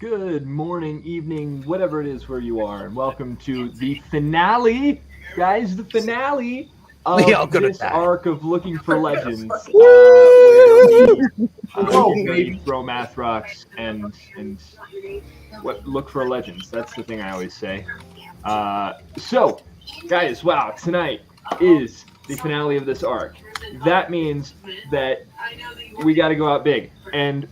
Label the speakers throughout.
Speaker 1: good morning, evening, whatever it is where you are, and welcome to the finale, guys, the finale of this arc of Looking for Legends, where we throw math rocks and look for legends. That's the thing I always say. So, guys, wow, tonight is the finale of this arc. That means that we got to go out big, and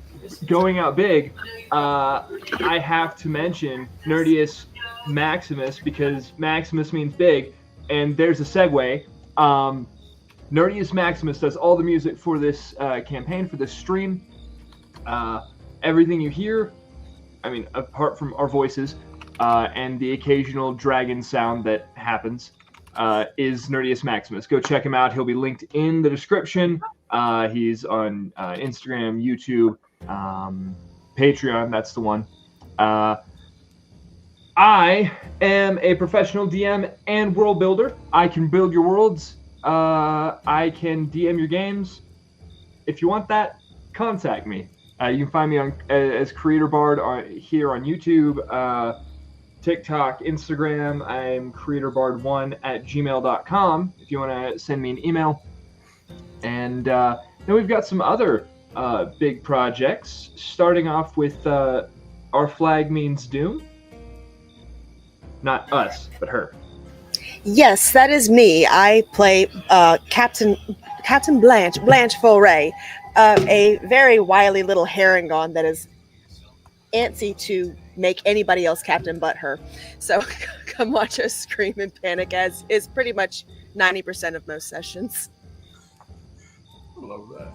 Speaker 1: going out big, I have to mention Nerdius Maximus, because Maximus means big, and there's a segue. Nerdius Maximus does all the music for this campaign, for this stream. Everything you hear, I mean, apart from our voices and the occasional dragon sound that happens, is Nerdius Maximus. Go check him out. He'll be linked in the description. He's on Instagram, YouTube, Patreon. That's the one. I am a professional DM and world builder. I can build your worlds. I can DM your games. If you want that, contact me. You can find me on as Creator Bard here on YouTube, TikTok, Instagram. I'm creatorbard1@gmail.com if you want to send me an email. And then we've got some other big projects, starting off with Our Flag Means Doom. Not us, but her.
Speaker 2: Yes, that is me. I play Captain Blanche Foray, a very wily little herringon that is antsy to make anybody else captain but her. So come watch us scream and panic, as is pretty much 90% of most sessions.
Speaker 3: Love that.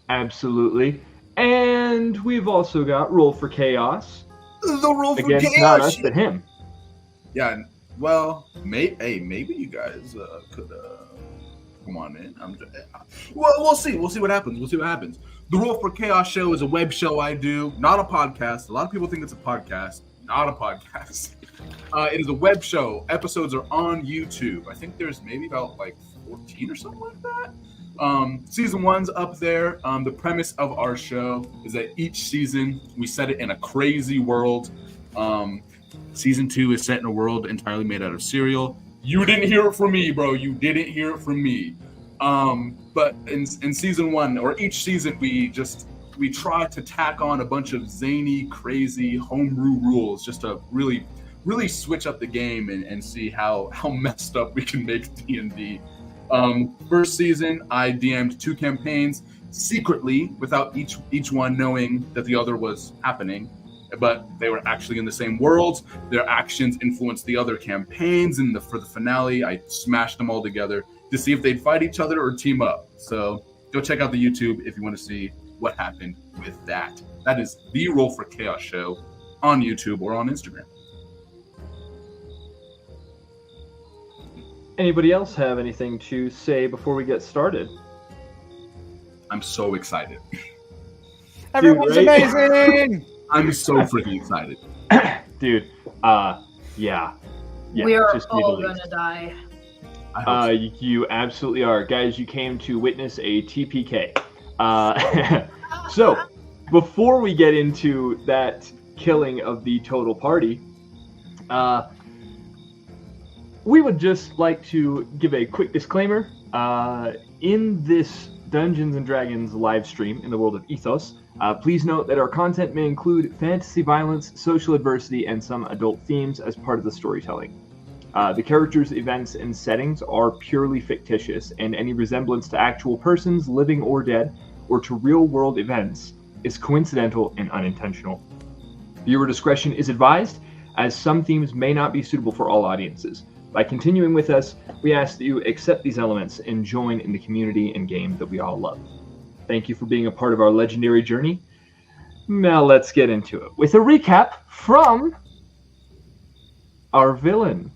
Speaker 1: Absolutely. And we've also got Roll for Chaos.
Speaker 3: The Roll for
Speaker 1: Again,
Speaker 3: Chaos.
Speaker 1: not us, but him.
Speaker 3: Yeah, well, maybe you guys could come on in. Well, we'll see. We'll see what happens. The Roll for Chaos show is a web show I do, not a podcast. A lot of people think it's a podcast. Not a podcast. It is a web show. Episodes are on YouTube. I think there's maybe about 14 or something like that. Season 1's up there. The premise of our show is that each season we set it in a crazy world. Season 2 is set in a world entirely made out of cereal. You didn't hear it from me, bro. You didn't hear it from me. But in season 1, or each season, we try to tack on a bunch of zany, crazy homebrew rules just to really switch up the game and see how messed up we can make D&D. First season, I DM'd 2 campaigns secretly without each one knowing that the other was happening, but they were actually in the same worlds. Their actions influenced the other campaigns, and for the finale, I smashed them all together to see if they'd fight each other or team up. So go check out the YouTube if you want to see what happened with that. That is the Roll for Chaos show on YouTube or on Instagram.
Speaker 1: Anybody else have anything to say before we get started?
Speaker 3: I'm so excited.
Speaker 4: Everyone's amazing!
Speaker 3: I'm so freaking excited.
Speaker 1: Dude, yeah.
Speaker 5: We are all gonna die.
Speaker 1: You absolutely are. Guys, you came to witness a TPK. So, before we get into that killing of the total party, we would just like to give a quick disclaimer. In this Dungeons & Dragons live stream in the world of Ethos, please note that our content may include fantasy violence, social adversity, and some adult themes as part of the storytelling. The characters, events, and settings are purely fictitious, and any resemblance to actual persons, living or dead, or to real-world events is coincidental and unintentional. Viewer discretion is advised, as some themes may not be suitable for all audiences. By continuing with us, we ask that you accept these elements and join in the community and game that we all love. Thank you for being a part of our legendary journey. Now let's get into it with a recap from our villain.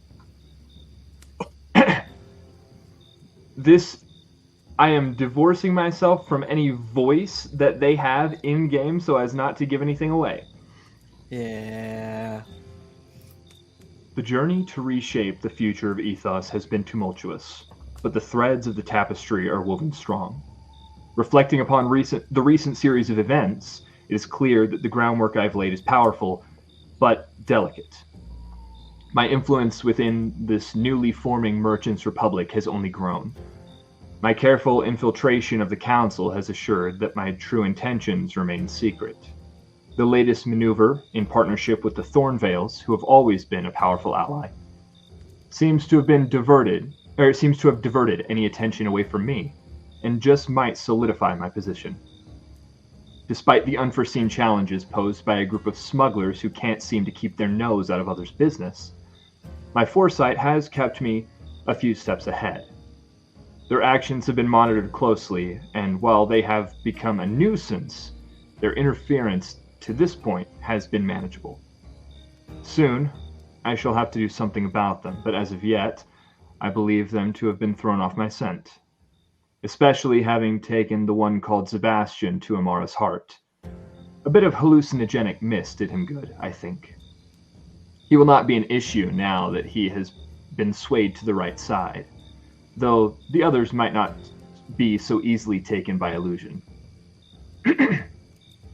Speaker 1: I am divorcing myself from any voice that they have in-game so as not to give anything away.
Speaker 4: Yeah.
Speaker 1: The journey to reshape the future of Ethos has been tumultuous, but the threads of the tapestry are woven strong. Reflecting upon the recent series of events, It is clear that the groundwork I've laid is powerful, but delicate. My influence within this newly forming Merchants' Republic has only grown. My careful infiltration of the Council has assured that my true intentions remain secret. The latest maneuver, in partnership with the Thornvales, who have always been a powerful ally, seems to have diverted any attention away from me, and just might solidify my position. Despite the unforeseen challenges posed by a group of smugglers who can't seem to keep their nose out of others' business, my foresight has kept me a few steps ahead. Their actions have been monitored closely, and while they have become a nuisance, their interference to this point has been manageable. Soon, I shall have to do something about them, but as of yet, I believe them to have been thrown off my scent, especially having taken the one called Sebastian to Amara's heart. A bit of hallucinogenic mist did him good, I think. He will not be an issue now that he has been swayed to the right side, though the others might not be so easily taken by illusion.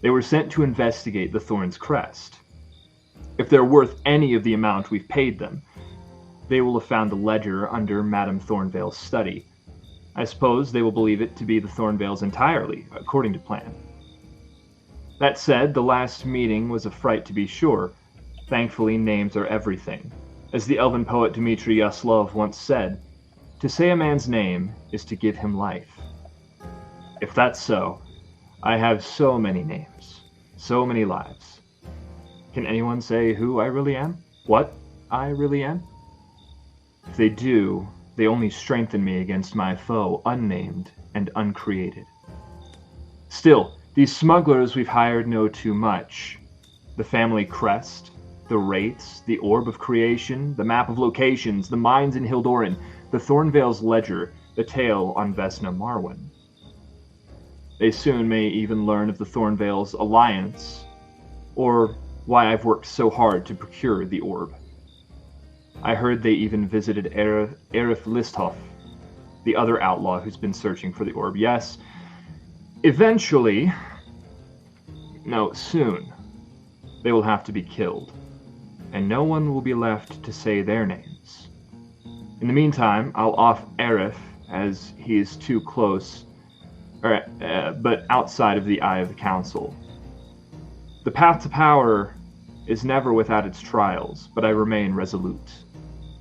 Speaker 1: They were sent to investigate the Thorn's Crest. If they're worth any of the amount we've paid them, they will have found the ledger under Madame Thornvale's study. I suppose they will believe it to be the Thornvales entirely, according to plan. That said, the last meeting was a fright to be sure. Thankfully, names are everything. As the elven poet Dmitri Yaslov once said, to say a man's name is to give him life. If that's so, I have so many names, so many lives. Can anyone say who I really am? What I really am? If they do, they only strengthen me against my foe, unnamed and uncreated. Still, these smugglers we've hired know too much. The family crest, the wraiths, the orb of creation, the map of locations, the mines in Hildoran, the Thornvale's ledger, the tale on Vesna Marwyn. They soon may even learn of the Thornvale's alliance, or why I've worked so hard to procure the orb. I heard they even visited Erif Listhoff, the other outlaw who's been searching for the orb. Yes, eventually, no, soon, they will have to be killed, and no one will be left to say their names. In the meantime, I'll off Erif, as he is too close, but outside of the eye of the Council. The path to power is never without its trials, but I remain resolute.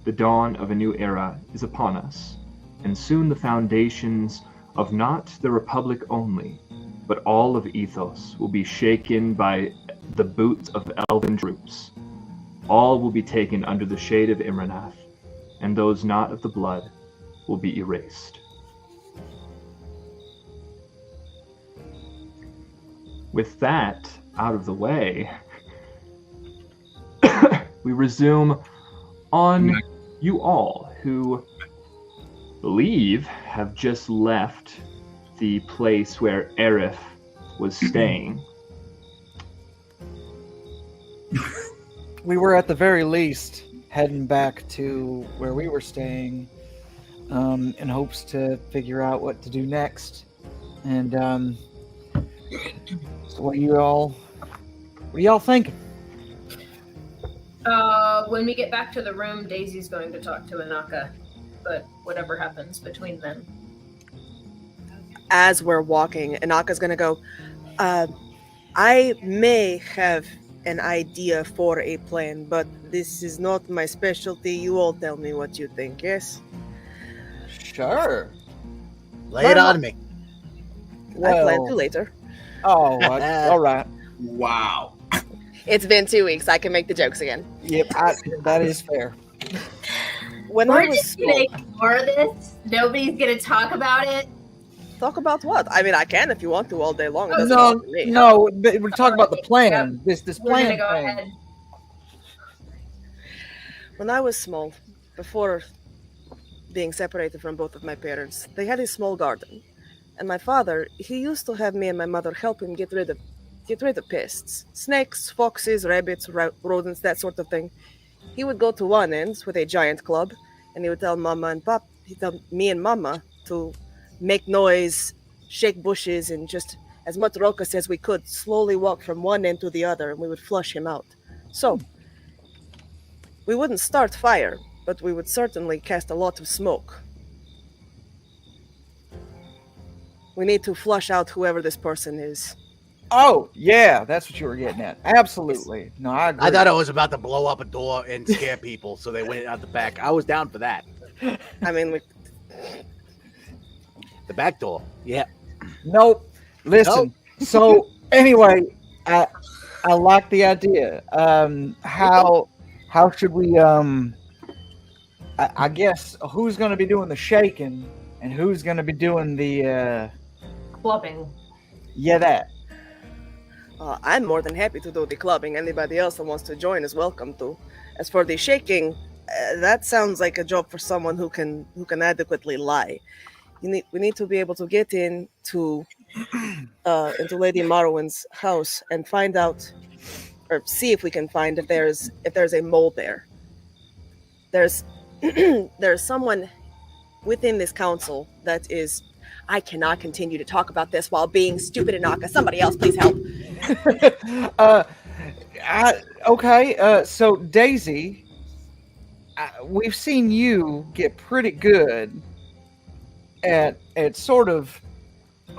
Speaker 1: The dawn of a new era is upon us, and soon the foundations of not the Republic only, but all of Ethos will be shaken by the boots of elven troops. All will be taken under the shade of Imranath, and those not of the blood will be erased. With that out of the way, we resume on you all who believe have just left the place where Erif was staying.
Speaker 4: We were at the very least heading back to where we were staying in hopes to figure out what to do next. And so what do y'all think?
Speaker 5: When we get back to the room, Daisy's going to talk to Anaka, but whatever happens between them.
Speaker 2: As we're walking, Anaka's gonna go, I may have an idea for a plan, but this is not my specialty. You all tell me what you think, yes?
Speaker 4: Sure.
Speaker 6: Lay it on me.
Speaker 2: I plan to later.
Speaker 4: Oh, all right.
Speaker 3: Wow.
Speaker 2: It's been 2 weeks. I can make the jokes again.
Speaker 4: Yep, that is fair.
Speaker 2: When
Speaker 5: We're
Speaker 2: I was
Speaker 5: just gonna ignore this. Nobody's gonna talk about it.
Speaker 2: talk about what? I mean, I can if you want to all day long. It doesn't
Speaker 4: No,
Speaker 2: bother me.
Speaker 4: no, but we're talking about the plan. This
Speaker 5: We're
Speaker 4: plan
Speaker 5: gonna go
Speaker 4: thing.
Speaker 5: ahead.
Speaker 2: When I was small, before being separated from both of my parents, they had a small garden. And my father, he used to have me and my mother help him get rid of pests. Snakes, foxes, rabbits, rodents, that sort of thing. He would go to one end with a giant club, and he would tell me and Mama to make noise, shake bushes, and just as Motoroka says we could, slowly walk from one end to the other, and we would flush him out. So, we wouldn't start fire, but we would certainly cast a lot of smoke. We need to flush out whoever this person is.
Speaker 4: Oh, yeah, that's what you were getting at. Absolutely. No, I agree.
Speaker 6: I thought I was about to blow up a door and scare people, so they went out the back. I was down for that.
Speaker 2: I mean,
Speaker 6: The back door. Yeah.
Speaker 4: Nope. Listen. Nope. So anyway, I like the idea. How should we? I guess who's going to be doing the shaking and who's going to be doing the
Speaker 5: clubbing?
Speaker 4: Yeah, that.
Speaker 2: I'm more than happy to do the clubbing. Anybody else that wants to join is welcome to. As for the shaking, that sounds like a job for someone who can adequately lie. We need to be able to get into Lady Marwin's house and find out, or see if we can find if there's a mole there. There's someone within this council that is. I cannot continue to talk about this while being stupid, Inaka. Somebody else, please help.
Speaker 4: Okay. So Daisy, we've seen you get pretty good at sort of.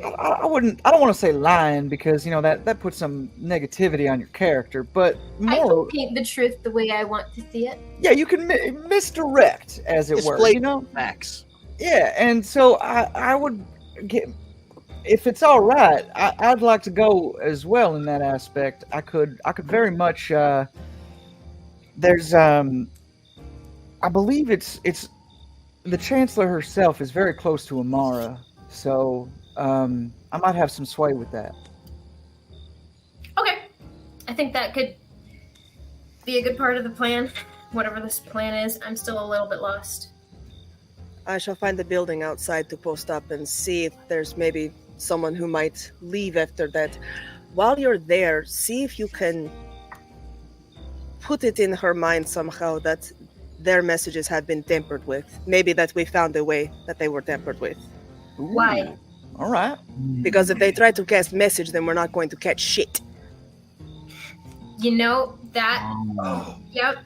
Speaker 4: I don't want to say lying because that puts some negativity on your character, but more.
Speaker 5: I can paint the truth the way I want to see it.
Speaker 4: Yeah, you can misdirect, as it were.
Speaker 6: Facts.
Speaker 4: Yeah, and so I would get, if it's all right, I'd like to go as well in that aspect. I could very much. There's I believe it's the Chancellor herself is very close to Amara, so I might have some sway with that.
Speaker 5: Okay, I think that could be a good part of the plan. Whatever this plan is, I'm still a little bit lost.
Speaker 2: I shall find the building outside to post up and see if there's maybe someone who might leave after that. While you're there, see if you can put it in her mind somehow that their messages have been tampered with. Maybe that we found a way that they were tampered with.
Speaker 4: Ooh.
Speaker 5: Why?
Speaker 4: All right.
Speaker 2: Because if they try to cast message, then we're not going to catch shit.
Speaker 5: You know that. Yep.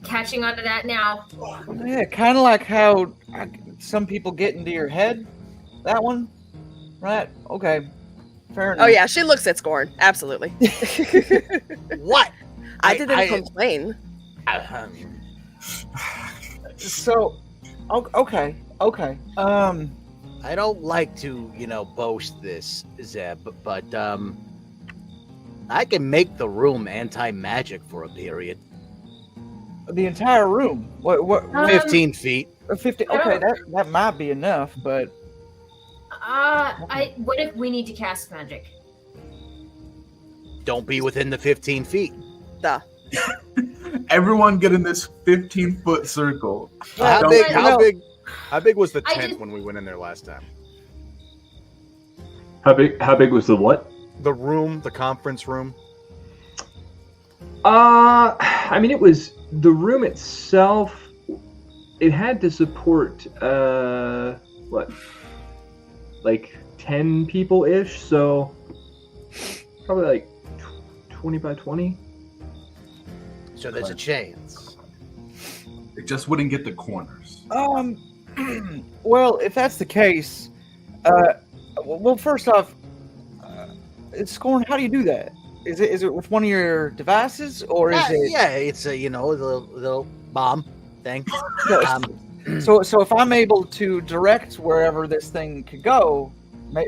Speaker 5: Catching on to that now.
Speaker 4: Yeah, kind of like how some people get into your head. That one, right? Okay, fair enough.
Speaker 2: Oh yeah, she looks at Scorn. Absolutely.
Speaker 6: What?
Speaker 2: I didn't complain.
Speaker 4: So, okay.
Speaker 6: I don't like to, boast this, Zeb, but I can make the room anti-magic for a period.
Speaker 4: The entire room. What?
Speaker 6: 15 feet.
Speaker 4: 50. Okay, that might be enough, but.
Speaker 5: What if we need to cast magic?
Speaker 6: Don't be within the 15 feet.
Speaker 2: Duh.
Speaker 3: Everyone get in this 15-foot circle.
Speaker 6: How big was the tent when we went in there last time?
Speaker 1: How big was the what?
Speaker 7: The room, the conference room.
Speaker 1: I mean, it was the room itself. It had to support like 10 people ish. So probably like 20 by 20.
Speaker 6: So there's a chance.
Speaker 3: It just wouldn't get the corners.
Speaker 4: Well, if that's the case, well, first off, Scorn, how do you do that? Is it with one of your devices, or is it?
Speaker 6: Yeah, it's a the little bomb thing.
Speaker 4: So if I'm able to direct wherever this thing could go,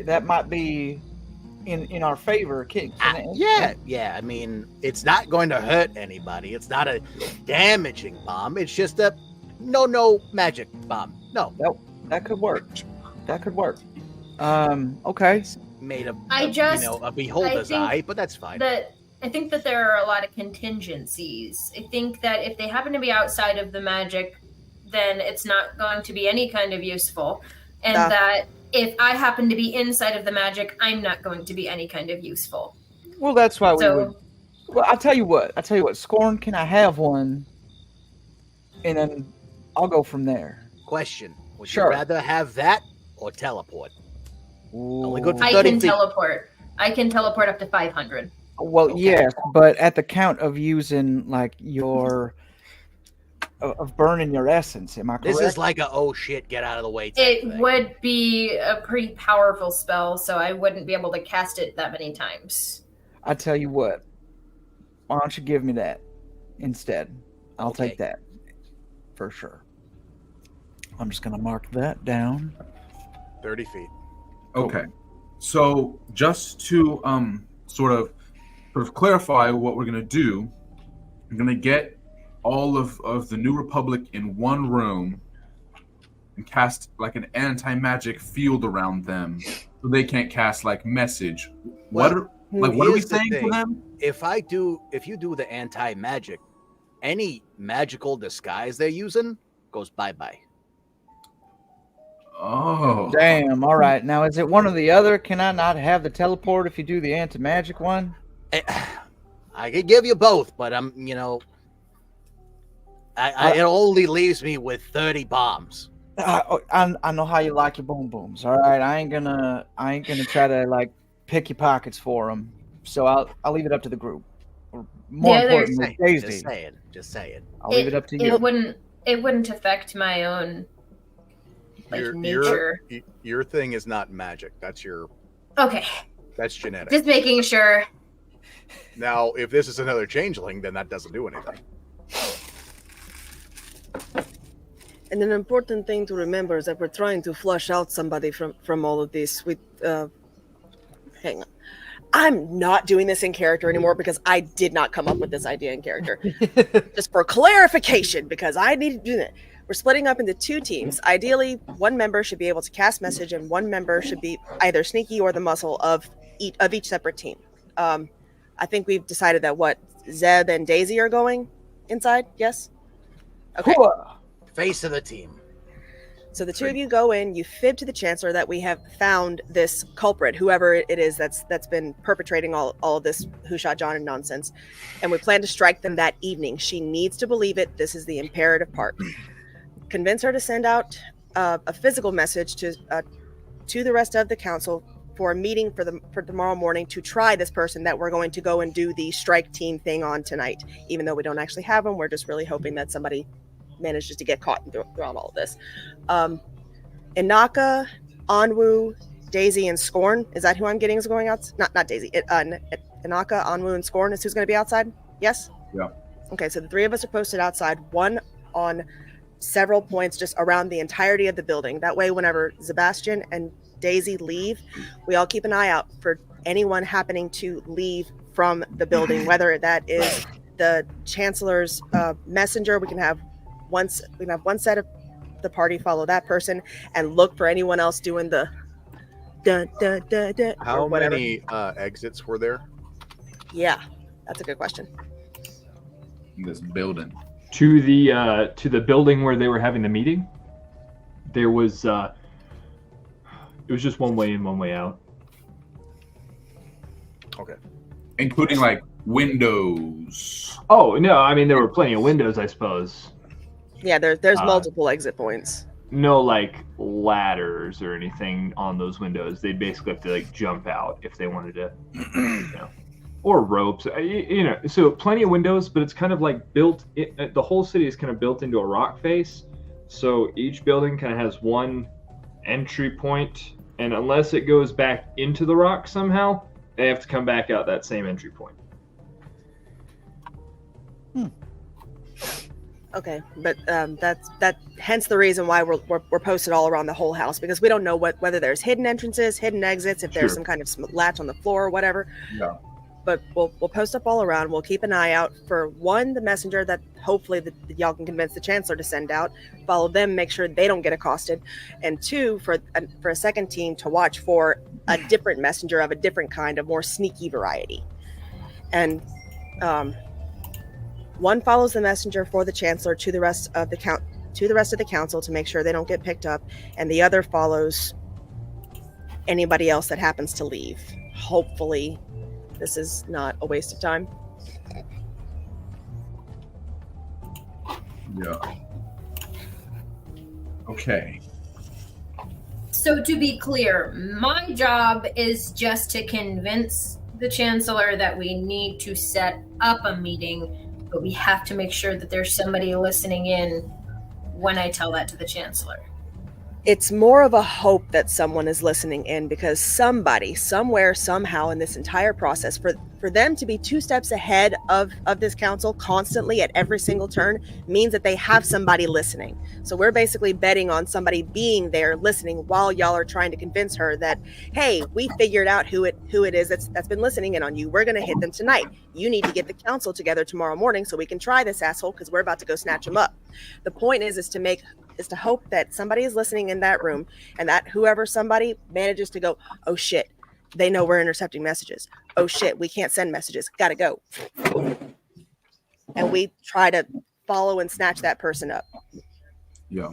Speaker 4: that might be in our favor.
Speaker 6: Yeah. I mean, it's not going to hurt anybody. It's not a damaging bomb. It's just a no magic bomb. No,
Speaker 4: that could work. Okay.
Speaker 6: Made of a beholder's eye, but that's fine.
Speaker 5: I think that there are a lot of contingencies. I think that if they happen to be outside of the magic, then it's not going to be any kind of useful. And that if I happen to be inside of the magic, I'm not going to be any kind of useful.
Speaker 4: Well, that's why we would. Well, I'll tell you what. Scorn, can I have one? And then I'll go from there.
Speaker 6: Question. Would
Speaker 4: Sure.
Speaker 6: you rather have that or teleport?
Speaker 4: Ooh.
Speaker 6: Only good for
Speaker 5: I
Speaker 6: 30
Speaker 5: can
Speaker 6: feet.
Speaker 5: teleport. I can teleport up to 500.
Speaker 4: Well, yes, but at the count of using like your of burning your essence, am I correct?
Speaker 6: This is like a oh shit, get out of the way type
Speaker 5: It
Speaker 6: thing.
Speaker 5: would be a pretty powerful spell, so I wouldn't be able to cast it that many times.
Speaker 4: I tell you what, why don't you give me that instead? I'll take that for sure. I'm just gonna mark that down.
Speaker 7: 30 feet.
Speaker 3: Okay. So just to sort of clarify what we're gonna do, I'm gonna get all of the New Republic in one room and cast like an anti-magic field around them, so they can't cast like message. What are we saying to them?
Speaker 6: If you do the anti-magic, any magical disguise they're using goes bye-bye.
Speaker 3: Oh.
Speaker 4: Damn, all right. Now, is it one or the other? Can I not have the teleport if you do the anti-magic one?
Speaker 6: I could give you both, but it only leaves me with 30 bombs.
Speaker 4: I know how you like your boom booms. All right, I ain't gonna try to like pick your pockets for them. So I'll leave it up to the group. Or more importantly, Daisy.
Speaker 6: Just saying.
Speaker 4: I'll leave it up to you.
Speaker 5: It wouldn't affect my own nature.
Speaker 7: Your thing is not magic. That's that's genetic.
Speaker 5: Just making sure.
Speaker 7: Now, if this is another changeling, then that doesn't do anything.
Speaker 2: And an important thing to remember is that we're trying to flush out somebody from all of this. Hang on. I'm not doing this in character anymore because I did not come up with this idea in character. Just for clarification, because I need to do that. We're splitting up into two teams. Ideally, one member should be able to cast message, and one member should be either sneaky or the muscle of each separate team. I think we've decided that Zeb and Daisy are going inside. Yes. Okay.
Speaker 6: Face of the team.
Speaker 2: So the two of you go in, you fib to the Chancellor that we have found this culprit, whoever it is that's been perpetrating all of this Who Shot John and nonsense, and we plan to strike them that evening. She needs to believe it. This is the imperative part. Convince her to send out a physical message to the rest of the council for a meeting for tomorrow morning to try this person that we're going to go and do the strike team thing on tonight. Even though we don't actually have them, we're just really hoping that somebody manages to get caught throughout all of this. Inaka, Anwu, Daisy, and Scorn. Is that who I'm getting is going out? Not Daisy. Inaka, Anwu, and Scorn is who's going to be outside? Yes?
Speaker 3: Yeah.
Speaker 2: Okay, so the three of us are posted outside, one on several points just around the entirety of the building. That way, whenever Sebastian and Daisy leave, we all keep an eye out for anyone happening to leave from the building, whether that is the Chancellor's messenger. We can have one set of the party follow that person and look for anyone else doing the dun dun dun dun.
Speaker 7: How many exits were there?
Speaker 2: Yeah, that's a good question.
Speaker 3: In this building.
Speaker 1: To the building where they were having the meeting, there was it was just one way in, one way out.
Speaker 7: Okay.
Speaker 3: Including like windows.
Speaker 1: Oh no, I mean there were plenty of windows, I suppose.
Speaker 2: Yeah, there's multiple exit points.
Speaker 1: No like ladders or anything on those windows. They'd basically have to like jump out if they wanted to, or ropes. So plenty of windows, but it's kind of like built. The whole city is kind of built into a rock face. So each building kind of has one entry point, and unless it goes back into the rock somehow, they have to come back out that same entry point.
Speaker 2: Okay, but that's hence the reason why we're posted all around the whole house, because we don't know whether there's hidden entrances, hidden exits, if there's some kind of latch on the floor or whatever.
Speaker 3: Yeah.
Speaker 2: But we'll post up all around. We'll keep an eye out for one, the messenger that hopefully y'all can convince the Chancellor to send out. Follow them, make sure they don't get accosted, and two, for a second team to watch for a different messenger of a different kind, of more sneaky variety. And one follows the messenger for the Chancellor to the rest of the council to make sure they don't get picked up, and the other follows anybody else that happens to leave. Hopefully, this is not a waste of time.
Speaker 3: Yeah. Okay.
Speaker 5: So to be clear, my job is just to convince the Chancellor that we need to set up a meeting, but we have to make sure that there's somebody listening in when I tell that to the Chancellor.
Speaker 2: It's more of a hope that someone is listening in, because somebody, somewhere, somehow in this entire process, for them to be 2 steps ahead of this council constantly at every single turn means that they have somebody listening. So we're basically betting on somebody being there listening while y'all are trying to convince her that, hey, we figured out who it is that's been listening in on you. We're going to hit them tonight. You need to get the council together tomorrow morning so we can try this asshole, because we're about to go snatch him up. The point is to hope that somebody is listening in that room, and that whoever somebody manages to go, oh shit, they know we're intercepting messages. Oh shit, we can't send messages. Gotta go. And we try to follow and snatch that person up.
Speaker 3: Yeah.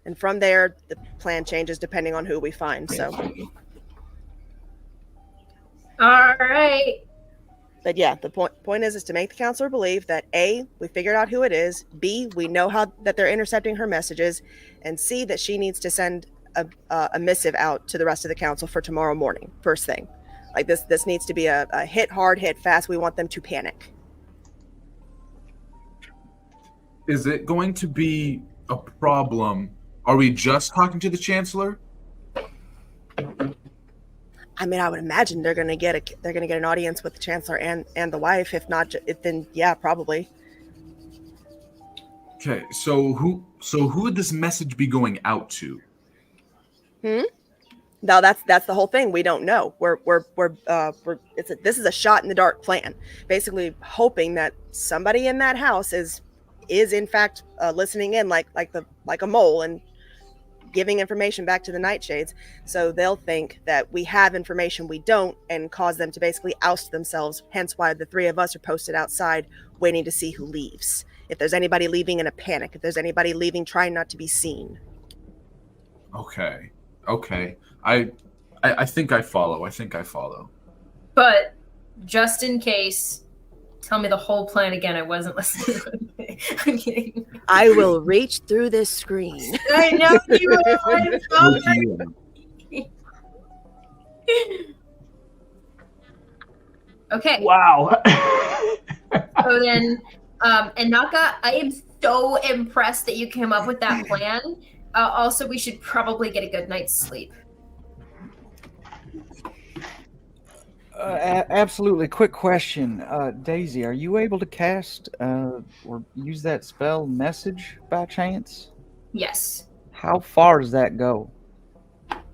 Speaker 2: And from there, the plan changes depending on who we find. So.
Speaker 5: All right.
Speaker 2: But yeah, the point is to make the counselor believe that A, we figured out who it is, B, we know that they're intercepting her messages, and C, that she needs to send a missive out to the rest of the council for tomorrow morning, first thing. Like this needs to be a hit hard, hit fast. We want them to panic.
Speaker 3: Is it going to be a problem? Are we just talking to the Chancellor?
Speaker 2: I mean, I would imagine they're gonna get an audience with the Chancellor and the wife. If not, then yeah, probably.
Speaker 3: Okay, so who would this message be going out to?
Speaker 2: No, that's the whole thing. We don't know. This is a shot in the dark plan. Basically, hoping that somebody in that house is in fact listening in like a mole and giving information back to the Nightshades, so they'll think that we have information we don't, and cause them to basically oust themselves. Hence why the 3 of us are posted outside waiting to see who leaves. If there's anybody leaving in a panic, if there's anybody leaving trying not to be seen.
Speaker 3: Okay. I think I follow.
Speaker 5: But just in case, tell me the whole plan again. I wasn't listening. I'm kidding.
Speaker 2: I will reach through this screen.
Speaker 5: I know you will. Okay.
Speaker 1: Wow.
Speaker 5: So then, Anaka, I am so impressed that you came up with that plan. Also, we should probably get a good night's sleep.
Speaker 4: Absolutely. Quick question. Daisy, are you able to cast or use that spell message by chance?
Speaker 5: Yes.
Speaker 4: How far does that go?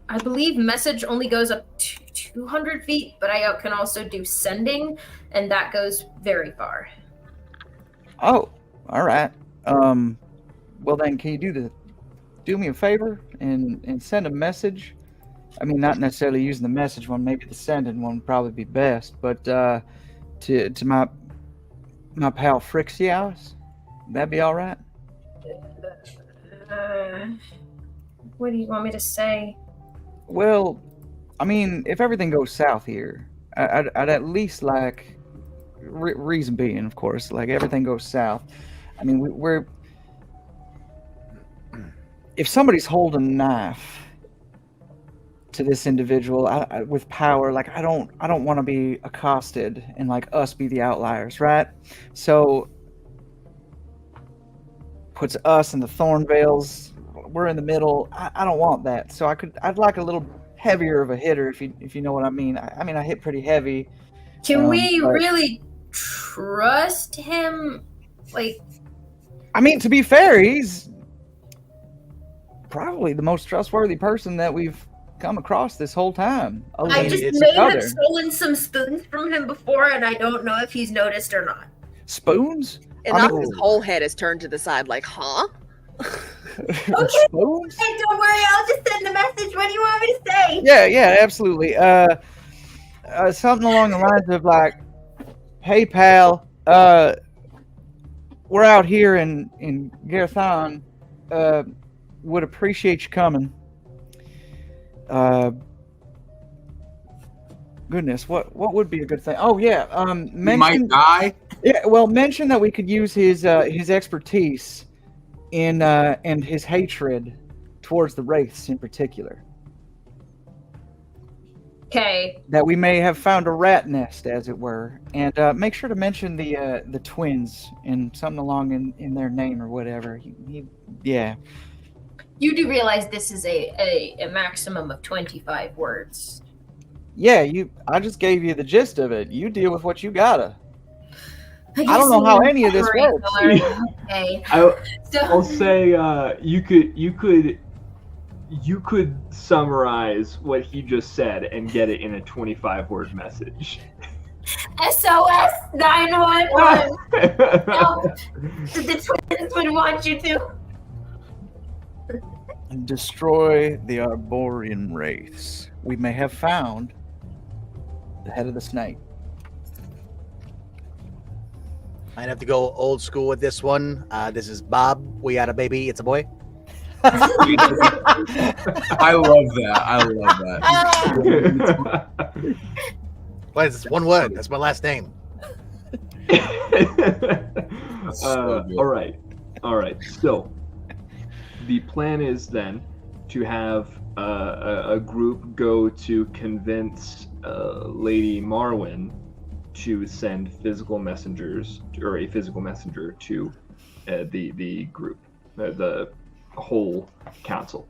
Speaker 5: I believe message only goes up to 200 feet, but I can also do sending, and that goes very far.
Speaker 4: Oh, all right. Well then, can you do me a favor and send a message? I mean, not necessarily using the message one, maybe the sending one would probably be best, but to my pal Frixios, that'd be all right?
Speaker 5: What do you want me to say?
Speaker 4: Well, I mean, if everything goes south here, I'd at least like, reason being, of course, like everything goes south. I mean, we're if somebody's holding a knife to this individual with power, like I don't want to be accosted and like us be the outliers, right? So puts us in the Thornvales. We're in the middle. I don't want that. So I'd like a little heavier of a hitter, if you know what I mean. I mean, I hit pretty heavy.
Speaker 5: Can we really trust him? Like,
Speaker 4: I mean, to be fair, he's probably the most trustworthy person that we've come across this whole time.
Speaker 5: I just may have stolen some spoons from him before, and I don't know if he's noticed or not.
Speaker 4: Spoons?
Speaker 2: And his whole head is turned to the side like, huh?
Speaker 5: Okay,
Speaker 4: spoons?
Speaker 5: hey, don't worry, I'll just send the message. What do you want me to say?
Speaker 4: Yeah, absolutely. Something along the lines of like, hey pal, we're out here in Garthon, would appreciate you coming. Goodness, what would be a good thing? Oh yeah,
Speaker 3: You might die.
Speaker 4: Yeah, well, mention that we could use his expertise in and his hatred towards the wraiths in particular.
Speaker 5: Okay.
Speaker 4: That we may have found a rat nest, as it were, and make sure to mention the twins and something along in their name or whatever. Yeah.
Speaker 5: You do realize this is a maximum of 25 words.
Speaker 4: Yeah, I just gave you the gist of it. You deal with what you gotta. I don't know how any of this works.
Speaker 5: Okay.
Speaker 1: I'll say you could summarize what he just said and get it in a 25-word message.
Speaker 5: SOS 911. Help! The twins would want you to.
Speaker 4: And destroy the Arborian wraiths. We may have found the head of the snake.
Speaker 6: I'd have to go old school with this one. This is Bob. We had a baby. It's a boy.
Speaker 3: I love that.
Speaker 6: What is this? One word. That's my last name.
Speaker 1: All right. So the plan is then to have a group go to convince Lady Marwyn to send physical messengers, or a physical messenger to the group, the whole council,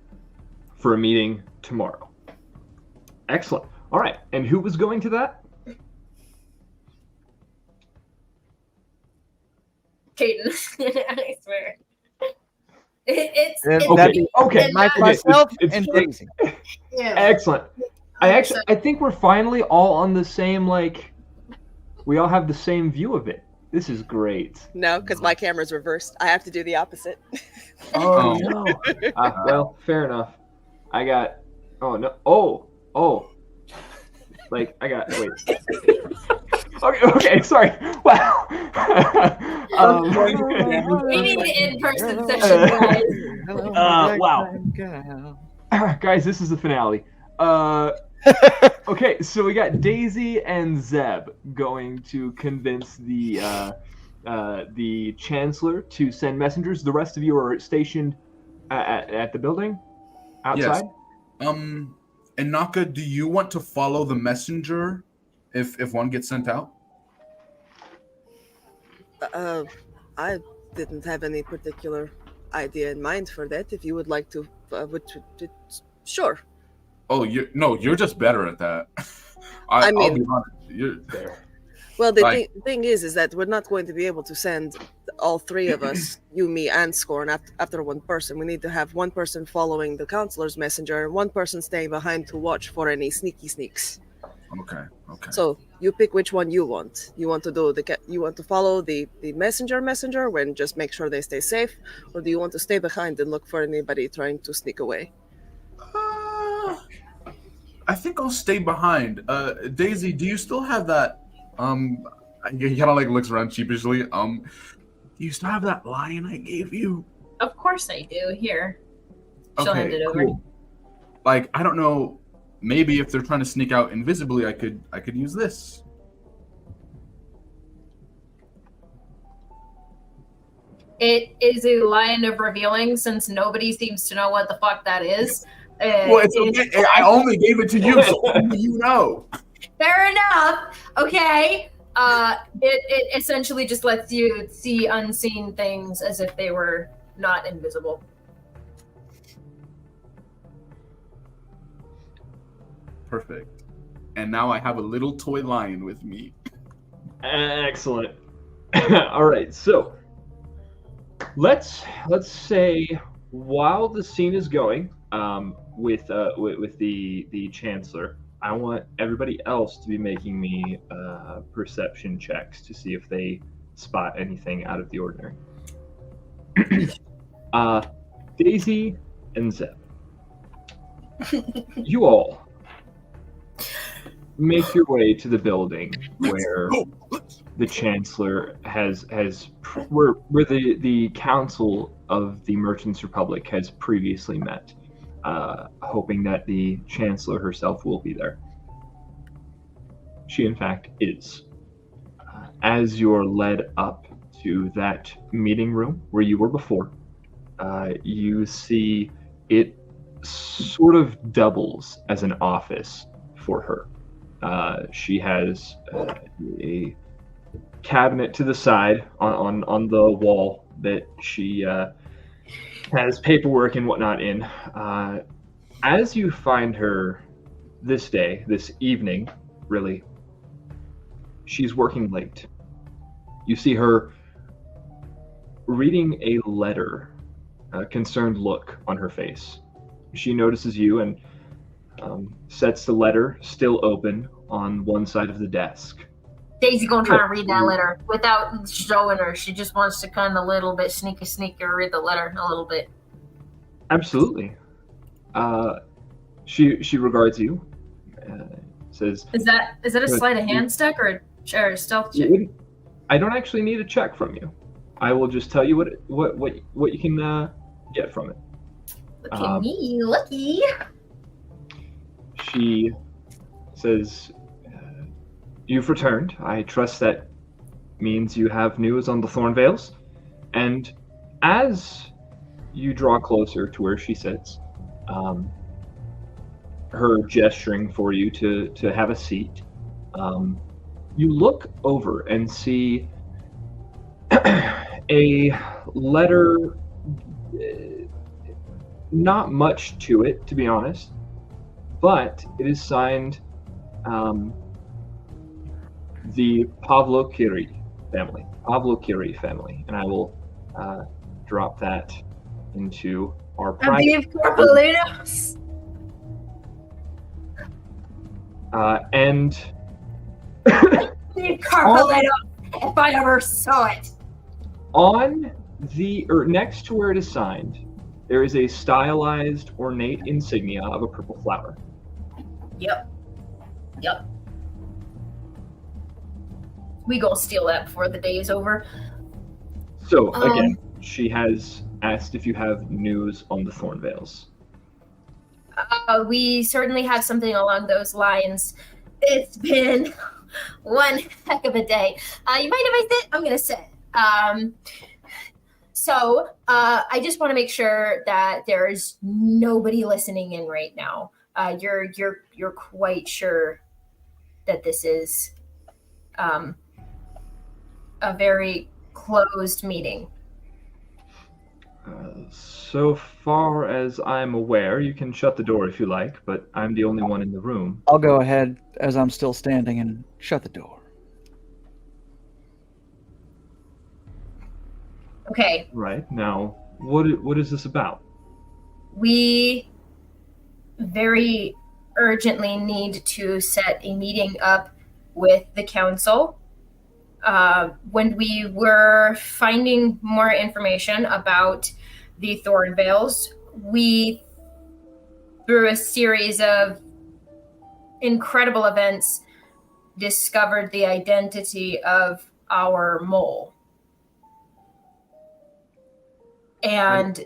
Speaker 1: for a meeting tomorrow. Excellent. All right. And who was going to that?
Speaker 5: Caden. I swear. It's
Speaker 1: okay.
Speaker 4: Myself and Daisy.
Speaker 5: Yeah.
Speaker 1: Excellent. I think we're finally all on the same, we all have the same view of it. This is great.
Speaker 2: No, because my camera's reversed. I have to do the opposite.
Speaker 1: Oh no. Well, fair enough. I got. Oh no. Oh. Wait. Okay. Sorry. Wow.
Speaker 5: We need an in-person session, guys.
Speaker 1: Wow. Guys, this is the finale. Okay, so we got Daisy and Zeb going to convince the Chancellor to send messengers. The rest of you are stationed at the building outside.
Speaker 3: Yes. And Naka, do you want to follow the messenger if one gets sent out?
Speaker 2: I didn't have any particular idea in mind for that. If you would like to, sure.
Speaker 3: Oh, you're just better at that. I'll be honest, you're there.
Speaker 2: Well, the thing is that we're not going to be able to send all three of us, you, me, and Scorn, after one person. We need to have one person following the counselor's messenger and one person staying behind to watch for any sneaky sneaks.
Speaker 3: Okay.
Speaker 2: So you pick which one you want. You want to follow the messenger when just make sure they stay safe, or do you want to stay behind and look for anybody trying to sneak away?
Speaker 3: I think I'll stay behind. Daisy, do you still have that? He kind of looks around sheepishly. Do you still have that lion I gave you?
Speaker 5: Of course I do. Here, she'll hand it over.
Speaker 3: Cool. I don't know. Maybe if they're trying to sneak out invisibly, I could use this.
Speaker 5: It is a lion of revealing, since nobody seems to know what the fuck that is.
Speaker 3: Well, it's okay. I only gave it to you, so only you know.
Speaker 5: Fair enough. Okay. It essentially just lets you see unseen things as if they were not invisible.
Speaker 3: Perfect. And now I have a little toy lion with me.
Speaker 1: Excellent. All right, so let's say while the scene is going, with the Chancellor, I want everybody else to be making me perception checks to see if they spot anything out of the ordinary. Daisy and Zeb, you all make your way to the building where the Chancellor where the Council of the Merchants Republic has previously met, hoping that the Chancellor herself will be there. She, in fact, is. As you're led up to that meeting room where you were before, you see it sort of doubles as an office for her. She has a cabinet to the side on the wall that she has paperwork and whatnot in. As you find her this evening, really, she's working late. You see her reading a letter, a concerned look on her face. She notices you and sets the letter, still open, on one side of the desk.
Speaker 5: Daisy gonna try to read that letter without showing her. She just wants to kind of a little bit sneaky read the letter a little bit.
Speaker 1: Absolutely. She regards you. Says,
Speaker 5: "Is that a sleight of hand check or a stealth check?"
Speaker 1: I don't actually need a check from you. I will just tell you what you can get from it.
Speaker 5: Look at me, lucky.
Speaker 1: She says, "You've returned. I trust that means you have news on the Thornvales." And as you draw closer to where she sits, her gesturing for you to have a seat, you look over and see a letter, not much to it, to be honest, but it is signed the Pavlo Curie family, and I will drop that into our private. And
Speaker 5: if I ever saw it.
Speaker 1: On next to where it is signed, there is a stylized, ornate insignia of a purple flower.
Speaker 5: Yep. We gonna steal that before the day is over.
Speaker 1: So again, she has asked if you have news on the Thornvales.
Speaker 5: We certainly have something along those lines. It's been one heck of a day. You mind if I sit? I'm gonna sit. So I just want to make sure that there's nobody listening in right now. You're quite sure that this is a very closed meeting.
Speaker 1: So far as I'm aware, you can shut the door if you like, but I'm the only one in the room.
Speaker 4: I'll go ahead as I'm still standing and shut the door.
Speaker 5: Okay.
Speaker 1: Right. Now, what is this about?
Speaker 5: We very urgently need to set a meeting up with the council. When we were finding more information about the Thornvales, we, through a series of incredible events, discovered the identity of our mole. And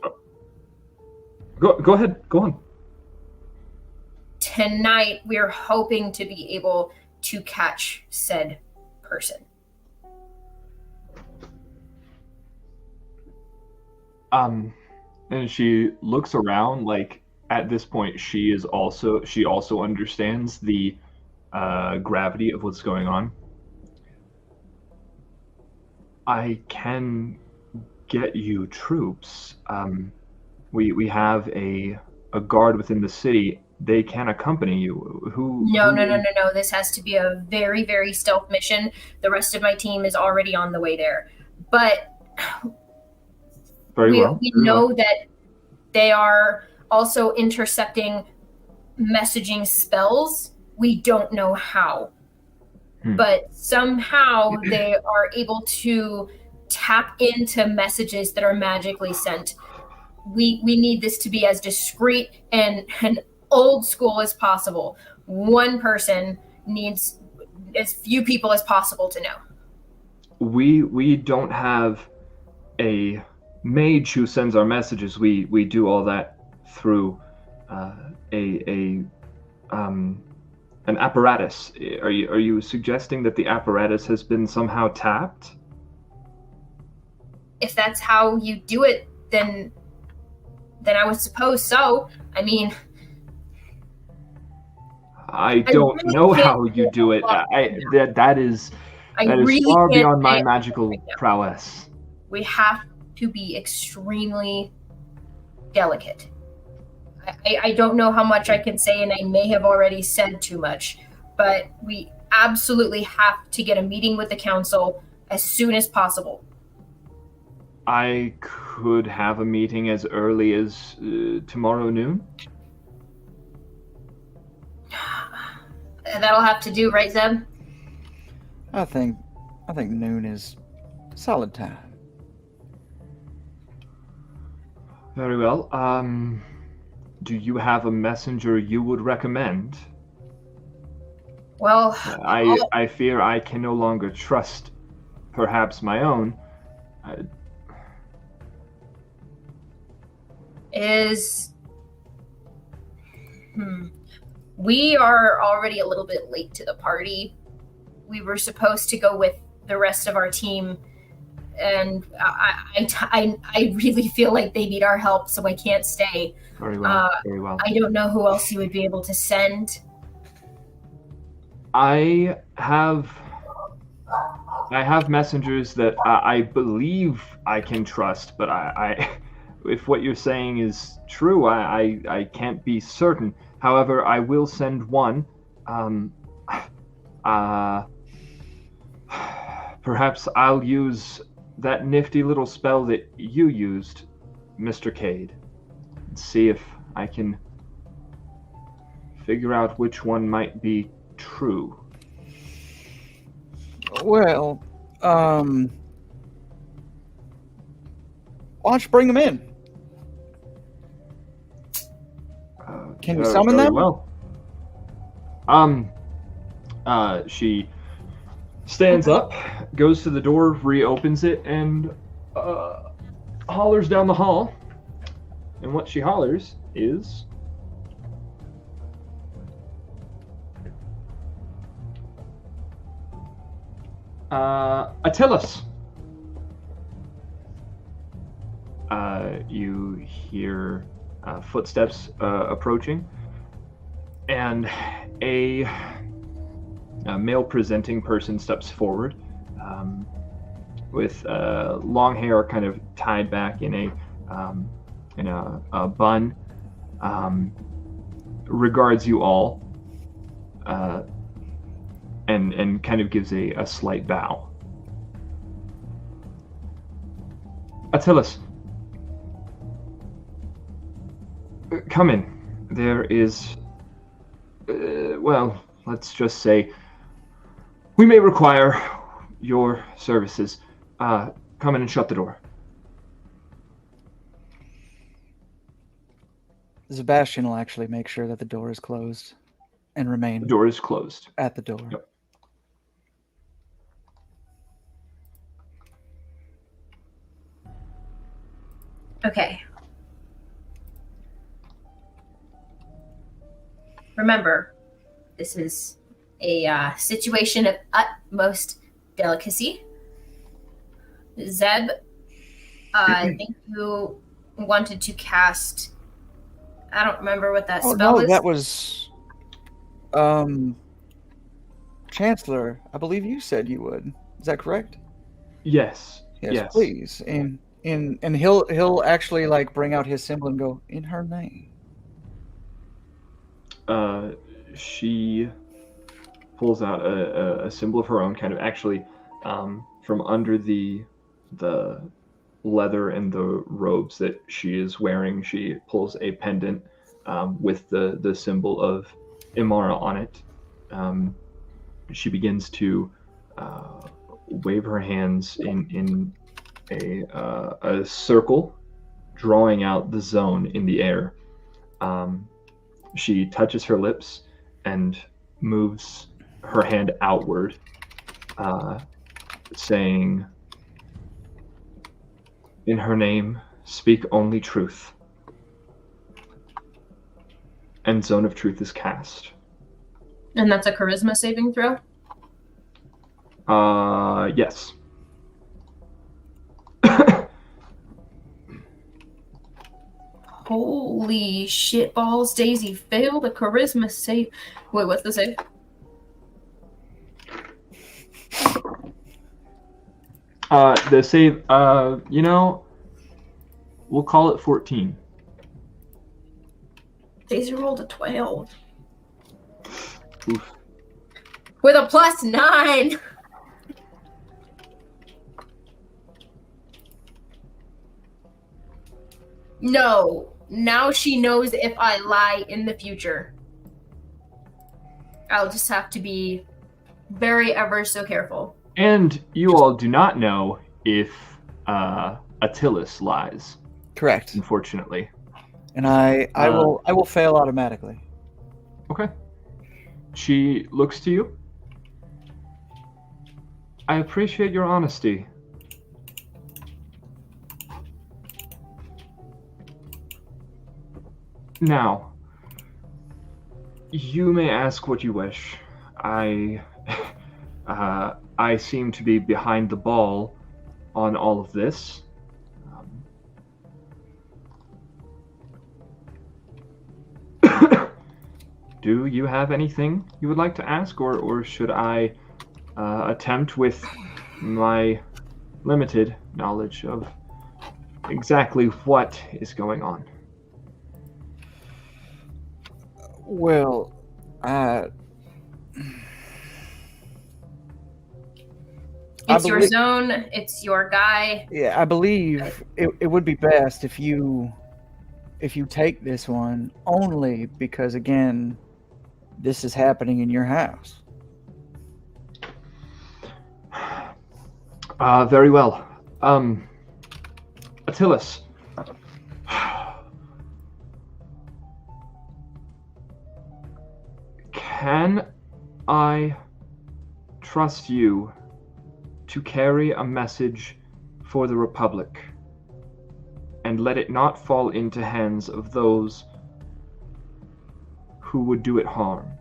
Speaker 1: go ahead, go on.
Speaker 5: Tonight, we're hoping to be able to catch said person.
Speaker 1: And she looks around, like at this point she also understands the gravity of what's going on. I can get you troops. We have a guard within the city. They can accompany you.
Speaker 5: No. This has to be a very, very stealth mission. The rest of my team is already on the way there. But we know that they are also intercepting messaging spells. We don't know how. But somehow they are able to tap into messages that are magically sent. We need this to be as discreet and old school as possible. One person needs as few people as possible to know.
Speaker 1: We don't have a mage who sends our messages. We do all that through an apparatus. Are you suggesting that the apparatus has been somehow tapped?
Speaker 5: If that's how you do it, then I would suppose so. I mean,
Speaker 1: I don't
Speaker 5: really
Speaker 1: know
Speaker 5: can't
Speaker 1: how you do it. That is
Speaker 5: really
Speaker 1: far
Speaker 5: can't
Speaker 1: beyond my
Speaker 5: say
Speaker 1: magical
Speaker 5: right now.
Speaker 1: prowess.
Speaker 5: We have to be extremely delicate. I don't know how much I can say, and I may have already said too much, but we absolutely have to get a meeting with the council as soon as possible.
Speaker 1: I could have a meeting as early as tomorrow noon.
Speaker 5: That'll have to do, right, Zeb?
Speaker 4: I think noon is solid time.
Speaker 1: Very well. Do you have a messenger you would recommend?
Speaker 5: Well,
Speaker 1: I fear I can no longer trust perhaps my own.
Speaker 5: We are already a little bit late to the party. We were supposed to go with the rest of our team, and I really feel like they need our help, so I can't stay.
Speaker 1: Very well. Very well.
Speaker 5: I don't know who else you would be able to send.
Speaker 1: I have messengers that I believe I can trust, but I if what you're saying is true, I can't be certain. However, I will send one. Perhaps I'll use that nifty little spell that you used, Mr. Cade, and see if I can figure out which one might be true.
Speaker 4: Well, why don't you bring them in? Can you summon them?
Speaker 1: Well. She stands up, goes to the door, reopens it, and hollers down the hall. And what she hollers is... Attilas! You hear footsteps approaching, and a male-presenting person steps forward with long hair kind of tied back in a bun, regards you all, and kind of gives a slight bow. Attilas, come in. There is, well, let's just say, we may require your services. Come in and shut the door.
Speaker 4: Sebastian will actually make sure that the door is closed and remain.
Speaker 1: The door is closed.
Speaker 4: At the door.
Speaker 1: Yep.
Speaker 5: Okay. Remember, this is a situation of utmost delicacy. Zeb, I think you wanted to cast... I don't remember what that spell is.
Speaker 4: That was... Chancellor, I believe you said you would. Is that correct?
Speaker 1: Yes.
Speaker 4: Yes. Please. And he'll actually like bring out his symbol and go, in her name.
Speaker 1: She pulls out a symbol of her own, kind of actually from under the leather and the robes that she is wearing. She pulls a pendant with the symbol of Imara on it. She begins to wave her hands in a circle, drawing out the zone in the air. She touches her lips and moves her hand outward, saying, "In her name, speak only truth." And Zone of Truth is cast.
Speaker 5: And that's a charisma saving throw?
Speaker 1: Yes.
Speaker 5: Holy shit balls, Daisy failed a charisma save. Wait, what's the save?
Speaker 1: The save, we'll call it 14.
Speaker 5: Daisy rolled a 12.
Speaker 1: Oof.
Speaker 5: With a +9. No. Now she knows if I lie in the future. I'll just have to be very ever so careful.
Speaker 1: And you all do not know if Attilis lies.
Speaker 4: Correct.
Speaker 1: Unfortunately.
Speaker 4: And I will fail automatically.
Speaker 1: Okay. She looks to you. I appreciate your honesty. Now, you may ask what you wish. I seem to be behind the ball on all of this. Do you have anything you would like to ask, or should I attempt with my limited knowledge of exactly what is going on?
Speaker 4: Well,
Speaker 5: it's your zone. It's your guy.
Speaker 4: Yeah, I believe it would be best if you take this one, only because, again, this is happening in your house.
Speaker 1: Very well. Attilis. Can I trust you to carry a message for the Republic and let it not fall into hands of those who would do it harm?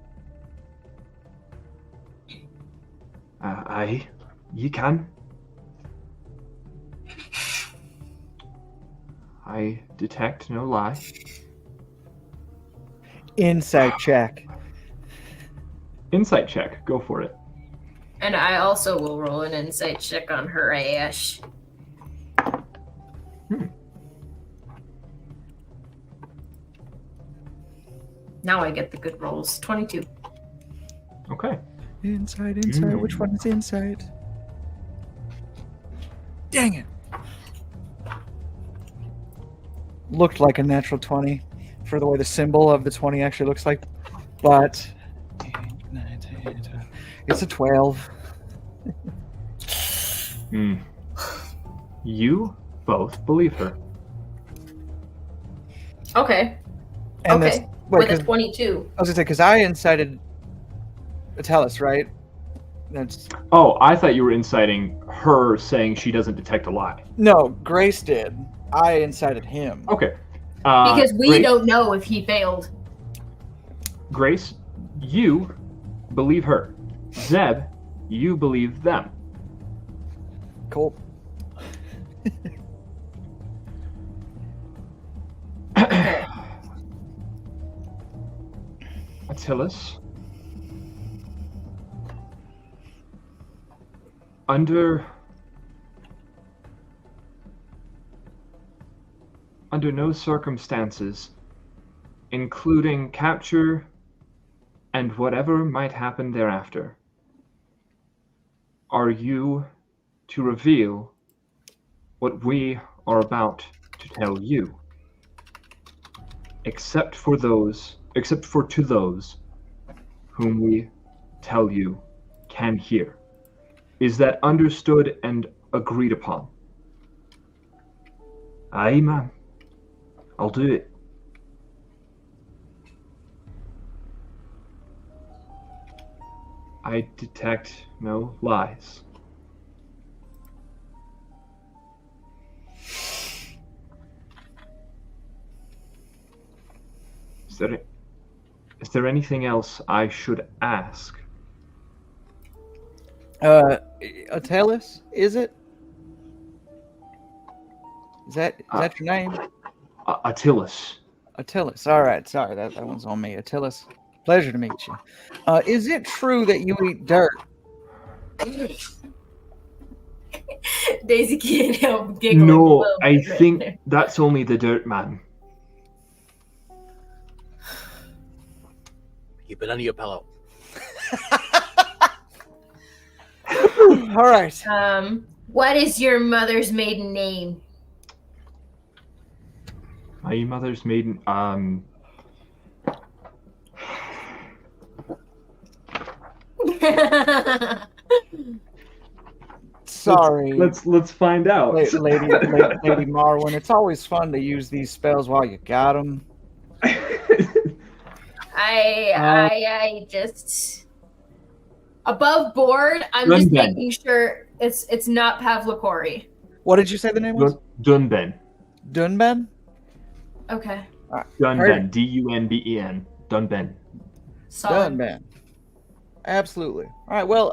Speaker 1: Aye, you can. I detect no lie.
Speaker 4: Insight check.
Speaker 1: Insight check. Go for it.
Speaker 5: And I also will roll an insight check on her ash. Now I get the good rolls. 22.
Speaker 1: Okay.
Speaker 4: Insight. Which one is insight? Dang it. Looked like a natural 20 for the way the symbol of the 20 actually looks like, but it's a 12.
Speaker 1: You both believe her.
Speaker 5: Okay.
Speaker 4: And
Speaker 5: okay. With a 22.
Speaker 4: I was gonna say, because I incited Attilis, right? That's.
Speaker 1: Oh, I thought you were inciting her, saying she doesn't detect a lie.
Speaker 4: No, Grace did. I incited him.
Speaker 1: Okay.
Speaker 5: Because we
Speaker 1: Grace,
Speaker 5: don't know if he failed.
Speaker 1: Grace, you believe her. Zeb, you believe them.
Speaker 4: Cool.
Speaker 5: Okay.
Speaker 1: Attilis, under no circumstances, including capture and whatever might happen thereafter, are you to reveal what we are about to tell you, except for to those whom we tell you can hear. Is that understood and agreed upon? Aye, ma'am. I'll do it. I detect no lies. Is there anything else I should ask?
Speaker 4: Attilis, is it? Is that your name?
Speaker 1: Attilis,
Speaker 4: Attilas. All right, sorry, that one's on me. Attilas, pleasure to meet you. Is it true that you eat dirt?
Speaker 5: Daisy can't help giggling.
Speaker 1: No, I think that's only the dirt man.
Speaker 6: Keep it under your pillow.
Speaker 4: All right.
Speaker 5: What is your mother's maiden name?
Speaker 1: My mother's maiden.
Speaker 4: Sorry.
Speaker 1: Let's find out.
Speaker 4: Lady Marwin, it's always fun to use these spells while you got them.
Speaker 5: I just above board. I'm just making sure it's not Pavlikori.
Speaker 4: What did you say the name was?
Speaker 1: Dunben.
Speaker 4: Dunben?
Speaker 5: Okay.
Speaker 1: Dunben. D-U-N-B-E-N. Dunben.
Speaker 4: Dunben. Absolutely. All right. Well,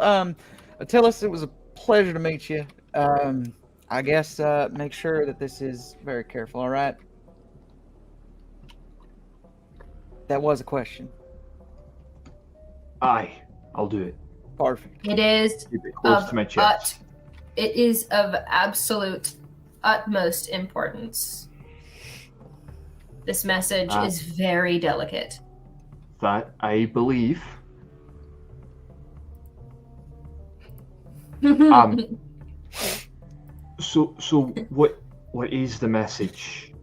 Speaker 4: Attilas, it was a pleasure to meet you. I guess make sure that this is very careful. All right. That was a question.
Speaker 1: Aye, I'll do it.
Speaker 4: Perfect.
Speaker 5: It is
Speaker 1: Keep it close to my chest.
Speaker 5: It is of absolute utmost importance. This message is very delicate.
Speaker 1: That I believe. So what is the message?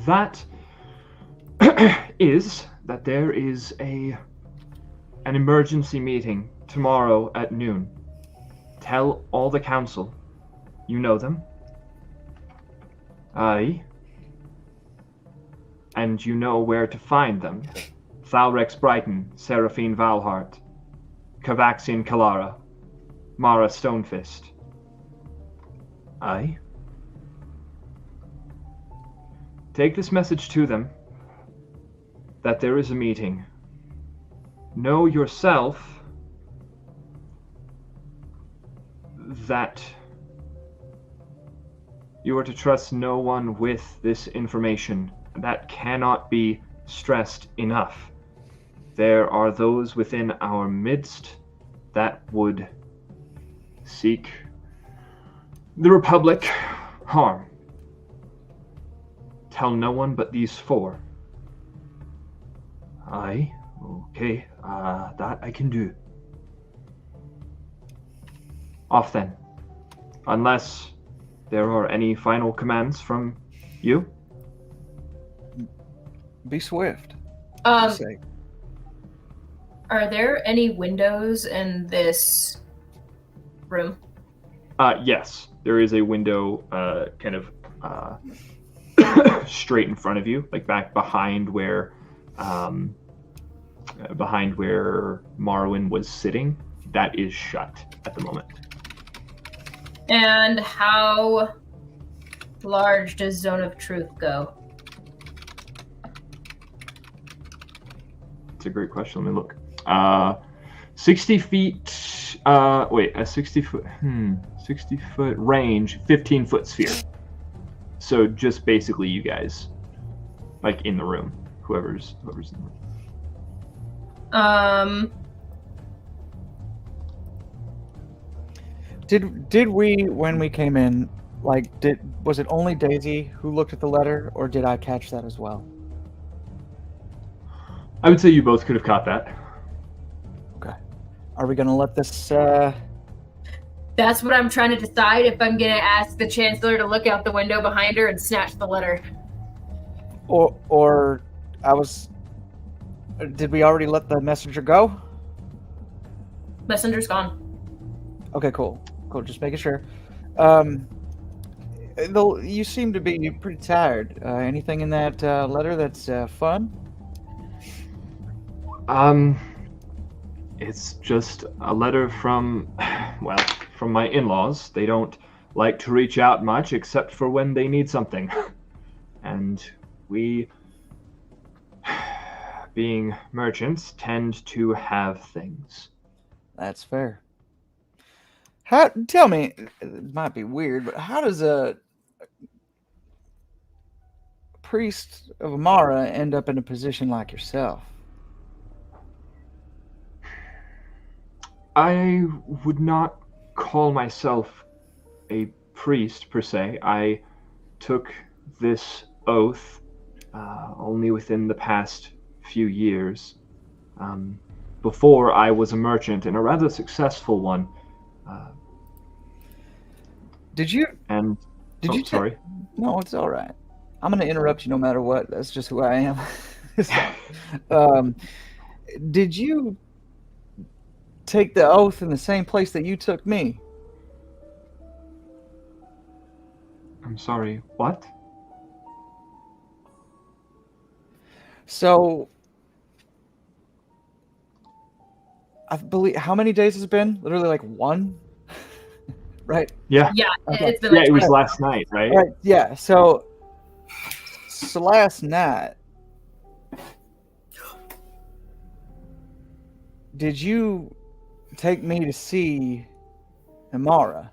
Speaker 1: That is that there is an emergency meeting tomorrow at noon. Tell all the council. You know them. Aye. And you know where to find them. Thalrex Brighton, Seraphine Valhart, Cavaxian Kalara, Mara Stonefist. Aye. Take this message to them that there is a meeting. Know yourself that you are to trust no one with this information. That cannot be stressed enough. There are those within our midst that would seek the Republic harm. Tell no one but these four. Aye, okay, that I can do. Off then. Unless there are any final commands from you?
Speaker 4: Be swift.
Speaker 5: Are there any windows in this room?
Speaker 1: Yes. There is a window kind of straight in front of you, like back behind where Marwin was sitting. That is shut at the moment.
Speaker 5: And how large does Zone of Truth go?
Speaker 1: It's a great question. Let me look. 60 feet. A 60 foot. 60 foot range. 15 foot sphere. So just basically you guys, like in the room. Whoever's in the room.
Speaker 4: Did we, when we came in, was it only Daisy who looked at the letter, or did I catch that as well?
Speaker 1: I would say you both could have caught that.
Speaker 4: Okay. Are we gonna let this?
Speaker 5: That's what I'm trying to decide. If I'm gonna ask the Chancellor to look out the window behind her and snatch the letter,
Speaker 4: or I was. Did we already let the messenger go?
Speaker 5: Messenger's gone.
Speaker 4: Okay, cool. Just making sure. Though you seem to be pretty tired. Anything in that letter that's fun?
Speaker 1: It's just a letter from my in-laws. They don't like to reach out much except for when they need something. And we, being merchants, tend to have things.
Speaker 4: That's fair. Tell me, it might be weird, but how does priest of Amara end up in a position like yourself?
Speaker 1: I would not call myself a priest per se. I took this oath only within the past few years. Before I was a merchant, and a rather successful one.
Speaker 4: Did you?
Speaker 1: Sorry.
Speaker 4: No, it's all right. I'm going to interrupt you no matter what. That's just who I am. Did you take the oath in the same place that you took me?
Speaker 1: I'm sorry, what?
Speaker 4: So, I believe, how many days has it been? Literally like one? Right?
Speaker 1: Yeah.
Speaker 5: Yeah,
Speaker 4: okay.
Speaker 5: it's been like
Speaker 1: it was last night, right?
Speaker 4: Right, yeah. So last night, did you take me to see Amara?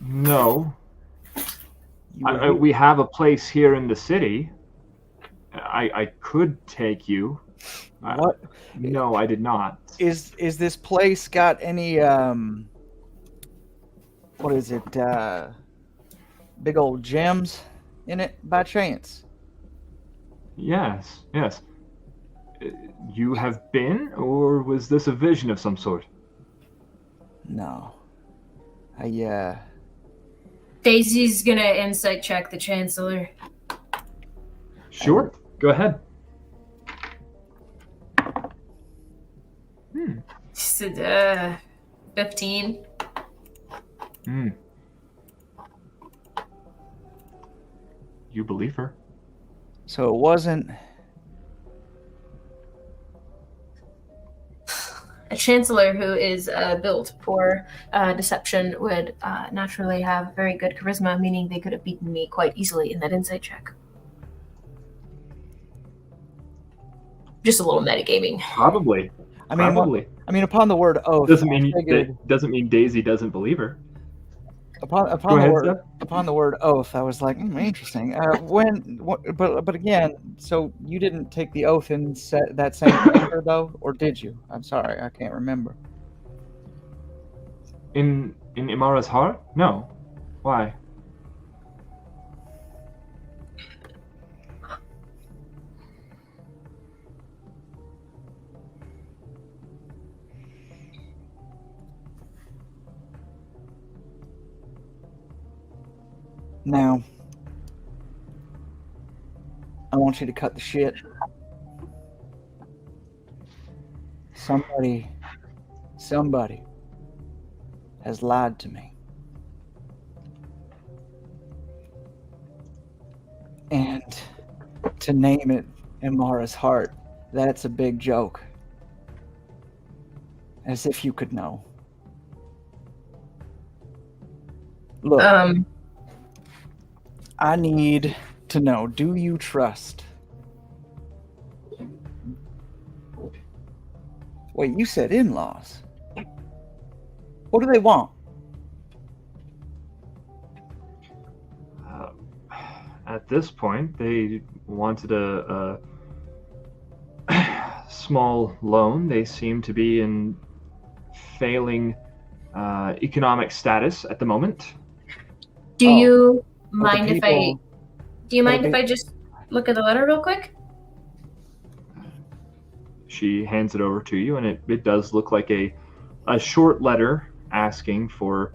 Speaker 1: No. We have a place here in the city. I could take you.
Speaker 4: What?
Speaker 1: No, I did not.
Speaker 4: Is this place got any what is it? Big old gems in it by chance?
Speaker 1: Yes. You have been, or was this a vision of some sort?
Speaker 4: No.
Speaker 5: Daisy's gonna insight check the Chancellor.
Speaker 1: Sure. Go ahead.
Speaker 5: She said, 15.
Speaker 1: You believe her?
Speaker 4: So it wasn't.
Speaker 5: A Chancellor who is built for deception would naturally have very good charisma, meaning they could have beaten me quite easily in that insight check. Just a little metagaming.
Speaker 1: Probably.
Speaker 4: Upon the word oath,
Speaker 1: doesn't mean Daisy doesn't believe her.
Speaker 4: Upon the word oath, I was like, interesting. But again, so you didn't take the oath in that same chamber though, or did you? I'm sorry, I can't remember.
Speaker 1: In Imara's heart? No. Why?
Speaker 4: Now, I want you to cut the shit. Somebody has lied to me. And to name it Imara's heart, that's a big joke. As if you could know. Look. I need to know, do you trust? Wait, you said in-laws. What do they want?
Speaker 1: At this point, they wanted a small loan. They seem to be in failing economic status at the moment.
Speaker 5: Do you mind if I just look at the letter real quick?
Speaker 1: She hands it over to you, and it does look like a short letter asking for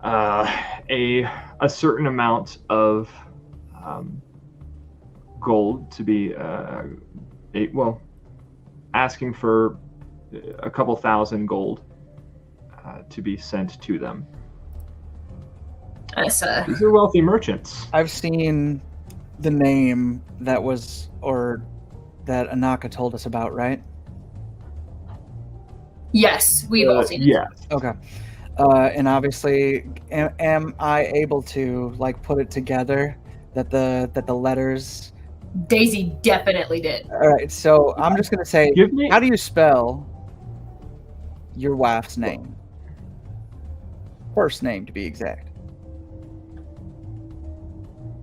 Speaker 1: a certain amount of gold to be asking for a couple thousand gold to be sent to them. These are wealthy merchants.
Speaker 4: I've seen the name that Anaka told us about, right?
Speaker 5: Yes, we've all seen it.
Speaker 1: Yeah.
Speaker 4: Okay. And obviously, am I able to put it together that the letters?
Speaker 5: Daisy definitely did.
Speaker 4: All right. So I'm just gonna say, how do you spell your wife's name? First name, to be exact.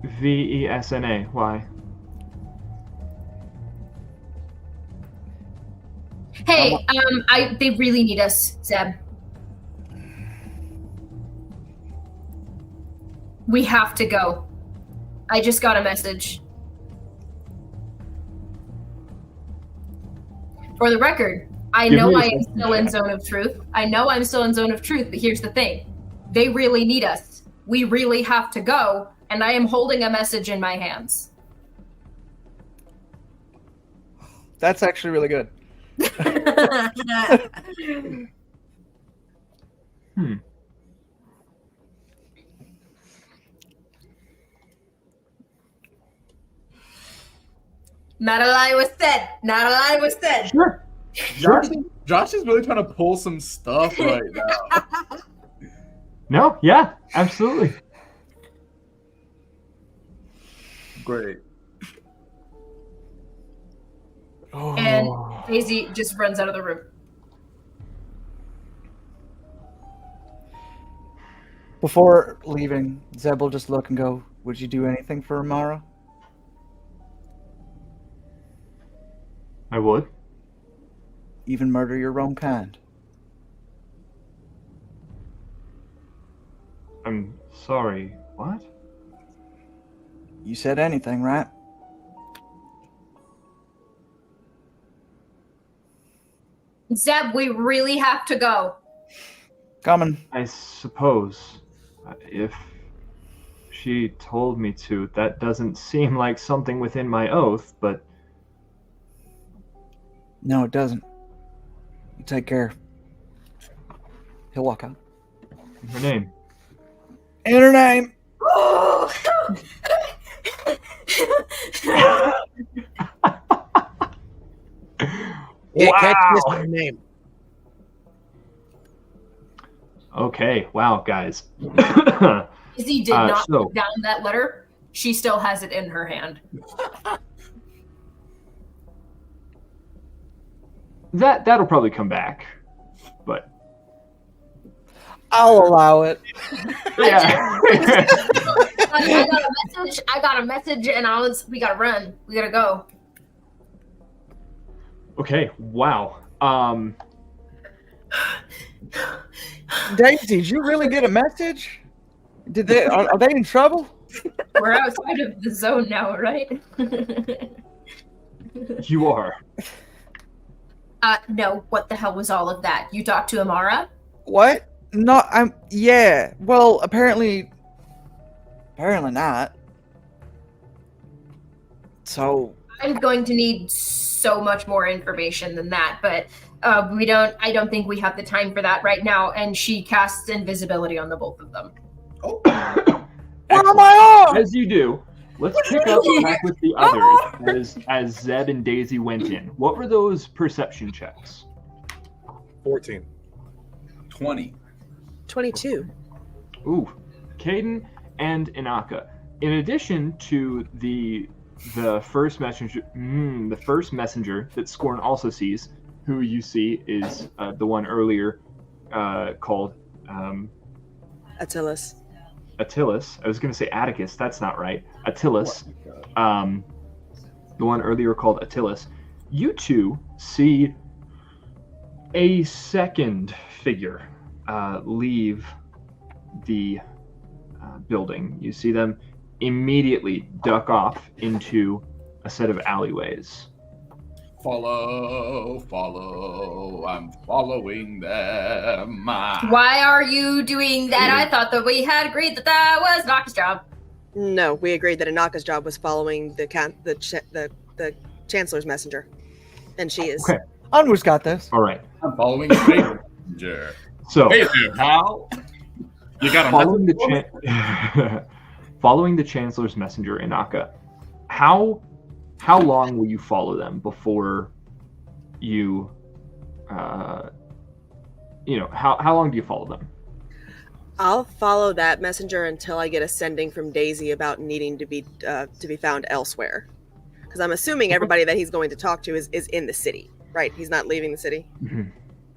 Speaker 1: Vesna. Why?
Speaker 5: Hey, they really need us, Zeb. We have to go. I just got a message. For the record, I know I am still in Zone of Truth. I know I'm still in Zone of Truth, but here's the thing. They really need us. We really have to go, and I am holding a message in my hands.
Speaker 4: That's actually really good.
Speaker 5: Not a lie was said. Not a lie was said.
Speaker 1: Sure.
Speaker 3: Josh is really trying to pull some stuff right now.
Speaker 1: No, yeah, absolutely.
Speaker 3: Great.
Speaker 5: And Daisy just runs out of the room.
Speaker 4: Before leaving, Zeb will just look and go, would you do anything for Amara?
Speaker 1: I would.
Speaker 4: Even murder your own kind?
Speaker 1: I'm sorry. What?
Speaker 4: You said anything, right?
Speaker 5: Zeb, we really have to go.
Speaker 4: Coming.
Speaker 1: I suppose. If she told me to, that doesn't seem like something within my oath, but...
Speaker 4: No, it doesn't. You take care. He'll walk out.
Speaker 1: Her name?
Speaker 4: And her name!
Speaker 6: Yeah,
Speaker 1: Wow.
Speaker 6: catch this her name.
Speaker 1: Okay, wow, guys.
Speaker 5: Izzy did not
Speaker 1: so-
Speaker 5: put down that letter. She still has it in her hand.
Speaker 1: That'll probably come back, but
Speaker 4: I'll allow it.
Speaker 1: yeah.
Speaker 5: I got a message, and we gotta run. We gotta go.
Speaker 1: Okay, wow.
Speaker 4: Daisy, did you really get a message? Did they? Are they in trouble?
Speaker 5: We're outside of the zone now, right?
Speaker 1: You are.
Speaker 5: No. What the hell was all of that? You talked to Amara?
Speaker 4: What? No, yeah. Well, apparently not. So
Speaker 5: I'm going to need so much more information than that, but I don't think we have the time for that right now. And she casts invisibility on the both of them.
Speaker 3: Oh.
Speaker 4: where am I on?
Speaker 1: As you do, let's pick up back with the others as Zeb and Daisy went in. What were those perception checks?
Speaker 7: 14.
Speaker 3: 20.
Speaker 2: 22.
Speaker 1: Ooh, Caden and Inaka. In addition to the first messenger, that Scorn also sees, who you see is the one earlier called
Speaker 2: Attilas.
Speaker 1: Attilas. I was going to say Atticus. That's not right. Attilas. The one earlier called Attilas. You two see a second figure leave the building. You see them immediately duck off into a set of alleyways.
Speaker 3: Follow. I'm following them.
Speaker 5: Why are you doing that? I thought that we had agreed that was Naka's job.
Speaker 2: No, we agreed that Inaka's job was following the Chancellor's messenger, and she is.
Speaker 1: Okay.
Speaker 4: Onwards got this.
Speaker 1: All right.
Speaker 3: I'm following the messenger.
Speaker 1: So,
Speaker 3: Hey there, pal. You got a
Speaker 1: following
Speaker 3: message?
Speaker 1: following the Chancellor's messenger, Inaka, how long will you follow them before you, how long do you follow them?
Speaker 2: I'll follow that messenger until I get a sending from Daisy about needing to be found elsewhere, because I'm assuming everybody that he's going to talk to is in the city, right? He's not leaving the city.
Speaker 1: Mm-hmm.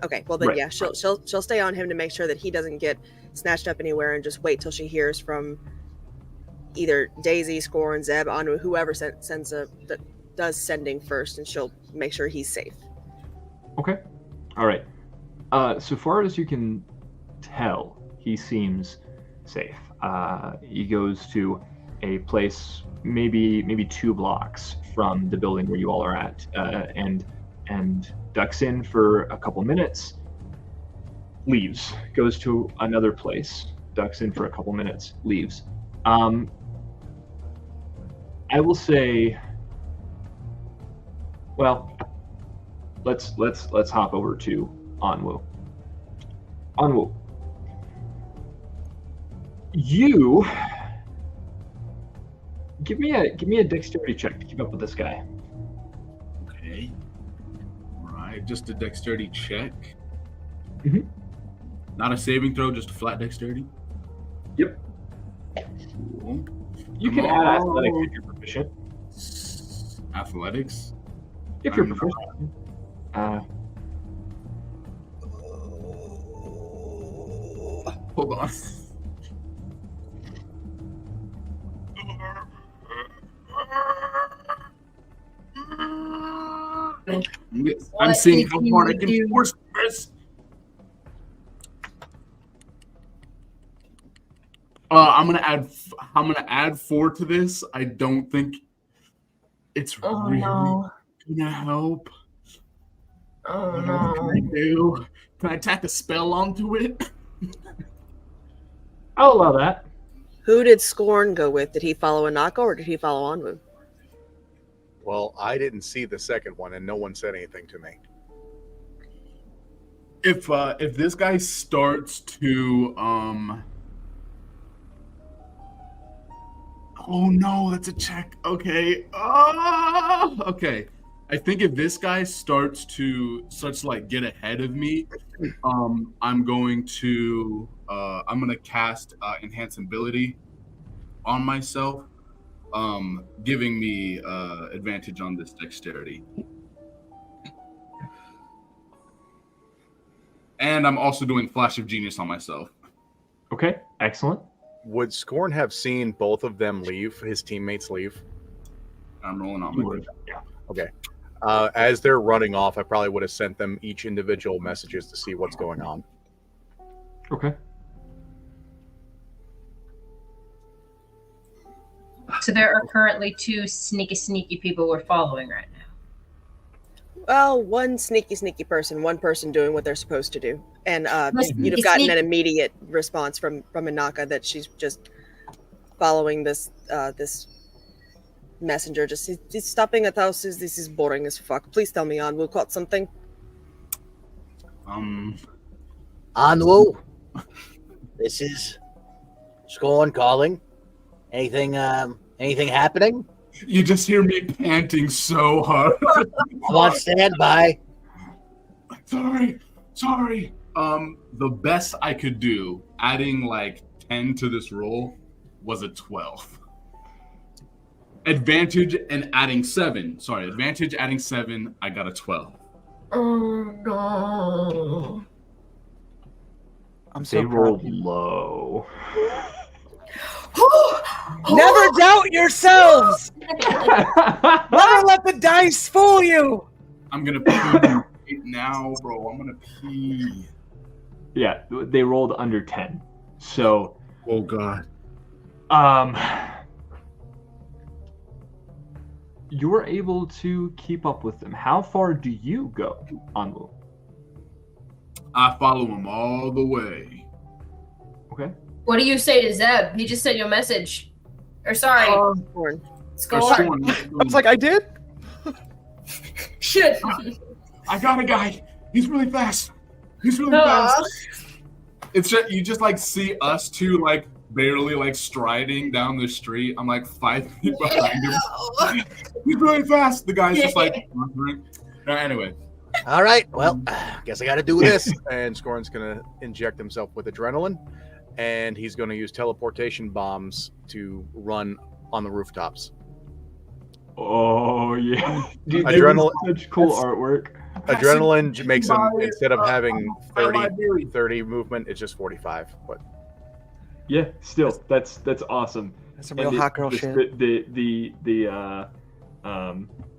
Speaker 2: Okay, well then,
Speaker 1: Right.
Speaker 2: yeah, she'll stay on him to make sure that he doesn't get snatched up anywhere, and just wait till she hears from either Daisy, Scorn, Zeb, Anu, whoever does sending first, and she'll make sure he's safe.
Speaker 1: Okay. All right. So far as you can tell, he seems safe. He goes to a place maybe 2 blocks from the building where you all are at, and ducks in for a couple minutes, leaves, goes to another place, ducks in for a couple minutes, leaves. I will say, well, let's hop over to Onwu. Onwu, you give me a dexterity check to keep up with this guy.
Speaker 3: Okay. All right, just a dexterity check.
Speaker 1: Mm-hmm.
Speaker 3: Not a saving throw, just a flat dexterity.
Speaker 1: Yep.
Speaker 3: Cool.
Speaker 1: You can add athletics if you're proficient.
Speaker 3: Athletics?
Speaker 1: If you're proficient.
Speaker 3: Hold on. I'm seeing how hard I can force this. I'm gonna add 4 to this. I don't think it's really gonna help.
Speaker 5: Oh
Speaker 3: no! What can I do? Can I tack a spell onto it?
Speaker 1: I'll allow that.
Speaker 2: Who did Scorn go with? Did he follow Anako or did he follow Onwu?
Speaker 7: Well, I didn't see the second one, and no one said anything to me.
Speaker 3: If this guy starts to oh no, that's a check. Okay. Okay. I think if this guy starts to like get ahead of me, I'm going to cast enhance ability on myself, giving me advantage on this dexterity. And I'm also doing Flash of Genius on myself.
Speaker 1: Okay, excellent.
Speaker 7: Would Scorn have seen both of them leave, his teammates leave?
Speaker 3: I'm rolling on my
Speaker 1: Yeah.
Speaker 7: Okay. As they're running off, I probably would have sent them each individual messages to see what's going on.
Speaker 1: Okay.
Speaker 5: So there are currently 2 sneaky people we're following right now.
Speaker 2: Well, one sneaky person, one person doing what they're supposed to do. And you'd have gotten an immediate response from Inaka that she's just following this messenger. Just he's stopping at houses. This is boring as fuck. Please tell me, Onwu caught something.
Speaker 6: Onwu, this is Scorn calling. Anything happening?
Speaker 3: You just hear me panting so hard.
Speaker 6: I'm on standby.
Speaker 3: Sorry. The best I could do, adding like 10 to this roll, was a 12. Advantage adding 7, I got a 12.
Speaker 5: Oh no.
Speaker 4: I'm so
Speaker 1: They rolled low.
Speaker 4: Never doubt yourselves! Never let the dice fool you!
Speaker 3: I'm gonna pee now, bro. I'm gonna pee.
Speaker 1: Yeah, they rolled under 10. So,
Speaker 3: oh god.
Speaker 1: You're able to keep up with them. How far do you go, Onwu?
Speaker 3: I follow him all the way.
Speaker 1: Okay.
Speaker 5: What do you say to Zeb? He just sent you a message. Or sorry.
Speaker 2: Scorn.
Speaker 5: Scorn.
Speaker 4: I was like, I did?
Speaker 5: Shit.
Speaker 3: I got a guy. He's really fast. Fast. It's just you just like see us two like barely like striding down the street. I'm like 5 feet behind him. He's really fast. The guy's just like wandering. Anyway.
Speaker 6: All right. Well, guess I got to do this.
Speaker 7: And Scorn's going to inject himself with adrenaline, and he's going to use teleportation bombs to run on the rooftops.
Speaker 1: Oh, yeah. Dude,
Speaker 7: Adrenaline,
Speaker 1: such cool artwork.
Speaker 7: Adrenaline makes him, instead of having 30 movement, it's just 45. But
Speaker 1: Yeah, still, that's awesome.
Speaker 4: That's some real hot girl shit.
Speaker 1: The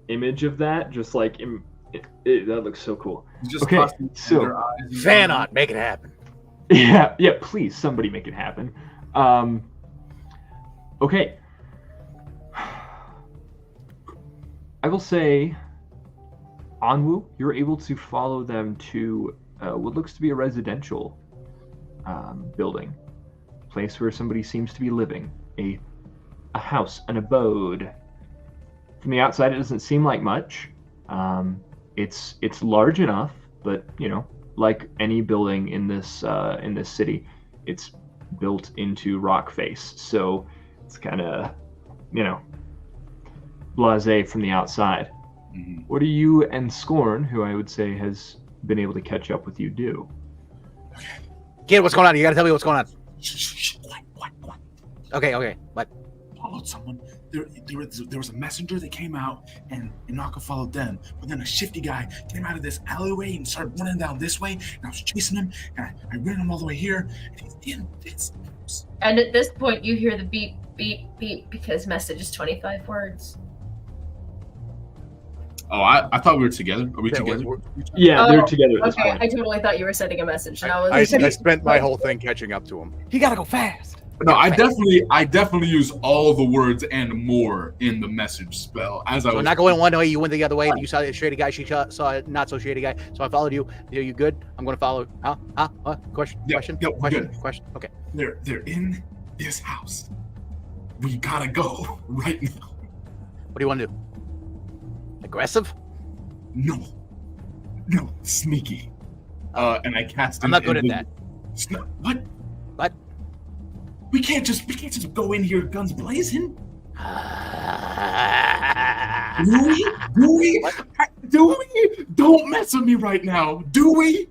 Speaker 1: image of that, just like that looks so cool.
Speaker 3: Just
Speaker 1: okay, so
Speaker 6: fan art, make it happen.
Speaker 1: Yeah, please, somebody make it happen. Okay. I will say, Anwu, you're able to follow them to what looks to be a residential building, place where somebody seems to be living, a house, an abode. From the outside, it doesn't seem like much. It's large enough, but like any building in this city, it's built into rock face, so it's kind of blasé from the outside.
Speaker 3: Mm-hmm.
Speaker 1: What do you and Scorn, who I would say has been able to catch up with you, do?
Speaker 6: Kid, what's going on? You gotta tell me what's going on.
Speaker 3: Shh, quiet.
Speaker 6: Okay, what?
Speaker 3: Followed someone. There was a messenger that came out, and Inaka followed them. But then a shifty guy came out of this alleyway and started running down this way, and I was chasing him, and I ran him all the way here, and he's in this house.
Speaker 5: And at this point, you hear the beep, beep, beep, because message is 25 words.
Speaker 3: Oh, I thought we were together. Are we together?
Speaker 1: Yeah, they're together at this
Speaker 5: Okay,
Speaker 1: point.
Speaker 5: I totally thought you were sending a message. And
Speaker 7: I spent my whole thing catching up to him.
Speaker 4: You gotta go fast.
Speaker 3: No, I definitely use all the words and more in the message spell as I was.
Speaker 6: So not going one way, you went the other way. You saw a shady guy, she saw a not so shady guy. So I followed you. Are you good? I'm going to follow. Huh? What? Question? Question? Okay.
Speaker 3: They're in this house. We gotta go right now.
Speaker 6: What do you want to do? Aggressive?
Speaker 3: No, sneaky. And I cast.
Speaker 6: I'm not good at that.
Speaker 3: What?
Speaker 6: What?
Speaker 3: We can't just go in here guns blazing. Do we? Don't mess with me right now. Do we?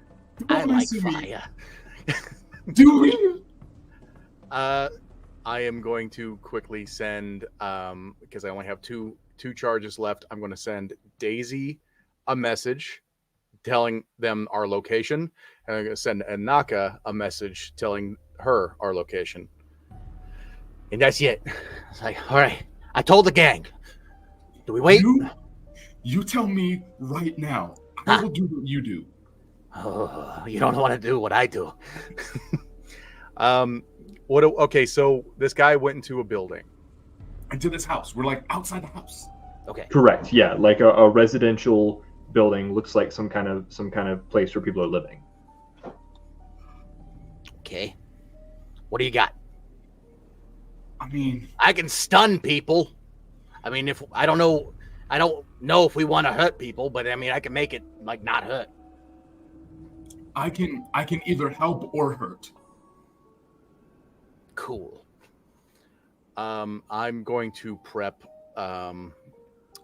Speaker 6: I like fire.
Speaker 3: Do we?
Speaker 7: I am going to quickly send because I only have two charges left. I'm going to send Daisy a message telling them our location, and I'm going to send Inaka a message telling her our location.
Speaker 6: And that's it. It's like, all right, I told the gang. Do we wait?
Speaker 3: You tell me right now. I will do what you do.
Speaker 6: Oh, you don't want to do what I do.
Speaker 7: Okay, so this guy went into a building.
Speaker 3: Into this house. We're like outside the house.
Speaker 6: Okay.
Speaker 1: Correct. Yeah, like a residential building. Looks like some kind of place where people are living.
Speaker 6: Okay. What do you got?
Speaker 3: I mean,
Speaker 6: I can stun people. I mean, if I don't know if we want to hurt people, but I mean, I can make it like not hurt.
Speaker 3: I can either help or hurt.
Speaker 6: Cool.
Speaker 7: I'm going to prep a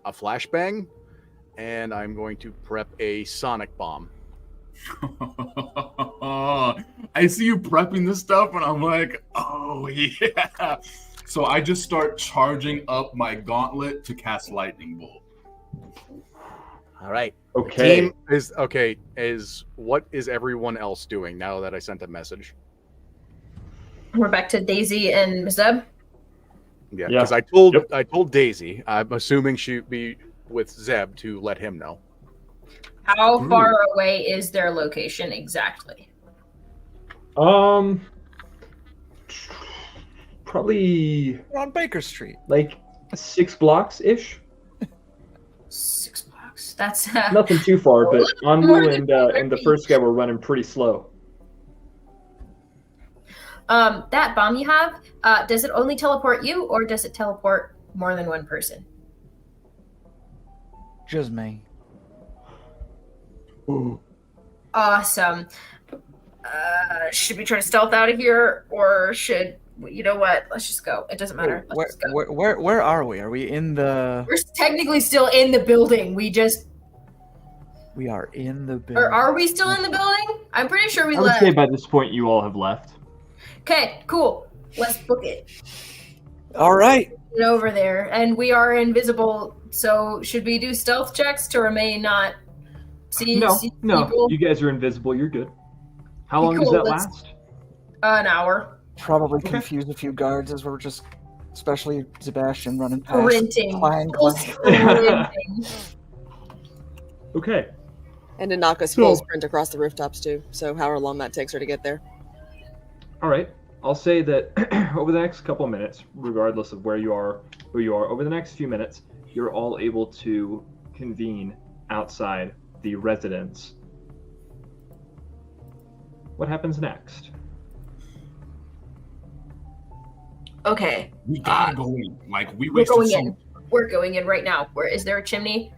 Speaker 7: flashbang, and I'm going to prep a sonic bomb.
Speaker 3: I see you prepping this stuff, and I'm like, oh yeah. So I just start charging up my gauntlet to cast lightning bolt.
Speaker 6: All right.
Speaker 1: Okay.
Speaker 7: Is what is everyone else doing now that I sent a message?
Speaker 5: We're back to Daisy and Zeb.
Speaker 7: Yeah, because I told Daisy. I'm assuming she'd be with Zeb to let him know.
Speaker 5: How far away is their location exactly?
Speaker 1: Probably
Speaker 4: We're on Baker Street.
Speaker 1: like 6 blocks ish.
Speaker 5: 6 blocks. That's
Speaker 1: Nothing too far, but Anwu and the first guy were running pretty slow.
Speaker 5: That bomb you have, does it only teleport you, or does it teleport more than one person?
Speaker 4: Just me.
Speaker 1: Ooh.
Speaker 5: Awesome. Should we try to stealth out of here, or should you know what? Let's just go. It doesn't matter. Let's just go.
Speaker 4: Where are we? Are we in the?
Speaker 5: We're technically still in the building. We
Speaker 4: are in the building.
Speaker 5: Or are we still in the building? I'm pretty sure we
Speaker 1: I would
Speaker 5: left.
Speaker 1: say by this point you all have left.
Speaker 5: Okay, cool. Let's book it.
Speaker 4: All right.
Speaker 5: Get over there, and we are invisible. So should we do stealth checks to remain not see
Speaker 1: No,
Speaker 5: people?
Speaker 1: you guys are invisible. You're good. How long
Speaker 5: Cool,
Speaker 1: does that
Speaker 5: let's-
Speaker 1: last?
Speaker 5: An hour.
Speaker 4: probably confuse a few guards as we're just, especially Sebastian, running past.
Speaker 5: Sprinting.
Speaker 4: Clang.
Speaker 5: Sprinting.
Speaker 1: Okay.
Speaker 2: And Inaka's full sprint across the rooftops too, so however long that takes her to get there.
Speaker 1: All right. I'll say that over the next couple of minutes, regardless of where you are, who you are, over the next few minutes, you're all able to convene outside the residence. What happens next?
Speaker 5: Okay.
Speaker 3: We gotta go in. Like, we
Speaker 5: We're
Speaker 3: wasted
Speaker 5: going
Speaker 3: so
Speaker 5: in. We're going in right now. Where is there a chimney?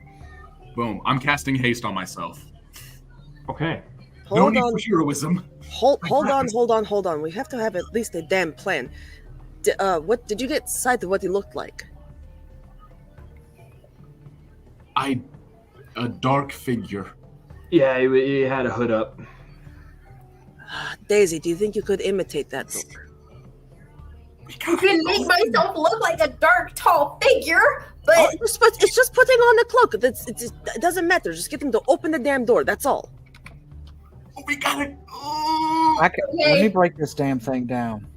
Speaker 3: Boom. I'm casting haste on myself.
Speaker 1: Okay.
Speaker 3: No
Speaker 2: Hold
Speaker 3: need
Speaker 2: on.
Speaker 3: for heroism.
Speaker 2: Hold on. We have to have at least a damn plan. What did you get sight of what he looked like?
Speaker 3: A dark figure.
Speaker 1: Yeah, he had a hood up.
Speaker 2: Daisy, do you think you could imitate that look?
Speaker 5: I can make myself look like a dark, tall figure, but
Speaker 2: It's just putting on the cloak. It doesn't matter. Just get him to open the damn door. That's all.
Speaker 3: We gotta.
Speaker 4: Let me break this damn thing down.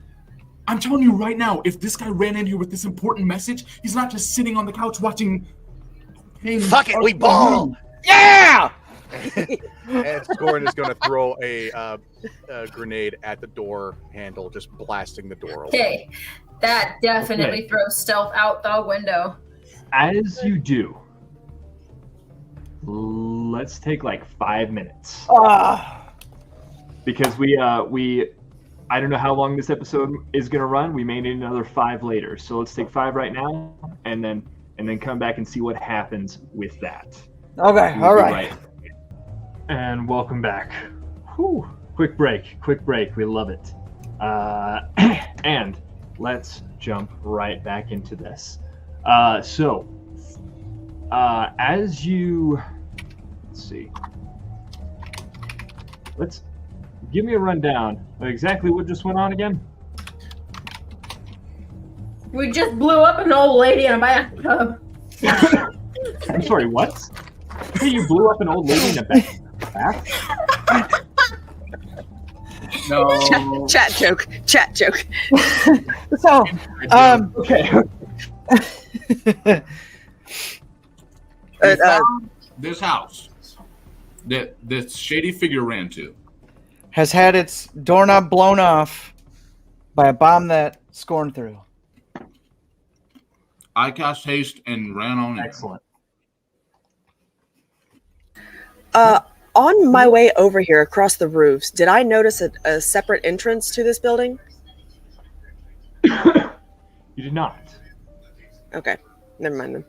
Speaker 3: I'm telling you right now, if this guy ran in here with this important message, he's not just sitting on the couch watching.
Speaker 6: Fuck it, we ball! Yeah!
Speaker 7: And Scorn is going to throw a grenade at the door handle, just blasting the door open.
Speaker 5: okay. That definitely throws stealth out the window.
Speaker 1: As you do, let's take like 5 minutes. Because we I don't know how long this episode is gonna run. We may need another 5 later. So let's take 5 right now and then come back and see what happens with that.
Speaker 4: Okay, all right.
Speaker 1: And welcome back. Whew. Quick break. We love it. And let's jump right back into this. So as you, let's see. Let's give me a rundown of exactly what just went on again.
Speaker 5: We just blew up an old lady in a bathtub.
Speaker 1: I'm sorry, what? Hey, you blew up an old lady in a bath?
Speaker 3: No.
Speaker 2: Chat joke.
Speaker 4: So,
Speaker 1: Okay.
Speaker 3: This house that this shady figure ran to
Speaker 4: has had its doorknob blown off by a bomb that Scorn threw.
Speaker 3: I cast haste and ran on it.
Speaker 1: Excellent.
Speaker 2: On my way over here across the roofs, did I notice a separate entrance to this building?
Speaker 1: You did not.
Speaker 2: Okay, never mind then.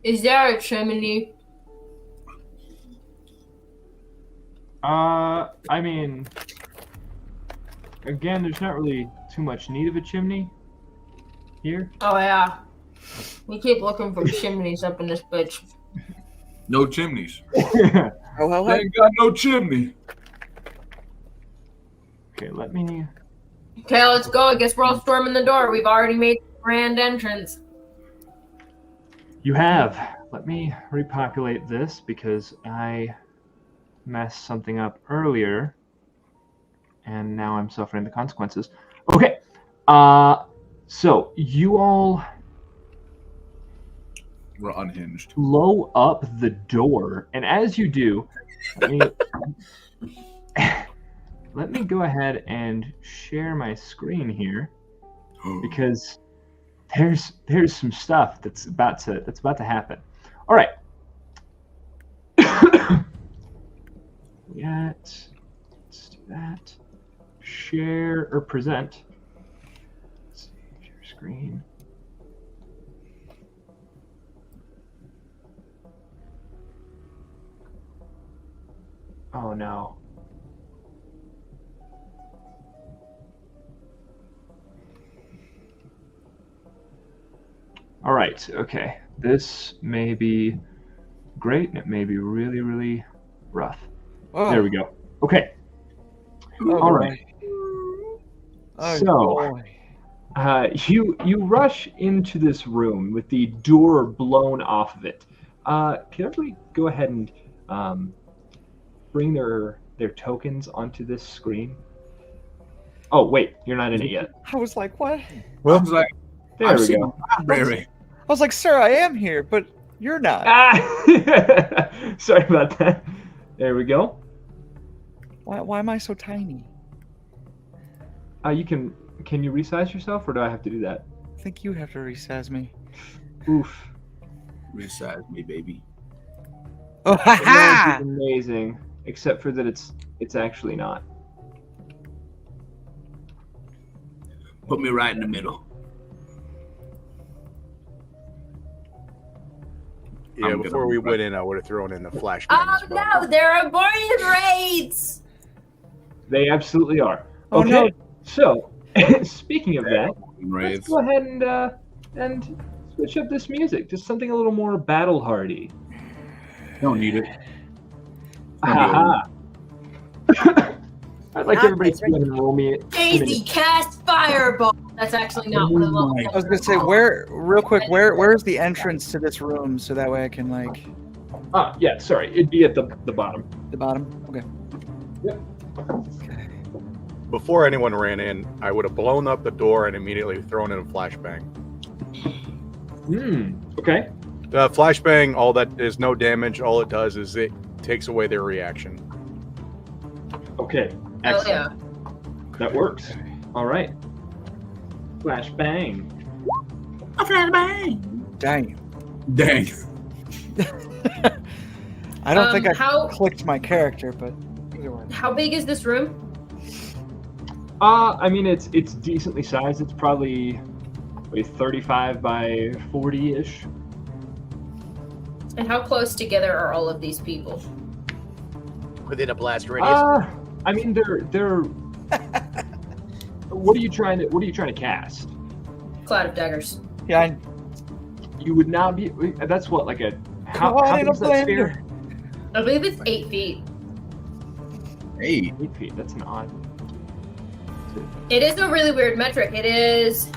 Speaker 5: Is there a chimney?
Speaker 1: I mean, again, there's not really too much need of a chimney here.
Speaker 5: Oh yeah. We keep looking for chimneys up in this bitch.
Speaker 3: No chimneys.
Speaker 2: Ho, ho, ho.
Speaker 3: They ain't got no chimney.
Speaker 1: Okay, let me.
Speaker 5: Okay, let's go. I guess we're all storming the door. We've already made the grand entrance.
Speaker 1: You have. Let me repopulate this because I messed something up earlier, and now I'm suffering the consequences. Okay. So you all.
Speaker 3: We're unhinged.
Speaker 1: Blow up the door, and as you do, let me go ahead and share my screen here because there's some stuff that's about to happen. All right. Let's do that. Share or present. Let's see, share screen. Oh no. All right, okay. This may be great, and it may be really, really rough.
Speaker 4: Oh.
Speaker 1: There we go. Okay.
Speaker 4: Oh,
Speaker 1: all right.
Speaker 4: Oh,
Speaker 1: So, you rush into this room with the door blown off of it. Can everybody go ahead and bring their tokens onto this screen? Oh wait, you're not in it yet.
Speaker 4: I was like, what?
Speaker 3: Well, I was like,
Speaker 1: There we go.
Speaker 3: library.
Speaker 4: I was like, sir, I am here, but you're not.
Speaker 1: Sorry about that. There we go.
Speaker 4: Why am I so tiny?
Speaker 1: Can you resize yourself, or do I have to do that?
Speaker 4: I think you have to resize me.
Speaker 1: Oof.
Speaker 3: Resize me, baby.
Speaker 4: Oh, ha ha!
Speaker 1: Amazing, except for that it's actually not.
Speaker 3: Put me right in the middle.
Speaker 7: Yeah, before we went in, I would have thrown in the flashbang.
Speaker 5: Oh no, there are aborted raids!
Speaker 1: They absolutely are.
Speaker 4: Oh,
Speaker 1: okay,
Speaker 4: no.
Speaker 1: So speaking of that,
Speaker 3: Raids.
Speaker 1: let's go ahead and switch up this music to something a little more battle hardy.
Speaker 3: Don't need it.
Speaker 1: Haha. I'd like everybody to go ahead and roll me.
Speaker 5: Daisy, cast fireball! That's actually not one of the levels.
Speaker 4: I was gonna say, where's the entrance to this room, so that way I can like.
Speaker 1: Yeah, sorry, it'd be at the bottom.
Speaker 4: The bottom. Okay.
Speaker 1: Yep.
Speaker 7: Before anyone ran in, I would have blown up the door and immediately thrown in a flashbang.
Speaker 1: Okay.
Speaker 7: The flashbang, all that is no damage. All it does is it takes away their reaction.
Speaker 1: Okay.
Speaker 5: Oh
Speaker 1: Excellent.
Speaker 5: yeah.
Speaker 1: That works. All right. Flashbang.
Speaker 3: A flashbang.
Speaker 4: Dang.
Speaker 3: Dang.
Speaker 4: I don't think I
Speaker 5: how-
Speaker 4: clicked my character, but either way.
Speaker 5: How big is this room?
Speaker 1: I mean, it's decently sized. It's probably 35 by 40-ish.
Speaker 5: And how close together are all of these people?
Speaker 6: Within a blast radius.
Speaker 1: I mean, they're. What are you trying to cast?
Speaker 5: Cloud of daggers.
Speaker 4: Yeah.
Speaker 1: You would not be. That's what, like a. How
Speaker 4: Caught
Speaker 1: big
Speaker 4: in a
Speaker 1: is that sphere?
Speaker 5: I believe it's 8 feet.
Speaker 3: 8.
Speaker 1: 8 feet. That's an odd.
Speaker 5: It is a really weird metric. It is.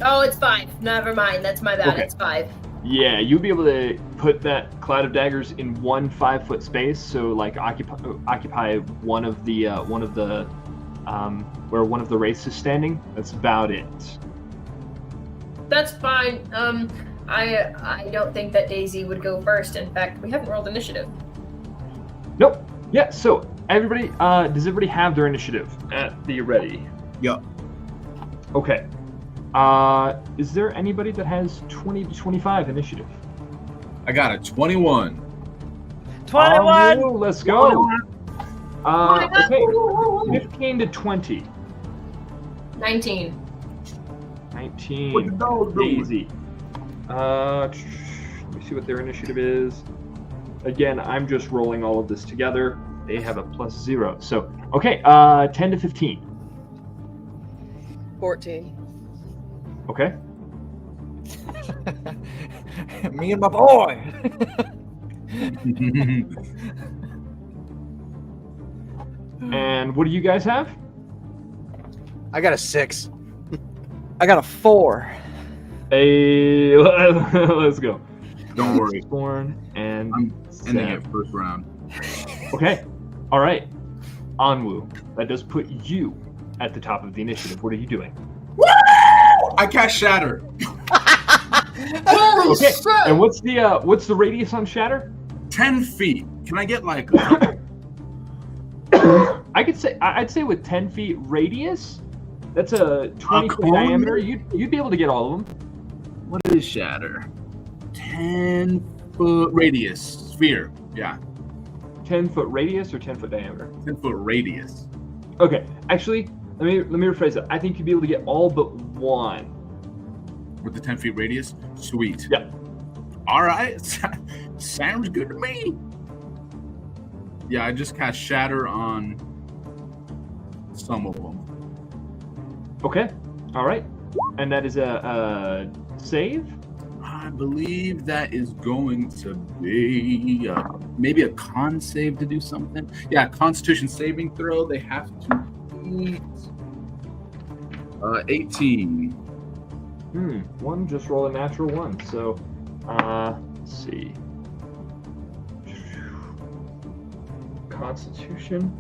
Speaker 5: Oh, it's 5. Never mind. That's my bad.
Speaker 1: Okay.
Speaker 5: It's 5.
Speaker 1: Yeah, you'd be able to put that cloud of daggers in one 5-foot space. So, like, occupy one of the where one of the wraiths is standing. That's about it.
Speaker 5: That's fine. I don't think that Daisy would go first. In fact, we haven't rolled initiative.
Speaker 1: Nope. Yeah. So everybody, does everybody have their initiative at the ready?
Speaker 3: Yup.
Speaker 1: Okay. Is there anybody that has 20 to 25 initiative?
Speaker 3: I got a 21.
Speaker 4: 21.
Speaker 1: Let's go. Okay. 15 to 20.
Speaker 5: 19.
Speaker 1: 19.
Speaker 3: What the dog doing?
Speaker 1: Daisy. Let me see what their initiative is. Again, I'm just rolling all of this together. They have a +0. So, okay, 10 to 15.
Speaker 2: 14.
Speaker 1: Okay.
Speaker 4: Me and my boy.
Speaker 1: And what do you guys have?
Speaker 6: I got a 6.
Speaker 4: I got a 4.
Speaker 1: Let's go.
Speaker 3: Don't worry.
Speaker 1: Born and
Speaker 3: I'm ending
Speaker 1: Sam.
Speaker 3: it first round.
Speaker 1: Okay. All right. Anwu, that does put you at the top of the initiative. What are you doing?
Speaker 3: I cast Shatter.
Speaker 5: Holy
Speaker 1: Okay.
Speaker 5: shit!
Speaker 1: And what's the radius on Shatter?
Speaker 3: 10 feet. Can I get like...
Speaker 1: I'd say with 10 feet radius, that's a 20 foot
Speaker 3: cone?
Speaker 1: diameter. You'd be able to get all of them.
Speaker 3: What is Shatter? 10-foot radius. Sphere. Yeah.
Speaker 1: 10 foot radius or 10 foot diameter?
Speaker 3: 10-foot radius.
Speaker 1: Okay. Actually, let me rephrase that. I think you'd be able to get all but one.
Speaker 3: With the 10 feet radius? Sweet.
Speaker 1: Yeah.
Speaker 3: All right. Sounds good to me. Yeah, I just cast Shatter on some of them.
Speaker 1: Okay. All right. And that is a save?
Speaker 3: I believe that is going to be maybe a con save to do something. Yeah, Constitution saving throw. They have to beat 18.
Speaker 1: One just rolled a natural one. So, let's see. Constitution.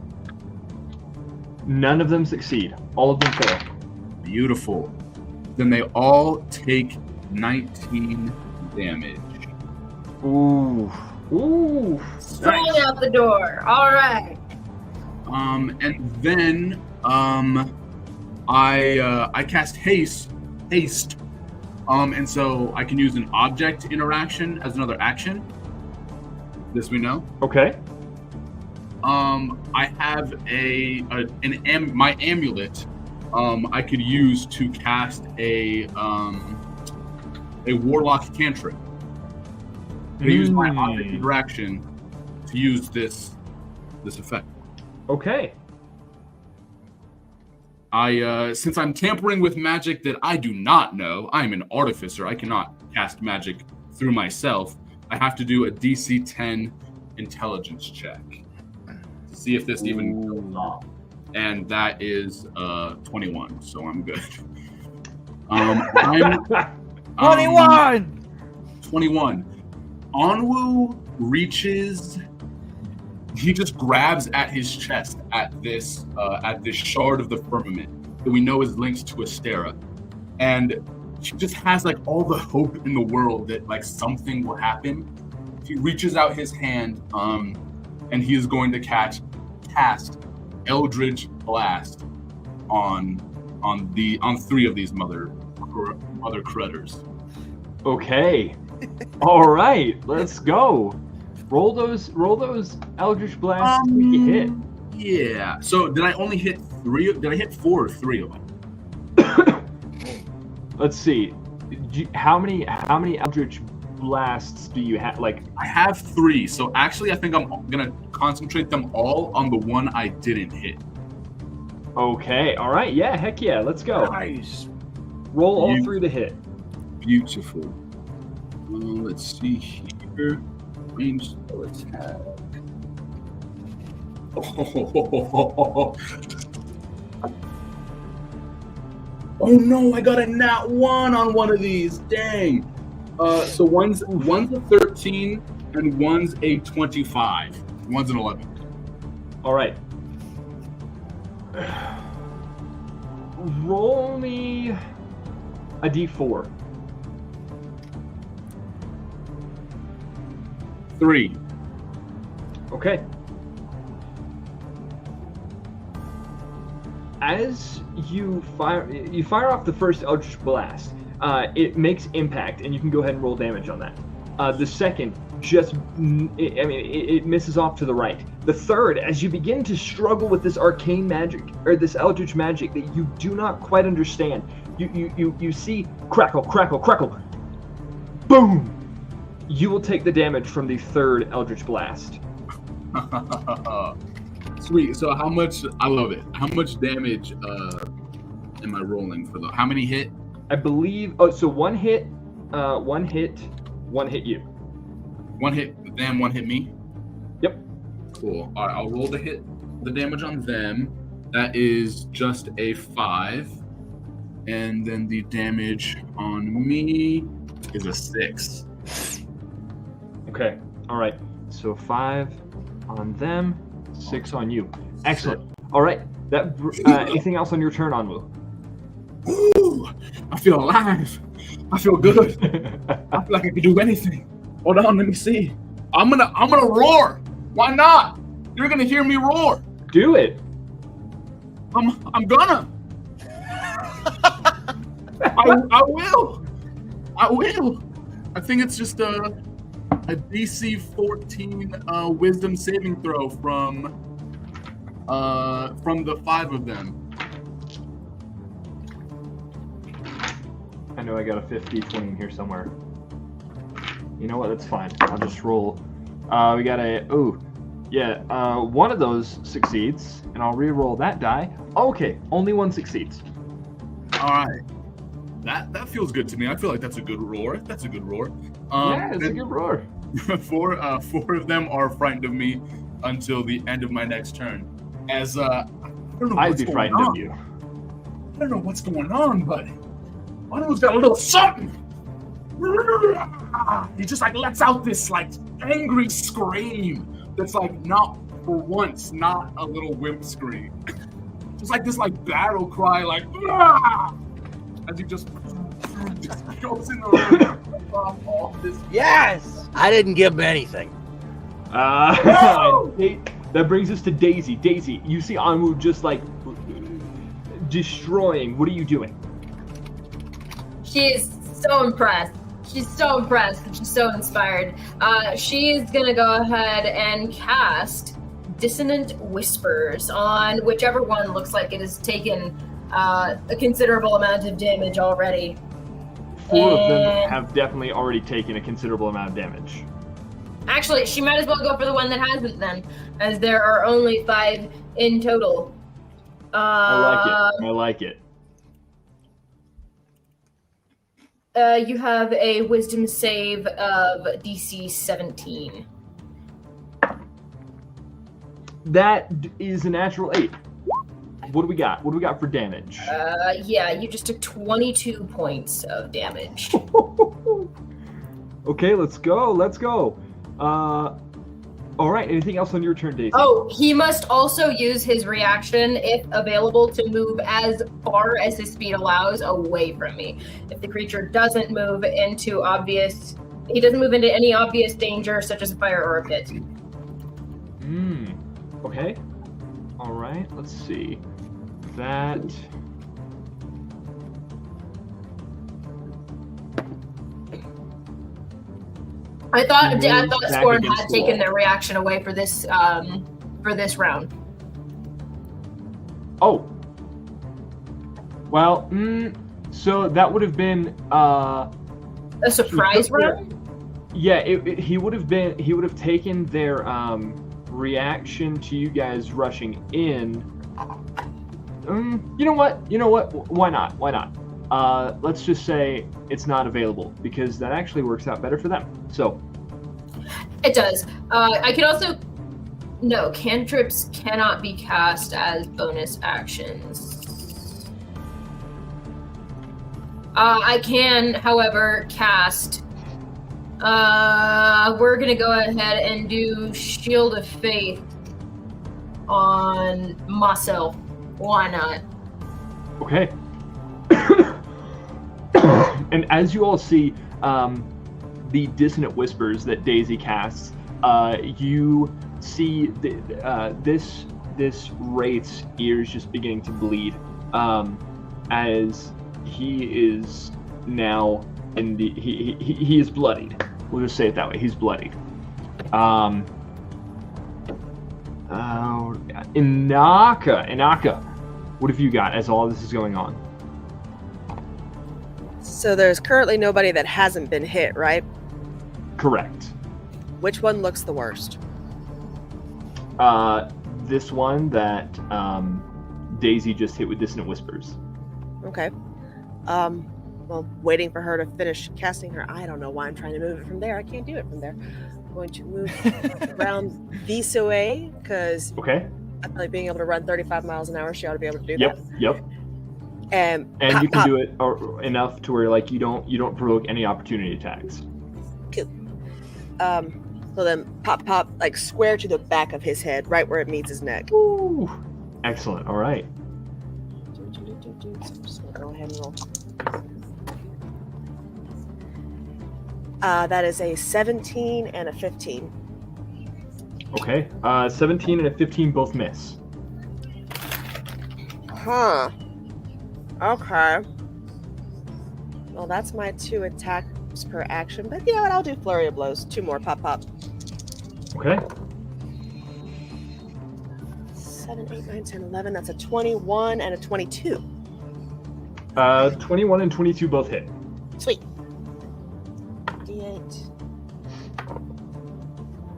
Speaker 1: None of them succeed. All of them fail.
Speaker 3: Beautiful. Then they all take 19 damage.
Speaker 1: Ooh. Ooh.
Speaker 5: Straight out the door. All right.
Speaker 3: And then I cast haste. And so I can use an object interaction as another action. This we know.
Speaker 1: Okay.
Speaker 3: I have my amulet. I could use to cast a warlock cantrip. I use my object interaction to use this effect.
Speaker 1: Okay.
Speaker 3: Since I'm tampering with magic that I do not know, I'm an artificer. I cannot cast magic through myself. I have to do a DC 10 intelligence check to see if this even goes off. And that is 21, so I'm good. 21. Onwu reaches. He just grabs at his chest at this shard of the firmament that we know is linked to Astera, and she just has like all the hope in the world that like something will happen. He reaches out his hand, and he is going to cast Eldritch Blast on 3 of these mother critters.
Speaker 1: Okay. All right. Let's go. Roll those Eldritch Blasts to hit.
Speaker 3: Yeah. So did I only hit 3? Did I hit 4 or 3 of them?
Speaker 1: Let's see. How many Eldritch Blasts do you have? Like,
Speaker 3: I have 3. So actually, I think I'm gonna concentrate them all on the one I didn't hit.
Speaker 1: Okay. All right. Yeah. Heck yeah. Let's go.
Speaker 4: Nice.
Speaker 1: Roll all 3 to hit.
Speaker 3: Beautiful. Let's see here. Range spell attack. Oh no! I got a nat 1 on one of these. Dang. So one's a 13 and one's a 25. One's an 11.
Speaker 1: All right. Roll me a d4.
Speaker 3: 3.
Speaker 1: Okay. As you fire off the first Eldritch Blast, it makes impact, and you can go ahead and roll damage on that. The second it misses off to the right. The third, as you begin to struggle with this arcane magic, or this Eldritch magic that you do not quite understand, you see crackle, crackle, crackle, boom! You will take the damage from the third Eldritch Blast.
Speaker 3: Sweet. So how much? I love it. How much damage am I rolling for the? How many hit?
Speaker 1: I believe. Oh, so one hit you.
Speaker 3: One hit them. One hit me.
Speaker 1: Yep.
Speaker 3: Cool. All right. I'll roll the damage on them. That is just a 5, and then the damage on me is a 6.
Speaker 1: Okay. All right. So 5 on them, 6 on you. Excellent. All right. That. Anything else on your turn, Onwu?
Speaker 3: Ooh, I feel alive. I feel good. I feel like I can do anything. Hold on, let me see. I'm gonna roar. Why not? You're gonna hear me roar.
Speaker 1: Do it.
Speaker 3: I'm gonna. I will. I think it's just a DC 14 wisdom saving throw from the 5 of them.
Speaker 1: I know I got a 50-20 in here somewhere. You know what? That's fine. I'll just roll. We got one of those succeeds, and I'll re-roll that die. Okay, only one succeeds.
Speaker 3: All right. That feels good to me. I feel like that's a good roar. Yeah, it's a good roar. 4 of them are frightened of me until the end of my next turn. As I don't know
Speaker 1: I'd be frightened of you.
Speaker 3: I don't know what's going on, but Onwu's got a little something. He just like lets out this like angry scream that's like not for once not a little wimp scream. It's like this battle cry, "Ah!" as he just goes in the room all this.
Speaker 6: Yes! I didn't give him anything.
Speaker 3: No!
Speaker 1: That brings us to Daisy. Daisy, you see Anwu just destroying. What are you doing?
Speaker 5: She's so impressed. She's so impressed and she's so inspired. She's gonna go ahead and cast Dissonant Whispers on whichever one looks like it has taken a considerable amount of damage already.
Speaker 1: 4 of them have definitely already taken a considerable amount of damage.
Speaker 5: Actually, she might as well go for the one that hasn't then, as there are only 5 in total.
Speaker 1: I like it.
Speaker 5: You have a wisdom save of DC 17.
Speaker 1: That is a natural 8. What do we got? What do we got for damage?
Speaker 5: Yeah, you just took 22 points of damage.
Speaker 1: Okay, let's go. All right, anything else on your turn, Daisy?
Speaker 5: Oh, he must also use his reaction, if available, to move as far as his speed allows away from me. If the creature doesn't move into any obvious danger, such as a fire or a pit.
Speaker 1: Okay. All right, let's see. That...
Speaker 5: I thought Scorn had taken their reaction away for this round.
Speaker 1: Oh. Well, so that would have been
Speaker 5: a surprise round?
Speaker 1: Yeah, he would have taken their reaction to you guys rushing in. You know what? Why not? Let's just say it's not available, because that actually works out better for them. So
Speaker 5: it does. I can also... No, cantrips cannot be cast as bonus actions. I can, however, cast... we're going to go ahead and do Shield of Faith on myself. Why not?
Speaker 1: Okay. And as you all see, the Dissonant Whispers that Daisy casts, you see this Wraith's ears just beginning to bleed, as he is now in the he is bloodied. We'll just say it that way. He's bloodied. Inaka, what have you got as all this is going on?
Speaker 2: So there's currently nobody that hasn't been hit, right?
Speaker 1: Correct.
Speaker 2: Which one looks the worst?
Speaker 1: This one that Daisy just hit with Dissonant Whispers.
Speaker 2: Okay. Well, waiting for her to finish casting her. I don't know why I'm trying to move it from there. I can't do it from there. I'm going to move around this way, because
Speaker 1: okay.
Speaker 2: I feel like being able to run 35 miles an hour, she ought to be able to do that.
Speaker 1: Yep. And you can do it enough to where you don't provoke any opportunity attacks.
Speaker 2: Cool. So then pop square to the back of his head, right where it meets his neck.
Speaker 1: Ooh. Excellent. All right.
Speaker 2: So I'm just gonna go ahead and roll. That is a 17 and a 15.
Speaker 1: Okay. 17 and a 15 both miss.
Speaker 2: Huh. Okay. Well, that's my 2 attacks per action, but you know what? I'll do Flurry of Blows. 2 more. Pop.
Speaker 1: Okay.
Speaker 2: 7, 8, 9, 10, 11. That's a 21 and a 22.
Speaker 1: 21 and 22 both hit.
Speaker 2: Sweet. D8.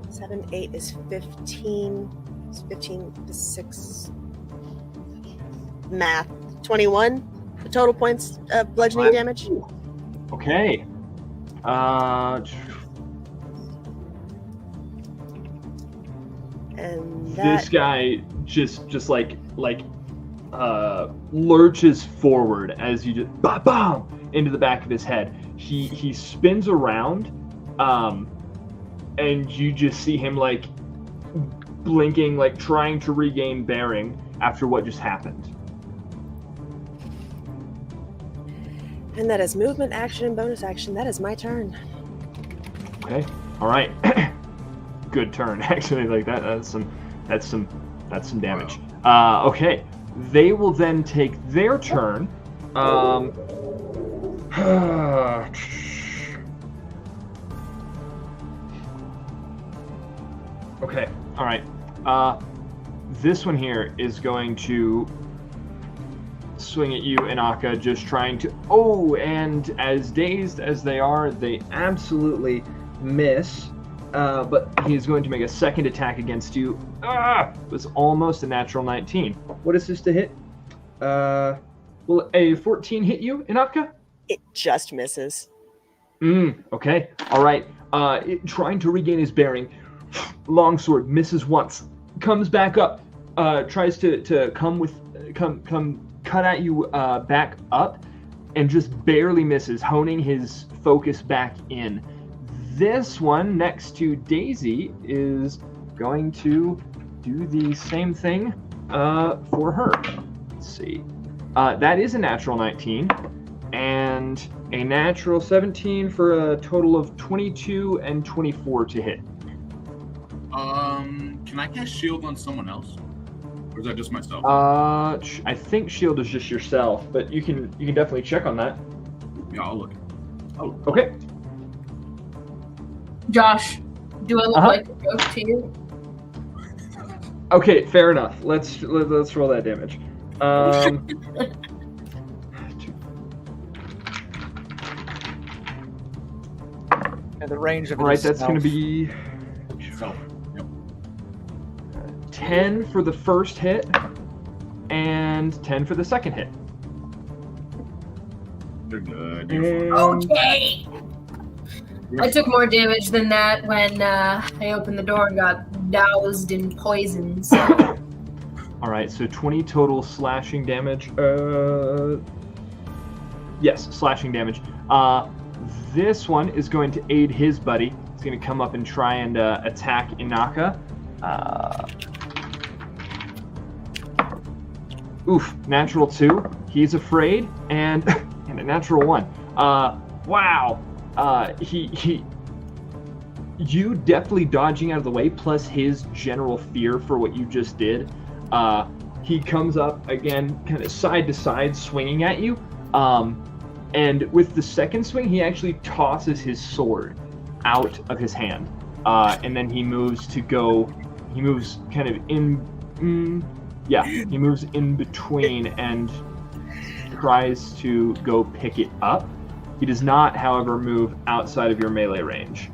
Speaker 2: 7, 8 is 15. It's 15 to 6. Math. 21. The total points of bludgeoning damage.
Speaker 1: Okay.
Speaker 2: And
Speaker 1: this guy just lurches forward as you just bam into the back of his head. He spins around, and you just see him blinking, trying to regain bearing, after what just happened.
Speaker 2: And that is movement, action, and bonus action. That is my turn.
Speaker 1: Okay. All right. Good turn, actually. Like that's some damage. Okay. They will then take their turn. Okay. All right. This one here is going to swing at you, Inaka, just trying to... Oh, and as dazed as they are, they absolutely miss. But he's going to make a second attack against you. It was almost a natural 19. What is this to hit? Will a 14 hit you, Inaka?
Speaker 2: It just misses.
Speaker 1: Okay. All right. Trying to regain his bearing. Longsword misses once. Comes back up. Tries to cut at you back up, and just barely misses, honing his focus back in. This one next to Daisy is going to do the same thing for her. Let's see. That is a natural 19 and a natural 17 for a total of 22 and 24 to hit.
Speaker 3: Can I cast shield on someone else? Or is that just myself?
Speaker 1: I think shield is just yourself, but you can definitely check on that.
Speaker 3: Yeah, I'll look. Oh,
Speaker 1: okay.
Speaker 5: Josh, do I look like a joke to you?
Speaker 1: Okay, fair enough. Let's roll that damage.
Speaker 4: And the range of it.
Speaker 1: Right, that's going to be 10 for the first hit and 10 for the second hit.
Speaker 3: You're good.
Speaker 5: Okay. I took more damage than that when I opened the door and got doused in poison. So.
Speaker 1: All right, so 20 total slashing damage. Yes, slashing damage. This one is going to aid his buddy. He's going to come up and try and attack Inaka. Natural 2. He's afraid, and a natural 1. Wow. You definitely dodging out of the way, plus his general fear for what you just did. He comes up again, kind of side to side, swinging at you. And with the second swing, he actually tosses his sword out of his hand. And then he moves kind of in... he moves in between and tries to go pick it up. He does not, however, move outside of your melee range.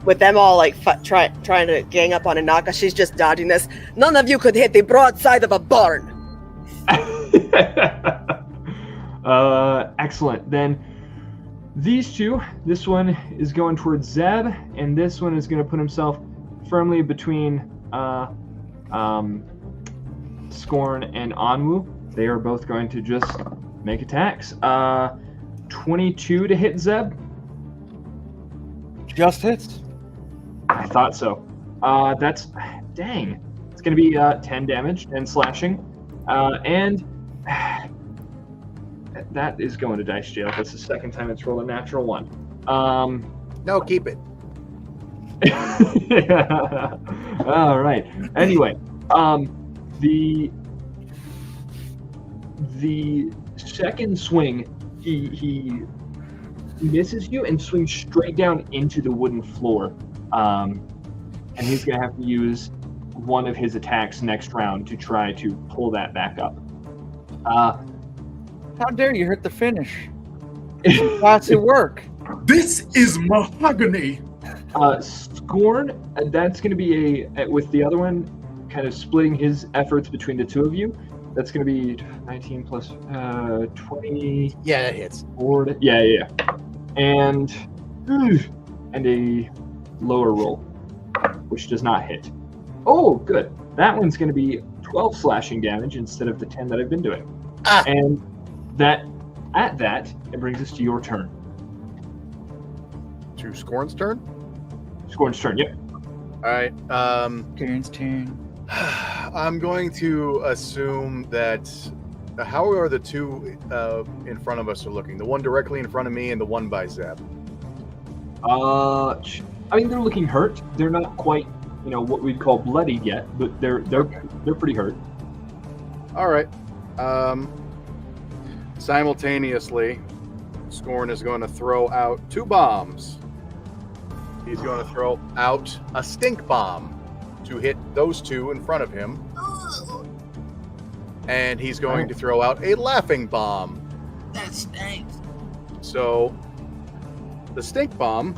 Speaker 2: With them all like trying to gang up on Inaka, she's just dodging this. None of you could hit the broadside of a barn.
Speaker 1: Excellent. Then these two, this one is going towards Zeb, and this one is going to put himself firmly between Scorn and Anwu. They are both going to just make attacks. 22 to hit Zeb.
Speaker 4: Just hits.
Speaker 1: I thought so. That's dang. It's going to be 10 damage and slashing, and that is going to dice jail. That's the second time it's rolled a natural 1.
Speaker 6: No, keep it.
Speaker 1: Yeah. All right. Anyway, the second swing, he misses you and swings straight down into the wooden floor. And he's going to have to use one of his attacks next round to try to pull that back up.
Speaker 4: How dare you hurt the finish? Lots of work.
Speaker 3: This is mahogany.
Speaker 1: Scorn, that's going to be with the other one, kind of splitting his efforts between the two of you. That's going to be 19 plus 20.
Speaker 6: Yeah, that hits.
Speaker 1: Yeah. And a lower roll, which does not hit. Oh, good. That one's going to be 12 slashing damage instead of the 10 that I've been doing. And it brings us to your turn.
Speaker 7: To Scorn's turn?
Speaker 1: Scorn's turn, yep.
Speaker 7: All right.
Speaker 4: Karen's turn.
Speaker 7: I'm going to assume that. How are the two in front of us are looking? The one directly in front of me and the one by Zeb.
Speaker 1: I mean, they're looking hurt. They're not quite, what we'd call bloodied yet, but they're pretty hurt.
Speaker 7: All right. Simultaneously, Scorn is going to throw out 2 bombs. He's going to throw out a stink bomb to hit those 2 in front of him. And he's going to throw out a laughing bomb.
Speaker 3: That stinks.
Speaker 7: So, the stink bomb.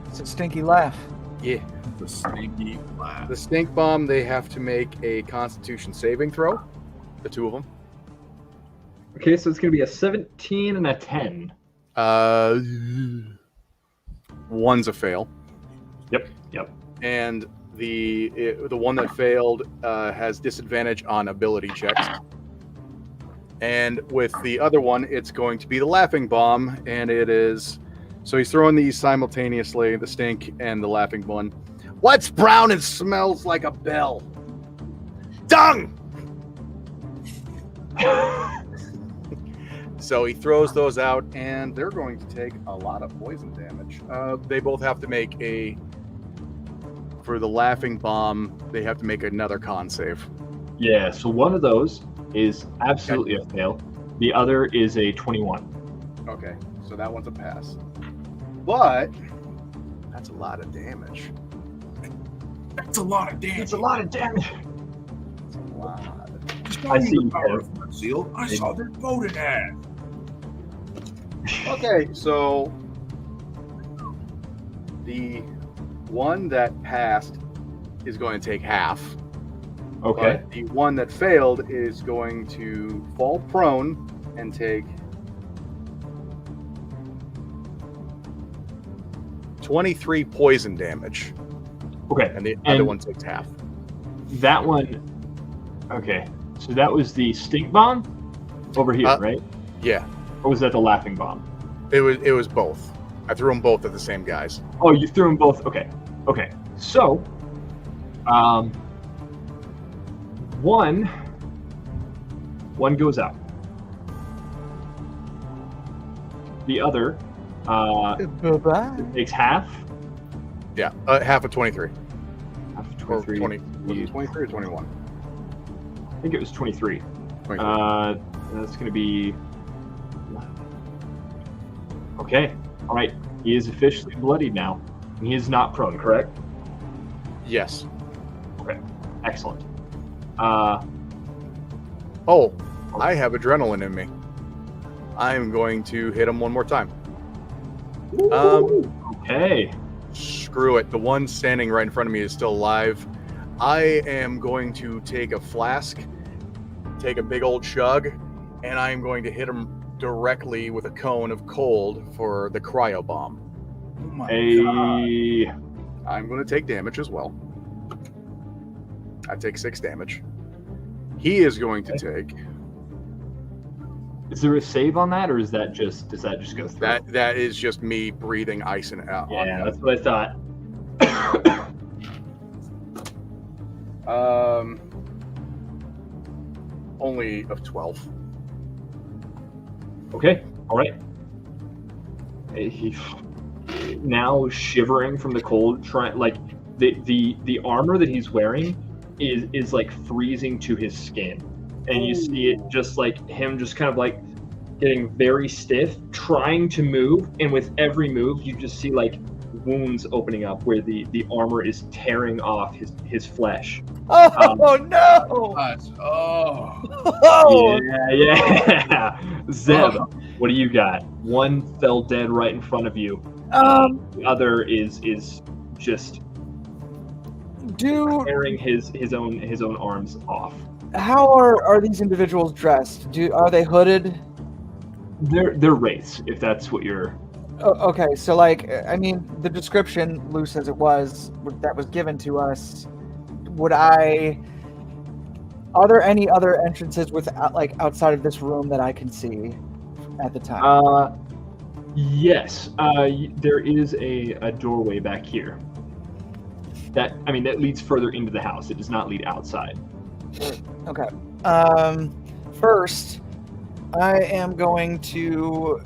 Speaker 4: It's a stinky laugh.
Speaker 7: Yeah.
Speaker 3: The stinky laugh.
Speaker 7: The stink bomb, they have to make a Constitution saving throw. The 2 of them.
Speaker 1: Okay, so it's going to be a 17 and a 10.
Speaker 7: One's a fail.
Speaker 1: Yep.
Speaker 7: And the one that failed has disadvantage on ability checks. And with the other one, it's going to be the laughing bomb, and it is. So he's throwing these simultaneously, the stink and the laughing one. What's brown and smells like a bell? Dung! So he throws those out, and they're going to take a lot of poison damage. They both have to make for the laughing bomb, they have to make another con save.
Speaker 1: Yeah, so one of those is absolutely a fail. The other is a 21.
Speaker 7: Okay, so that one's a pass. But that's a lot of damage.
Speaker 3: That's a lot of damage.
Speaker 1: It's a lot of damage.
Speaker 7: That's a lot.
Speaker 1: I see you,
Speaker 3: Seal. I saw their voted ad.
Speaker 7: Okay, so the one that passed is going to take half.
Speaker 1: Okay.
Speaker 7: But the one that failed is going to fall prone and take 23 poison damage.
Speaker 1: Okay.
Speaker 7: And the other one takes half.
Speaker 1: That one. Okay. So that was the stink bomb over here, right?
Speaker 7: Yeah.
Speaker 1: Or was that the laughing bomb?
Speaker 7: It was both. I threw them both at the same guys.
Speaker 1: Oh, you threw them both. Okay. So, one goes out. The other takes half.
Speaker 7: Yeah, half of 23.
Speaker 1: Half of 23.
Speaker 7: 20, was it 23 or 21?
Speaker 1: I think it was 23.
Speaker 7: 23.
Speaker 1: That's going to be... Okay. All right. He is officially bloodied now. And he is not prone, correct?
Speaker 7: Yes.
Speaker 1: Okay. Excellent.
Speaker 7: I have adrenaline in me. I'm going to hit him one more time.
Speaker 1: Okay.
Speaker 7: Screw it. The one standing right in front of me is still alive. I am going to take a flask, take a big old chug, and I am going to hit him directly with a cone of cold for the cryo bomb.
Speaker 3: Oh my god.
Speaker 7: I'm going to take damage as well. I take 6 damage. He is going to take...
Speaker 1: Is there a save on that, or does that just go through?
Speaker 7: That is just me breathing ice and out.
Speaker 1: Yeah, that's what I thought.
Speaker 7: Only of 12.
Speaker 1: Okay, all right. He now shivering from the cold, the armor that he's wearing is like freezing to his skin, and you see it just like him just kind of like getting very stiff, trying to move, and with every move you just see like wounds opening up where the armor is tearing off his flesh.
Speaker 4: Oh no!
Speaker 1: Yeah. Zeb, what do do you got? One fell dead right in front of you. The other is just tearing his own arms off.
Speaker 4: How are these individuals dressed? Are they hooded?
Speaker 1: They're wraiths, if that's what you're.
Speaker 4: Oh, okay, so like, I mean, the description, loose as it was, that was given to us. Are there any other entrances outside of this room that I can see at the time?
Speaker 1: Yes. There is a doorway back here. that leads further into the house. It does not lead outside.
Speaker 4: Okay. First, I am going to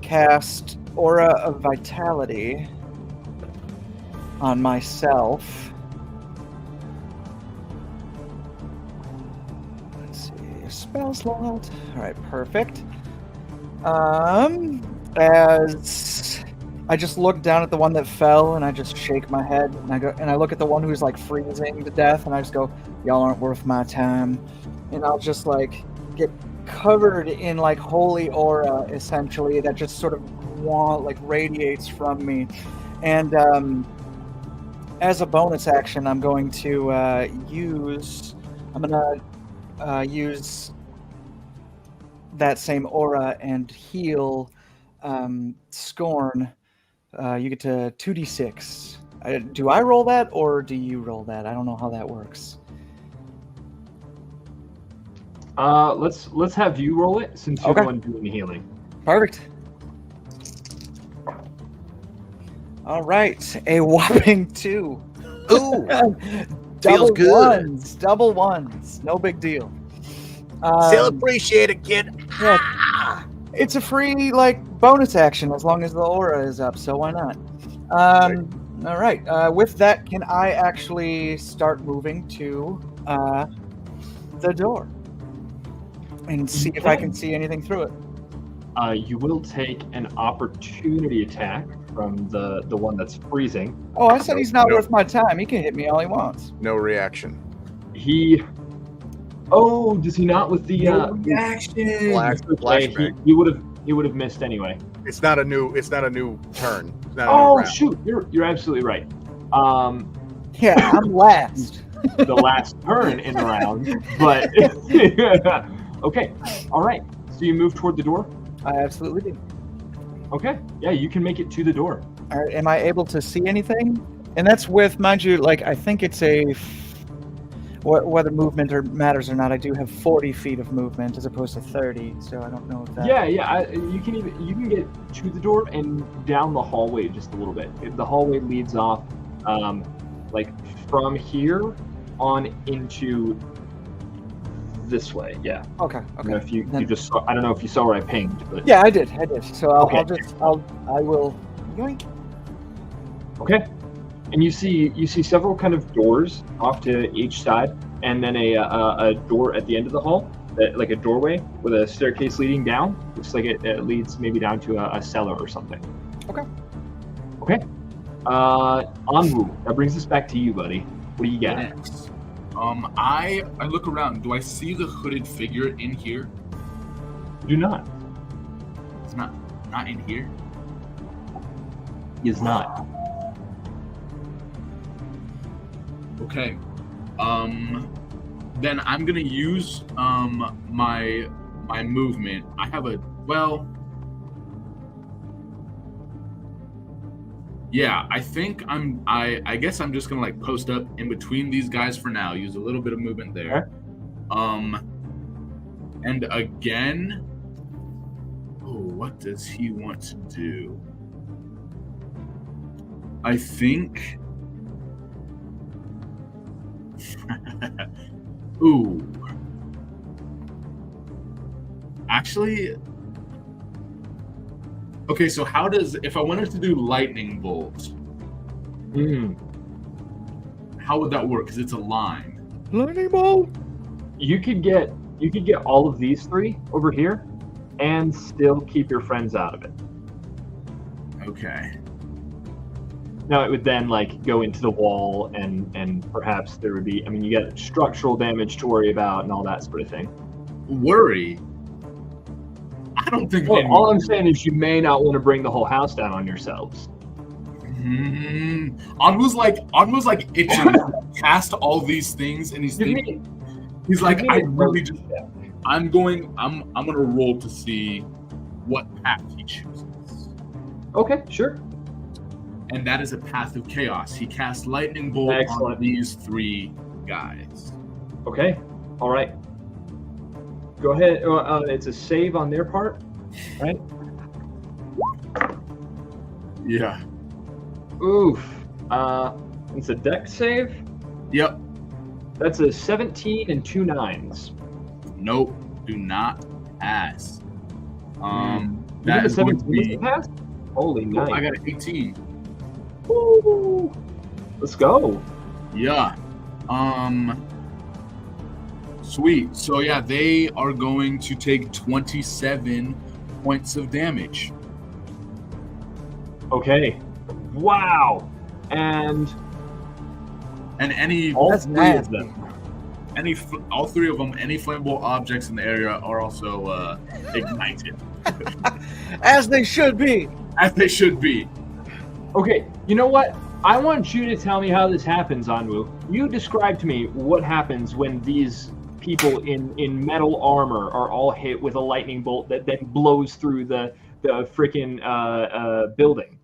Speaker 4: cast Aura of Vitality on myself. Let's see, spell slot. All right, perfect. As I just look down at the one that fell, and I just shake my head, and I look at the one who's like freezing to death, and I just go, "Y'all aren't worth my time," and I'll just like get covered in like holy aura, essentially, that just sort of radiates from me, and as a bonus action, I'm going to use that same aura and heal Scorn. You get to 2d6. Do I roll that, or do you roll that? I don't know how that works.
Speaker 1: Let's have you roll it, since you're the one doing the healing.
Speaker 4: Perfect. All right, a whopping 2.
Speaker 6: Ooh,
Speaker 4: double
Speaker 6: good.
Speaker 4: Double ones. No big deal.
Speaker 6: Still appreciate it, kid.
Speaker 4: Yeah, it's a free bonus action as long as the aura is up, so why not? All right. With that, can I actually start moving to the door and see if I can see anything through it?
Speaker 1: You will take an opportunity attack from the one that's freezing.
Speaker 4: Oh, I said he's not worth my time. He can hit me all he wants.
Speaker 7: No reaction.
Speaker 1: Does he not with the
Speaker 3: reaction?
Speaker 7: Flashback.
Speaker 1: He would have missed anyway.
Speaker 7: It's not a new turn. It's not a new
Speaker 1: Oh
Speaker 7: round.
Speaker 1: shoot, you're absolutely right.
Speaker 4: Yeah, I'm last.
Speaker 1: The last turn in the round, but okay, all right. So you move toward the door.
Speaker 4: I absolutely do.
Speaker 1: Okay, yeah, you can make it to the door.
Speaker 4: All right, am I able to see anything? And that's with, mind you, I think it's whether movement matters or not. I do have 40 feet of movement as opposed to 30, so I don't know if that.
Speaker 1: Yeah. You can get to the door and down the hallway just a little bit. The hallway leads off, from here on into this way. Yeah.
Speaker 4: Okay.
Speaker 1: I don't know if you just saw, I don't know if you saw where I pinged, but
Speaker 4: yeah, I did. So I will yoink.
Speaker 1: Okay. And you see several kind of doors off to each side, and then a door at the end of the hall, like a doorway with a staircase leading down. Looks like it leads maybe down to a cellar or something. Okay. Anwu, that brings us back to you, buddy. What do you got?
Speaker 3: Next. I look around. Do I see the hooded figure in here?
Speaker 1: Do not.
Speaker 3: It's not in here.
Speaker 1: He is not.
Speaker 3: Okay. Then I'm gonna use my movement. I have yeah, I think I guess I'm just gonna post up in between these guys for now. Use a little bit of movement there. And again, what does he want to do? I think ooh. Actually, okay, so if I wanted to do lightning bolt, how would that work? Because it's a line.
Speaker 4: Lightning bolt.
Speaker 1: You could get all of these three over here and still keep your friends out of it.
Speaker 3: Okay.
Speaker 1: Now it would then go into the wall, and perhaps there would be, you got structural damage to worry about and all that sort of thing.
Speaker 3: Worry? I don't think.
Speaker 1: Well, all I'm saying is you may not want to bring the whole house down on yourselves.
Speaker 3: Anmu's like itching to cast all these things, and he's like, I'm gonna roll to see what path he chooses.
Speaker 1: Okay, sure.
Speaker 3: And that is a path of chaos. He casts lightning bolt on these three guys.
Speaker 1: Okay, all right. Go ahead. It's a save on their part, right?
Speaker 3: Yeah.
Speaker 1: Oof. It's a dex save.
Speaker 3: Yep.
Speaker 1: That's a 17 and 2 9s.
Speaker 3: Nope. Do not pass.
Speaker 1: You
Speaker 3: That
Speaker 1: got a
Speaker 3: is going to
Speaker 1: 17
Speaker 3: be.
Speaker 1: pass? Holy
Speaker 3: Oh,
Speaker 1: nice.
Speaker 3: I got an 18.
Speaker 1: Woo. Let's go.
Speaker 3: Yeah. Sweet. So yeah, they are going to take 27 points of damage.
Speaker 1: Okay. Wow. And
Speaker 3: any
Speaker 1: all
Speaker 4: That's
Speaker 1: three
Speaker 4: nasty.
Speaker 1: of them.
Speaker 3: all three of them, any flammable objects in the area are also ignited,
Speaker 4: As they should be.
Speaker 3: as they should be.
Speaker 1: Okay, you know what? I want you to tell me how this happens, Anwu. You describe to me what happens when these people in metal armor are all hit with a lightning bolt that then blows through the freaking building.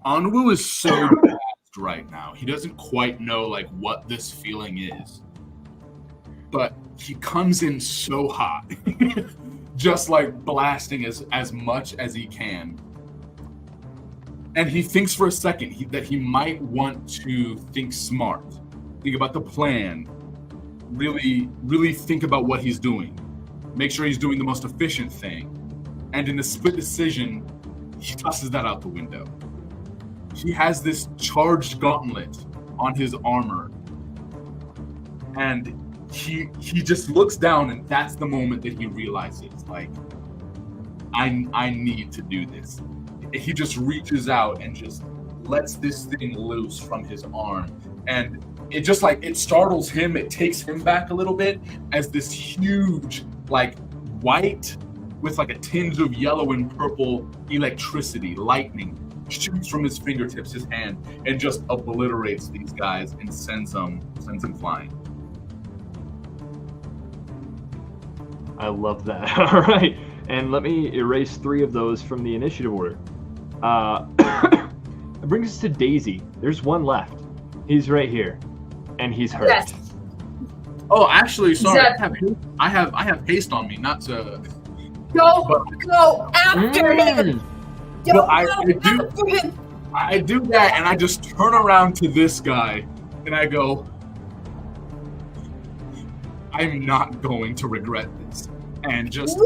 Speaker 3: Anwu is so jazzed right now. He doesn't quite know like what this feeling is, but he comes in so hot, just like blasting as much as he can. And he thinks for a second that he might want to think smart, think about the plan, really think about what he's doing, make sure he's doing the most efficient thing. And in a split decision, he tosses that out the window. He has this charged gauntlet on his armor, and he just looks down, and that's the moment that he realizes, like, I need to do this. He just reaches out and just lets this thing loose from his arm, and it just like it startles him. It takes him back a little bit as this huge like white with like a tinge of yellow and purple electricity, lightning, shoots from his fingertips, his hand, and just obliterates these guys and sends them flying.
Speaker 1: I love that. All right, and let me erase 3 of those from the initiative order. It brings us to Daisy. There's one left. He's right here, and he's hurt.
Speaker 5: Yes.
Speaker 3: Oh, actually, sorry.
Speaker 5: Exactly.
Speaker 3: I have haste on me, not to.
Speaker 5: Go after him.
Speaker 3: But I do that, and I just turn around to this guy, and I go, I'm not going to regret this, and just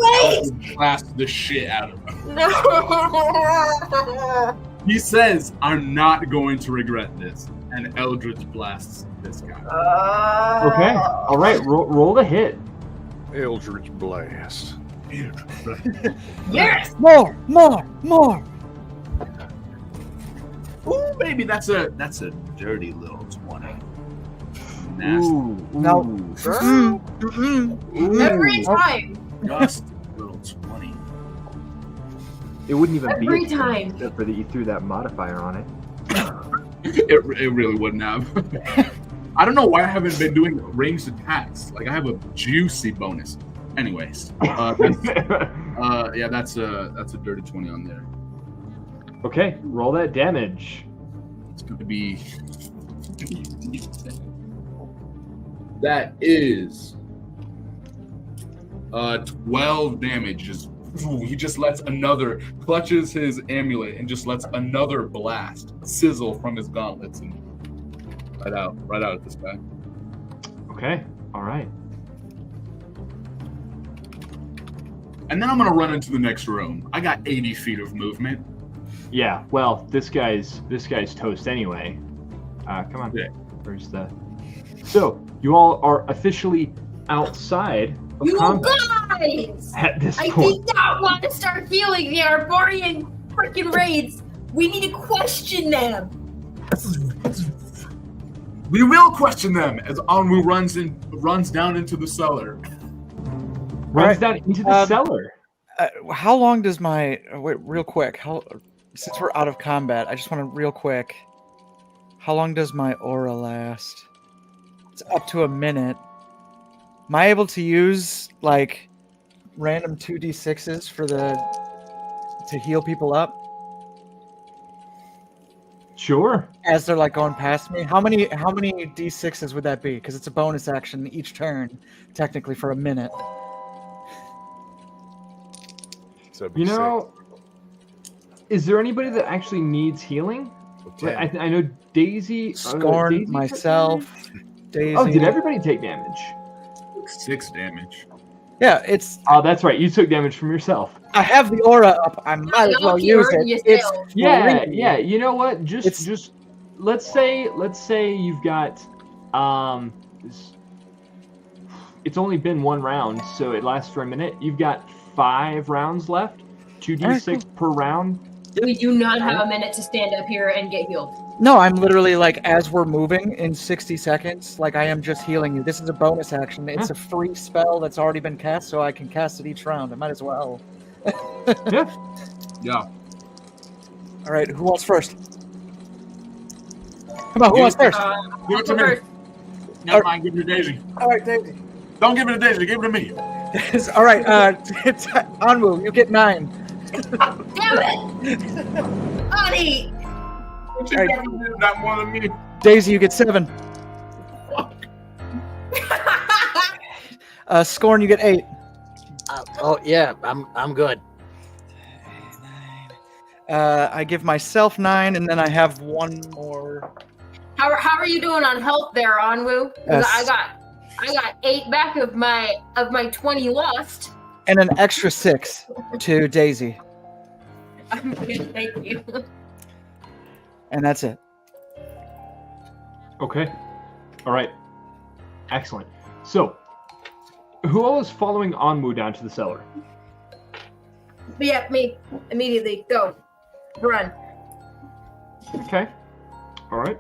Speaker 3: blast the shit out of him.
Speaker 5: No.
Speaker 3: He says, I'm not going to regret this, and Eldritch blasts this guy.
Speaker 1: Okay. All right. Roll the hit.
Speaker 7: Eldritch Blast.
Speaker 5: Yes.
Speaker 4: More.
Speaker 3: Ooh, baby, that's a dirty little 20. Nasty.
Speaker 1: Ooh.
Speaker 4: No.
Speaker 5: Every time.
Speaker 3: Just a little 20.
Speaker 1: It wouldn't even be
Speaker 5: Every
Speaker 1: a 20
Speaker 5: time.
Speaker 1: except for that you threw that modifier on it.
Speaker 3: It really wouldn't have. I don't know why I haven't been doing ranged attacks. Like, I have a juicy bonus. Anyways, that's a dirty 20 on there.
Speaker 1: Okay, roll that damage.
Speaker 3: It's going to be. That is 12 damage. He just clutches his amulet and just lets another blast sizzle from his gauntlets and right out at this guy.
Speaker 1: Okay, all right.
Speaker 3: And then I'm gonna run into the next room. I got 80 feet of movement.
Speaker 1: Yeah, well, this guy's toast anyway. Come on.
Speaker 3: Yeah.
Speaker 1: Where's the? So you all are officially outside of
Speaker 5: You
Speaker 1: combat
Speaker 5: guys!
Speaker 1: at this
Speaker 5: I
Speaker 1: point.
Speaker 5: did not want to start healing the Arborian freaking raids. We need to question them.
Speaker 3: We will question them as Anwu runs down into the cellar.
Speaker 1: Runs down into the cellar.
Speaker 4: How long does my wait? Real quick. Since we're out of combat, I just want to real quick. How long does my aura last? It's up to a minute. Am I able to use like random 2d6s to heal people up
Speaker 1: Sure.
Speaker 4: as they're like going past me? How many d6s would that be? Because it's a bonus action each turn, technically for a minute.
Speaker 7: So
Speaker 1: You know, is there anybody that actually needs healing?
Speaker 7: So
Speaker 1: I know Daisy,
Speaker 4: Scorn,
Speaker 1: Daisy
Speaker 4: myself, Daisy.
Speaker 1: Oh, did everybody take damage?
Speaker 3: 6 damage.
Speaker 4: Yeah, it's.
Speaker 1: Oh, that's right. You took damage from yourself.
Speaker 4: I have the aura up. I might as well use it. It's
Speaker 1: Yeah,
Speaker 4: free.
Speaker 1: yeah. You know what? Just let's say you've got it's only been 1 round, so it lasts for a minute. You've got 5 rounds left, 2d6 per round.
Speaker 5: We do not have a minute to stand up here and get healed.
Speaker 4: No, I'm literally like, as we're moving in 60 seconds, like I am just healing you. This is a bonus action. It's a free spell that's already been cast, so I can cast it each round. I might as well.
Speaker 1: Yeah.
Speaker 3: Yeah.
Speaker 4: All right, who wants first? Come on, who wants first?
Speaker 3: Give it to me. Never mind, give it to Daisy.
Speaker 4: All right, Daisy.
Speaker 3: Don't give it to Daisy, give it to me.
Speaker 4: All right, Anwu, you get 9.
Speaker 5: Damn it! Honey!
Speaker 3: She
Speaker 4: All right.
Speaker 3: never did that more than me.
Speaker 4: Daisy, you get 7. Scorn, you get 8.
Speaker 6: Oh yeah, I'm good.
Speaker 4: I give myself 9, and then I have 1 more.
Speaker 5: How are you doing on health there, Anwu? 'Cause
Speaker 4: Yes.
Speaker 5: I got 8 back of my 20 lost.
Speaker 4: And an extra 6 to Daisy.
Speaker 5: I'm good, thank you.
Speaker 4: And that's it.
Speaker 1: Okay. All right. Excellent. So, who all is following Anwu down to the cellar?
Speaker 5: Yeah, me. Immediately. Go. Run.
Speaker 1: Okay. All right.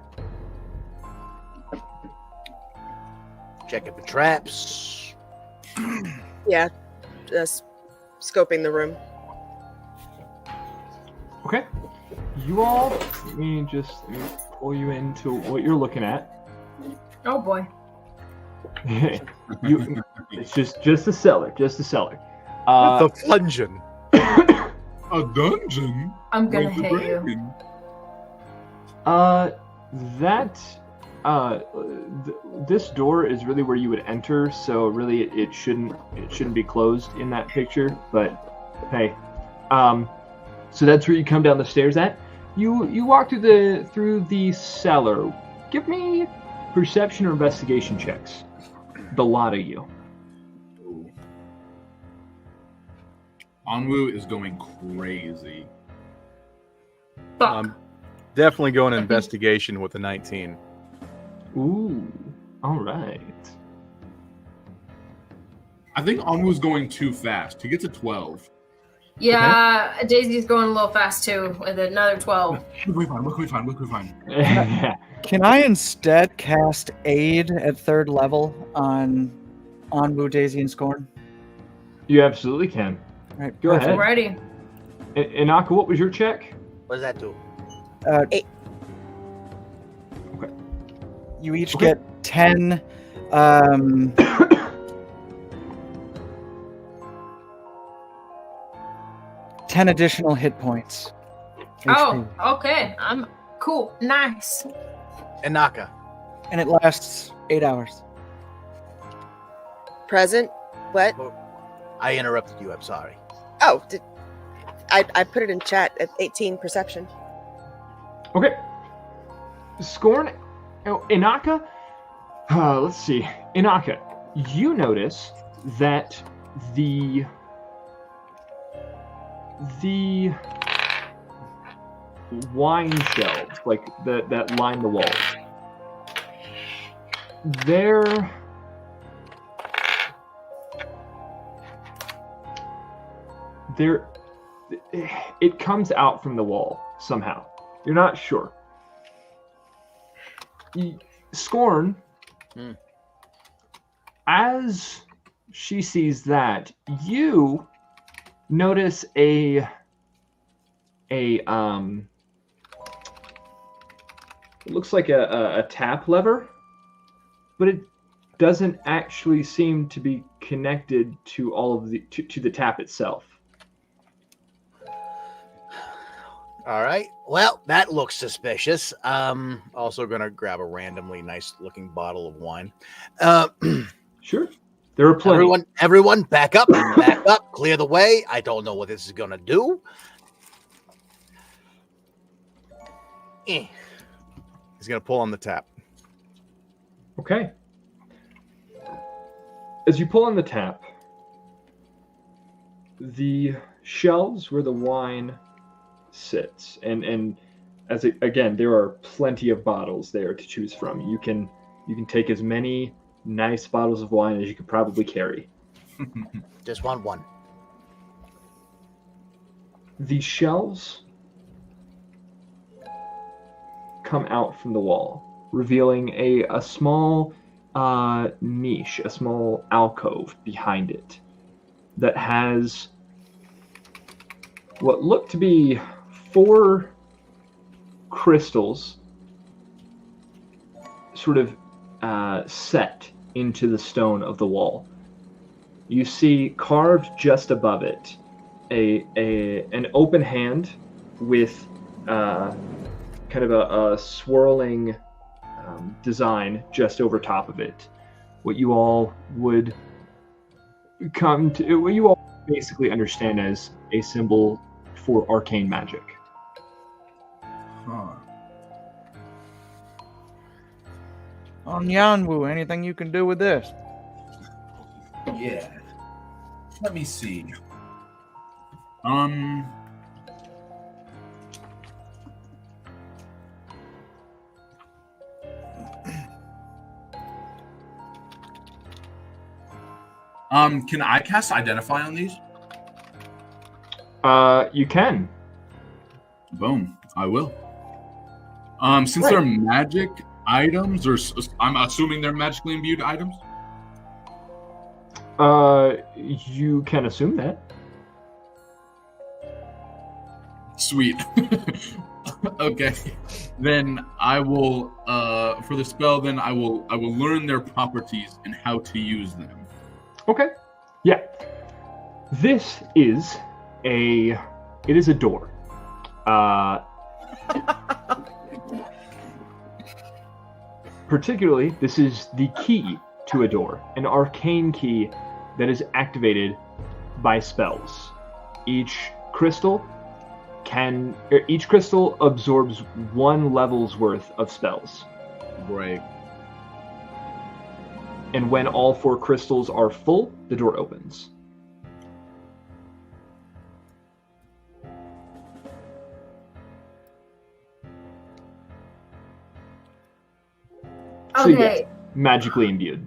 Speaker 6: Checking for traps.
Speaker 2: Yeah, just scoping the room.
Speaker 1: Okay. You all, let me pull you into what you're looking at.
Speaker 5: Oh boy.
Speaker 1: It's just a cellar,
Speaker 7: the dungeon.
Speaker 3: A dungeon?
Speaker 5: I'm gonna
Speaker 3: with the
Speaker 5: hit you.
Speaker 3: dragon.
Speaker 1: This door is really where you would enter, so really it shouldn't be closed in that picture. But hey, so that's where you come down the stairs at. You walk through the cellar. Give me perception or investigation checks. The lot of you.
Speaker 3: Anwu is going crazy.
Speaker 5: Fuck.
Speaker 7: I'm definitely going investigation with a 19.
Speaker 1: Ooh, all right.
Speaker 3: I think Anwu's going too fast. He gets a 12.
Speaker 5: Yeah, Daisy's going a little fast too with another 12.
Speaker 3: What can we find?
Speaker 1: Yeah.
Speaker 4: Can I instead cast Aid at 3rd level on Anwu, Daisy, and Scorn?
Speaker 1: You absolutely can.
Speaker 4: All right,
Speaker 1: Go ahead.
Speaker 5: Alrighty.
Speaker 1: Inaka, what was your check?
Speaker 6: What does that do?
Speaker 2: 8.
Speaker 1: Okay.
Speaker 4: You each
Speaker 1: Okay.
Speaker 4: get 10. 10 additional hit points.
Speaker 5: Oh,
Speaker 4: HP.
Speaker 5: okay. I'm cool. Nice.
Speaker 6: Inaka.
Speaker 4: And it lasts 8 hours.
Speaker 2: Present? What?
Speaker 6: I interrupted you. I'm sorry.
Speaker 2: Oh, I put it in chat at 18 perception.
Speaker 1: Okay. Scorn. Oh, Inaka. Let's see. Inaka, you notice that the wine shelves, like that line the walls, it comes out from the wall somehow. You're not sure. Scorn, as she sees that, you notice it looks like a tap lever, but it doesn't actually seem to be connected to all of to the tap itself.
Speaker 6: All right. Well, that looks suspicious.
Speaker 7: Also gonna grab a randomly nice looking bottle of wine.
Speaker 1: Sure. There are plenty.
Speaker 6: Everyone, back up, back up, clear the way. I don't know what this is gonna do.
Speaker 7: He's gonna pull on the tap.
Speaker 1: Okay. As you pull on the tap, the shelves where the wine sits, and again, there are plenty of bottles there to choose from. You can take as many nice bottles of wine as you could probably carry.
Speaker 6: Just want one.
Speaker 1: The shelves come out from the wall, revealing a small niche, a small alcove behind it that has what look to be 4 crystals sort of set into the stone of the wall. You see carved just above it an open hand with kind of a swirling design just over top of it. What you all would what you all basically understand as a symbol for arcane magic.
Speaker 3: Huh.
Speaker 4: On Yanwu, anything you can do with this?
Speaker 3: Yeah. Let me see. Can I cast Identify on these?
Speaker 1: You can.
Speaker 3: Boom. I will. Since they're magic items, or I'm assuming they're magically imbued items.
Speaker 1: You can assume that.
Speaker 3: Sweet. Okay. Then I will for the spell then I will learn their properties and how to use them.
Speaker 1: Okay. Yeah. This is a door. Particularly, this is the key to a door, an arcane key that is activated by spells. Each crystal absorbs 1 level's worth of spells.
Speaker 3: Right.
Speaker 1: And when all 4 crystals are full, the door opens. So
Speaker 5: Okay.
Speaker 1: yes, magically imbued.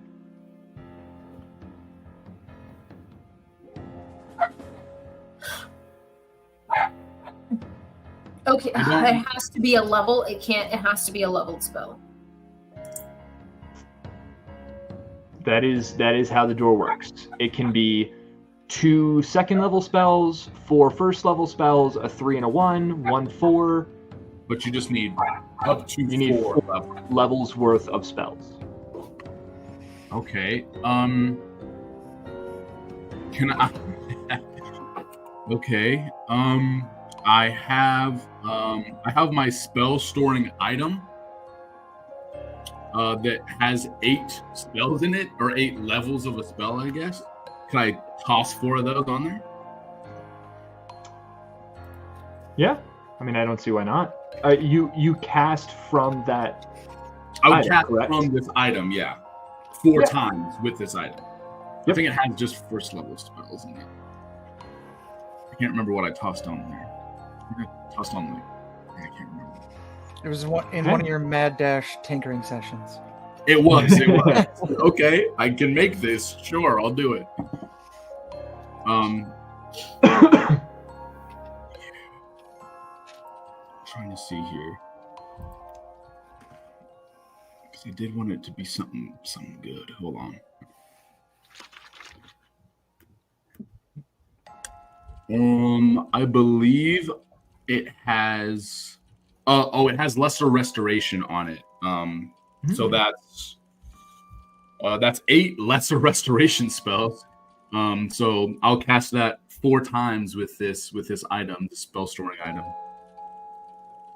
Speaker 5: Okay, it has to be a level. It has to be a leveled spell.
Speaker 1: That is how the door works. It can be 2 second level spells, 4 first level spells, a 3 and a 1, 1 4.
Speaker 3: But you just need up to
Speaker 1: You need
Speaker 3: 4
Speaker 1: 4 levels worth of spells.
Speaker 3: Okay. Can I? Okay. I have my spell storing item that has 8 spells in it, or 8 levels of a spell, I guess. Can I toss 4 of those on there?
Speaker 1: Yeah, I mean, I don't see why not. You cast from that.
Speaker 3: I would
Speaker 1: item,
Speaker 3: cast
Speaker 1: correct?
Speaker 3: from this item, yeah, 4 times with this item.
Speaker 1: Yep.
Speaker 3: I think it has just first level spells in it. I can't remember what I tossed on there. I think I tossed on I can't remember.
Speaker 4: It was one of your Mad Dash tinkering sessions.
Speaker 3: It was. Okay, I can make this. Sure, I'll do it. Trying to see here. Because I did want it to be something good. Hold on. I believe it has it has lesser restoration on it. So that's 8 lesser restoration spells. So I'll cast that 4 times with this item, the spell storing item.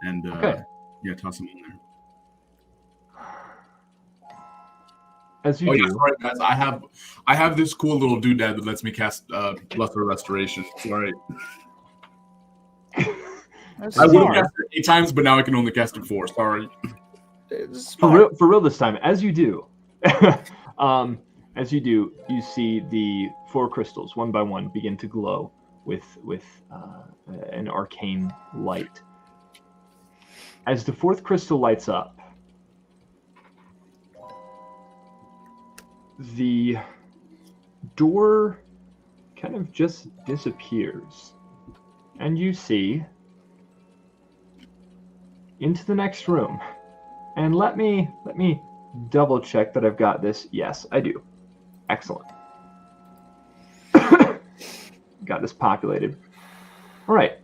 Speaker 3: And yeah, toss them in there.
Speaker 1: As you do.
Speaker 3: Yeah, sorry, guys. I have this cool little doodad that lets me cast lesser restoration. Sorry. I would have cast it 8 times, but now I can only cast it 4. Sorry.
Speaker 1: For real this time, as you do, you see the 4 crystals one by one begin to glow with an arcane light. As the 4th crystal lights up, the door kind of just disappears, and you see into the next room. And let me double check that I've got this. Yes, I do. Excellent. Got this populated. All right.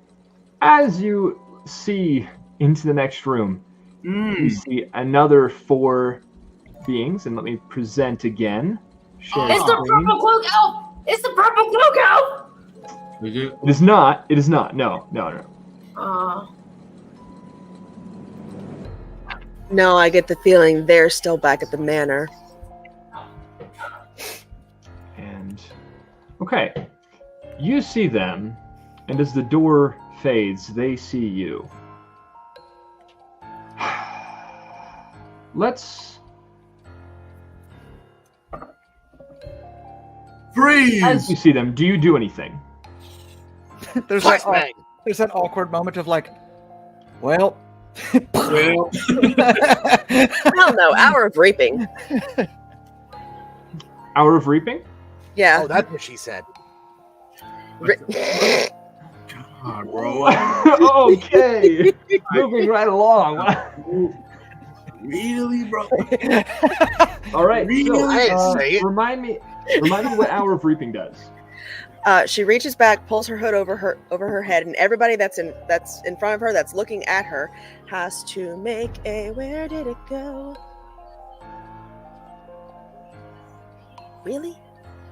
Speaker 1: As you see into the next room, you see another 4 beings, and let me present again.
Speaker 5: It's the purple cloak elf! It's the purple cloak elf!
Speaker 1: It is not. It is not. No.
Speaker 2: No, I get the feeling they're still back at the manor.
Speaker 1: And okay, you see them, and as the door fades, they see you. Let's
Speaker 3: freeze.
Speaker 1: As you see them, do you do anything?
Speaker 4: There's that awkward moment of like, well.
Speaker 3: Well.
Speaker 2: Hell no, Hour of Reaping.
Speaker 1: Hour of Reaping?
Speaker 2: Yeah.
Speaker 6: Oh, that's what she said.
Speaker 3: God, bro.
Speaker 1: Okay. Moving right along.
Speaker 3: Really, bro?
Speaker 1: All right.
Speaker 6: Really?
Speaker 1: So,
Speaker 6: I didn't say it.
Speaker 1: Remind me what Hour of Reaping does.
Speaker 2: She reaches back, pulls her hood over her head, and everybody that's in front of her, that's looking at her, has to make a where did it go? Really?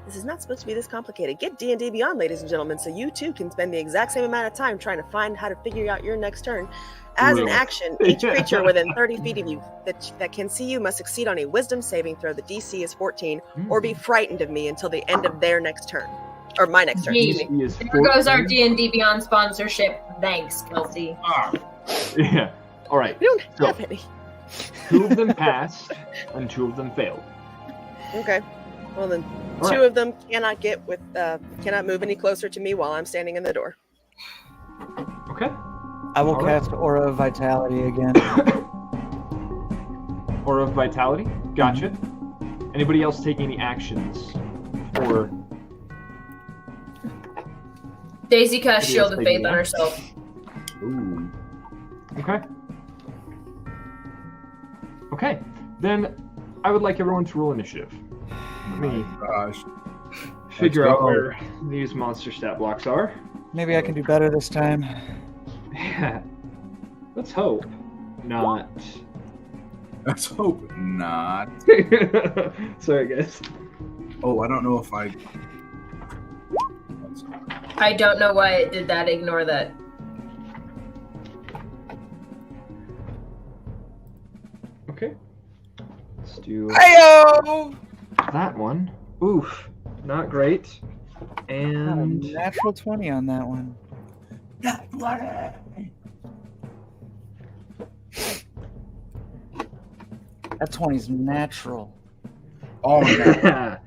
Speaker 2: This is not supposed to be this complicated. Get D&D Beyond, ladies and gentlemen, so you too can spend the exact same amount of time trying to find how to figure out your next turn. As an action, each creature within 30 feet of you that can see you must succeed on a Wisdom saving throw. The DC is 14, or be frightened of me until the end of their next turn. Or my next turn, excuse me.
Speaker 5: Here goes our D&D Beyond sponsorship. Thanks, Kelsey.
Speaker 1: Yeah. All right.
Speaker 2: We don't have any.
Speaker 1: 2 of them passed, and 2 of them failed.
Speaker 2: Okay. Well then,
Speaker 1: All
Speaker 2: 2
Speaker 1: right.
Speaker 2: of them cannot move any closer to me while I'm standing in the door.
Speaker 1: Okay.
Speaker 4: I will
Speaker 1: All right.
Speaker 4: cast Aura of Vitality again.
Speaker 1: Aura of Vitality. Gotcha. Anybody else take any actions for?
Speaker 5: Daisy cast Shield of Faith on herself.
Speaker 3: Ooh.
Speaker 1: Okay. Okay. Then I would like everyone to roll initiative. Let me
Speaker 3: Gosh.
Speaker 1: figure
Speaker 3: Let's
Speaker 1: out
Speaker 3: go.
Speaker 1: where these monster stat blocks are.
Speaker 4: Maybe I can do better this time.
Speaker 1: Yeah. Let's hope not.
Speaker 3: Let's hope not.
Speaker 1: Sorry, guys.
Speaker 3: Oh, I don't know if I.
Speaker 5: I don't know why it did that. Ignore that.
Speaker 1: Okay. Let's do
Speaker 4: Heyo!
Speaker 1: that one. Oof. Not great. And
Speaker 4: Natural 20 on that one. That 20's natural.
Speaker 3: Oh man.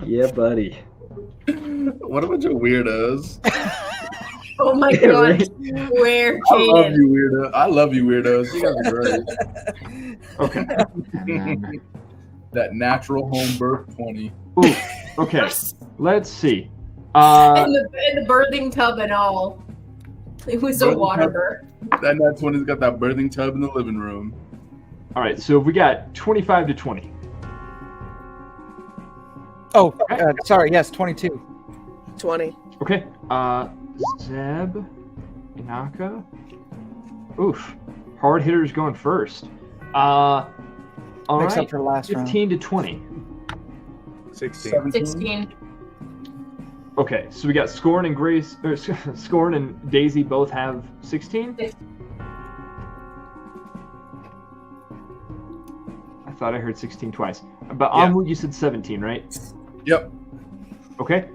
Speaker 1: yeah, buddy.
Speaker 3: What a bunch of weirdos.
Speaker 5: Oh my
Speaker 1: Yeah,
Speaker 5: god.
Speaker 1: right.
Speaker 5: Where,
Speaker 3: I love
Speaker 5: Caden?
Speaker 3: you, weirdo. I love you, weirdos. You guys are great.
Speaker 1: Okay. And
Speaker 3: That natural home birth 20.
Speaker 1: ooh, okay. Let's see.
Speaker 5: In the birthing tub and all. It was a
Speaker 3: Birthing
Speaker 5: water
Speaker 3: tub?
Speaker 5: birth.
Speaker 3: That nat 20's got that birthing tub in the living room.
Speaker 1: All right, so we got 25 to 20.
Speaker 4: Oh, sorry. Yes, 22.
Speaker 2: 20.
Speaker 1: Okay. Zeb, Inaka. Oof. Hard hitters going first. All
Speaker 4: Except
Speaker 1: right.
Speaker 4: for last round.
Speaker 1: 15 to 20.
Speaker 7: 16.
Speaker 5: 16.
Speaker 1: Okay, so we got Scorn and Grace, or Scorn and Daisy both have 16. I thought I heard 16 twice. But
Speaker 3: Yeah.
Speaker 1: Amwood, you said 17, right?
Speaker 3: Yep.
Speaker 1: Okay.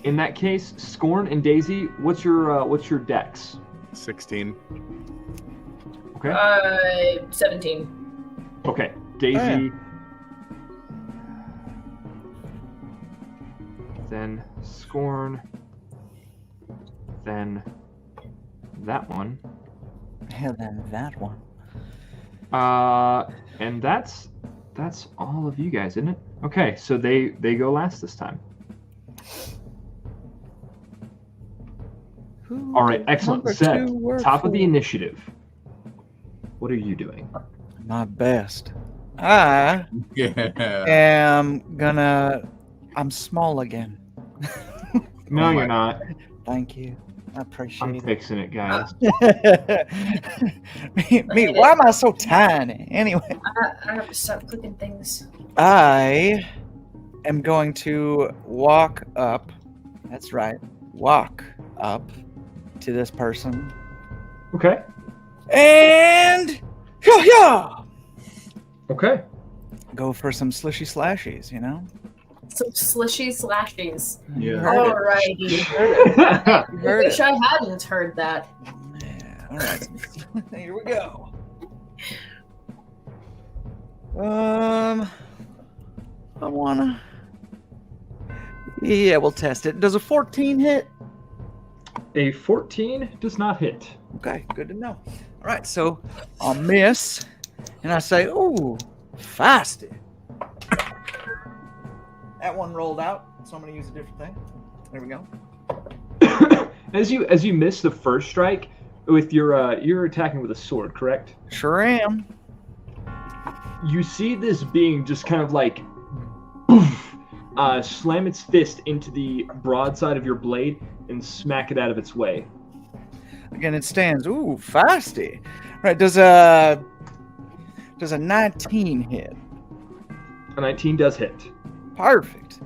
Speaker 1: In that case, Scorn and Daisy, what's your dex?
Speaker 7: 16.
Speaker 1: Okay.
Speaker 5: 17.
Speaker 1: Okay, Daisy. Then Scorn. Then that one.
Speaker 4: Yeah, then that one.
Speaker 1: And that's all of you guys, isn't it? Okay, so they go last this time. All right, excellent. Zeb, top of the initiative. What are you doing?
Speaker 4: My best. I am gonna. I'm small again.
Speaker 1: No, you're not.
Speaker 4: Thank you. I appreciate
Speaker 1: I'm
Speaker 4: it.
Speaker 1: fixing it, guys.
Speaker 4: me, why am I so tiny? Anyway.
Speaker 5: I have to stop clicking things.
Speaker 4: I am going to walk up. That's right. Walk up to this person.
Speaker 1: Okay.
Speaker 4: And yeah.
Speaker 1: Okay.
Speaker 4: Go for some slishy slashies, you know?
Speaker 5: Some slishy slashies.
Speaker 3: Yeah.
Speaker 5: Alrighty.
Speaker 1: All
Speaker 4: Heard
Speaker 5: Wish I hadn't heard that.
Speaker 4: Yeah, all right. Here we go. I wanna. Yeah, we'll test it. Does a 14 hit?
Speaker 1: A 14 does not hit.
Speaker 4: Okay, good to know. All right, so I'll miss, and I say, "Ooh, fasted." That one rolled out, so I'm gonna use a different thing. There we go.
Speaker 1: As you miss the first strike with your you're attacking with a sword, correct?
Speaker 4: Sure am.
Speaker 1: You see this being just kind of like slam its fist into the broadside of your blade and smack it out of its way.
Speaker 4: Again, it stands. Ooh, fasty. Right, does a 19 hit?
Speaker 1: A 19 does hit.
Speaker 4: Perfect.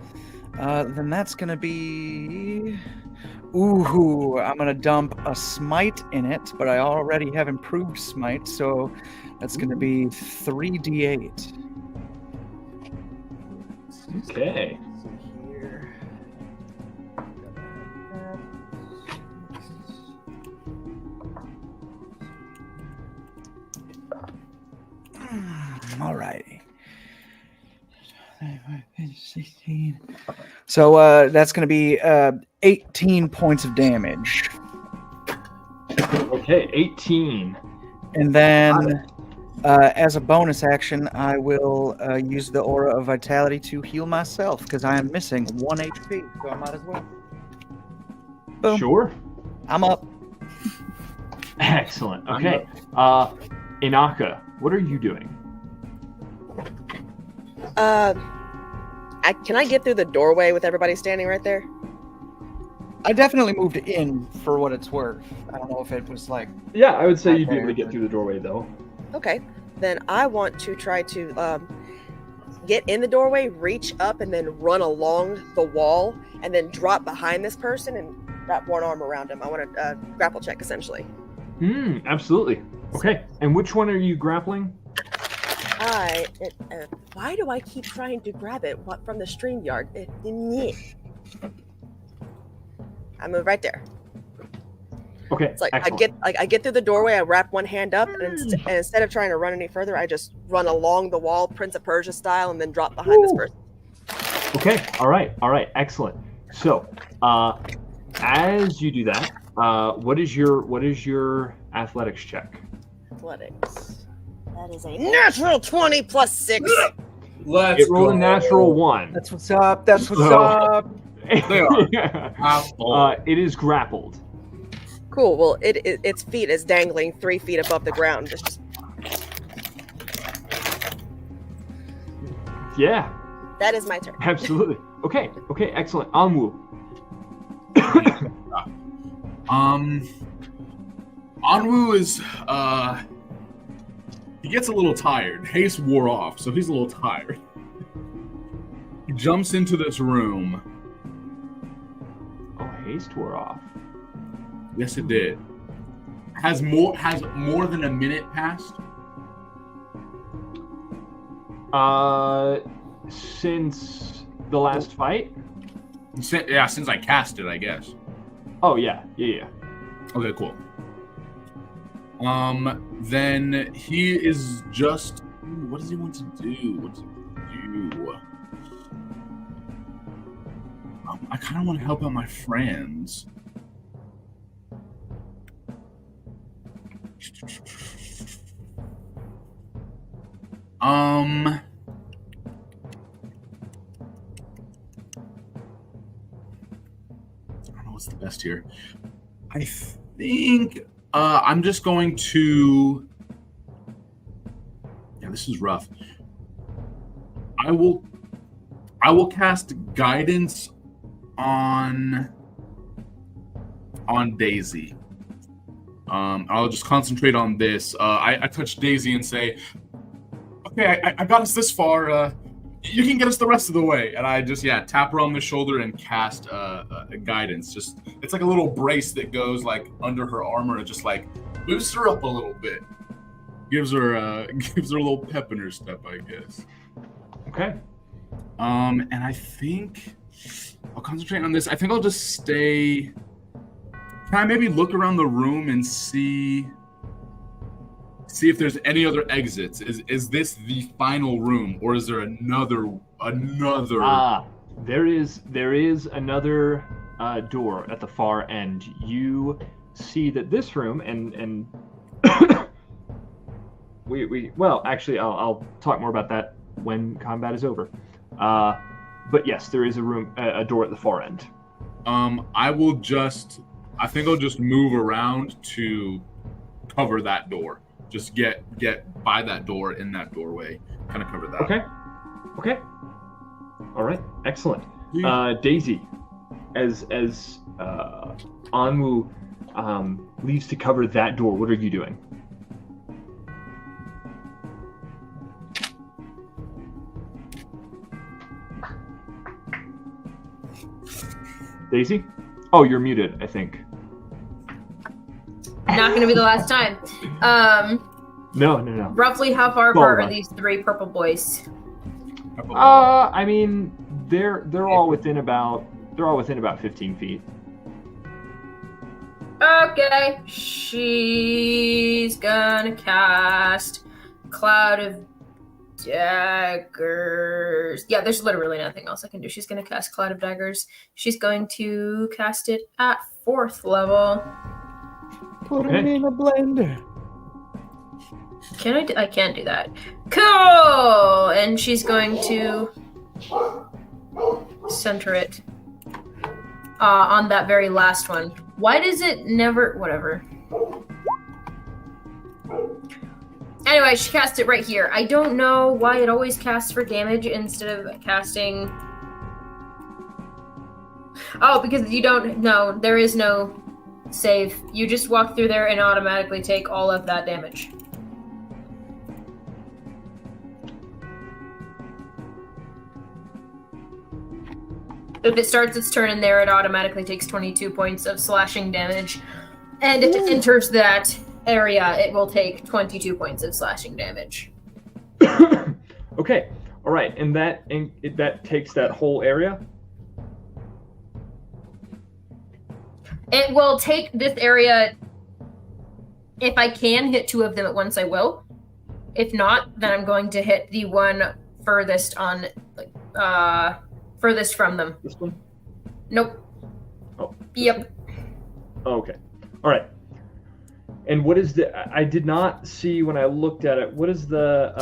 Speaker 4: Then that's gonna be. Ooh, I'm gonna dump a smite in it, but I already have improved smite, so that's gonna be 3d8.
Speaker 1: Okay.
Speaker 4: Alrighty. 16. So that's going to be 18 points of damage.
Speaker 1: Okay, 18.
Speaker 4: And then as a bonus action, I will use the Aura of Vitality to heal myself because I am missing 1 HP, so I might as well. Boom.
Speaker 1: Sure.
Speaker 4: I'm up.
Speaker 1: Excellent. Okay. Inaka, what are you doing?
Speaker 2: Can I get through the doorway with everybody standing right there?
Speaker 4: I definitely moved in for what it's worth. I don't know if it was like...
Speaker 1: Yeah, I would say you'd be able to get through the doorway, though.
Speaker 2: Okay. Then I want to try to get in the doorway, reach up, and then run along the wall, and then drop behind this person and wrap one arm around him. I want to grapple check, essentially.
Speaker 1: Absolutely. Okay. And which one are you grappling?
Speaker 2: Why do I keep trying to grab it from the StreamYard? I move right there.
Speaker 1: Okay.
Speaker 2: It's like
Speaker 1: excellent.
Speaker 2: I get through the doorway, I wrap one hand up, and instead of trying to run any further, I just run along the wall, Prince of Persia style, and then drop behind this person.
Speaker 1: Okay. All right. Excellent. So, as you do that, what is your athletics check?
Speaker 2: Athletics. That is a natural 20 plus 6.
Speaker 3: Let's
Speaker 1: It rolled
Speaker 3: go.
Speaker 1: a natural 1.
Speaker 4: That's what's up. That's what's up.
Speaker 3: They are.
Speaker 1: It is grappled.
Speaker 2: Cool. Well, its feet is dangling 3 feet above the ground. Just...
Speaker 1: Yeah.
Speaker 2: That is my turn.
Speaker 1: Absolutely. Okay. Excellent. Anwu.
Speaker 3: Anwu is he gets a little tired. Haste wore off, so he's a little tired. He jumps into this room.
Speaker 1: Oh, haste wore off.
Speaker 3: Yes, it did. Has more than a minute passed?
Speaker 1: Since the last fight?
Speaker 3: Yeah, since I cast it, I guess.
Speaker 1: Oh yeah.
Speaker 3: Okay, cool. Then he is just. What does he want to do? I kind of want to help out my friends. I don't know what's the best here. I think I'm just going to. Yeah, this is rough. I will cast guidance on Daisy. I'll just concentrate on this. I touch Daisy and say, "Okay, I got us this far. You can get us the rest of the way." And I just tap her on the shoulder and cast guidance. Just it's like a little brace that goes like under her armor and just like boosts her up a little bit. Gives her a little pep in her step, I guess.
Speaker 1: Okay.
Speaker 3: And I think I'll concentrate on this. I think I'll just stay. Can I maybe look around the room and see if there's any other exits? Is this the final room, or is there another?
Speaker 1: There is another door at the far end. You see that this room and well, actually, I'll talk more about that when combat is over. But yes, there is a door at the far end. I think I'll just move around to cover that door. Just get by that door in that doorway. Kind of cover that. Okay. All right. Excellent. Daisy, as Anwu leaves to cover that door, what are you doing? Daisy? Oh, you're muted, I think.
Speaker 5: Not going to be the last time.
Speaker 1: No.
Speaker 5: Roughly how far apart are these three purple boys?
Speaker 1: I mean, they're all within about 15 feet.
Speaker 5: Okay, she's gonna cast Cloud of Daggers. Yeah, there's literally nothing else I can do. She's gonna cast Cloud of Daggers. She's going to cast it at 4th level.
Speaker 4: Put it in a blender.
Speaker 5: Can I? I can't do that. Cool! And she's going to center it on that very last one. Why does it never... Whatever. Anyway, she cast it right here. I don't know why it always casts for damage instead of casting... Oh, because you don't... No, there is no save. You just walk through there and automatically take all of that damage. If it starts its turn in there, it automatically takes 22 points of slashing damage. And if it enters that area, it will take 22 points of slashing damage.
Speaker 1: Okay. All right. And that takes that whole area?
Speaker 5: It will take this area. If I can hit 2 of them at once, I will. If not, then I'm going to hit the one furthest on... furthest from them.
Speaker 1: This one?
Speaker 5: Nope.
Speaker 1: Oh.
Speaker 5: Yep.
Speaker 1: Oh, okay. All right. And what is I did not see when I looked at it. What is the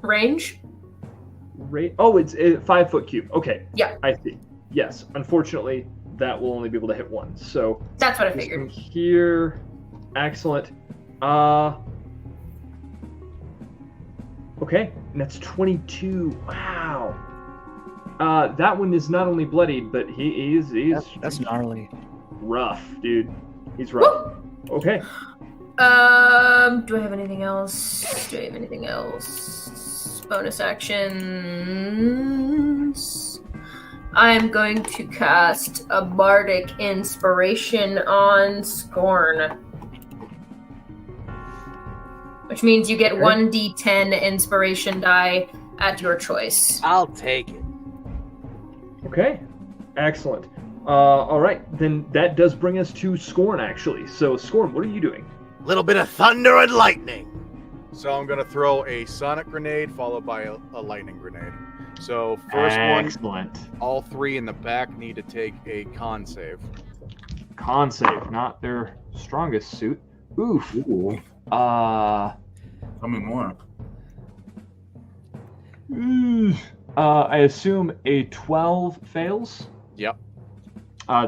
Speaker 5: range?
Speaker 1: Oh, it's a 5 foot cube. Okay.
Speaker 5: Yeah.
Speaker 1: I see. Yes. Unfortunately, that will only be able to hit one. So
Speaker 5: that's what I figured.
Speaker 1: Here. Excellent. Okay. And that's 22. Wow. That one is not only bloodied, but he is
Speaker 4: that's gnarly.
Speaker 1: Rough, dude. He's rough. Woo! Okay.
Speaker 5: Do I have anything else? Bonus actions. I'm going to cast a Bardic Inspiration on Scorn. Which means you get 1d10 inspiration die at your choice.
Speaker 6: I'll take it.
Speaker 1: Okay, excellent. All right, then that does bring us to Scorn, actually. So, Scorn, what are you doing?
Speaker 6: A little bit of thunder and lightning.
Speaker 7: So I'm going to throw a sonic grenade followed by a lightning grenade. So first
Speaker 1: Excellent.
Speaker 7: one, all three in the back need to take a con save.
Speaker 1: Con save, not their strongest suit. Oof.
Speaker 3: Ooh.
Speaker 1: Tell
Speaker 3: me more.
Speaker 1: I assume a 12 fails.
Speaker 7: Yep.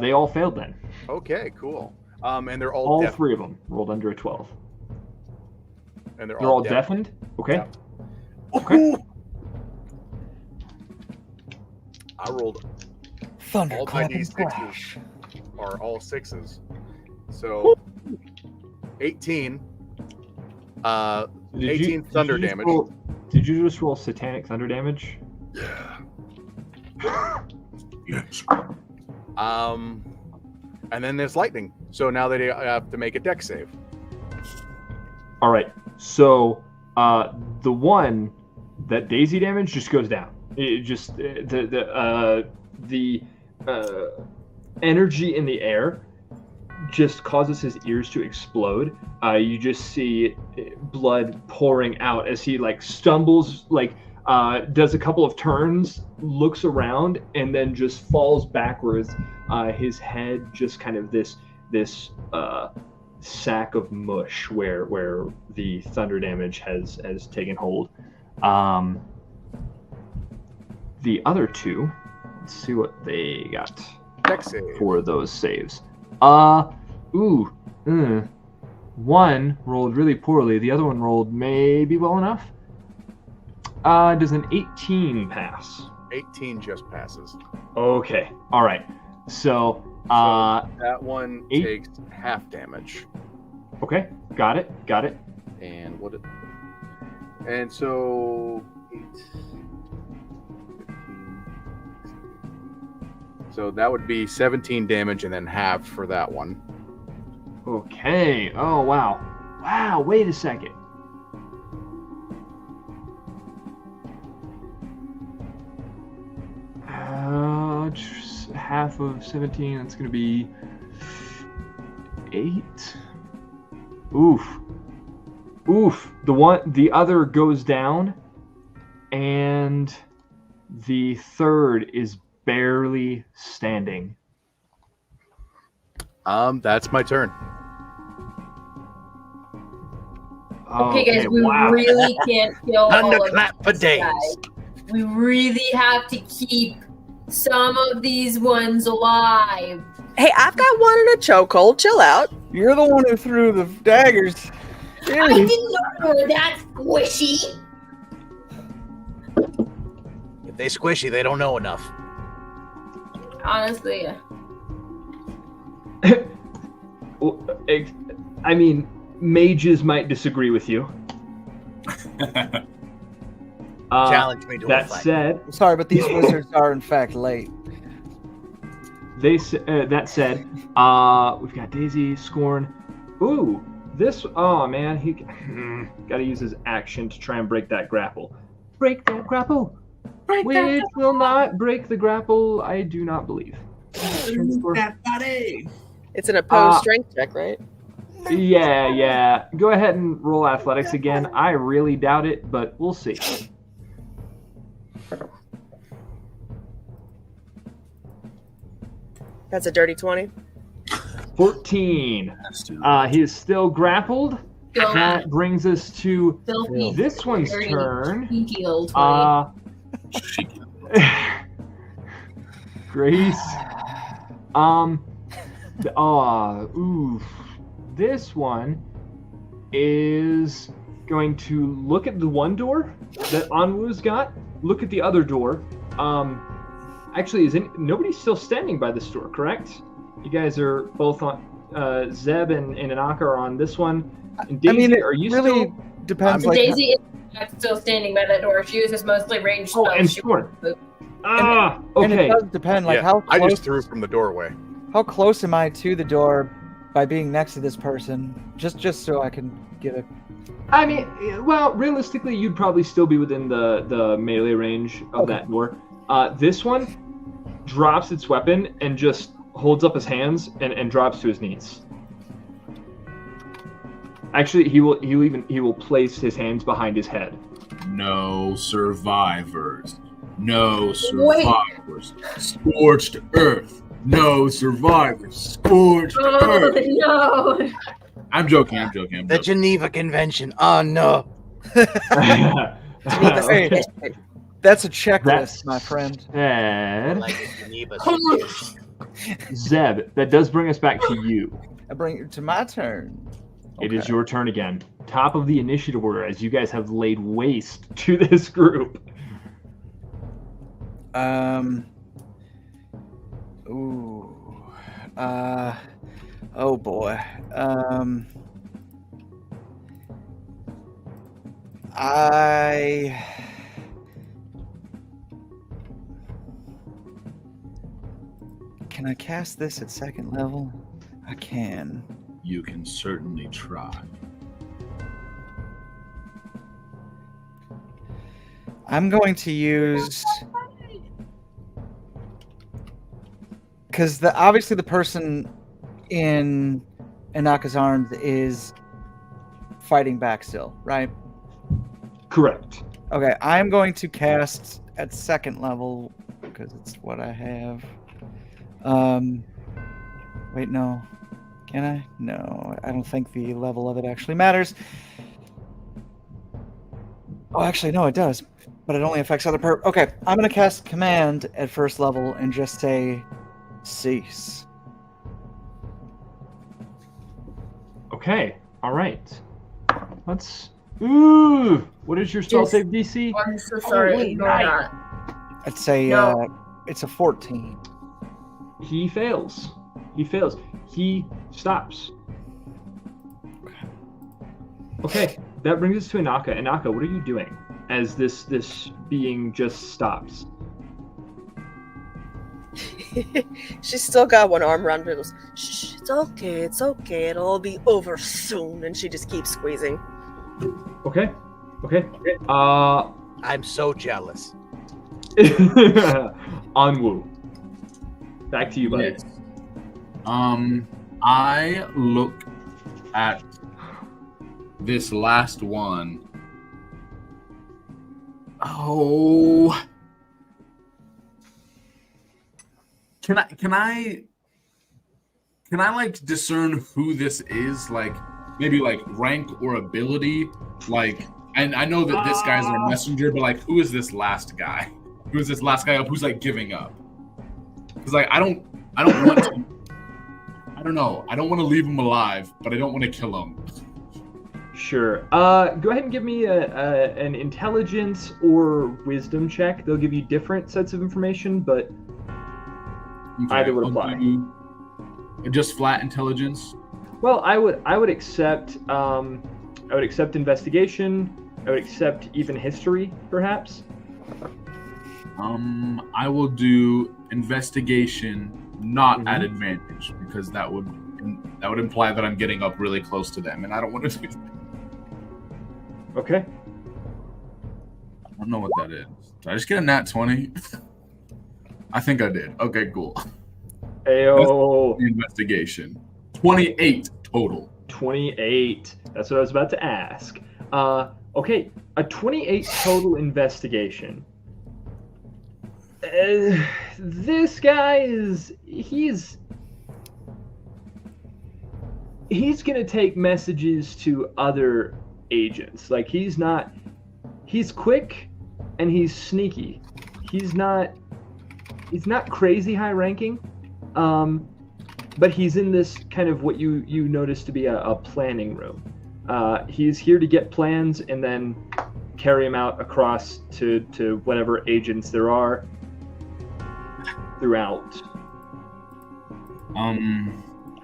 Speaker 1: They all failed then.
Speaker 7: Okay, cool. And they're all
Speaker 1: three of them rolled under a 12.
Speaker 7: And they're
Speaker 1: all deafened? Okay.
Speaker 7: Yep.
Speaker 1: Okay.
Speaker 7: I rolled
Speaker 4: thunder.
Speaker 7: All my D6s are all 6s. So 18. 18 thunder damage.
Speaker 1: Did you just roll satanic thunder damage?
Speaker 3: Yeah. Yes.
Speaker 7: And then there's lightning. So now they have to make a dex save.
Speaker 1: All right. So the one that Daisy damage just goes down. It just the energy in the air just causes his ears to explode. You just see blood pouring out as he like stumbles, like does a couple of turns, looks around, and then just falls backwards. His head just kind of this sack of mush where the thunder damage has taken hold. The other two, let's see what they got
Speaker 7: Dex save
Speaker 1: for those saves. One rolled really poorly. The other one rolled maybe well enough. Does an 18 pass?
Speaker 7: 18 just passes.
Speaker 1: Okay. All right. So
Speaker 7: that one takes half damage.
Speaker 1: Okay. Got it.
Speaker 7: And what? And so 8. 15. So that would be 17 damage, and then half for that one.
Speaker 1: Okay. Oh wow. Wow. Wait a second. Half of 17. That's gonna be 8. Oof. The other goes down, and the third is barely standing.
Speaker 7: That's my turn.
Speaker 5: Okay, guys, we really can't kill all of
Speaker 6: for days.
Speaker 5: Guys. We really have to keep some of these ones alive.
Speaker 2: Hey, I've got one in a chokehold. Chill out.
Speaker 4: You're the one who threw the daggers.
Speaker 5: I didn't know they were that squishy.
Speaker 6: If they squishy, they don't know enough.
Speaker 5: Honestly,
Speaker 1: I mean, mages might disagree with you.
Speaker 6: Challenge me to a
Speaker 1: that
Speaker 6: fight.
Speaker 1: said,
Speaker 4: I'm sorry, but these wizards are in fact late.
Speaker 1: That said, we've got Daisy, Scorn. Ooh, this. Oh man, he got to use his action to try and break that grapple. Break that grapple. Which will not break the grapple. I do not believe.
Speaker 2: It's an opposed strength check, right?
Speaker 1: Yeah. Go ahead and roll athletics again. I really doubt it, but we'll see.
Speaker 2: That's a dirty 20.
Speaker 1: 14. He is still grappled. That brings us to this one's turn. Grace. This one is going to look at the one door that Anwu's got. Look at the other door. Actually, nobody's still standing by this door, correct? You guys are both on. Zeb and Inaka are on this one. And Daisy,
Speaker 4: it
Speaker 1: are you
Speaker 4: really
Speaker 1: still?
Speaker 4: depends.
Speaker 5: Daisy is still standing by that door. She uses mostly ranged spells.
Speaker 1: And Scorn.
Speaker 4: Okay.
Speaker 1: And
Speaker 4: it does depend, how close.
Speaker 7: I just threw from the doorway.
Speaker 4: How close am I to the door by being next to this person? Just so I can get a.
Speaker 1: I mean, well, realistically, you'd probably still be within the melee range of that door. This one, drops its weapon and just holds up his hands and drops to his knees. Actually, he will place his hands behind his head.
Speaker 3: No survivors. No survivors. Scorched earth. No survivors. Scorched earth.
Speaker 5: No.
Speaker 3: I'm joking.
Speaker 6: The Geneva Convention. Oh no.
Speaker 1: Okay.
Speaker 4: That's a checklist, my friend.
Speaker 1: And
Speaker 6: Like a Geneva.
Speaker 1: Zeb, that does bring us back to you.
Speaker 4: I bring it to my turn.
Speaker 1: It is
Speaker 4: Okay.
Speaker 1: your turn again. Top of the initiative order as you guys have laid waste to this group.
Speaker 4: Ooh. Oh boy. Can I cast this at second level? I can.
Speaker 3: You can certainly try.
Speaker 4: I'm going to use, because obviously the person in Inaka's arms is fighting back still, right?
Speaker 1: Correct.
Speaker 4: Okay, I'm going to cast at second level because it's what I have. Wait, no. Can I? No, I don't think the level of it actually matters. Oh, actually, no, it does. But it only affects other Okay, I'm going to cast Command at first level and just say cease.
Speaker 1: Okay. All right. Let's. Ooh. What is your spell
Speaker 5: Just-
Speaker 1: save DC?
Speaker 5: I'm so sorry.
Speaker 1: Holy
Speaker 5: Ignore
Speaker 1: night.
Speaker 5: that.
Speaker 4: It's a
Speaker 5: No.
Speaker 4: it's a 14.
Speaker 1: He fails. He stops. Okay. That brings us to Inaka. Inaka, what are you doing as this being just stops?
Speaker 2: She's still got one arm around her. Goes, shh, it's okay, it'll all be over soon. And she just keeps squeezing.
Speaker 1: Okay.
Speaker 6: I'm so jealous.
Speaker 1: Onwu. Back to you, buddy.
Speaker 3: Yes. I look at this last one. Oh. Can I like discern who this is? Like maybe like rank or ability? Like, and I know that this guy's our messenger, but like who is this last guy? Who is this last guy up who's like giving up? Because like I don't want to I don't know. I don't want to leave him alive, but I don't want to kill him.
Speaker 1: Sure. Go ahead and give me an intelligence or wisdom check. They'll give you different sets of information, but either would apply.
Speaker 3: Just flat intelligence.
Speaker 1: Well, I would accept investigation. I would accept even history, perhaps.
Speaker 3: I will do investigation, not at advantage, because that would imply that I'm getting up really close to them, and I don't want to do that.
Speaker 1: Okay.
Speaker 3: I don't know what that is. Did I just get a nat 20? I think I did. Okay, cool.
Speaker 1: Ayo.
Speaker 3: Investigation. 28 total.
Speaker 1: 28. That's what I was about to ask. Okay, a 28 total investigation. This guy he's gonna take messages to other agents. Like he's quick and he's sneaky. He's not crazy high ranking, but he's in this kind of what you notice to be a planning room. He's here to get plans and then carry them out across to whatever agents there are throughout.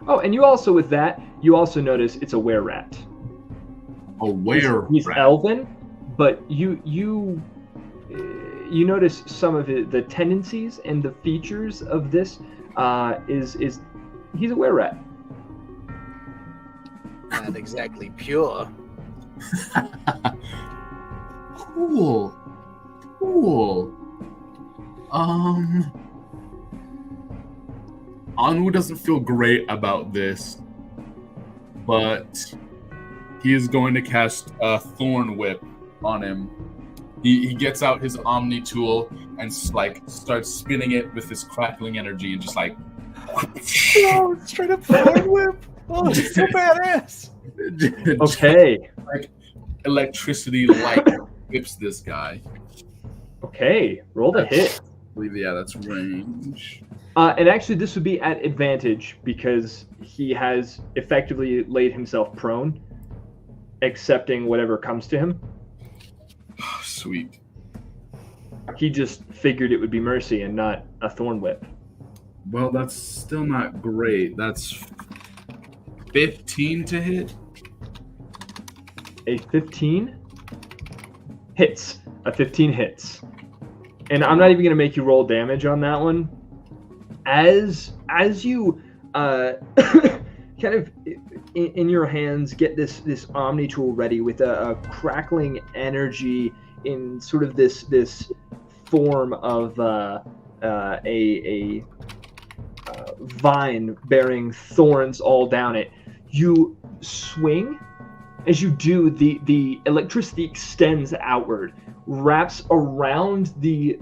Speaker 1: Oh, and you also with that, you also notice it's a were-rat.
Speaker 3: A were-rat.
Speaker 1: He's elven, but you notice some of the tendencies and the features of this is he's a were-rat.
Speaker 6: Not exactly pure.
Speaker 3: Cool. Anu doesn't feel great about this, but he is going to cast a Thorn Whip on him. He gets out his Omni tool and starts spinning it with this crackling energy and just like.
Speaker 4: Oh, straight up Thorn Whip! Oh, it's so badass.
Speaker 1: Okay.
Speaker 3: Like electricity light whips this guy.
Speaker 1: Okay, roll the hit.
Speaker 3: I believe, yeah, that's range.
Speaker 1: And actually, this would be at advantage because he has effectively laid himself prone, accepting whatever comes to him.
Speaker 3: Sweet.
Speaker 1: He just figured it would be mercy and not a thorn whip.
Speaker 3: Well, that's still not great. That's 15 to hit.
Speaker 1: A 15 hits. A 15 hits. And I'm not even going to make you roll damage on that one. As you kind of in your hands get this Omni tool ready with a crackling energy in sort of this form of a vine bearing thorns all down it. You swing. As you do, the electricity extends outward, wraps around the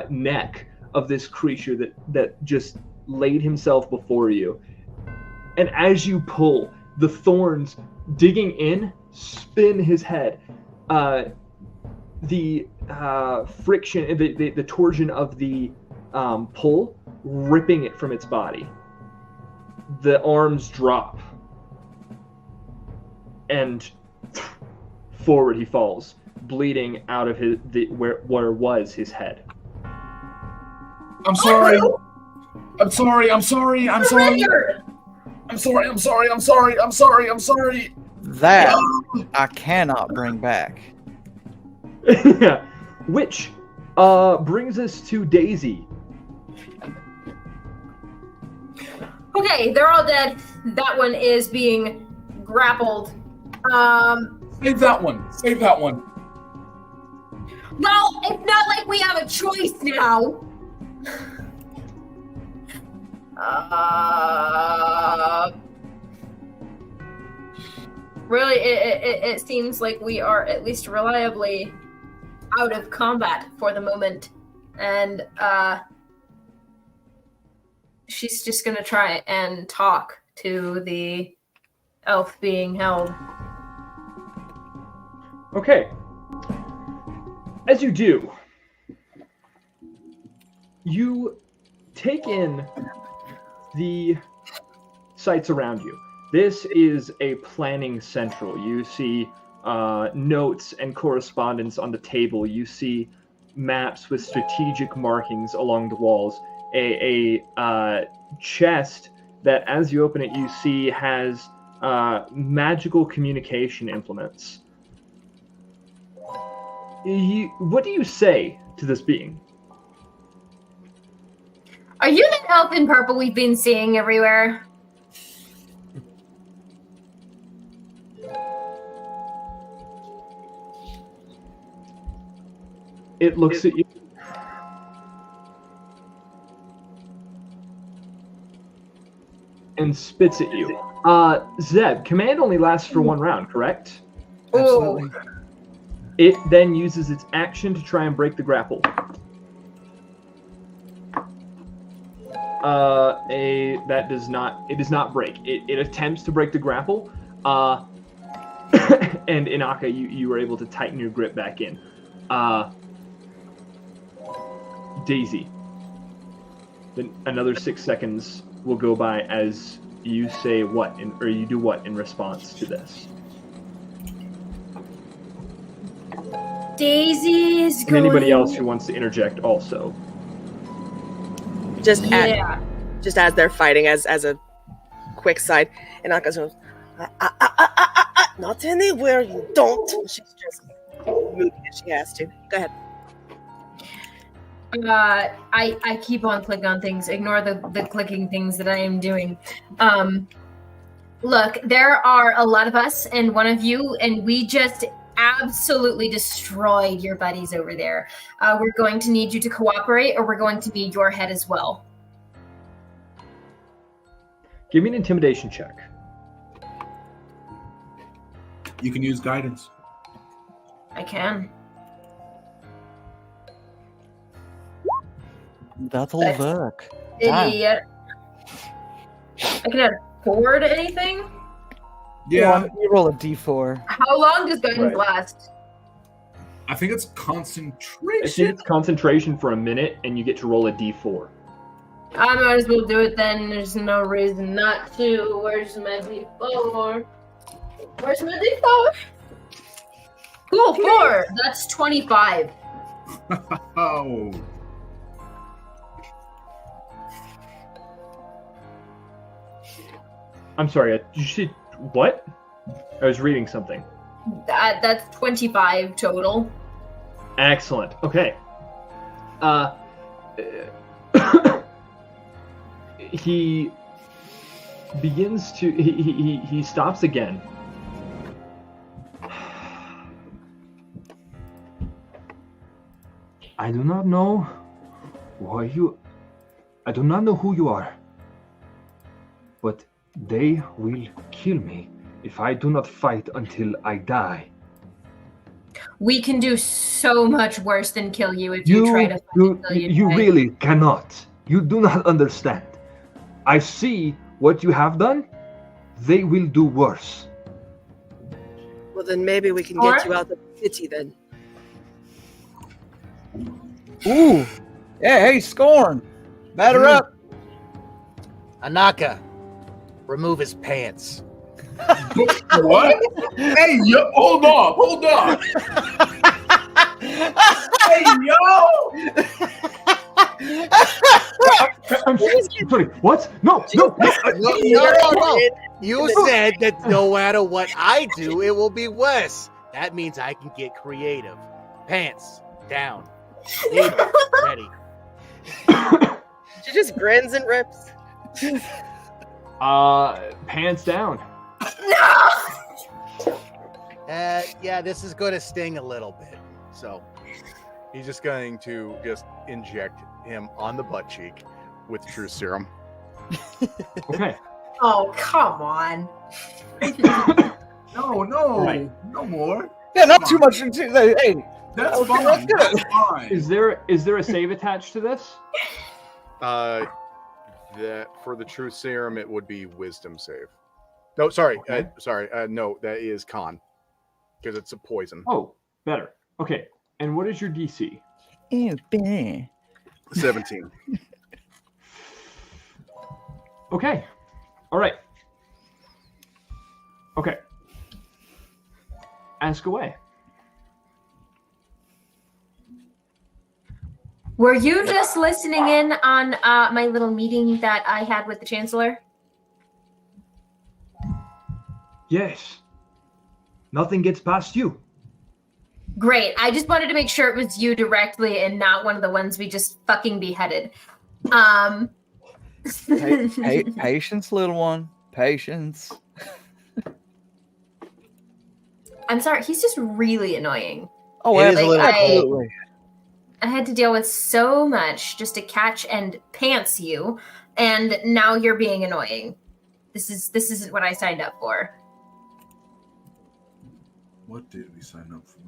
Speaker 1: neck of this creature that just laid himself before you. And as you pull, the thorns digging in spin his head. The friction, the torsion of the pull, ripping it from its body. The arms drop. And forward he falls, bleeding out of where was his head.
Speaker 3: I'm sorry. I'm sorry. I'm sorry. I'm sorry. I'm sorry. I'm sorry. I'm sorry. I'm sorry. I'm sorry.
Speaker 4: That I cannot bring back.
Speaker 1: Which brings us to Daisy.
Speaker 5: Okay, they're all dead. That one is being grappled.
Speaker 3: Save that one. Save that one.
Speaker 5: Well, it's not like we have a choice now. Really, it seems like we are at least reliably out of combat for the moment, and she's just gonna try and talk to the elf being held.
Speaker 1: Okay. As you do, you take in the sights around you. This is a planning central. You see notes and correspondence on the table. You see maps with strategic markings along the walls. A chest that, as you open it, you see has magical communication implements. What do you say to this being?
Speaker 5: Are you the elf in purple we've been seeing everywhere?
Speaker 1: It looks at you. And spits at you. Zeb, command only lasts for one round, correct?
Speaker 4: Absolutely.
Speaker 1: It then uses its action to try and break the grapple. That does not break. It attempts to break the grapple. And Inaka, you were able to tighten your grip back in. Daisy. Then another 6 seconds will go by as you say what, or you do what in response to this.
Speaker 5: Daisy is
Speaker 1: and anybody else who wants to interject also.
Speaker 2: Just as they're fighting, as a quick side, and Aka's goes, not anywhere you don't. She's just moving as she has to. Go ahead.
Speaker 5: I keep on clicking on things. Ignore the clicking things that I am doing. Look, there are a lot of us and one of you, and we just absolutely destroyed your buddies over there. We're going to need you to cooperate, or we're going to need your head as well.
Speaker 1: Give me an intimidation check.
Speaker 3: You can use guidance.
Speaker 5: I can.
Speaker 4: That'll
Speaker 5: That's-
Speaker 4: work.
Speaker 5: Idiot. I can add 4 to anything?
Speaker 3: Yeah,
Speaker 4: You roll a d4.
Speaker 5: How long does guidance
Speaker 1: Right.
Speaker 5: last?
Speaker 3: I think it's
Speaker 1: I think
Speaker 3: concentration.
Speaker 1: it's concentration for a minute, and you get to roll a d4.
Speaker 5: I might as well do it then. There's no reason not to. Where's my D4? Where's my D4? Cool, 4. That's 25.
Speaker 3: Oh,
Speaker 1: I'm sorry. You should what? I was reading something.
Speaker 5: That's 25 total.
Speaker 1: Excellent. Okay. He begins to. He stops again. I do not know why you. I do not know who you are. But they will kill me if I do not fight until I die.
Speaker 5: We can do so much worse than kill you if you try to fight until
Speaker 1: you
Speaker 5: die.
Speaker 1: really cannot. You do not understand. I see what you have done. They will do worse.
Speaker 2: Well, then maybe we can
Speaker 5: Or-
Speaker 2: get you out of the city then.
Speaker 4: Ooh. Yeah, hey, Scorn. Batter up.
Speaker 6: Anaka, remove his pants.
Speaker 3: what? Hey, yo, hold on. Hey, yo!
Speaker 1: I'm sorry. What? No.
Speaker 6: No. You said that no matter what I do, it will be worse. That means I can get creative. Pants down. Need ready.
Speaker 2: She just grins and rips.
Speaker 1: Pants down.
Speaker 6: Yeah, this is going to sting a little bit. So
Speaker 7: He's just going to just inject him on the butt cheek with truth serum.
Speaker 1: Okay.
Speaker 5: Oh, come on.
Speaker 3: No,
Speaker 1: Right.
Speaker 3: no more.
Speaker 4: Yeah, not too much into hey.
Speaker 3: That's
Speaker 4: Okay,
Speaker 3: fine.
Speaker 4: that's good.
Speaker 3: That's fine.
Speaker 1: Is there a save attached to this?
Speaker 7: That for the truth serum, it would be wisdom save. No, sorry,
Speaker 1: Okay.
Speaker 7: no, that is con because it's a poison.
Speaker 1: Oh, better. Okay. And what is your DC?
Speaker 7: 17.
Speaker 1: Okay. All right. Okay. Ask away.
Speaker 5: Were you just listening in on my little meeting that I had with the Chancellor?
Speaker 1: Yes. Nothing gets past you.
Speaker 5: Great. I just wanted to make sure it was you directly and not one of the ones we just fucking beheaded.
Speaker 4: Patience, little one. Patience.
Speaker 5: I'm sorry. He's just really annoying.
Speaker 4: Oh,
Speaker 6: It is a little
Speaker 4: absolutely.
Speaker 5: I had to deal with so much just to catch and pants you, and now you're being annoying. This isn't what I signed up for.
Speaker 3: What did we sign up for?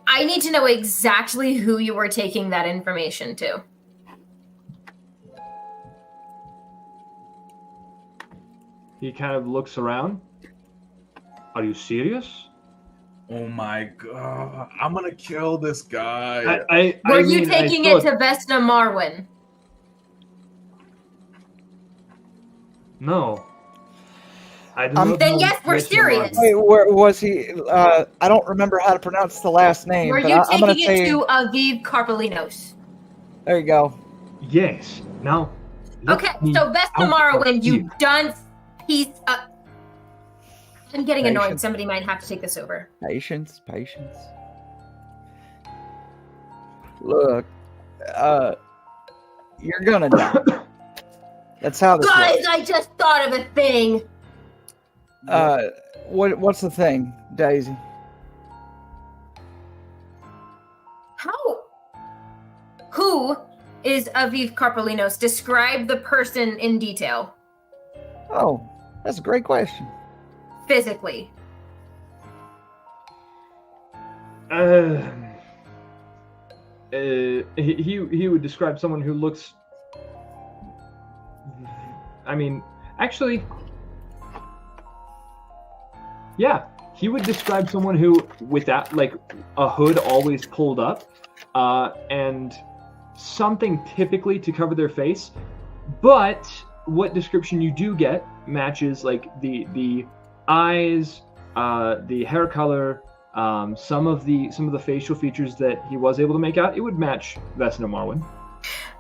Speaker 5: I need to know exactly who you were taking that information to.
Speaker 1: He kind of looks around. Are you serious?
Speaker 3: Oh my god! I'm gonna kill this guy.
Speaker 5: Were you taking it to Vesna Marwin?
Speaker 1: No. I do not
Speaker 5: Then
Speaker 1: know
Speaker 5: yes, we're
Speaker 1: Mr.
Speaker 5: serious.
Speaker 1: Martin.
Speaker 4: Wait, where was he? I don't remember how to pronounce the last name.
Speaker 5: Were
Speaker 4: but
Speaker 5: you
Speaker 4: I'm gonna
Speaker 5: taking
Speaker 4: say,
Speaker 5: it to Aviv Karpelinos?
Speaker 4: There you go.
Speaker 1: Yes. Now. let
Speaker 5: Okay,
Speaker 1: me
Speaker 5: so Vesna
Speaker 1: out of
Speaker 5: Marwin, you
Speaker 1: here.
Speaker 5: done piece of... I'm getting annoyed.
Speaker 4: Patience.
Speaker 5: Somebody might have to take this over.
Speaker 4: Patience. Look, you're gonna die. That's how this
Speaker 5: Guys,
Speaker 4: works.
Speaker 5: I just thought of a thing.
Speaker 4: What's the thing, Daisy?
Speaker 5: How? Who is Aviv Karpolinos. Describe the person in detail.
Speaker 4: Oh, that's a great question.
Speaker 5: Physically.
Speaker 1: He would describe someone who looks. I mean, actually, yeah, he would describe someone who, without like a hood always pulled up, and something typically to cover their face. But what description you do get matches like the eyes, the hair color, some of the facial features that he was able to make out. It would match Vesna Marwin.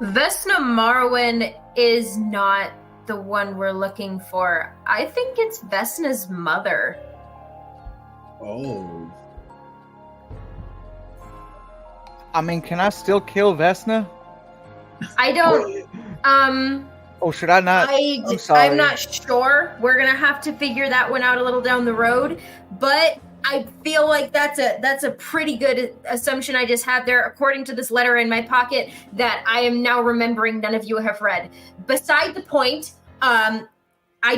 Speaker 5: Vesna Marwin is not the one we're looking for. I think it's Vesna's mother.
Speaker 3: Oh.
Speaker 4: I mean, can I still kill Vesna?
Speaker 5: I don't.
Speaker 4: Oh, should I not? I'm sorry.
Speaker 5: I'm not sure. We're gonna have to figure that one out a little down the road. But I feel like that's a pretty good assumption I just had there, according to this letter in my pocket that I am now remembering none of you have read. Beside the point, I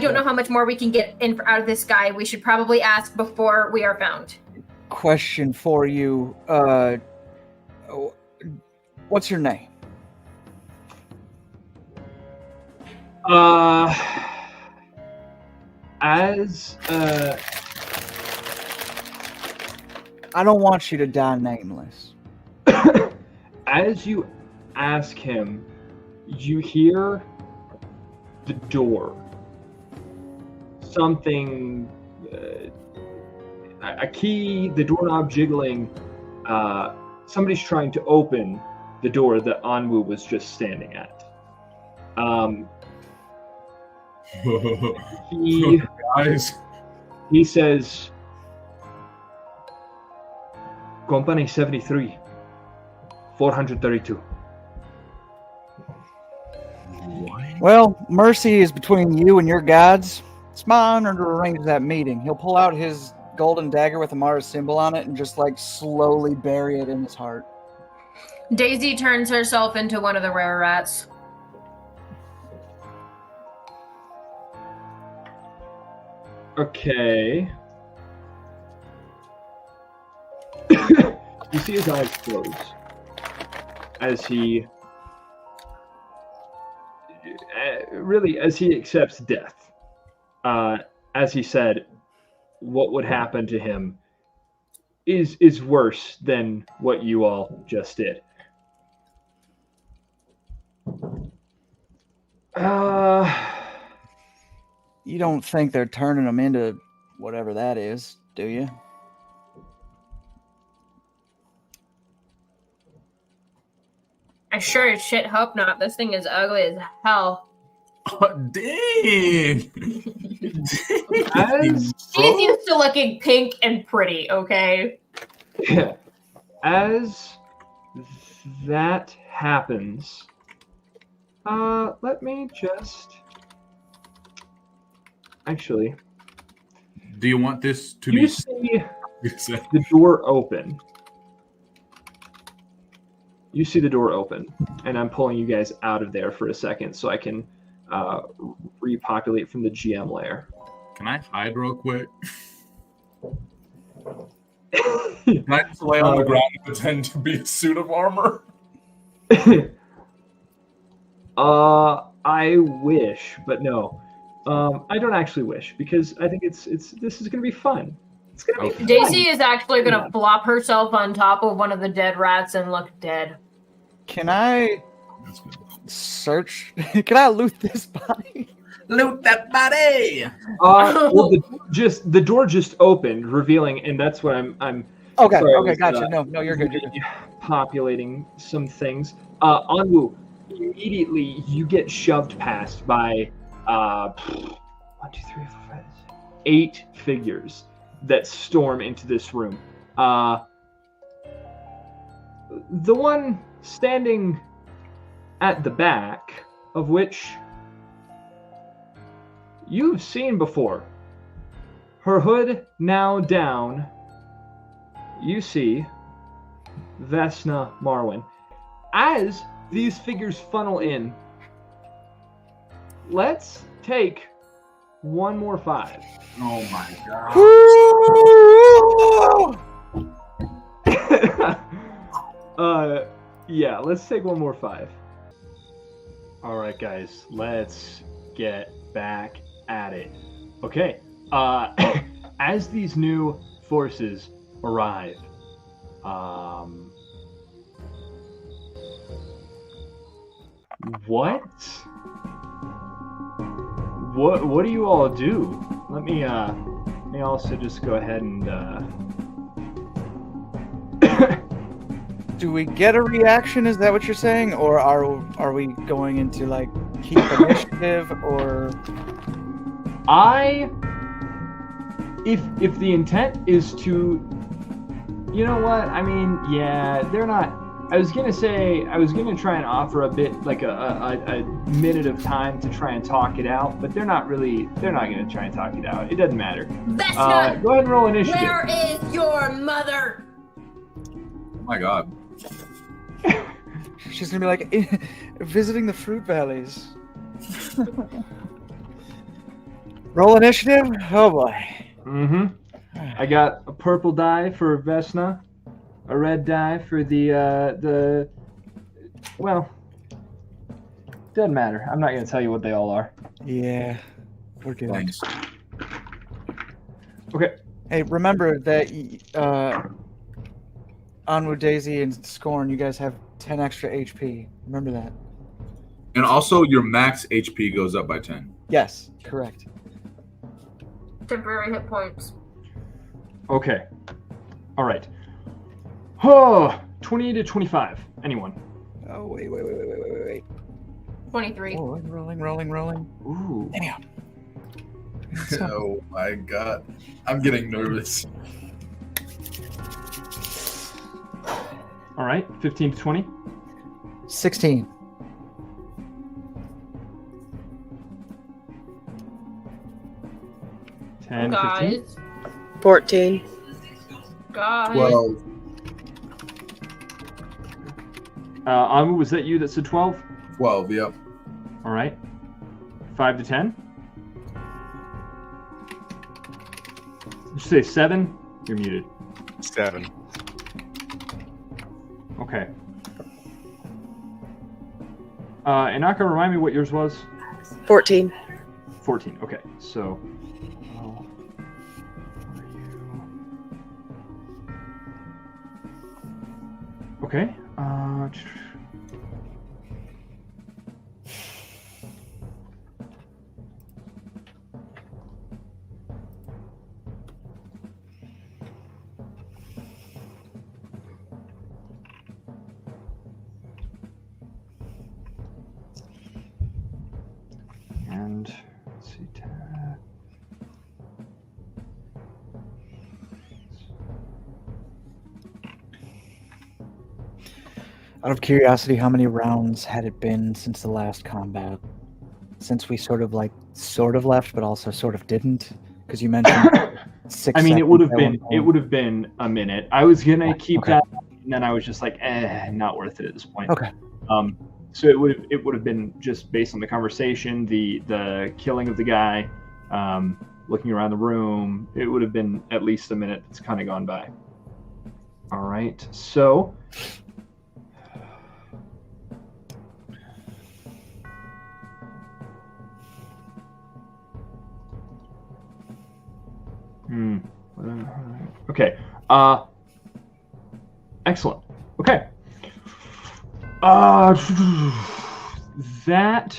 Speaker 5: don't know how much more we can get out of this guy. We should probably ask before we are found.
Speaker 4: Question for you. What's your name? I don't want you to die nameless.
Speaker 1: As you ask him, you hear the door. Something, a key, the doorknob jiggling. Somebody's trying to open the door that Anwu was just standing at. He says, Company 73, 432.
Speaker 4: Well, mercy is between you and your gods. It's my honor to arrange that meeting. He'll pull out his golden dagger with Amara's symbol on it and just like slowly bury it in his heart.
Speaker 5: Daisy turns herself into one of the rare rats.
Speaker 1: Okay. You see his eyes close as he accepts death. As he said, what would happen to him is worse than what you all just did.
Speaker 4: You don't think they're turning him into whatever that is, do you?
Speaker 5: I sure as shit hope not. This thing is ugly as hell.
Speaker 3: Oh, dang!
Speaker 5: She's used to looking pink and pretty, okay?
Speaker 1: Yeah. As that happens, let me just... Actually...
Speaker 3: Do you want this to
Speaker 1: you
Speaker 3: be...
Speaker 1: see the door open. You see the door open, and I'm pulling you guys out of there for a second so I can repopulate from the GM layer.
Speaker 3: Can I hide real quick? Can I just lay on the ground and pretend to be a suit of armor?
Speaker 1: I wish, but no. I don't actually wish because I think this is going to be fun. It's going to be
Speaker 5: Daisy is actually going to flop herself on top of one of the dead rats and look dead.
Speaker 4: Can I search? Can I loot this body?
Speaker 3: Loot that body!
Speaker 1: Well, the door just opened, revealing, and that's what I'm.
Speaker 4: Okay,
Speaker 1: sorry,
Speaker 4: okay, gotcha. No, you're good.
Speaker 1: Populating some things. Anwu, immediately you get shoved past by 1, 2, 3, 4, 5, 8 figures that storm into this room. The one standing at the back, of which you've seen before. Her hood now down, you see Vesna Marwin. As these figures funnel in. Let's take one more 5.
Speaker 3: Oh my
Speaker 1: god. Yeah, let's take one more 5. All right, guys, let's get back at it. Okay. As these new forces arrive, what do you all do? Let me also just go ahead and
Speaker 4: Do we get a reaction? Is that what you're saying, or are we going into like keep initiative, or?
Speaker 1: If the intent is to, you know what? I mean, yeah, they're not. I was gonna try and offer a bit like a minute of time to try and talk it out, but they're not gonna try and talk it out. It doesn't matter.
Speaker 5: Vesna,
Speaker 1: go ahead and roll initiative.
Speaker 5: where is your mother?
Speaker 3: Oh my god.
Speaker 4: She's gonna be like visiting the fruit valleys. Roll initiative. Oh boy.
Speaker 1: Mm-hmm. I got a purple die for Vesna, a red die for the. Well, doesn't matter. I'm not gonna tell you what they all are.
Speaker 4: Yeah, we're good.
Speaker 3: Thanks.
Speaker 1: Okay.
Speaker 4: Hey, remember that Onwu, Daisy, and Scorn, you guys have 10 extra HP. Remember that.
Speaker 3: And also, your max HP goes up by 10.
Speaker 4: Yes, correct.
Speaker 5: Temporary hit points.
Speaker 1: Okay. All right. Oh, 20 to 25. Anyone?
Speaker 4: Oh, wait.
Speaker 5: 23.
Speaker 4: Oh, rolling.
Speaker 1: Ooh.
Speaker 4: Anyhow.
Speaker 3: Oh my god. I'm getting nervous.
Speaker 1: All right. 15 to 20.
Speaker 4: 16.
Speaker 1: Ten,
Speaker 5: Guys.
Speaker 1: 15.
Speaker 2: 14.
Speaker 5: Guys.
Speaker 3: Well,
Speaker 1: Amu, was that you that said 12?
Speaker 3: 12, yep.
Speaker 1: All right. 5 to 10. Did you say 7? You're muted.
Speaker 7: 7.
Speaker 1: Okay. Inaka, remind me what yours was?
Speaker 2: 14.
Speaker 1: 14. Okay. So. Okay. And let's see.
Speaker 4: Out of curiosity, how many rounds had it been since the last combat? Since we sort of left, but also sort of didn't? Because you mentioned 6
Speaker 1: I mean, it would have
Speaker 4: seconds
Speaker 1: been a minute. I was gonna keep
Speaker 4: okay.
Speaker 1: that, and then I was just like, not worth it at this point.
Speaker 4: Okay.
Speaker 1: So it would have been just based on the conversation, the killing of the guy, looking around the room. It would have been at least a minute that's kind of gone by. All right. So. Okay. Excellent. Okay. That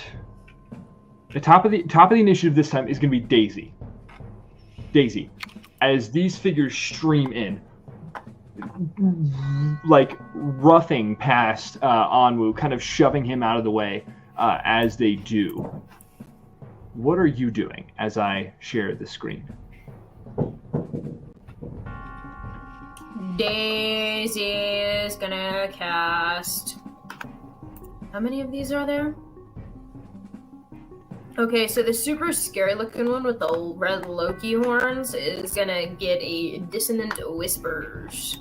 Speaker 1: the top of the initiative this time is going to be Daisy. Daisy, as these figures stream in, like roughing past Onwu, kind of shoving him out of the way as they do. What are you doing as I share the screen?
Speaker 5: Daisy is gonna cast. How many of these are there? Okay, so the super scary looking one with the red Loki horns is gonna get a Dissonant Whispers.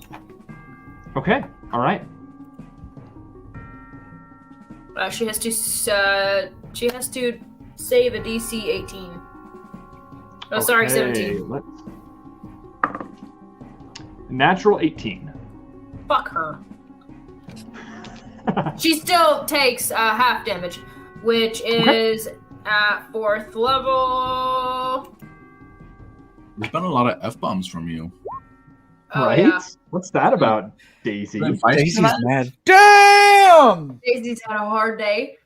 Speaker 1: Okay, all right.
Speaker 5: She has to save a DC 18. Oh, sorry, 17.
Speaker 1: Natural 18.
Speaker 5: Fuck her. She still takes half damage, which is at 4th level.
Speaker 3: There's been a lot of F-bombs from you.
Speaker 1: Right? Yeah. What's that about, Daisy?
Speaker 4: Daisy's mad. Damn!
Speaker 5: Daisy's had a hard day.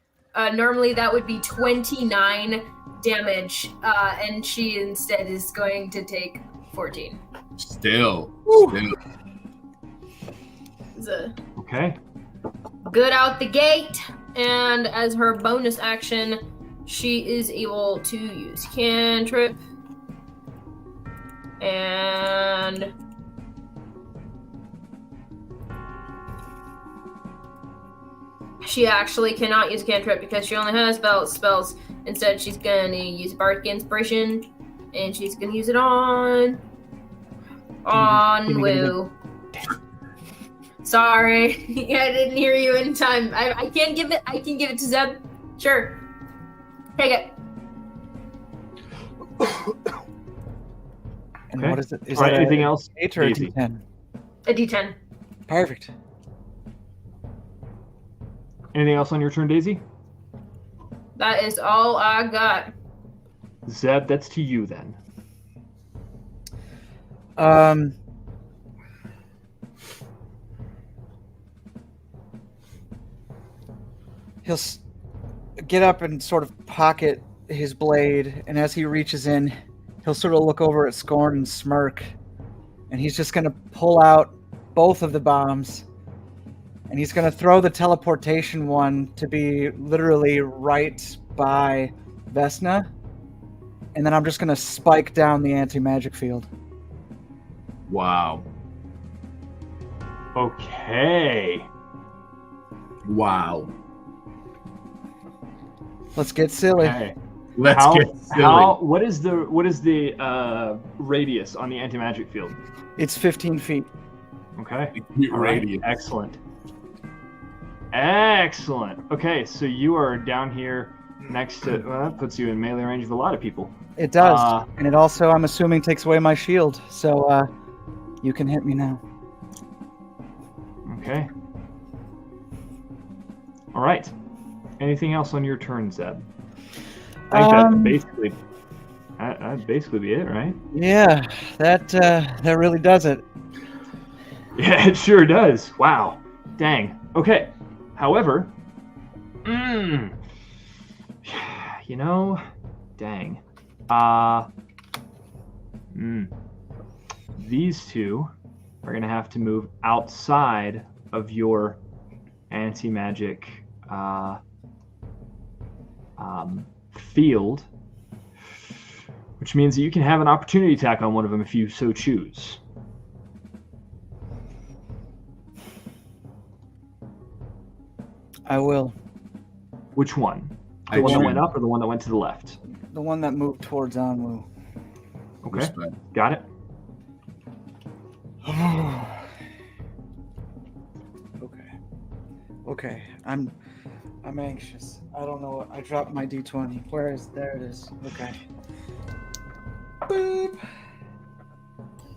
Speaker 5: Normally that would be 29 damage, and she instead is going to take 14.
Speaker 3: Still.
Speaker 1: Okay.
Speaker 5: Good out the gate, and as her bonus action, she is able to use cantrip, and she actually cannot use cantrip because she only has spells. Instead, she's gonna use Bardic Inspiration, and she's gonna use it on Woo. Sorry, I didn't hear you in time. I can't give it. I can give it to Zeb. Sure, take it.
Speaker 4: And what is it? Is
Speaker 1: that anything else?
Speaker 4: 8 or a D10?
Speaker 5: A D10.
Speaker 4: Perfect.
Speaker 1: Anything else on your turn, Daisy?
Speaker 5: That is all I got.
Speaker 1: Zeb, that's to you then.
Speaker 4: He'll get up and sort of pocket his blade, and as he reaches in, he'll sort of look over at Scorn and smirk, and he's just going to pull out both of the bombs, and he's going to throw the teleportation one to be literally right by Vesna, and then I'm just going to spike down the anti-magic field.
Speaker 3: Wow.
Speaker 1: Okay.
Speaker 3: Wow.
Speaker 4: Let's get silly.
Speaker 1: Okay.
Speaker 3: Let's get silly.
Speaker 1: What is the radius on the anti-magic field?
Speaker 4: It's 15 feet.
Speaker 1: Okay.
Speaker 3: Radius.
Speaker 1: Excellent. Excellent. Okay, so you are down here next to. Well, that puts you in melee range of a lot of people.
Speaker 4: It does, and it also, I'm assuming, takes away my shield. So you can hit me now.
Speaker 1: Okay. All right. Anything else on your turn, Zeb? I think that'd basically be it, right?
Speaker 4: Yeah, that really does it.
Speaker 1: Yeah, it sure does. Wow. Dang. Okay. However, dang. These two are gonna have to move outside of your anti-magic field, which means that you can have an opportunity attack on one of them if you so choose.
Speaker 4: I will.
Speaker 1: Which one? The one that went up or the one that went to the left?
Speaker 4: The one that moved towards Anwu.
Speaker 1: Okay, got it.
Speaker 4: Okay. I'm anxious. I don't know. I dropped my D20. There it is. Okay. Boop.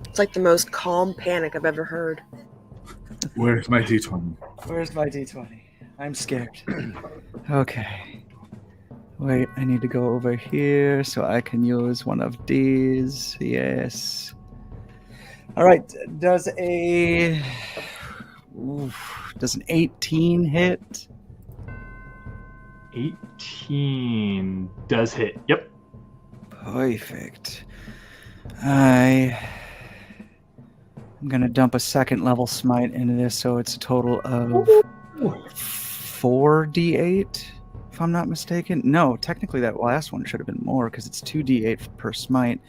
Speaker 2: It's like the most calm panic I've ever heard.
Speaker 3: Where's my D20?
Speaker 4: Where's my D20? I'm scared. Okay. Wait, I need to go over here so I can use one of these. Yes. All right. Does an 18 hit?
Speaker 1: 18 does hit. Yep.
Speaker 4: Perfect. I'm gonna dump a second level smite into this, so it's a total of 4d8, if I'm not mistaken. No, technically that last one should have been more because it's 2d8 per smite.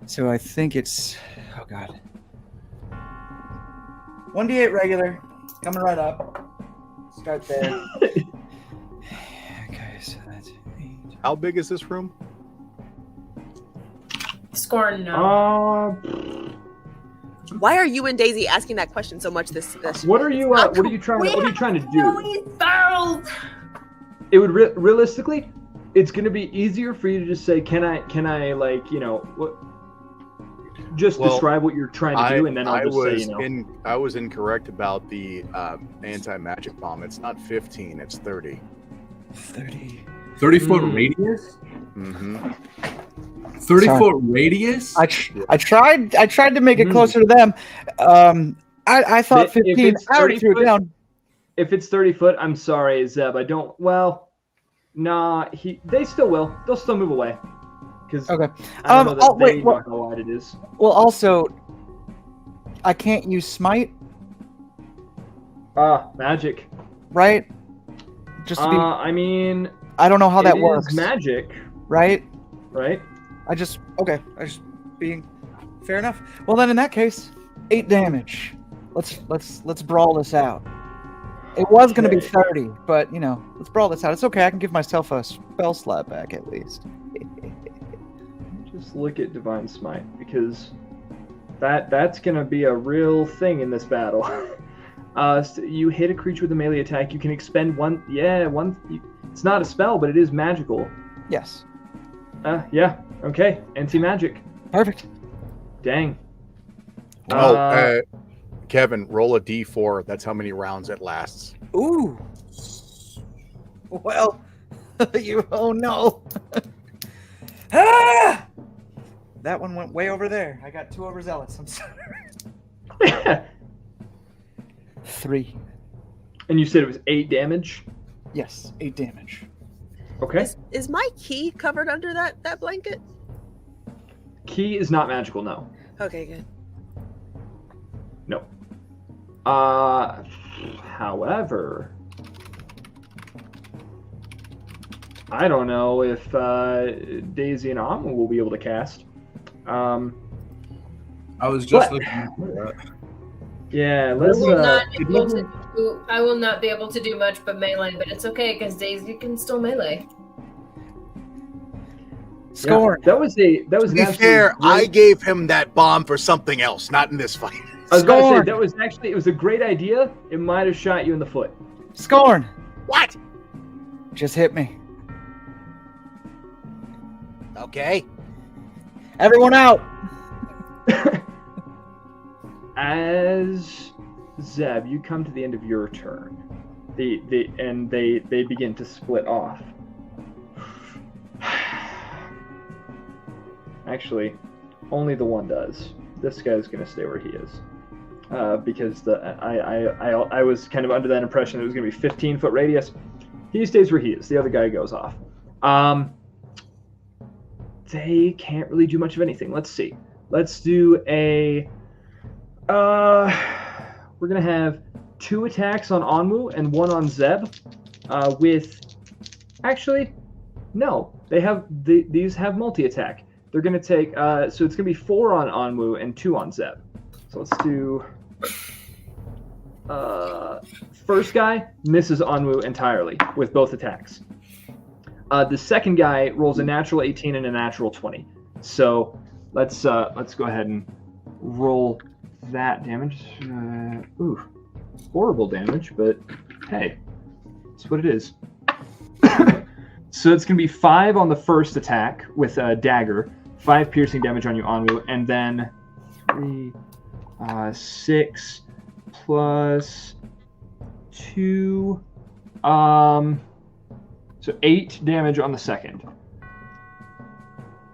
Speaker 4: So I think it's 1d8 regular, coming right up. Start there. Okay, so that's 8.
Speaker 7: How big is this room?
Speaker 5: Scorn, no.
Speaker 2: Why are you and Daisy asking that question so much this
Speaker 1: What are you trying to do?
Speaker 5: Spells.
Speaker 1: it would realistically, it's going to be easier for you to just say, can I like, what? Just describe what you're trying to do, and then I'll just say,
Speaker 7: I was incorrect about the anti-magic bomb. It's not 15, it's 30.
Speaker 3: 30 foot radius?
Speaker 7: Mm-hmm.
Speaker 3: 30 foot radius?
Speaker 4: I tried to make it closer to them. I thought 15. I already threw it down.
Speaker 1: If it's 30 foot, I'm sorry, Zeb. I don't. Well, nah. They still will. They'll still move away. Because
Speaker 4: okay.
Speaker 1: I don't know that they know how wide it is.
Speaker 4: Well, also, I can't use smite.
Speaker 1: Magic.
Speaker 4: Right. Just to be.
Speaker 1: I mean.
Speaker 4: I don't know how that works.
Speaker 1: It is magic.
Speaker 4: Right.
Speaker 1: Right.
Speaker 4: I just being fair enough. Well, then in that case, 8 damage. Let's brawl this out. It was going to be 30, but let's brawl this out. It's okay. I can give myself a spell slap back at least.
Speaker 1: Just look at Divine Smite, because that's going to be a real thing in this battle. So you hit a creature with a melee attack. You can expend one. Yeah, one. It's not a spell, but it is magical.
Speaker 4: Yes.
Speaker 1: Yeah. Okay. Anti-magic.
Speaker 4: Perfect.
Speaker 1: Dang.
Speaker 7: Oh, Kevin, roll a d4. That's how many rounds it lasts.
Speaker 4: Ooh. Well, oh no. Ah! That one went way over there. I got 2 overzealous. I'm sorry. 3.
Speaker 1: And you said it was 8 damage?
Speaker 4: Yes, 8 damage.
Speaker 1: Okay.
Speaker 2: Is my key covered under that blanket?
Speaker 1: Key is not magical, no.
Speaker 2: Okay, good.
Speaker 1: No. However, I don't know if Daisy and Amma will be able to cast.
Speaker 3: I was just looking at that.
Speaker 1: Yeah, let's.
Speaker 5: I will not be able to do much but melee, but it's okay because Daisy can still melee.
Speaker 4: Score.
Speaker 1: Yeah, that was
Speaker 6: to be fair, I gave him that bomb for something else, not in this fight.
Speaker 1: I was going to say, it was a great idea. It might have shot you in the foot.
Speaker 4: Scorn.
Speaker 6: What?
Speaker 4: Just hit me.
Speaker 6: Okay.
Speaker 4: Everyone out.
Speaker 1: As Zeb, you come to the end of your turn. They begin to split off. Actually, only the one does. This guy's gonna stay where he is, because I was kind of under that impression that it was gonna be 15-foot radius. He stays where he is. The other guy goes off. They can't really do much of anything. Let's see. Let's do a. We're gonna have 2 attacks on Onwu and 1 on Zeb. Actually, no. These have multi-attack. They're gonna take. So it's gonna be 4 on Onwu and 2 on Zeb. So let's do. First guy misses Onwu entirely with both attacks. The second guy rolls a natural 18 and a natural 20. So let's go ahead and roll that damage. Horrible damage, but hey, that's what it is. So it's gonna be 5 on the first attack with a dagger, 5 piercing damage on you, Onwu, and then 6 plus 2, so 8 damage on the second.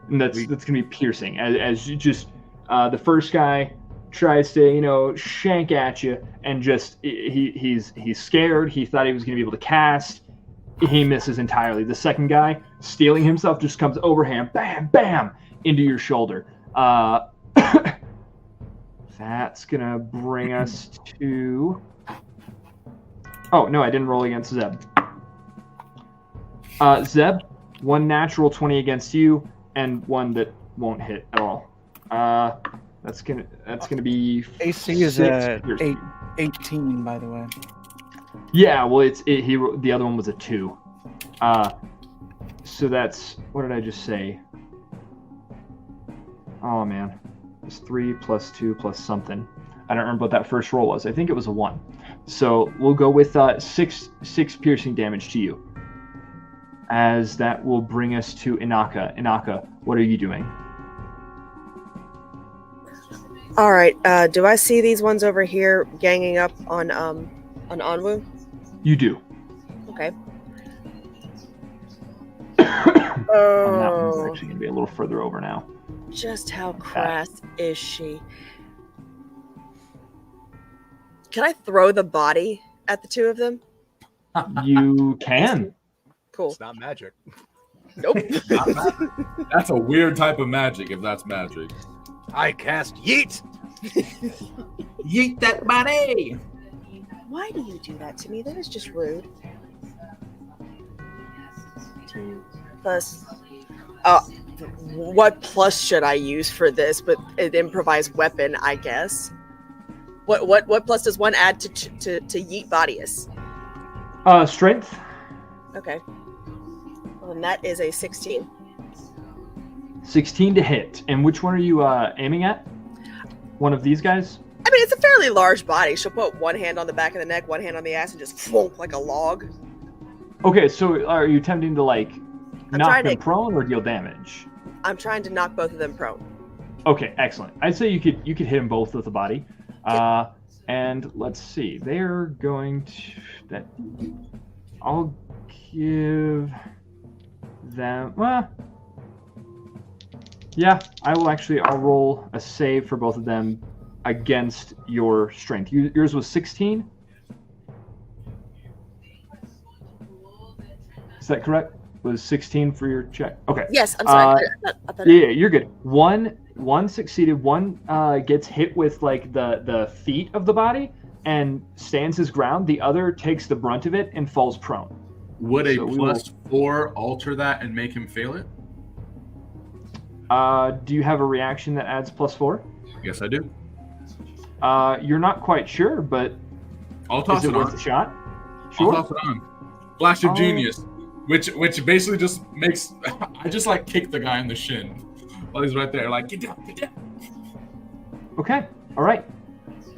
Speaker 1: And that's gonna be piercing. As you just the first guy tries to shank at you, and just he's scared. He thought he was gonna be able to cast. He misses entirely. The second guy, stealing himself, just comes overhand, bam, bam, into your shoulder. That's gonna bring us to. Oh no, I didn't roll against Zeb. Zeb, 1 natural 20 against you, and 1 that won't hit at all. That's gonna be.
Speaker 4: AC is 18, by the way.
Speaker 1: Yeah, well, the other one was a 2. So that's, what did I just say? Oh man, it's 3 plus 2 plus something. I don't remember what that first roll was. I think it was a 1. So we'll go with 6 piercing damage to you. as that will bring us to Inaka. Inaka, what are you doing?
Speaker 2: All right. Do I see these ones over here ganging up on Onwu?
Speaker 1: You do.
Speaker 2: Okay.
Speaker 1: And that one's actually going to be a little further over now.
Speaker 2: Just how crass is she? Can I throw the body at the two of them?
Speaker 1: You can.
Speaker 2: Cool.
Speaker 7: It's not magic.
Speaker 2: Nope.
Speaker 3: That's a weird type of magic, if that's magic.
Speaker 6: I cast yeet.
Speaker 3: Yeet that body.
Speaker 2: Why do you do that to me? That is just rude. 2 plus. What plus should I use for this? But an improvised weapon, I guess. What plus does one add to yeet bodius?
Speaker 1: Strength.
Speaker 2: Okay. Well, and that is a 16.
Speaker 1: 16 to hit. And which one are you aiming at? One of these guys?
Speaker 2: I mean, it's a fairly large body. She'll put one hand on the back of the neck, one hand on the ass, and just flunk like a log.
Speaker 1: Okay, so are you attempting to knock
Speaker 2: trying
Speaker 1: them
Speaker 2: to-
Speaker 1: prone or deal damage?
Speaker 2: I'm trying to knock both of them prone.
Speaker 1: Okay, excellent. I'd say you could hit them both with the body. And let's see. They're going to I'll give them yeah, I'll roll a save for both of them against your strength. Yours was 16? Is that correct? Was 16 for your check? Okay.
Speaker 2: Yes, I'm sorry. I thought
Speaker 1: Yeah, you're good. One succeeded. One gets hit with like the feet of the body and stands his ground. The other takes the brunt of it and falls prone.
Speaker 3: Would a
Speaker 1: So we
Speaker 3: +4 alter that and make him fail it?
Speaker 1: Do you have a reaction that adds +4?
Speaker 3: Yes, I do.
Speaker 1: You're not quite sure, but
Speaker 3: I'll toss
Speaker 1: is it
Speaker 3: it
Speaker 1: worth
Speaker 3: on.
Speaker 1: a shot?
Speaker 3: I'll
Speaker 1: Sure.
Speaker 3: toss it on. Flash of genius, which basically just makes I just like kick the guy in the shin while he's right there, like get down, get down.
Speaker 1: Okay. All right.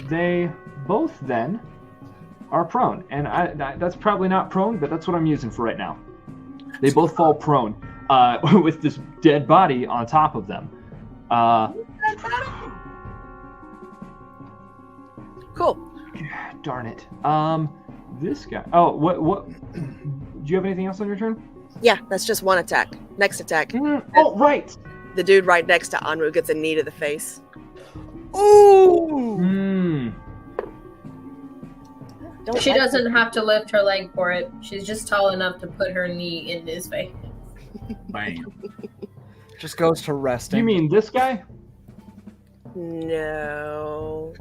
Speaker 1: They both then are prone, and that's probably not prone, but that's what I'm using for right now. They both fall prone with this dead body on top of them.
Speaker 2: Cool.
Speaker 1: Darn it. This guy. Oh, what? Do you have anything else on your turn?
Speaker 2: Yeah, that's just one attack. Next attack.
Speaker 1: Oh, right.
Speaker 2: The dude right next to Onwu gets a knee to the face.
Speaker 1: Ooh.
Speaker 5: She doesn't have to lift her leg for it. She's just tall enough to put her knee in his face.
Speaker 3: Bam.
Speaker 4: Just goes to resting.
Speaker 1: You mean this guy?
Speaker 2: No.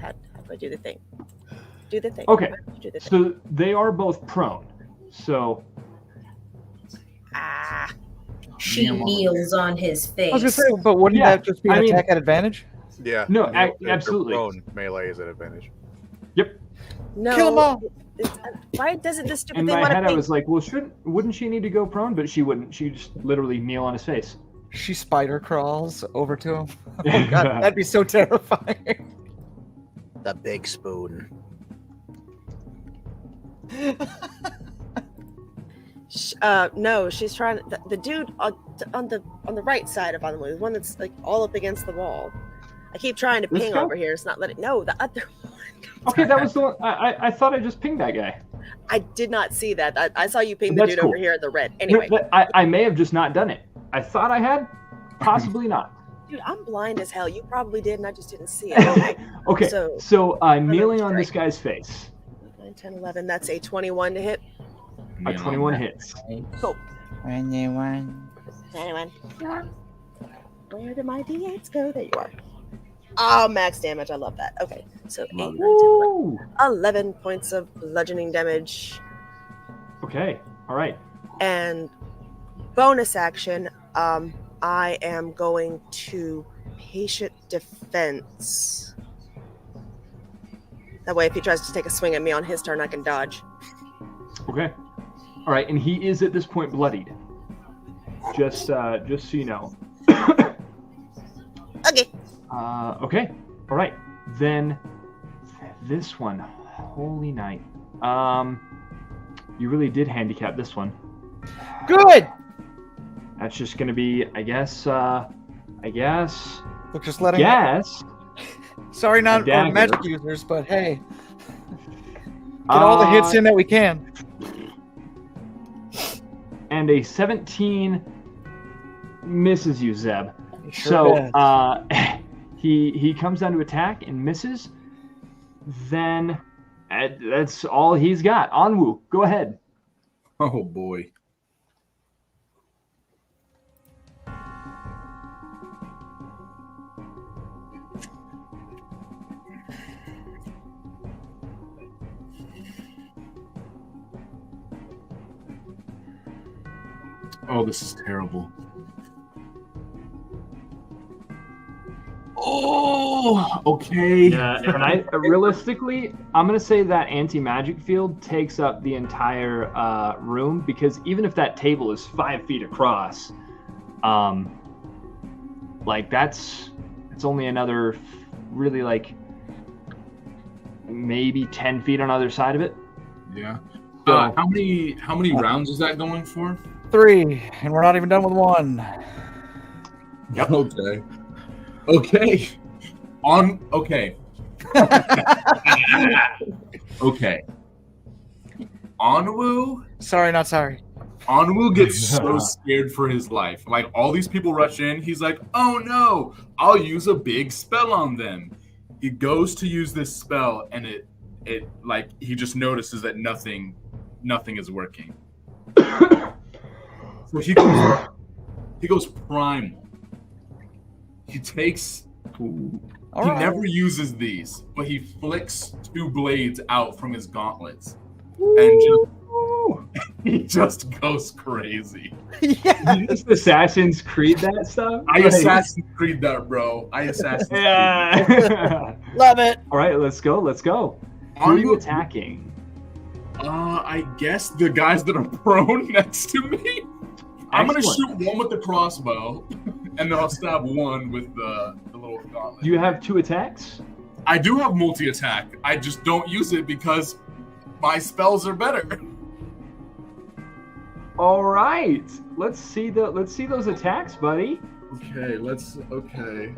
Speaker 2: How do I do the thing? Do the thing.
Speaker 1: Okay.
Speaker 2: Do the thing.
Speaker 1: So they are both prone. So
Speaker 5: She kneels on his face.
Speaker 4: I was gonna say, but wouldn't
Speaker 1: Yeah,
Speaker 4: that just be an
Speaker 1: I mean-
Speaker 4: attack at advantage?
Speaker 7: Yeah.
Speaker 1: No,
Speaker 7: if they're
Speaker 1: absolutely.
Speaker 7: prone, melee is at advantage.
Speaker 2: No.
Speaker 4: Kill 'em all.
Speaker 2: Why doesn't this stupid
Speaker 1: in
Speaker 2: thing
Speaker 1: my
Speaker 2: want
Speaker 1: head,
Speaker 2: to
Speaker 1: I was like, well, wouldn't she need to go prone? But she wouldn't. She just literally kneel on his face.
Speaker 4: She spider crawls over to him. Oh god, that'd be so terrifying.
Speaker 6: The big spoon.
Speaker 2: No, she's trying. The dude on the right side of Onwu, the one that's like all up against the wall. I keep trying to
Speaker 1: This
Speaker 2: ping
Speaker 1: guy?
Speaker 2: over here. It's not letting. No, the other one.
Speaker 1: Okay, that was the one. I thought I just pinged that guy.
Speaker 2: I did not see that. I saw you ping the
Speaker 1: That's
Speaker 2: dude
Speaker 1: cool.
Speaker 2: over here in the red.
Speaker 1: No,
Speaker 2: Anyway,
Speaker 1: but I may have just not done it. I thought I had, possibly not.
Speaker 2: dude, I'm blind as hell. You probably did, and I just didn't see it.
Speaker 1: Okay,
Speaker 2: So-
Speaker 1: so I'm kneeling on this guy's face.
Speaker 2: 9, 10, 11. That's a 21 to hit.
Speaker 1: A 21 hits.
Speaker 2: Cool.
Speaker 4: 21.
Speaker 2: 21. Where did my d8s go? There you are. Oh, max damage. I love that. Okay, so 8, 9, 10, 11.
Speaker 1: Woo!
Speaker 2: 11 points of bludgeoning damage.
Speaker 1: Okay, all right.
Speaker 2: And bonus action, I am going to patient defense. That way, if he tries to take a swing at me on his turn, I can dodge.
Speaker 1: Okay. All right, and he is at this point bloodied. Just so you know.
Speaker 2: Okay.
Speaker 1: Okay. All right. Then this one. Holy night. You really did handicap this one.
Speaker 4: Good.
Speaker 1: That's just gonna be, I guess.
Speaker 4: We'll just let him.
Speaker 1: Yes.
Speaker 4: Sorry, not
Speaker 1: dagger.
Speaker 4: our magic users, but hey, get all the hits in that we can.
Speaker 1: And a 17 misses you, Zeb.
Speaker 4: Sure
Speaker 1: So he comes down to attack and misses. Then that's all he's got. Onwu, go ahead.
Speaker 3: Oh boy. Oh, this is terrible. Oh, okay.
Speaker 1: Yeah, and realistically, I'm gonna say that anti-magic field takes up the entire room, because even if that table is 5 feet across, like it's only another really like maybe 10 feet on either side of it.
Speaker 3: Yeah.
Speaker 1: So,
Speaker 3: how many rounds is that going for?
Speaker 4: 3, and we're not even done with 1.
Speaker 1: Yep.
Speaker 3: Okay. Okay. Okay. Okay. Onwu.
Speaker 4: Sorry, not sorry.
Speaker 3: Onwu gets so scared for his life. Like, all these people rush in. He's like, oh no, I'll use a big spell on them. He goes to use this spell, and it like, he just notices that nothing is working. So he goes primal. He takes.
Speaker 4: All
Speaker 3: he
Speaker 4: right.
Speaker 3: never uses these, but he flicks 2 blades out from his gauntlets, and he just goes crazy.
Speaker 1: Yes. Assassin's Creed that stuff.
Speaker 3: I Assassin's Creed that, bro. I Assassin's Creed.
Speaker 1: Yeah.
Speaker 4: Love it.
Speaker 1: All right, let's go. Who are you attacking?
Speaker 3: I guess the guys that are prone next to me. I'm gonna shoot one with the crossbow, and then I'll stab one with the little gauntlet.
Speaker 1: Do you have 2 attacks?
Speaker 3: I do have multi-attack. I just don't use it because my spells are better.
Speaker 1: All right, let's see those attacks, buddy.
Speaker 3: Okay, okay.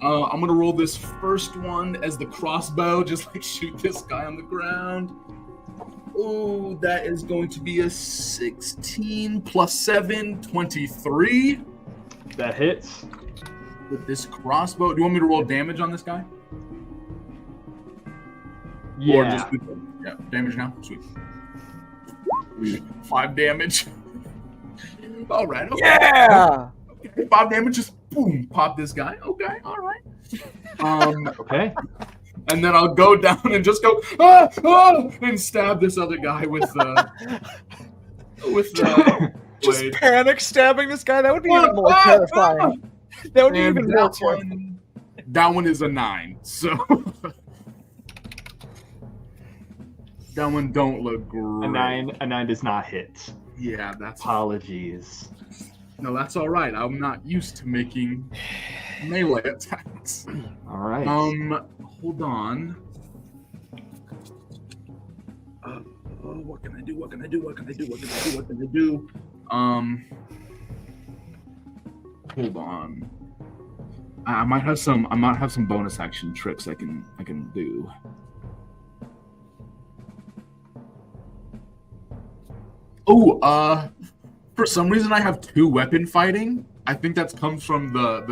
Speaker 3: I'm gonna roll this first one as the crossbow, just like shoot this guy on the ground. Oh, that is going to be a 16 plus 7, 23.
Speaker 1: That hits.
Speaker 3: With this crossbow. Do you want me to roll damage on this guy?
Speaker 1: Yeah.
Speaker 3: Or just damage now? Sweet. 5 damage. All right. Okay.
Speaker 4: Yeah.
Speaker 3: Okay, 5 damage. Just boom, pop this guy. Okay. All right.
Speaker 1: Okay.
Speaker 3: And then I'll go down and just go and stab this other guy with
Speaker 4: just
Speaker 3: blade.
Speaker 4: panic stabbing this guy. That would be even more terrifying. That would be even more terrifying.
Speaker 3: That one is a 9. So that one don't look great.
Speaker 1: A 9 does not hit.
Speaker 3: Yeah, that's
Speaker 1: apologies.
Speaker 3: No, that's all right. I'm not used to making melee attacks.
Speaker 1: All right.
Speaker 3: Hold on. What can I do? Hold on. I might have some bonus action tricks I can do. Oh, for some reason I have 2 weapon fighting. I think that comes from the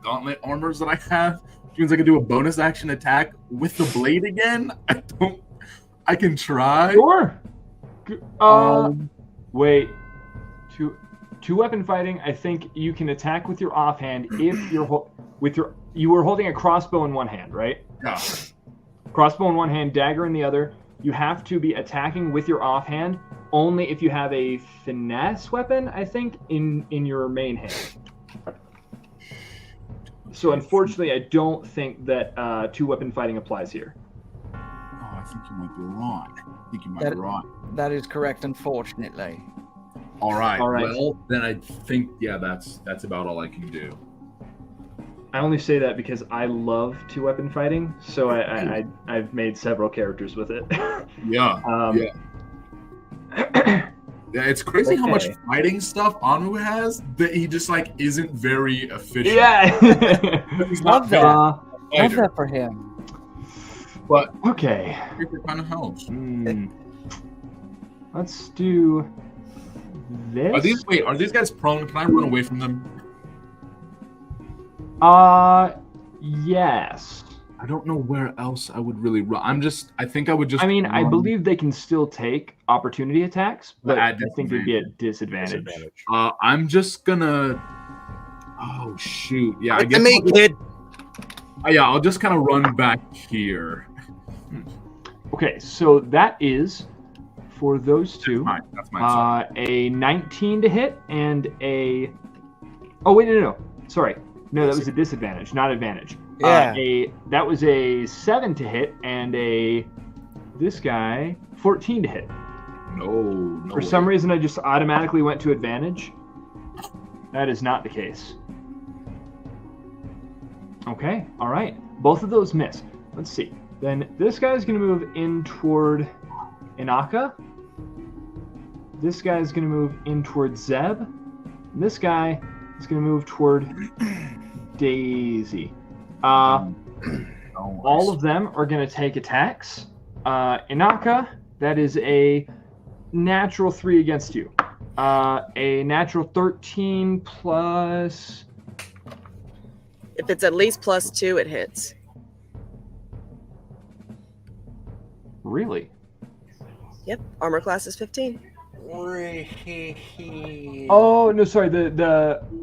Speaker 3: gauntlet armors that I have. Which means I can do a bonus action attack with the blade again. I can try.
Speaker 1: Sure. Wait. Two weapon fighting. I think you can attack with your offhand if you're you were holding a crossbow in one hand, right?
Speaker 3: Yeah.
Speaker 1: Crossbow in one hand, dagger in the other. You have to be attacking with your offhand only if you have a finesse weapon, I think, in your main hand. So unfortunately, I don't think that 2 weapon fighting applies here.
Speaker 3: Oh, I think you might be wrong.
Speaker 4: That is correct, unfortunately.
Speaker 3: All right.
Speaker 1: All right.
Speaker 3: Well, then I think that's about all I can do.
Speaker 1: I only say that because I love 2 weapon fighting, so I've made several characters with it.
Speaker 3: Yeah. Yeah, it's crazy how much
Speaker 4: Okay.
Speaker 3: fighting stuff Anu has that he just like isn't very efficient.
Speaker 1: Yeah.
Speaker 3: He's
Speaker 4: Love
Speaker 3: not
Speaker 4: that.
Speaker 3: a
Speaker 4: Love
Speaker 3: fighter,
Speaker 4: that for him.
Speaker 3: but
Speaker 1: Okay.
Speaker 3: it kind of helps.
Speaker 1: Let's do this.
Speaker 3: Are these guys prone? Can I run away from them?
Speaker 1: Yes.
Speaker 3: I don't know where else I would really run. I think I would just.
Speaker 1: I mean, I
Speaker 3: run.
Speaker 1: believe they can still take opportunity attacks, but
Speaker 3: At
Speaker 1: I think they'd be at disadvantage.
Speaker 3: I'm just gonna. Oh shoot! Yeah, I guess.
Speaker 6: kid.
Speaker 3: Yeah, I'll just kind of run back here.
Speaker 1: Okay, so that is for those two.
Speaker 3: That's mine.
Speaker 1: A 19 to hit and a. Oh wait, no. Sorry, no, that was a disadvantage, not advantage.
Speaker 4: Yeah.
Speaker 1: That was a 7 to hit and this guy 14 to hit.
Speaker 3: No.
Speaker 1: For some reason, I just automatically went to advantage. That is not the case. Okay, all right. Both of those miss. Let's see. Then this guy's going to move in toward Inaka. This guy's going to move in toward Zeb. And this guy is going to move toward Daisy. All of them are going to take attacks. Inaka, that is a natural 3 against you. A natural 13 plus...
Speaker 2: If it's at least +2, it hits.
Speaker 1: Really?
Speaker 2: Yep. Armor class is 15.
Speaker 1: Oh, no, sorry.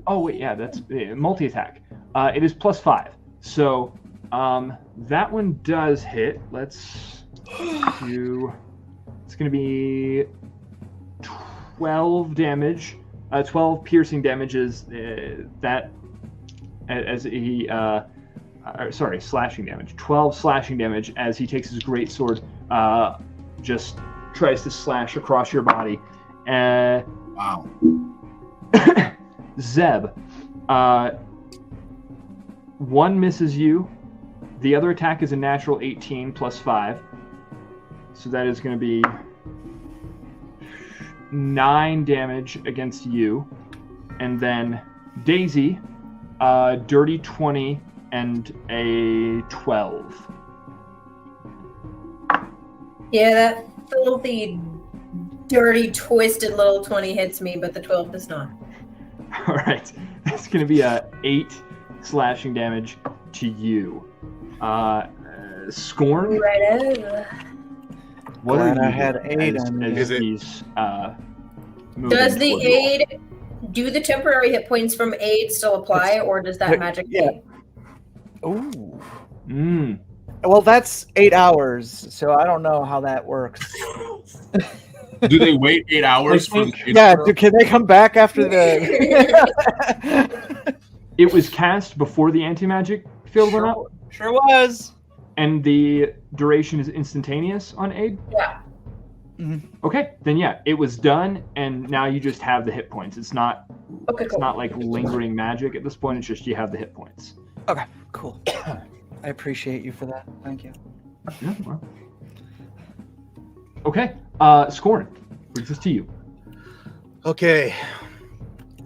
Speaker 1: Oh, wait, yeah, that's multi-attack. It is +5. So, that one does hit. Let's do... It's going to be 12 damage. 12 piercing damage is that... As he... slashing damage. 12 slashing damage as he takes his greatsword, just tries to slash across your body.
Speaker 3: Wow.
Speaker 1: Zeb, one misses you. The other attack is a natural 18 plus 5. So that is going to be 9 damage against you. And then Daisy, dirty 20 and a 12.
Speaker 5: Yeah, that filthy, dirty, twisted little 20 hits me, but the 12 does not.
Speaker 1: All right. That's going to be a 8 slashing damage to you. Scorn?
Speaker 5: Right over.
Speaker 1: What
Speaker 4: Glad
Speaker 1: are
Speaker 4: I
Speaker 1: you
Speaker 4: had
Speaker 1: doing
Speaker 4: 8
Speaker 1: as
Speaker 4: on me.
Speaker 1: he's, moving
Speaker 5: Does the
Speaker 1: toward you?
Speaker 5: aid, do the temporary hit points from aid still apply, or does that magic fade?
Speaker 4: Ooh.
Speaker 1: Mm.
Speaker 4: Well, that's 8 hours, so I don't know how that works.
Speaker 3: Do they wait 8 hours for the
Speaker 4: Yeah, can they come back after the...
Speaker 1: It was cast before the anti-magic field went up,
Speaker 4: Sure was.
Speaker 1: and the duration is instantaneous on aid?
Speaker 5: Yeah.
Speaker 1: Okay, then yeah, it was done, and now you just have the hit points. It's not
Speaker 5: Okay,
Speaker 1: It's
Speaker 5: cool.
Speaker 1: not like lingering magic at this point, it's just you have the hit points.
Speaker 4: Okay, cool. I appreciate you for that. Thank you.
Speaker 1: Yeah, well. Okay, Scorn, brings this to you.
Speaker 6: Okay.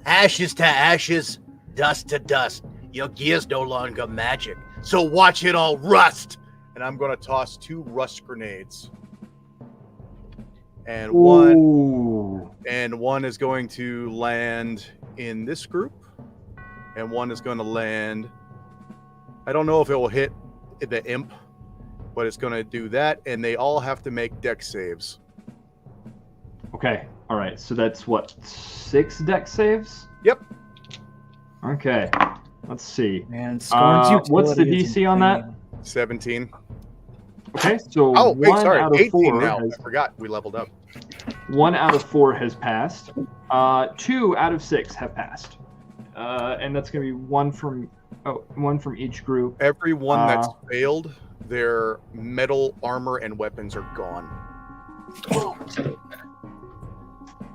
Speaker 6: Ashes to ashes, dust to dust. Your gear's no longer magic, so watch it all rust.
Speaker 7: And I'm going to toss 2 rust grenades. And one is going to land in this group, and one is going to land. I don't know if it will hit the imp, but it's going to do that, and they all have to make dex saves.
Speaker 1: Okay, all right, so that's what, 6 dex saves?
Speaker 7: Yep.
Speaker 1: Okay, let's see.
Speaker 4: Man, Scorn's
Speaker 1: what's the
Speaker 4: utility is
Speaker 1: DC on that?
Speaker 4: insane.
Speaker 7: 17.
Speaker 1: Okay, so
Speaker 7: Oh, wait,
Speaker 1: 1
Speaker 7: sorry,
Speaker 1: out of
Speaker 7: 18
Speaker 1: 4
Speaker 7: now.
Speaker 1: has,
Speaker 7: I forgot we leveled up.
Speaker 1: 1 out of 4 has passed. 2 out of 6 have passed, and that's going to be one from each group.
Speaker 7: Every one that's failed, their metal armor and weapons are gone.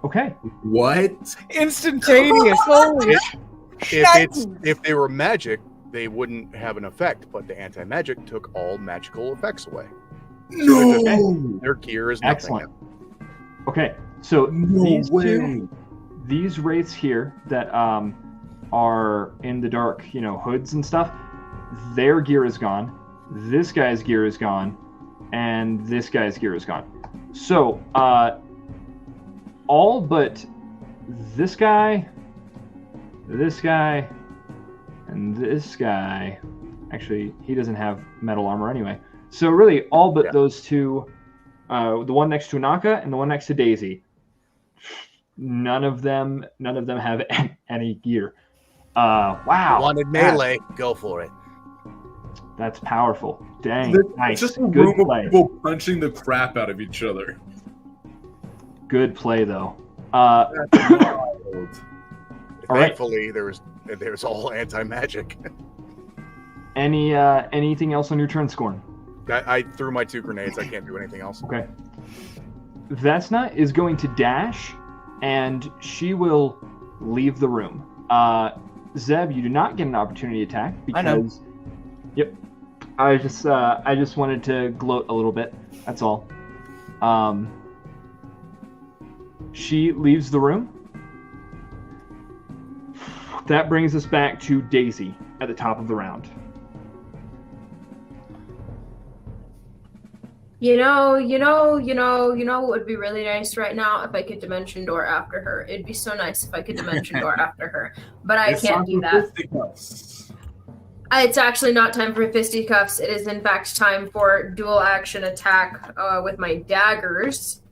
Speaker 1: Okay.
Speaker 3: What?
Speaker 4: Instantaneous. Holy
Speaker 7: If they were magic, they wouldn't have an effect, but the anti-magic took all magical effects away.
Speaker 3: No.
Speaker 7: Their gear is nothing.
Speaker 1: Excellent. Okay, So
Speaker 3: No way.
Speaker 1: these wraiths here that are in the dark, hoods and stuff, their gear is gone. This guy's gear is gone, and this guy's gear is gone. So all but this guy, and this guy. Actually, he doesn't have metal armor anyway. So really, all but those two, the one next to Naka and the one next to Daisy. None of them have any gear. Wow.
Speaker 6: Wanted melee? Go for it.
Speaker 1: That's powerful. Dang, nice.
Speaker 3: It's just a
Speaker 1: Good
Speaker 3: room
Speaker 1: play.
Speaker 3: of people punching the crap out of each other.
Speaker 1: Good play, though.
Speaker 3: That's wild.
Speaker 1: All right.
Speaker 7: Thankfully, there's all anti-magic.
Speaker 1: Anything else on your turn, Scorn?
Speaker 7: I threw my 2 grenades. I can't do anything else.
Speaker 1: Okay. Vesna is going to dash, and she will leave the room. Zeb, you do not get an opportunity attack because.
Speaker 4: I know.
Speaker 1: Yep. I just wanted to gloat a little bit. That's all. She leaves the room. That brings us back to Daisy at the top of the round.
Speaker 5: You know what would be really nice right now if I could dimension door after her. It'd be so nice if I could dimension door after her, but I can't do that. It's actually not time for fisticuffs. It is in fact time for dual action attack with my daggers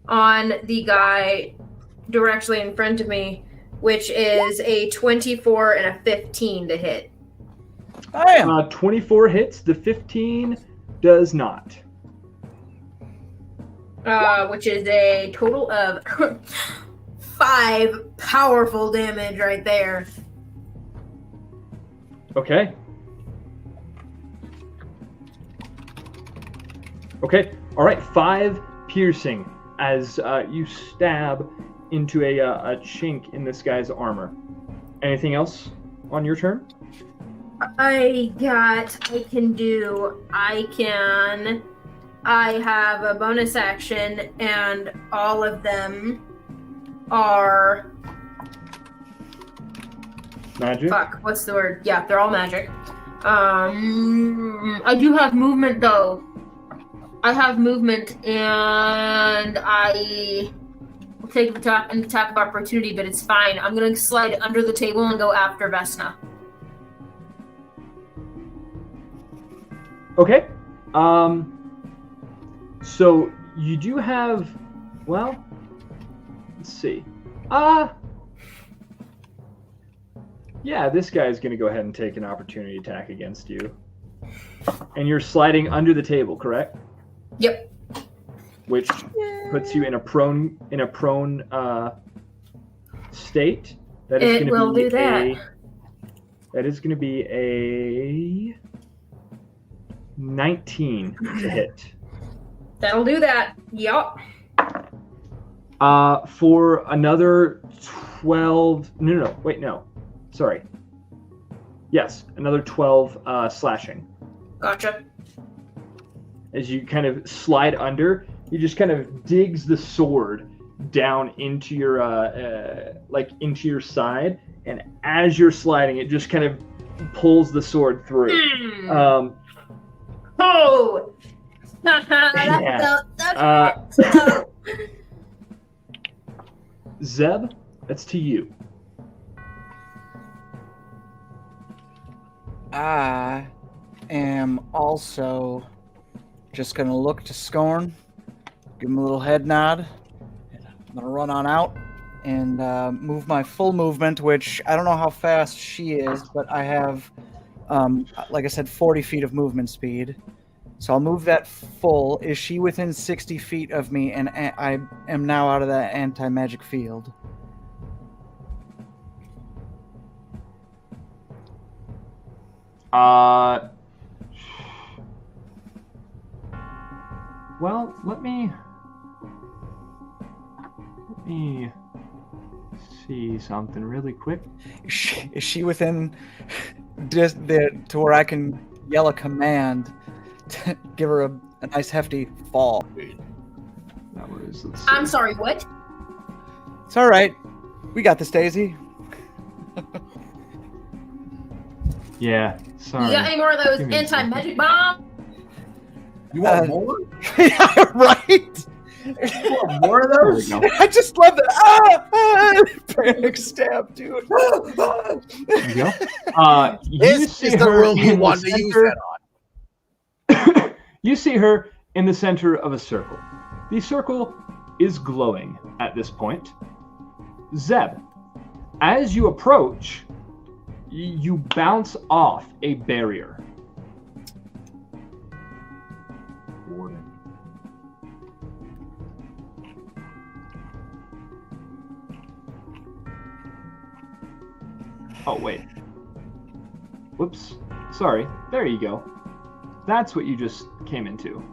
Speaker 5: on the guy directly in front of me, which is a 24 and a 15 to hit.
Speaker 1: 24 hits. The 15 does not.
Speaker 5: Which is a total of 5 powerful damage right there.
Speaker 1: Okay. Okay. All right. 5 piercing as you stab into a chink in this guy's armor. Anything else on your turn?
Speaker 5: I have a bonus action, and all of them are
Speaker 1: magic.
Speaker 5: Fuck, what's the word? Yeah, they're all magic. I do have movement though. I have movement, and I will take an attack of opportunity, but it's fine. I'm gonna slide under the table and go after Vesna.
Speaker 1: Okay. So you do have, well, let's see. Yeah, this guy's going to go ahead and take an opportunity attack against you. And you're sliding under the table, correct?
Speaker 5: Yep.
Speaker 1: Which puts you in a prone state. That is going to be that is going to be a 19 to hit.
Speaker 5: That'll do that. Yup.
Speaker 1: For another 12. No. Wait, no. Sorry. Yes, another 12 slashing.
Speaker 5: Gotcha.
Speaker 1: As you kind of slide under, he just kind of digs the sword down into your into your side, and as you're sliding, it just kind of pulls the sword through.
Speaker 5: Oh!
Speaker 1: Zeb, that's to you.
Speaker 4: I am also just going to look to Scorn, give him a little head nod. I'm going to run on out and move my full movement, which I don't know how fast she is, but I have, like I said, 40 feet of movement speed. So I'll move that full. Is she within 60 feet of me, and I am now out of that anti-magic field?
Speaker 1: Well, let me see something really quick.
Speaker 4: Is she within just to where I can yell a command to give her a nice hefty fall?
Speaker 5: I'm sorry, what?
Speaker 4: It's all right. We got this, Daisy.
Speaker 1: Yeah, sorry.
Speaker 5: You got any more of those anti-magic bombs?
Speaker 3: You want more?
Speaker 4: Yeah, right?
Speaker 3: You want more of those?
Speaker 4: I just love that. Panic stab, dude.
Speaker 1: There you go.
Speaker 6: This is the room you want to use that
Speaker 1: on. You see her in the center of a circle. The circle is glowing at this point. Zeb, as you approach, you bounce off a barrier. Oh, wait. Whoops. Sorry. There you go. That's what you just came into.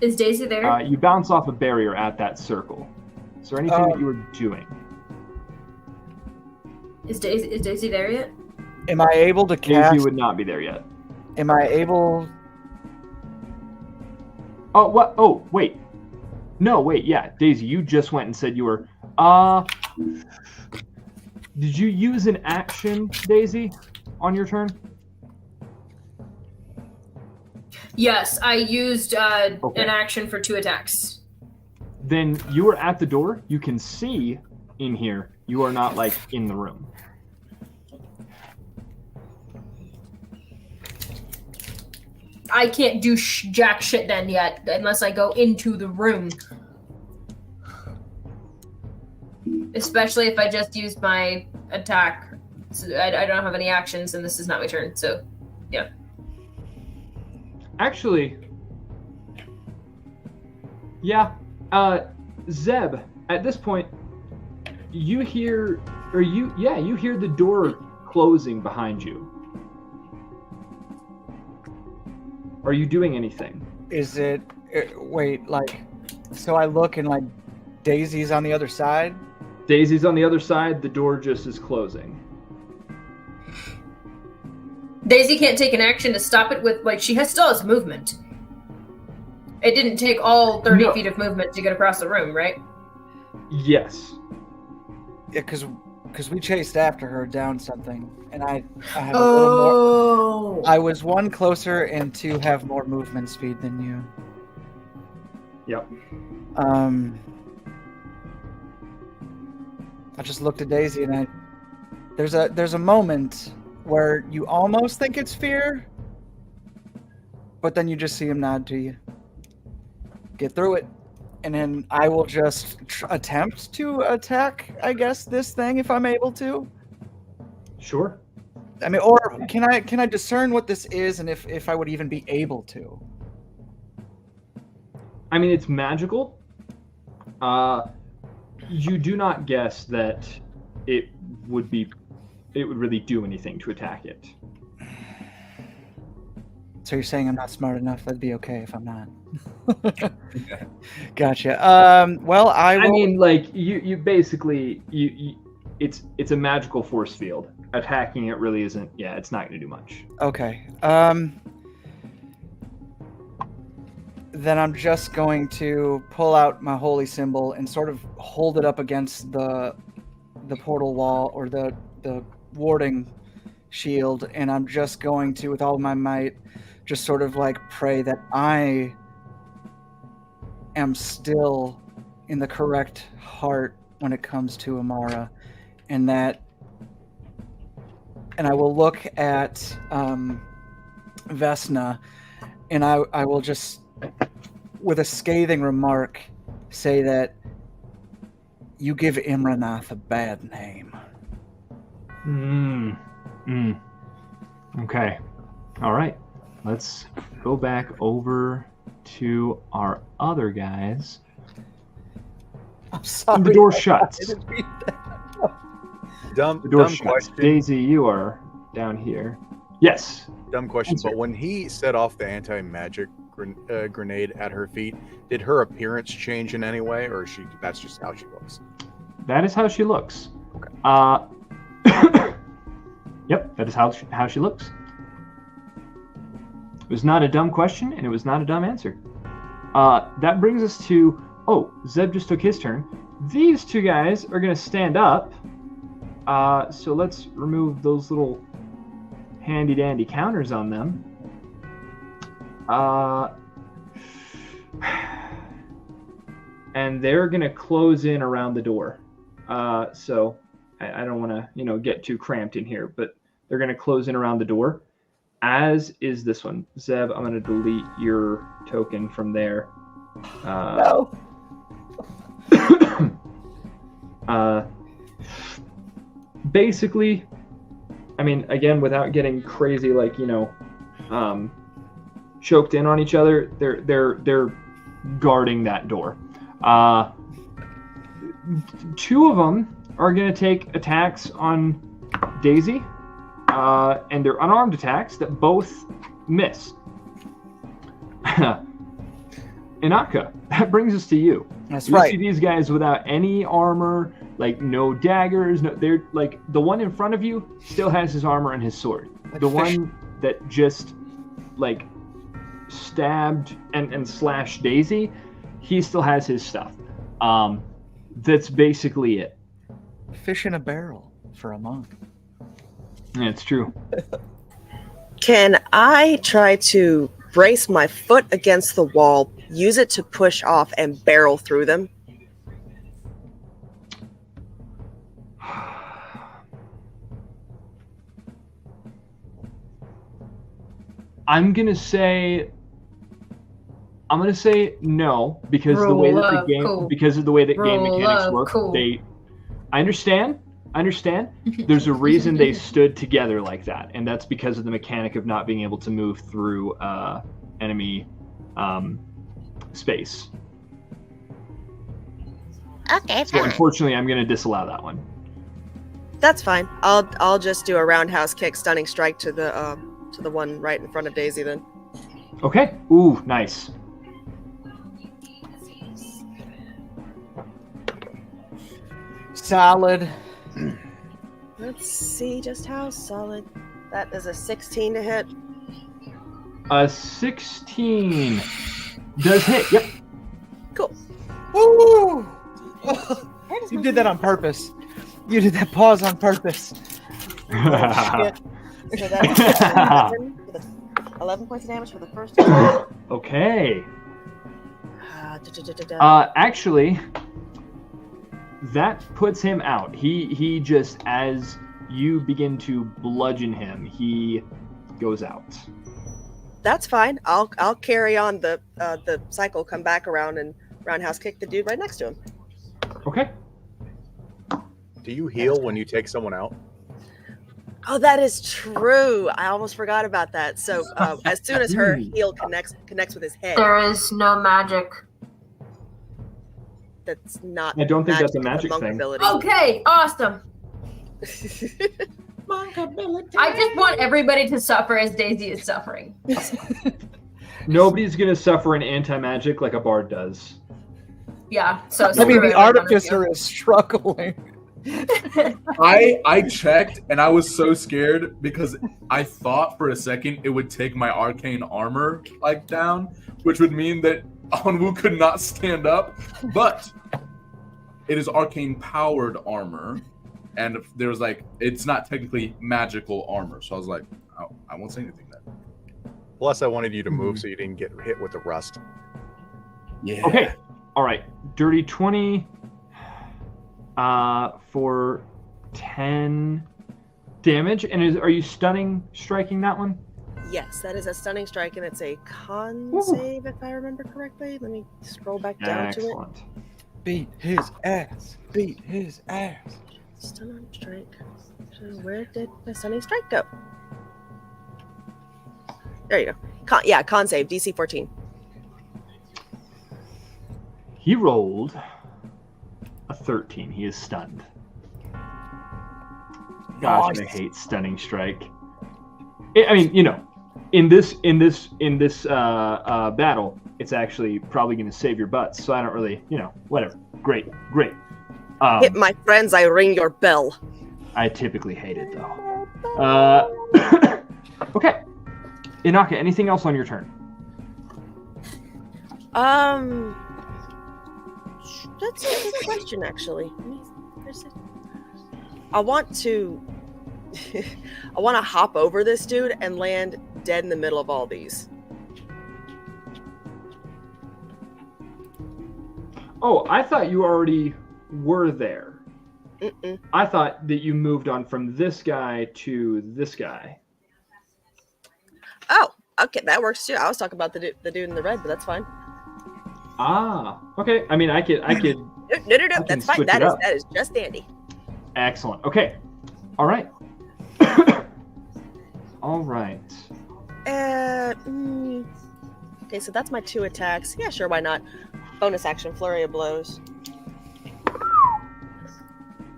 Speaker 5: Is Daisy there?
Speaker 1: You bounce off a barrier at that circle. Is there anything that you were doing?
Speaker 5: Is Daisy there yet?
Speaker 4: Am I able to cast...
Speaker 1: Daisy would not be there yet.
Speaker 4: Am I able...
Speaker 1: Oh, what? Oh, wait. No, wait, yeah. Daisy, you just went and said you were... Did you use an action, Daisy, on your turn?
Speaker 5: Yes, I used an action for 2 attacks.
Speaker 1: Then you are at the door. You can see in here. You are not, like, in the room.
Speaker 5: I can't do jack shit then yet, unless I go into the room. Especially if I just used my attack. So I don't have any actions, and this is not my turn, so, yeah.
Speaker 1: Actually, yeah, Zeb, at this point, you hear the door closing behind you. Are you doing anything?
Speaker 4: Is it, wait, like, so I look and, like, Daisy's on the other side?
Speaker 1: Daisy's on the other side, the door just is closing.
Speaker 5: Daisy can't take an action to stop it with, like, she still has movement. It didn't take all 30 feet of movement to get across the room, right?
Speaker 1: Yes.
Speaker 4: Yeah, because we chased after her down something, and I have a little more... I was 1 closer and 2 have more movement speed than you.
Speaker 1: Yep.
Speaker 4: I just looked at Daisy and there's a moment where you almost think it's fear, but then you just see him nod to you. Get through it. And then I will just attempt to attack, I guess, this thing if I'm able to.
Speaker 1: Sure.
Speaker 4: I mean, or can I discern what this is and if I would even be able to?
Speaker 1: I mean, it's magical. You do not guess that it would really do anything to attack it.
Speaker 4: So you're saying I'm not smart enough? That'd be okay if I'm not. Gotcha. Well, I mean,
Speaker 1: like you basically it's a magical force field. Attacking it really isn't. Yeah, it's not going to do much.
Speaker 4: Okay. Then I'm just going to pull out my holy symbol and sort of hold it up against the portal wall or the warding shield, and I'm just going to, with all of my might, just sort of like pray that I am still in the correct heart when it comes to Amara, and I will look at Vesna, and I will just, with a scathing remark, say that you give Imranath a bad name.
Speaker 1: Okay. All right. Let's go back over to our other guys.
Speaker 4: I'm sorry.
Speaker 1: The door shuts.
Speaker 7: The
Speaker 1: door
Speaker 7: dumb
Speaker 1: shuts.
Speaker 7: question.
Speaker 1: Daisy, you are down here. Yes.
Speaker 7: Dumb question, but when he set off the anti-magic grenade at her feet, did her appearance change in any way, or that's just how she looks?
Speaker 1: That is how she looks.
Speaker 7: Okay.
Speaker 1: Yep, that is how she looks. It was not a dumb question, and it was not a dumb answer. That brings us to... Oh, Zeb just took his turn. These two guys are going to stand up. So let's remove those little handy-dandy counters on them. And they're going to close in around the door. So I don't want to, get too cramped in here, but they're going to close in around the door. As is this one. Zeb, I'm going to delete your token from there.
Speaker 4: No.
Speaker 1: Basically, I mean, again, without getting crazy, choked in on each other, they're guarding that door. Two of them are going to take attacks on Daisy, and they're unarmed attacks that both miss. Inaka, that brings us to you.
Speaker 4: That's
Speaker 1: you
Speaker 4: right.
Speaker 1: See these guys without any armor, no daggers. They're the one in front of you still has his armor and his sword. The one that just stabbed and slashed Daisy, he still has his stuff. That's basically it.
Speaker 4: Fish in a barrel for a monk.
Speaker 1: Yeah, it's true.
Speaker 2: Can I try to brace my foot against the wall, use it to push off, and barrel through them?
Speaker 1: I'm gonna say no, because of the way that the game mechanics work. I understand. There's a reason they stood together like that, and that's because of the mechanic of not being able to move through enemy space.
Speaker 2: Okay,
Speaker 1: so unfortunately, I'm going to disallow that one.
Speaker 2: That's fine. I'll just do a roundhouse kick, stunning strike to the one right in front of Daisy then.
Speaker 1: Okay. Ooh, nice.
Speaker 4: Solid.
Speaker 2: Let's see just how solid. That is a 16 to hit.
Speaker 1: A 16 does hit. Yep.
Speaker 2: Cool.
Speaker 4: Woo! You did that on purpose. You did that pause on purpose.
Speaker 2: So that's 11 points of damage for the first attack.
Speaker 1: Okay. Actually, that puts him out. He just, as you begin to bludgeon him, he goes out.
Speaker 2: That's fine. I'll carry on the cycle, come back around and roundhouse kick the dude right next to him.
Speaker 1: Okay.
Speaker 7: Do you heal when you take someone out?
Speaker 2: Oh, that is true. I almost forgot about that. So as soon as her heal connects with his head.
Speaker 5: There is no magic.
Speaker 2: That's not.
Speaker 1: I don't think that's a magic thing.
Speaker 2: Ability.
Speaker 5: Okay, awesome. I just want everybody to suffer as Daisy is suffering.
Speaker 1: Nobody's gonna suffer an anti-magic like a bard does.
Speaker 5: Yeah, so
Speaker 4: I mean, the artificer is struggling.
Speaker 3: I checked and I was so scared because I thought for a second it would take my arcane armor down, which would mean that Onwu could not stand up, but it is arcane powered armor, and there was it's not technically magical armor, so I was like, oh, I won't say anything then.
Speaker 7: Plus, I wanted you to move so you didn't get hit with the rust.
Speaker 3: Yeah.
Speaker 1: Okay. All right. Dirty 20 for 10 damage. And are you striking that one?
Speaker 2: Yes, that is a stunning strike, and it's a con save, if I remember correctly. Let me scroll back down to it.
Speaker 4: Beat his ass. Beat his ass.
Speaker 2: Stunning strike. So where did my stunning strike go? There you go. Con save, DC 14.
Speaker 1: He rolled a 13. He is stunned. Gosh, I hate stunning strike. I mean, in this battle, it's actually probably going to save your butts. So I don't really, whatever. Great.
Speaker 2: Hit my friends, I ring your bell.
Speaker 1: I typically hate it though. Okay. Inaka, anything else on your turn?
Speaker 2: That's a good question, actually. I want to hop over this dude and land dead in the middle of all these.
Speaker 1: Oh, I thought you already were there.
Speaker 2: Mm-mm.
Speaker 1: I thought that you moved on from this guy to this guy.
Speaker 2: Oh, okay, that works too. I was talking about the dude in the red, but that's fine.
Speaker 1: Ah, okay. I mean, I could.
Speaker 2: No, that's fine. That is just dandy.
Speaker 1: Excellent. Okay. All right. All right.
Speaker 2: Okay, so that's my 2 attacks. Yeah, sure, why not? Bonus action, flurry of blows.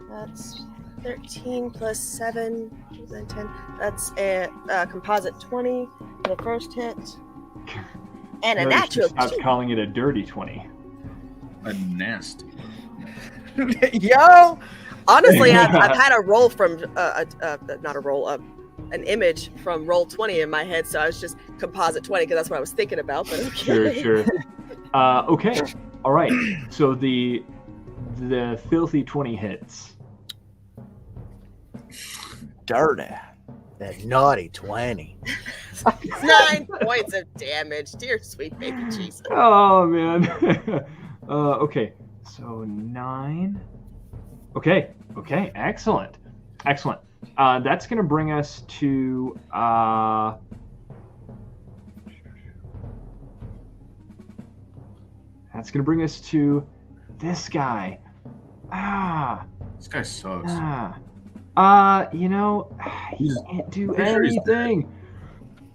Speaker 2: That's 13 plus 7, 9, 10. That's a composite 20 for the first hit. And a natural 2.
Speaker 1: Stop calling it a dirty 20.
Speaker 3: A nasty.
Speaker 4: Yo!
Speaker 2: Honestly, I've had a roll from not a roll, an image from roll 20 in my head, so I was just composite 20 because that's what I was thinking about. But okay.
Speaker 1: Sure. Okay. All right. So the filthy 20 hits.
Speaker 6: Dirty. That naughty 20.
Speaker 2: 9 points of damage. Dear sweet baby Jesus.
Speaker 1: Oh man. Okay. So 9. Okay. Excellent. That's gonna bring us to this guy.
Speaker 3: This guy sucks.
Speaker 1: He can't do anything.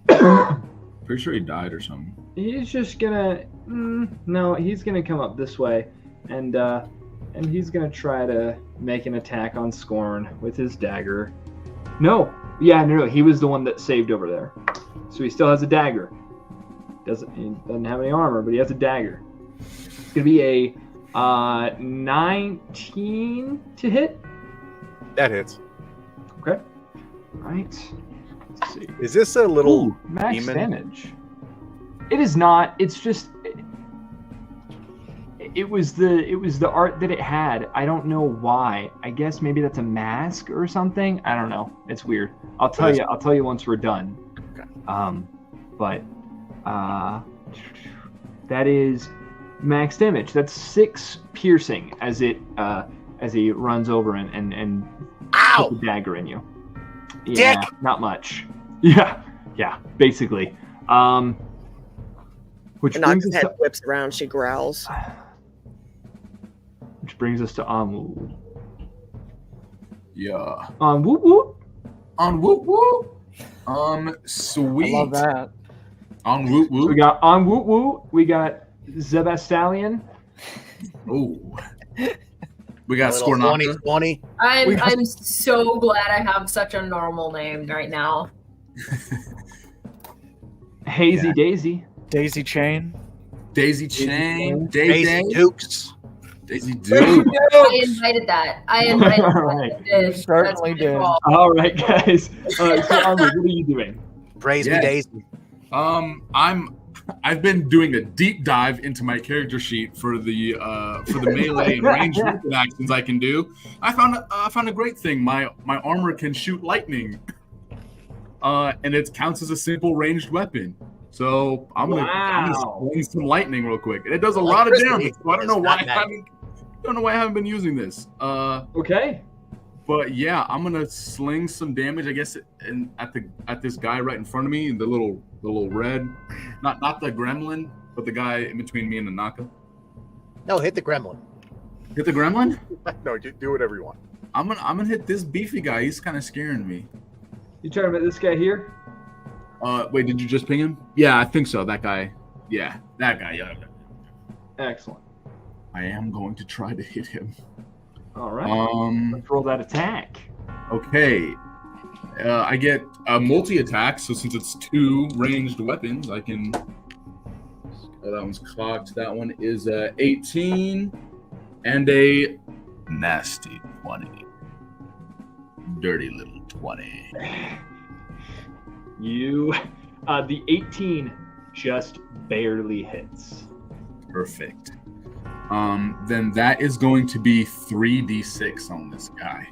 Speaker 3: Pretty sure he died or something.
Speaker 1: He's just gonna he's gonna come up this way and he's gonna try to make an attack on Scorn with his dagger. No, he was the one that saved over there, so he still has a dagger. He doesn't have any armor, but he has a dagger. It's gonna be a 19 to hit.
Speaker 7: That hits.
Speaker 1: Okay. Right. Let's see.
Speaker 7: Is this a little
Speaker 1: max
Speaker 7: demon?
Speaker 1: damage? It is not. It's just. It was the art that it had. I don't know why. I guess maybe that's a mask or something. I don't know. It's weird. I'll tell you once we're done.
Speaker 7: Okay.
Speaker 1: But that is max damage. That's 6 piercing as he runs over and
Speaker 6: Ow!
Speaker 1: puts a dagger in you.
Speaker 6: Dick!
Speaker 1: Yeah, not much. Yeah, basically. Which brings us
Speaker 2: head
Speaker 1: to,
Speaker 2: whips around. She growls.
Speaker 1: Which brings us to Onwoo.
Speaker 3: Yeah.
Speaker 1: Onwoo.
Speaker 3: Sweet.
Speaker 4: I love that.
Speaker 3: Onwoo.
Speaker 1: We got Onwoo. We got Zebastallion.
Speaker 3: Oh. We got
Speaker 6: Little
Speaker 3: Scornaka.
Speaker 6: 20.
Speaker 5: I'm so glad I have such a normal name right now.
Speaker 1: Hazy Daisy.
Speaker 4: Daisy Chain.
Speaker 3: Daisy Chain.
Speaker 6: Daisy Dukes.
Speaker 3: Daisy Duke.
Speaker 5: I invited that.
Speaker 1: All right.
Speaker 4: You certainly did.
Speaker 1: All right, guys. So Onwoo, what are you doing?
Speaker 6: Praise me, Daisy.
Speaker 3: I've been doing a deep dive into my character sheet for the melee and ranged weapon actions I can do. I found a great thing. My armor can shoot lightning, and it counts as a simple ranged weapon. So I'm gonna swing some lightning real quick, and it does a lot of damage. So I don't know why I haven't been using this.
Speaker 1: Okay.
Speaker 3: But yeah, I'm gonna sling some damage, I guess, at this guy right in front of me, the little red, not the gremlin, but the guy in between me and the Naka.
Speaker 6: No, hit the gremlin.
Speaker 3: Hit the gremlin?
Speaker 7: No, do whatever you want.
Speaker 3: I'm gonna hit this beefy guy. He's kind of scaring me.
Speaker 1: You talking about this guy here?
Speaker 3: Wait, did you just ping him? Yeah, I think so. That guy. Yeah, that guy. Yeah.
Speaker 1: Excellent.
Speaker 3: I am going to try to hit him.
Speaker 1: All right. Let's roll that attack.
Speaker 3: Okay. I get a multi-attack, so since it's 2 ranged weapons, I can... Oh, that one's cocked. That one is 18 and a nasty 20. Dirty little 20.
Speaker 1: The 18 just barely hits.
Speaker 3: Perfect. Then that is going to be 3d6 on this guy.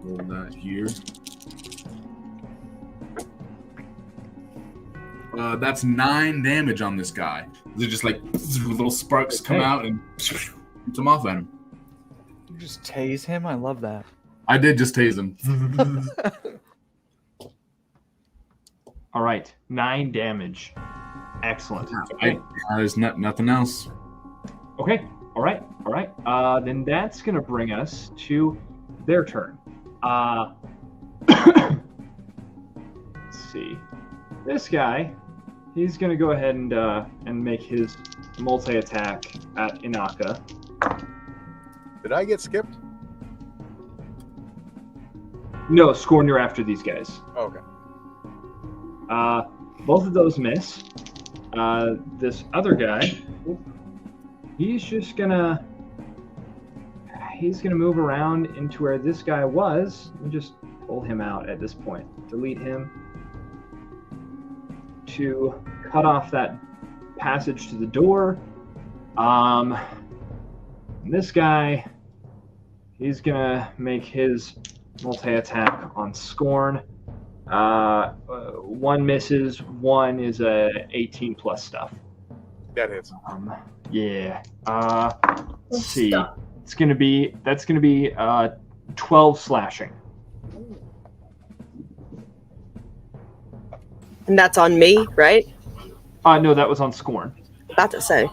Speaker 3: Roll that here. That's 9 damage on this guy. They're just like little sparks come out and shoot him off at him.
Speaker 4: You just tase him? I love that.
Speaker 3: I did just tase him.
Speaker 1: All right, 9 damage. Excellent. Okay.
Speaker 3: There's nothing else.
Speaker 1: Okay. All right. Then that's gonna bring us to their turn. Let's see. This guy, he's gonna go ahead and make his multi-attack at Inaka.
Speaker 7: Did I get skipped?
Speaker 1: No, Scorn, you're after these guys.
Speaker 7: Oh, okay.
Speaker 1: Both of those miss. This other guy, he's gonna move around into where this guy was and just pull him out at this point. Delete him to cut off that passage to the door. This guy, he's gonna make his multi-attack on Scorn. 1 misses, 1 is a 18 plus stuff.
Speaker 7: That hits.
Speaker 1: Yeah. Let's see. That's gonna be 12 slashing.
Speaker 2: And that's on me, right?
Speaker 1: No, that was on Scorn.
Speaker 2: About to say.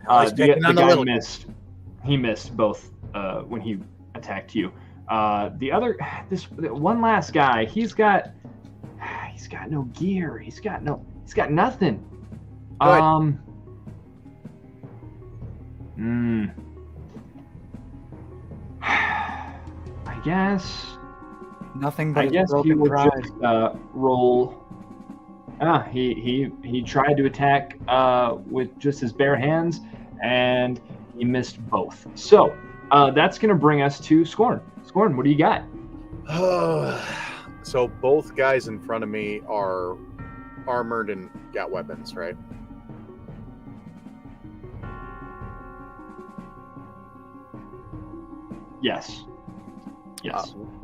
Speaker 1: The guy missed. He missed both when he attacked you. This one last guy, he's got no gear. He's got nothing. I guess
Speaker 4: nothing but
Speaker 1: he will just roll. He tried to attack with just his bare hands, and he missed both. So that's going to bring us to Scorn. Scorn, what do you got?
Speaker 7: So both guys in front of me are armored and got weapons, right?
Speaker 1: Yes.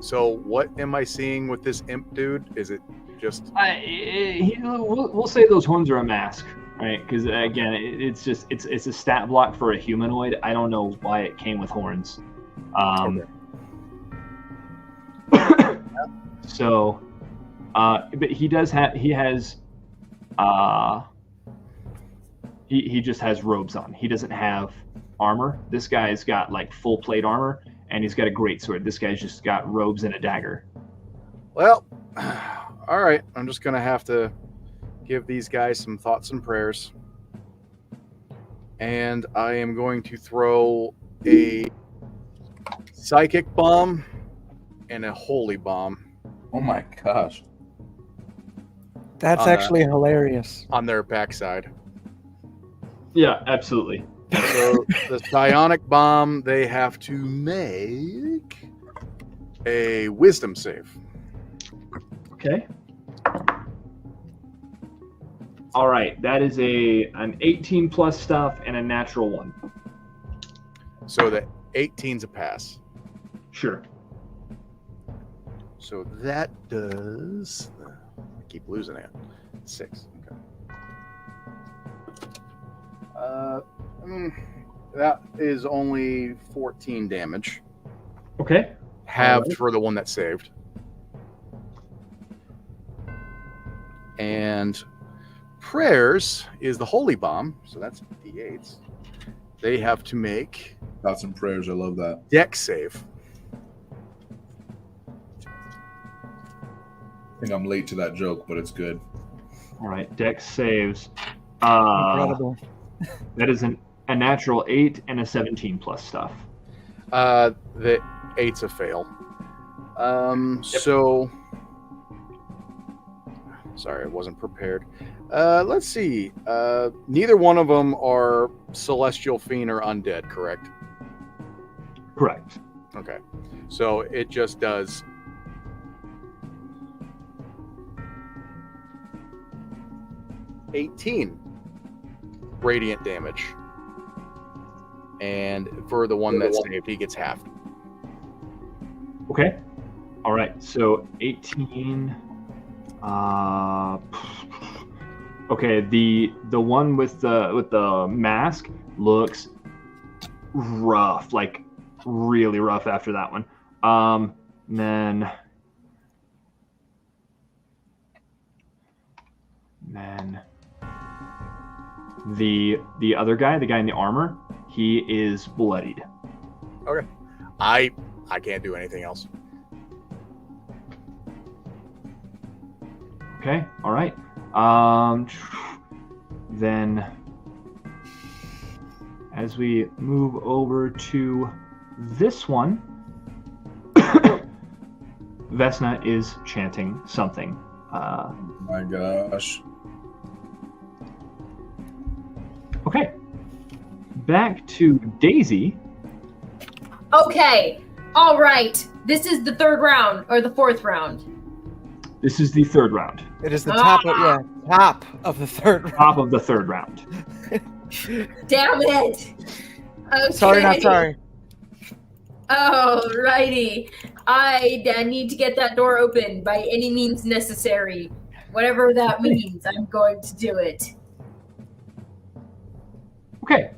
Speaker 7: So what am I seeing with this imp dude? Is it just...
Speaker 1: we'll say those horns are a mask, right? Because again, it's a stat block for a humanoid. I don't know why it came with horns.
Speaker 7: Okay.
Speaker 1: So, but he just has robes on. He doesn't have armor. This guy's got like full plate armor, and he's got a greatsword. This guy's just got robes and a dagger.
Speaker 7: Well, all right. I'm just gonna have to give these guys some thoughts and prayers, and I am going to throw a psychic bomb and a holy bomb.
Speaker 3: Oh my gosh.
Speaker 4: That's actually hilarious.
Speaker 7: On their backside.
Speaker 1: Yeah, absolutely.
Speaker 7: So the psionic bomb, they have to make a wisdom save.
Speaker 1: Okay. All right, that is an 18 plus stuff and a natural 1.
Speaker 7: So the 18's a pass.
Speaker 1: Sure.
Speaker 7: So that does... I keep losing it. 6. Okay. That is only 14 damage.
Speaker 1: Okay.
Speaker 7: Halved for the one that saved. And prayers is the holy bomb. So that's D8s. They have to make...
Speaker 3: Thoughts and prayers. I love that.
Speaker 7: Dex save.
Speaker 3: I think I'm late to that joke, but it's good.
Speaker 1: All right, Dex saves.
Speaker 4: Incredible.
Speaker 1: That is a natural 8 and a 17 plus stuff.
Speaker 7: The 8's a fail. So... Sorry, I wasn't prepared. Let's see. Neither one of them are celestial fiend or undead, correct?
Speaker 1: Correct.
Speaker 7: Okay. So it just does 18 radiant damage. And for the one that saved, he gets half.
Speaker 1: Okay. All right. So 18. Okay. The one with the mask looks rough, like really rough after that one. Then the other guy, the guy in the armor, he is bloodied.
Speaker 7: Okay. I can't do anything else.
Speaker 1: Okay. All right. Then as we move over to this one, Vesna is chanting something.
Speaker 3: Oh my gosh.
Speaker 1: Okay. Back to Daisy.
Speaker 5: Okay. All right. This is the third round or the fourth round.
Speaker 1: This is the third round.
Speaker 4: It is the top of the third round.
Speaker 1: Top of the third round.
Speaker 5: Damn it. Okay.
Speaker 4: Sorry, not sorry.
Speaker 5: Alrighty. I need to get that door open by any means necessary. Whatever that means, I'm going to do it.
Speaker 1: Okay.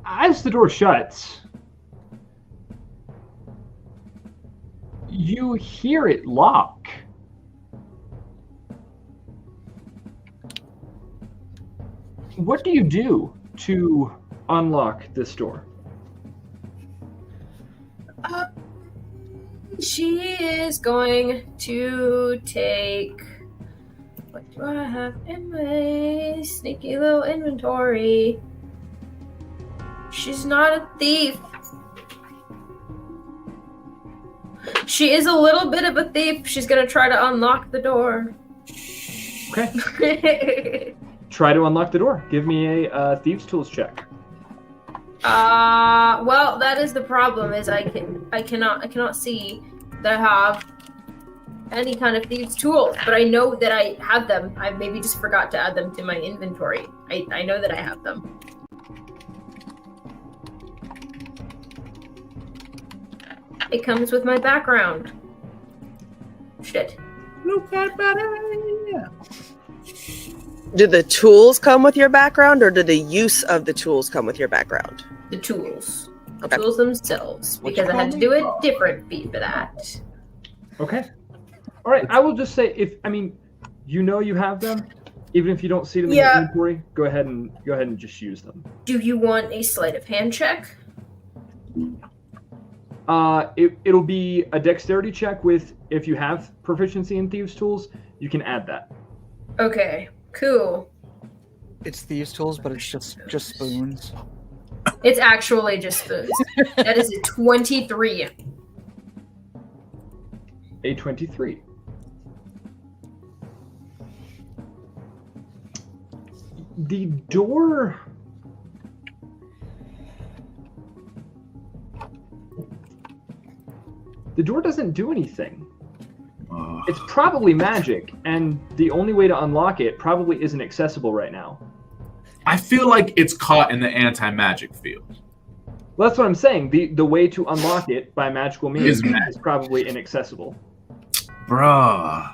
Speaker 1: As the door shuts, you hear it lock. What do you do to unlock this door?
Speaker 5: She is going to take... What do I have in my sneaky little inventory? She's not a thief. She is a little bit of a thief. She's going to try to unlock the door.
Speaker 1: Okay. Try to unlock the door. Give me a thieves' tools check.
Speaker 5: Well, that is the problem. Is I cannot see that I have any kind of thieves' tools, but I know that I have them. I maybe just forgot to add them to my inventory. I know that I have them. It comes with my background. Shit.
Speaker 3: Look at that.
Speaker 2: Do the tools come with your background, or do the use of the tools come with your background?
Speaker 5: The tools. The
Speaker 2: Okay.
Speaker 5: tools themselves. Because I had to do a different feat for that.
Speaker 1: Okay. All right. I will just say, you have them, even if you don't see them in your inventory. Go ahead and just use them.
Speaker 5: Do you want a sleight of hand check?
Speaker 1: It'll be a dexterity check with, if you have proficiency in thieves' tools, you can add that.
Speaker 5: Okay. Cool.
Speaker 4: It's thieves' tools, but it's just spoons.
Speaker 5: It's actually just spoons. That is a 23.
Speaker 1: A 23. The door... The door doesn't do anything. It's probably magic, and the only way to unlock it probably isn't accessible right now.
Speaker 3: I feel like it's caught in the anti-magic field.
Speaker 1: Well, that's what I'm saying. The way to unlock it by magical means is probably inaccessible.
Speaker 3: Bruh.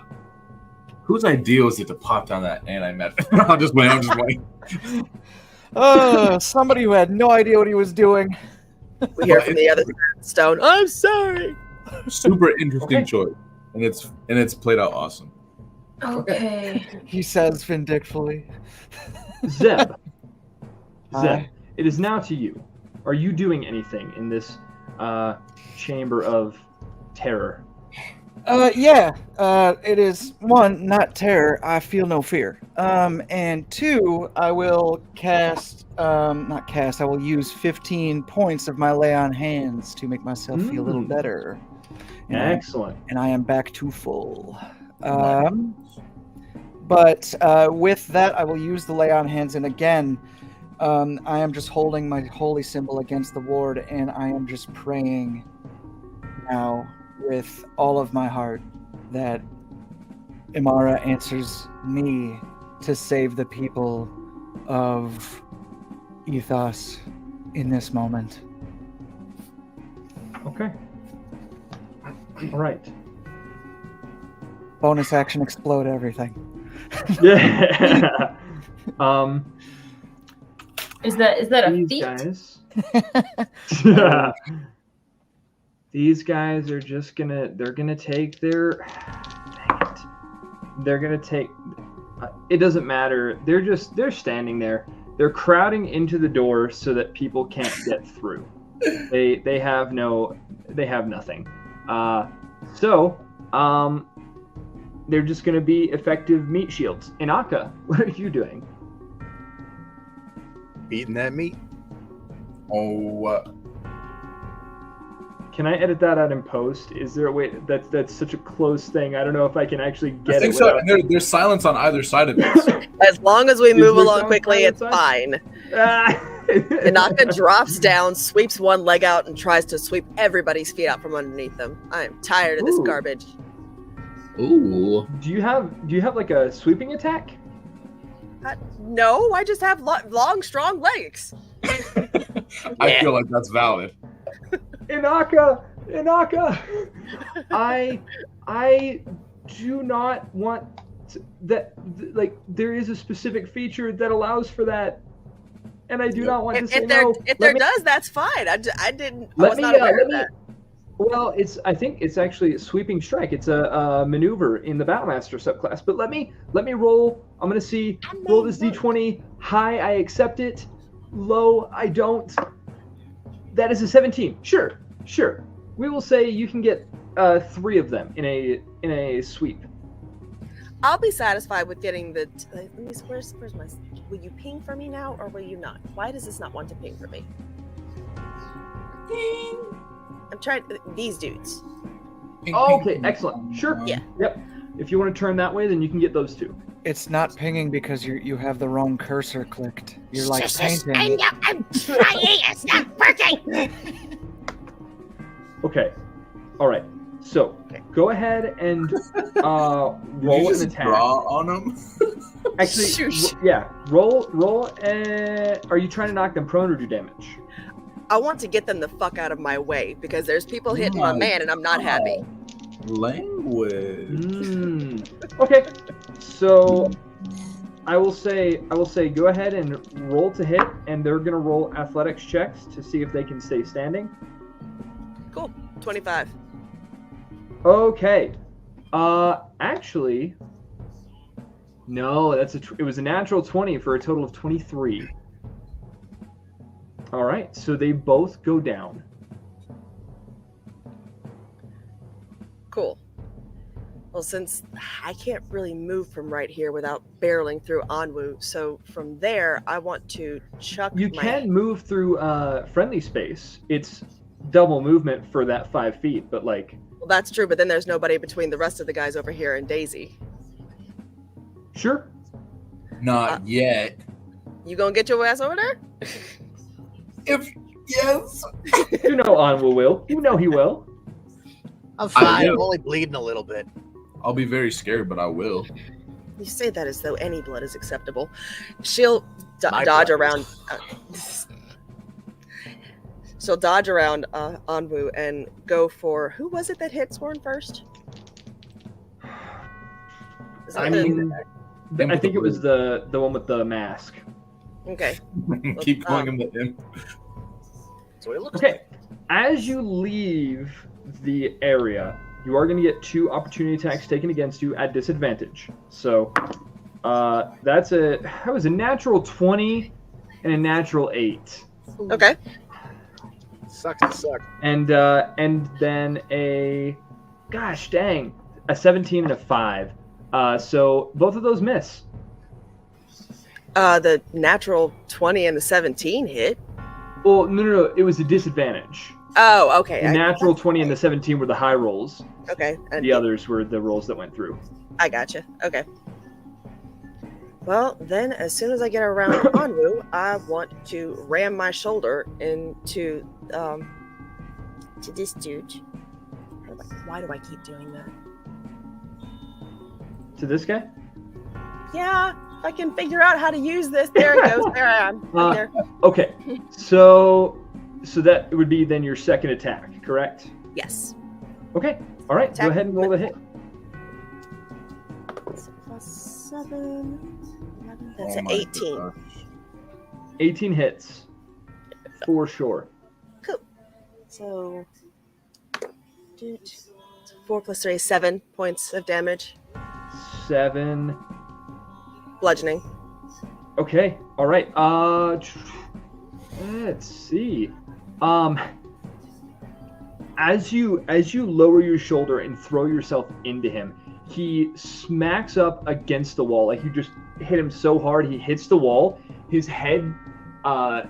Speaker 3: Whose idea was it to pop down that anti-magic? I'm just waiting.
Speaker 4: Somebody who had no idea what he was doing.
Speaker 2: We hear from the other side of the stone. I'm sorry.
Speaker 3: Super interesting choice. And it's played out awesome.
Speaker 5: Okay.
Speaker 4: He says vindictively.
Speaker 1: Zeb, it is now to you. Are you doing anything in this chamber of terror?
Speaker 4: It is, one, not terror. I feel no fear. And two, I will I will use 15 points of my lay on hands to make myself feel a little better.
Speaker 1: Excellent.
Speaker 4: And I am back to full. But with that, I will use the lay on hands. And again, I am just holding my holy symbol against the ward, and I am just praying now with all of my heart that Imara answers me to save the people of Ethos in this moment.
Speaker 1: Okay. All right.
Speaker 4: Bonus action, explode everything.
Speaker 1: Yeah.
Speaker 5: Is that a
Speaker 1: these
Speaker 5: feat?
Speaker 1: guys. These guys are just gonna. They're gonna take their. Dang it. They're gonna take. It doesn't matter. They're standing there. They're crowding into the door so that people can't get through. They have nothing. They're just going to be effective meat shields. Inaka, what are you doing?
Speaker 7: Eating that meat.
Speaker 3: Oh.
Speaker 1: Can I edit that out in post? Is there a way that's such a close thing? I don't know if I can actually get
Speaker 3: I think
Speaker 1: it.
Speaker 3: so. There's silence on either side of it.
Speaker 2: As long as we move
Speaker 1: there
Speaker 2: along
Speaker 1: sound
Speaker 2: quickly, it's
Speaker 1: silent
Speaker 2: fine. Inaka drops down, sweeps one leg out, and tries to sweep everybody's feet out from underneath them. I am tired of this garbage.
Speaker 3: Ooh.
Speaker 1: Do you have like a sweeping attack?
Speaker 2: No, I just have long, strong legs.
Speaker 3: I feel like that's valid.
Speaker 1: Inaka, I do not want that. Like, there is a specific feature that allows for that, and I do not want to say no.
Speaker 2: If there does, that's fine. I was not aware of that.
Speaker 1: Well, I think it's actually a sweeping strike. It's a maneuver in the Battlemaster subclass. But let me roll. I'm gonna see. Roll this d20. High, I accept it. Low, I don't. That is a 17. Sure. We will say you can get 3 of them in a sweep.
Speaker 2: I'll be satisfied with getting the. Where's my? Will you ping for me now, or will you not? Why does this not want to ping for me? Ding. I'm trying these dudes.
Speaker 1: Oh, okay, excellent. Sure.
Speaker 2: Yeah.
Speaker 1: Yep. If you want to turn that way, then you can get those 2.
Speaker 4: It's not pinging because you have the wrong cursor clicked. You're like painting.
Speaker 2: I know, I'm trying. It's not working.
Speaker 1: Okay. All right. So go ahead and roll an attack.
Speaker 3: Draw on them.
Speaker 1: Actually, yeah. Roll. Are you trying to knock them prone or do damage?
Speaker 2: I want to get them the fuck out of my way because there's people hitting my man and I'm not happy.
Speaker 3: Language.
Speaker 1: Okay. So I will say go ahead and roll to hit, and they're gonna roll athletics checks to see if they can stay standing.
Speaker 2: Cool. 25.
Speaker 1: Okay. Actually, no. It was a natural 20 for a total of 23. All right, so they both go down.
Speaker 2: Cool. Well, since I can't really move from right here without barreling through Anwu, so from there, I want to chuck
Speaker 1: You can move through friendly space. It's double movement for that 5 feet, but like...
Speaker 2: Well, that's true, but then there's nobody between the rest of the guys over here and Daisy.
Speaker 1: Sure.
Speaker 3: Not yet.
Speaker 2: You gonna get your ass over there?
Speaker 3: Yes.
Speaker 1: You know Anwu will. You know he will.
Speaker 6: I'm fine. I'm only bleeding a little bit.
Speaker 3: I'll be very scared, but I will.
Speaker 2: You say that as though any blood is acceptable. She'll dodge around. She'll dodge around Anwu and go for... Who was it that hit Sworn first?
Speaker 1: I think it was the one with the mask.
Speaker 2: Okay.
Speaker 3: Keep calling him the imp.
Speaker 6: So it looks
Speaker 1: okay. As you leave the area, you are going to get 2 opportunity attacks taken against you at disadvantage. So that was a natural 20 and a natural 8.
Speaker 2: Okay.
Speaker 7: Sucks to suck.
Speaker 1: And then a 17 and a 5. So both of those miss.
Speaker 2: The natural 20 and the 17 hit.
Speaker 1: Well, no. It was a disadvantage.
Speaker 2: Oh, okay.
Speaker 1: The natural 20 and the 17 were the high rolls.
Speaker 2: Okay. And
Speaker 1: the others were the rolls that went through.
Speaker 2: I gotcha. Okay. Well, then, as soon as I get around Anwu, I want to ram my shoulder into to this dude. Why do I keep doing that?
Speaker 1: To this guy?
Speaker 2: Yeah, if I can figure out how to use this. There it goes. There I am. Right there.
Speaker 1: Okay, so that would be then your second attack, correct?
Speaker 2: Yes.
Speaker 1: Okay, all right. Go ahead and roll the hit.
Speaker 2: +7. That's an 18.
Speaker 1: 18 hits, for sure.
Speaker 2: Cool. So 4 + 3 is 7 points of damage.
Speaker 1: 7.
Speaker 2: Bludgeoning.
Speaker 1: Okay. All right. Let's see. As you lower your shoulder and throw yourself into him, he smacks up against the wall. Like you just hit him so hard, he hits the wall. His head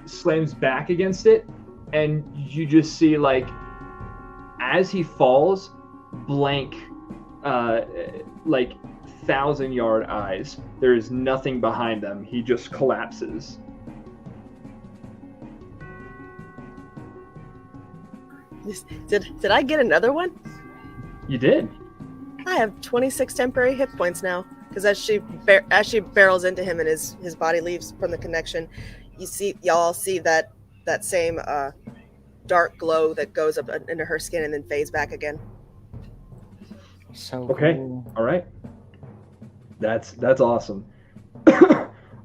Speaker 1: slams back against it, and you just see like as he falls, blank, like 1,000-yard eyes. There is nothing behind them. He just collapses.
Speaker 2: Did I get another one?
Speaker 1: You did.
Speaker 2: I have 26 temporary hit points now. Because as she barrels into him and his body leaves from the connection, y'all see that same dark glow that goes up into her skin and then fades back again.
Speaker 4: So
Speaker 1: okay,
Speaker 4: cool.
Speaker 1: All right. That's awesome.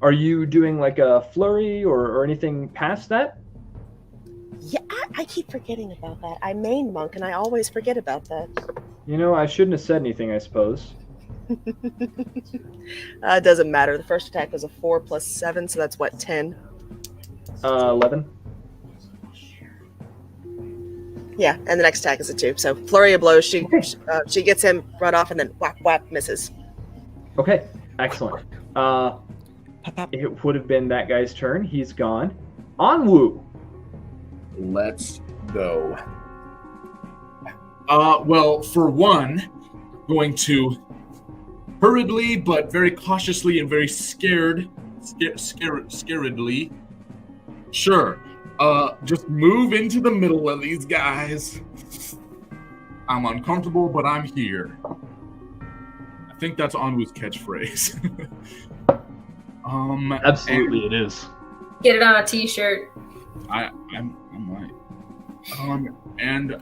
Speaker 1: Are you doing like a flurry or anything past that?
Speaker 2: Yeah, I keep forgetting about that. I main monk and I always forget about that.
Speaker 1: You know, I shouldn't have said anything, I suppose.
Speaker 2: It doesn't matter. The first attack was a 4 + 7, so that's what, 10?
Speaker 1: 11.
Speaker 2: Yeah, and the next attack is a 2. So flurry of blows. She gets him right off and then whap whap misses.
Speaker 1: Okay, excellent. It would have been that guy's turn. He's gone. Onwoo.
Speaker 3: Let's go. Well, for one, going to hurriedly but very cautiously and very scaredly. Sure. Just move into the middle of these guys. I'm uncomfortable, but I'm here. I think that's Onwoo's catchphrase.
Speaker 1: Absolutely, it is.
Speaker 5: Get it on a t-shirt.
Speaker 3: I might. And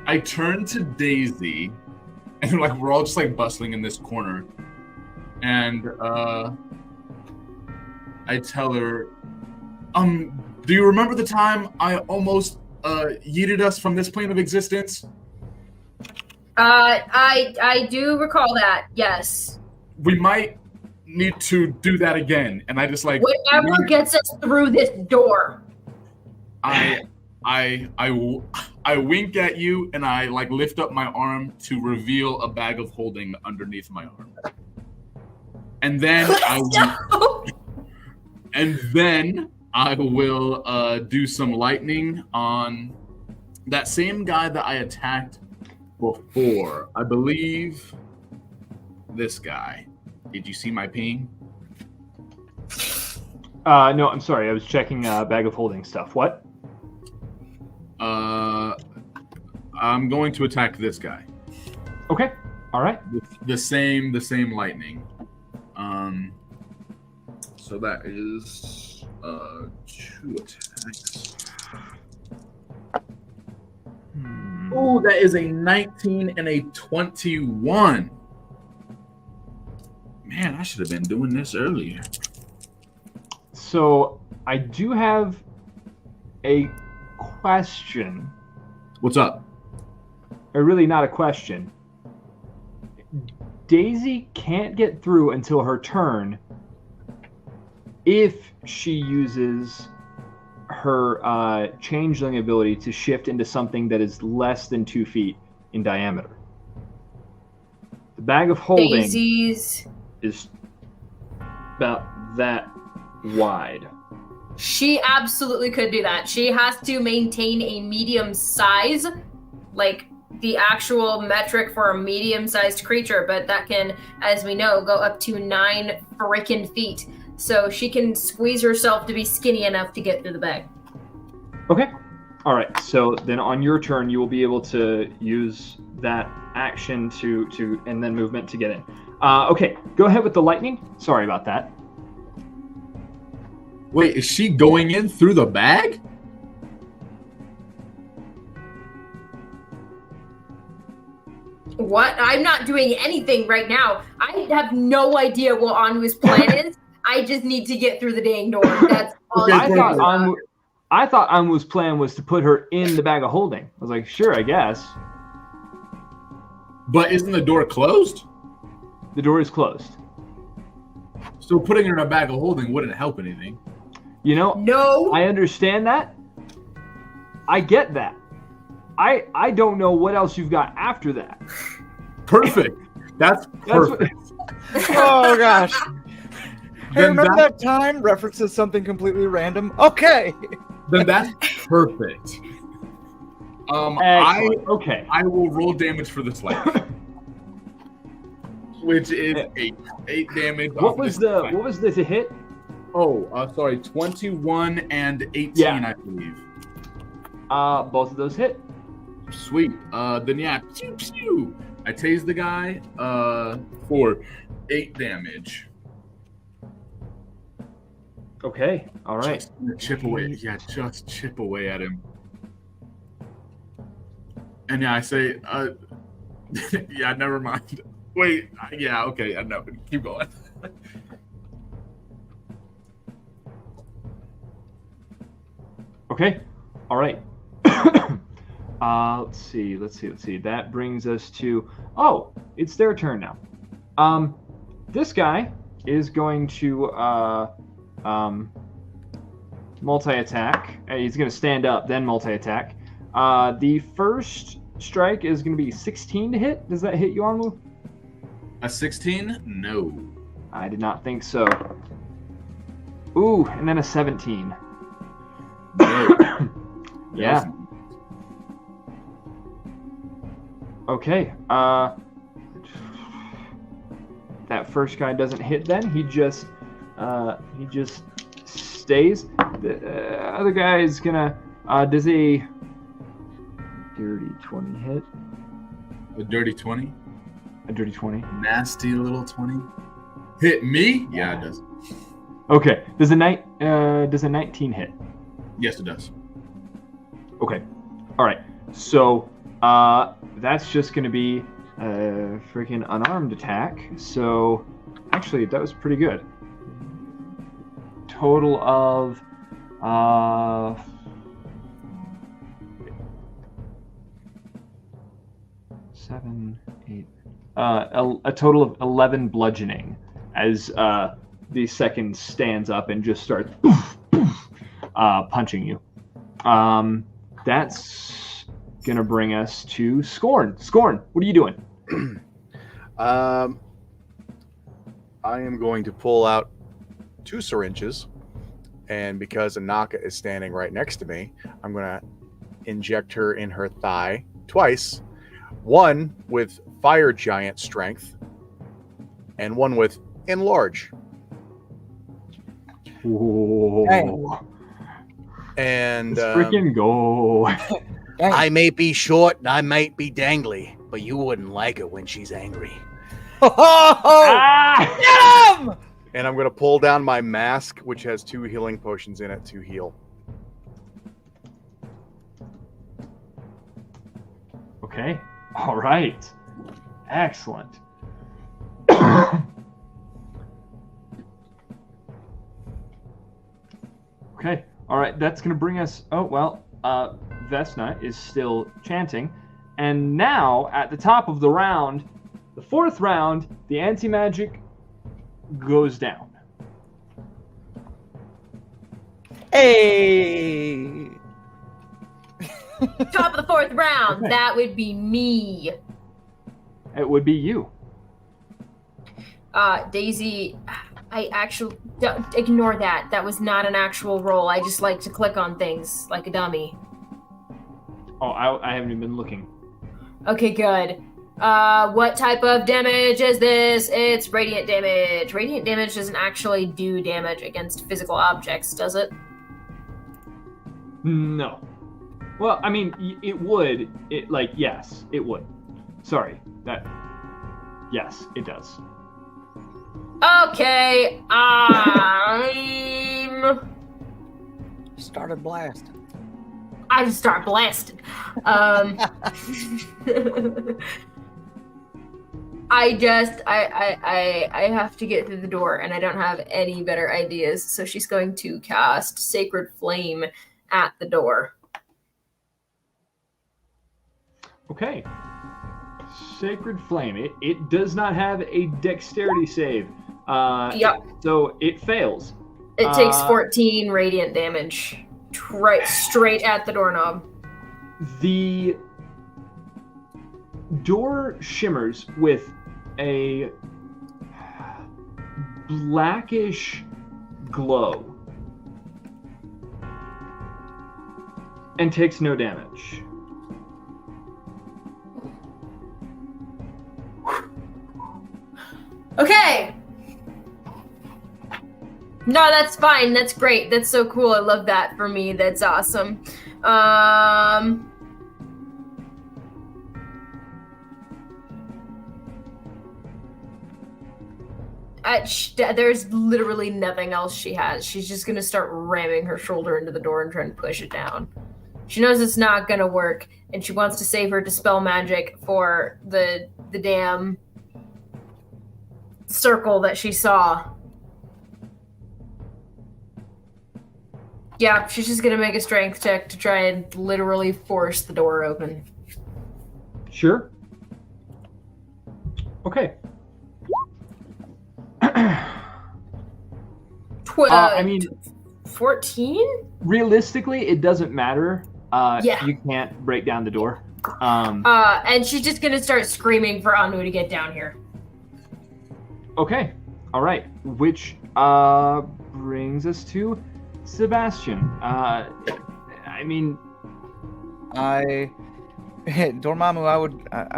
Speaker 3: I turn to Daisy, and like we're all just like bustling in this corner, and I tell her, do you remember the time I almost yeeted us from this plane of existence?
Speaker 5: I do recall that. Yes.
Speaker 3: We might need to do that again, and I just like
Speaker 5: whatever gets us through this door.
Speaker 3: I wink at you, and I like lift up my arm to reveal a bag of holding underneath my arm, and then I will do some lightning on that same guy that I attacked before. I believe this guy. Did you see my ping?
Speaker 1: No, I'm sorry. I was checking bag of holding stuff. What?
Speaker 3: I'm going to attack this guy.
Speaker 1: Okay. All right.
Speaker 3: The same lightning. So that is 2 attacks. Oh, that is a 19 and a 21. Man, I should have been doing this earlier.
Speaker 1: So I do have a question.
Speaker 3: What's up?
Speaker 1: Or really not a question. Daisy can't get through until her turn if she uses her changeling ability to shift into something that is less than 2 feet in diameter. The bag of holding
Speaker 5: Daisy's
Speaker 1: is about that wide.
Speaker 5: She absolutely could do that. She has to maintain a medium size, like the actual metric for a medium-sized creature, but that can, as we know, go up to 9 freaking feet. so she can squeeze herself to be skinny enough to get through the bag.
Speaker 1: Okay. All right. So then on your turn, you will be able to use that action to and then movement to get in. Okay. Go ahead with the lightning. Sorry about that.
Speaker 3: Wait, is she going in through the bag?
Speaker 5: What? I'm not doing anything right now. I have no idea what Anu's plan is. I just need to get through the dang door. That's all.
Speaker 3: Okay,
Speaker 1: I thought Anu's plan was to put her in the bag of holding. I was like, sure, I guess.
Speaker 3: But isn't the door closed?
Speaker 1: The door is closed.
Speaker 3: So putting her in a bag of holding wouldn't help anything.
Speaker 1: You know,
Speaker 5: no.
Speaker 1: I understand that. I get that. I don't know what else you've got after that.
Speaker 3: Perfect. That's perfect.
Speaker 4: Oh gosh. Hey,
Speaker 3: Then
Speaker 4: remember that time? References something completely random. Okay.
Speaker 3: Then that's perfect.
Speaker 1: Okay.
Speaker 3: I will roll damage for this light, which is 8 damage.
Speaker 1: What was the to hit?
Speaker 3: Oh, sorry, 21 and 18,
Speaker 1: Yeah.
Speaker 3: I believe.
Speaker 1: Both of those hit.
Speaker 3: Sweet. Then yeah, pew, pew. I tased the guy for 8 damage.
Speaker 1: Okay. All right.
Speaker 3: Just chip away. Yeah, just chip away at him. And yeah, I say, yeah, never mind. Wait, yeah, okay, I know. Keep going.
Speaker 1: Okay. All right. Let's see. That brings us to... Oh, it's their turn now. This guy is going to multi-attack. He's going to stand up, then multi-attack. The first strike is going to be 16 to hit. Does that hit you, Armu?
Speaker 3: A 16? No.
Speaker 1: I did not think so. Ooh, and then a 17.
Speaker 3: No.
Speaker 1: Yeah. Okay. That first guy doesn't hit then. He just stays. The other guy is gonna does a dirty 20 hit?
Speaker 3: A dirty 20?
Speaker 1: A dirty 20.
Speaker 3: Nasty little 20. Hit me? Yeah, it does.
Speaker 1: Okay. Does a 19 hit?
Speaker 3: Yes, it does.
Speaker 1: Okay. All right. So that's just going to be a freaking unarmed attack. So actually, that was pretty good. Total of 7, 8. A total of 11 bludgeoning as the second stands up and just starts punching you. That's gonna bring us to Scorn. Scorn, what are you doing?
Speaker 7: I am going to pull out 2 syringes, and because Anaka is standing right next to me, I'm gonna inject her in her thigh twice. One with fire giant strength, and one with enlarge.
Speaker 1: Whoa.
Speaker 7: And
Speaker 1: let's freaking go.
Speaker 6: I may be short and I might be dangly, but you wouldn't like her when she's angry.
Speaker 1: Ah!
Speaker 4: Get him!
Speaker 7: And I'm going to pull down my mask, which has 2 healing potions in it to heal.
Speaker 1: Okay. All right. Excellent. Okay. All right. That's going to bring us... Oh, well, Vesna is still chanting. And now, at the top of the round, the 4th round, the anti-magic goes down.
Speaker 4: Hey!
Speaker 5: Top of the 4th round.
Speaker 1: Okay.
Speaker 5: That would be me.
Speaker 1: It would be you.
Speaker 5: Daisy, I actually... Ignore that. That was not an actual roll. I just like to click on things like a dummy.
Speaker 1: Oh, I haven't even been looking.
Speaker 5: Okay, good. What type of damage is this? It's radiant damage. Radiant damage doesn't actually do damage against physical objects, does it?
Speaker 1: No. Well, I mean, it would. Yes, it would. Sorry. Yes, it does.
Speaker 5: Okay,
Speaker 4: Started blasting.
Speaker 5: I just start blasting. I have to get through the door, and I don't have any better ideas. So she's going to cast Sacred Flame at the door.
Speaker 1: Okay. Sacred Flame. It does not have a dexterity save.
Speaker 5: Yep.
Speaker 1: So it fails.
Speaker 5: It takes 14 radiant damage. Right, straight at the doorknob.
Speaker 1: The door shimmers with a blackish glow and takes no damage.
Speaker 5: Okay. No, that's fine. That's great. That's so cool. I love that for me. That's awesome. There's literally nothing else she has. She's just gonna start ramming her shoulder into the door and trying to push it down. She knows it's not gonna work, and she wants to save her dispel magic for the damn circle that she saw. Yeah, she's just gonna make a strength check to try and literally force the door open.
Speaker 1: Sure. Okay.
Speaker 5: 14?
Speaker 1: Realistically, it doesn't matter.
Speaker 5: Yeah.
Speaker 1: You can't break down the door.
Speaker 5: And she's just gonna start screaming for Anu to get down here.
Speaker 1: Okay. All right. Which brings us to Sebastian.
Speaker 4: Dormammu, I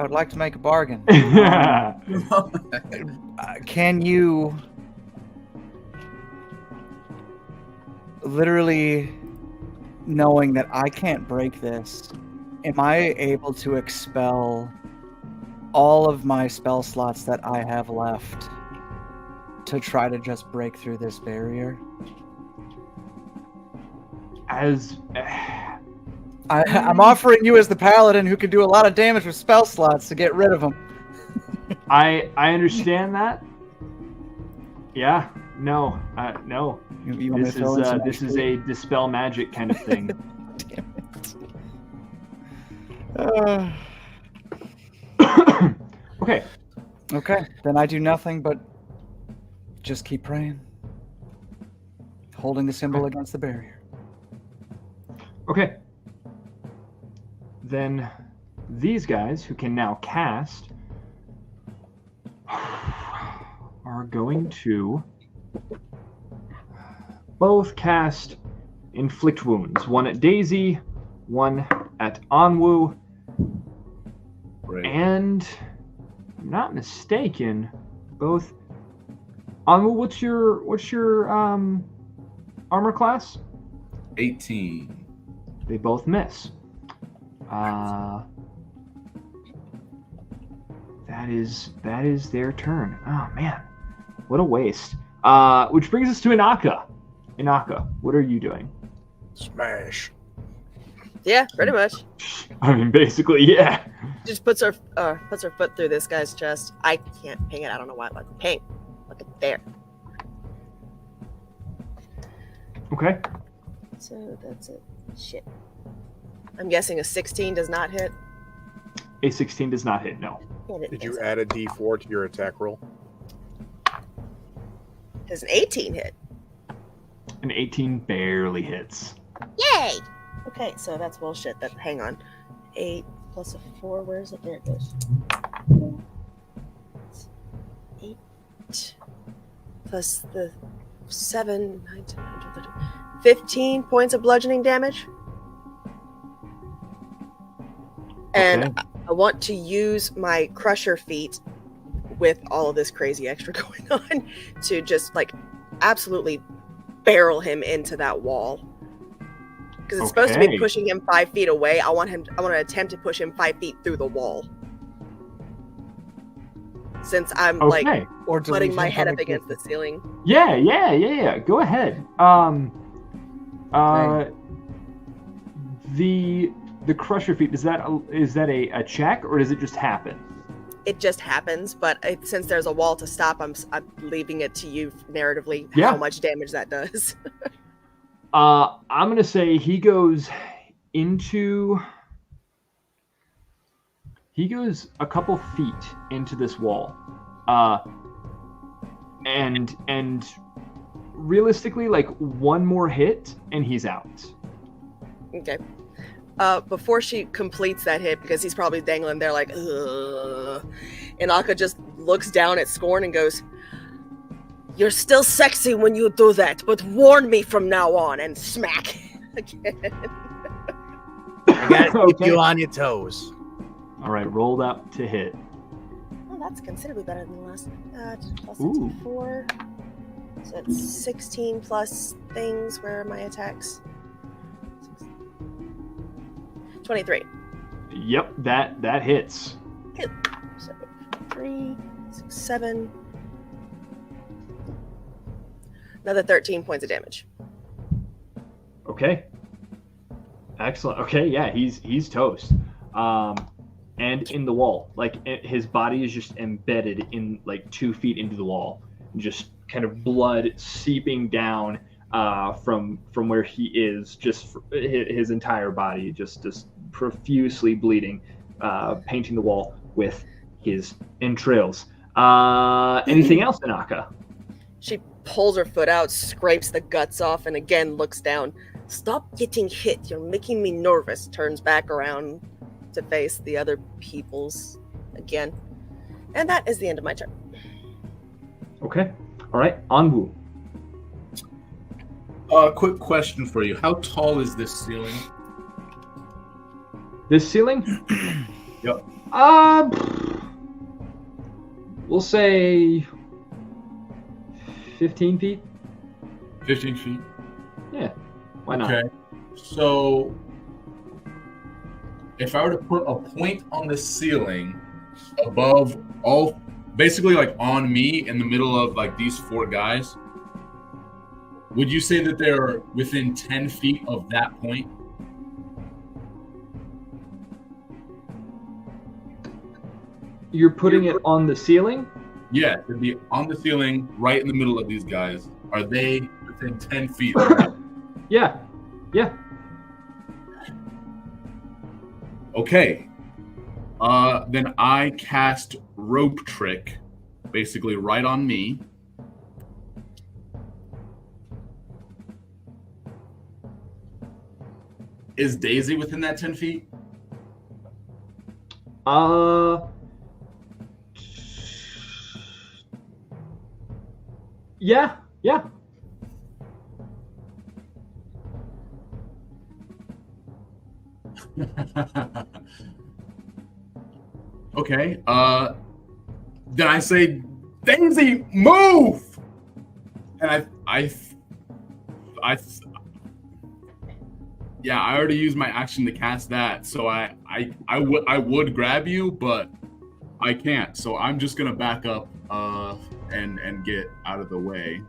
Speaker 4: would like to make a bargain. Can you literally, knowing that I can't break this, am I able to expel all of my spell slots that I have left to try to just break through this barrier? I'm offering you as the paladin who can do a lot of damage with spell slots to get rid of them.
Speaker 1: I understand that. Yeah. No. No. This is a dispel magic kind of thing.
Speaker 4: Damn it.
Speaker 1: Okay.
Speaker 4: Okay. Then I do nothing but just keep praying, holding the symbol against the barrier.
Speaker 1: Okay. Then these guys who can now cast are going to both cast Inflict Wounds. One at Daisy, one at Onwu.
Speaker 3: Right.
Speaker 1: And if I'm not mistaken, both Onwu, what's your armor class?
Speaker 3: 18.
Speaker 1: They both miss. That is their turn. Oh man, what a waste. Which brings us to Inaka. Inaka, what are you doing?
Speaker 7: Smash.
Speaker 2: Yeah, pretty much.
Speaker 1: I mean, basically, yeah.
Speaker 2: Just puts her foot through this guy's chest. I can't ping it. I don't know why. Like, ping. Look at there.
Speaker 1: Okay.
Speaker 2: So that's it. Shit. I'm guessing a 16 does not hit.
Speaker 1: A 16 does not hit. No.
Speaker 7: Did you add a D4 to your attack roll?
Speaker 2: Does an 18 hit?
Speaker 1: An 18 barely hits.
Speaker 2: Yay! Okay, so that's bullshit. Hang on. 8 plus a 4. Where is it? There it goes. 8 plus the 7, 9, 10, 11, 12, 15 points of bludgeoning damage. And
Speaker 1: Okay.
Speaker 2: I want to use my crusher feat with all of this crazy extra going on to just like absolutely barrel him into that wall. Because it's supposed to be pushing him 5 feet away. I want to attempt to push him 5 feet through the wall. Since I'm like putting my head up against the ceiling.
Speaker 1: Yeah. Go ahead. The crusher feat, is that a check or does it just happen?
Speaker 2: It just happens, but since there's a wall to stop, I'm leaving it to you narratively how much damage that does.
Speaker 1: I'm gonna say he goes a couple feet into this wall, and realistically, like one more hit and he's out.
Speaker 2: Okay. Before she completes that hit, because he's probably dangling there like, ugh, and Akka just looks down at Scorn and goes, "You're still sexy when you do that, but warn me from now on," and smack again.
Speaker 6: I gotta keep you on your toes.
Speaker 1: All right, rolled up to hit.
Speaker 2: Oh, that's considerably better than the last. Plus 4. So it's 16 plus things. Where are my attacks? 23.
Speaker 1: Yep, that hits.
Speaker 2: 2. So 3, 6, 7. Another 13 points of damage.
Speaker 1: Okay. Excellent. Okay, yeah, he's toast. And in the wall, like his body is just embedded in like 2 feet into the wall, just kind of blood seeping down from where he is, just his entire body just profusely bleeding, painting the wall with his entrails. Anything else, Inaka?
Speaker 2: She pulls her foot out, scrapes the guts off, and again looks down. "Stop getting hit. You're making me nervous." Turns back around to face the other peoples again. And that is the end of my turn.
Speaker 1: Okay. All right. Anwu.
Speaker 3: Quick question for you. How tall is this ceiling?
Speaker 1: This ceiling?
Speaker 3: Yep.
Speaker 1: We'll say 15 feet.
Speaker 3: 15 feet?
Speaker 1: Yeah. Why not?
Speaker 3: Okay. So, if I were to put a point on the ceiling above all, basically like on me in the middle of like these 4 guys, would you say that they're within 10 feet of that point?
Speaker 1: You're putting it on the ceiling?
Speaker 3: Yeah, it'd be on the ceiling right in the middle of these guys. Are they within 10 feet?
Speaker 1: Yeah.
Speaker 3: Okay. Then I cast Rope Trick, basically right on me. Is Daisy within that 10 feet?
Speaker 1: Yeah.
Speaker 3: Okay. Then I say, "Daisy, move!" And I already used my action to cast that, so I would grab you, but I can't. So I'm just gonna back up and get out of the way.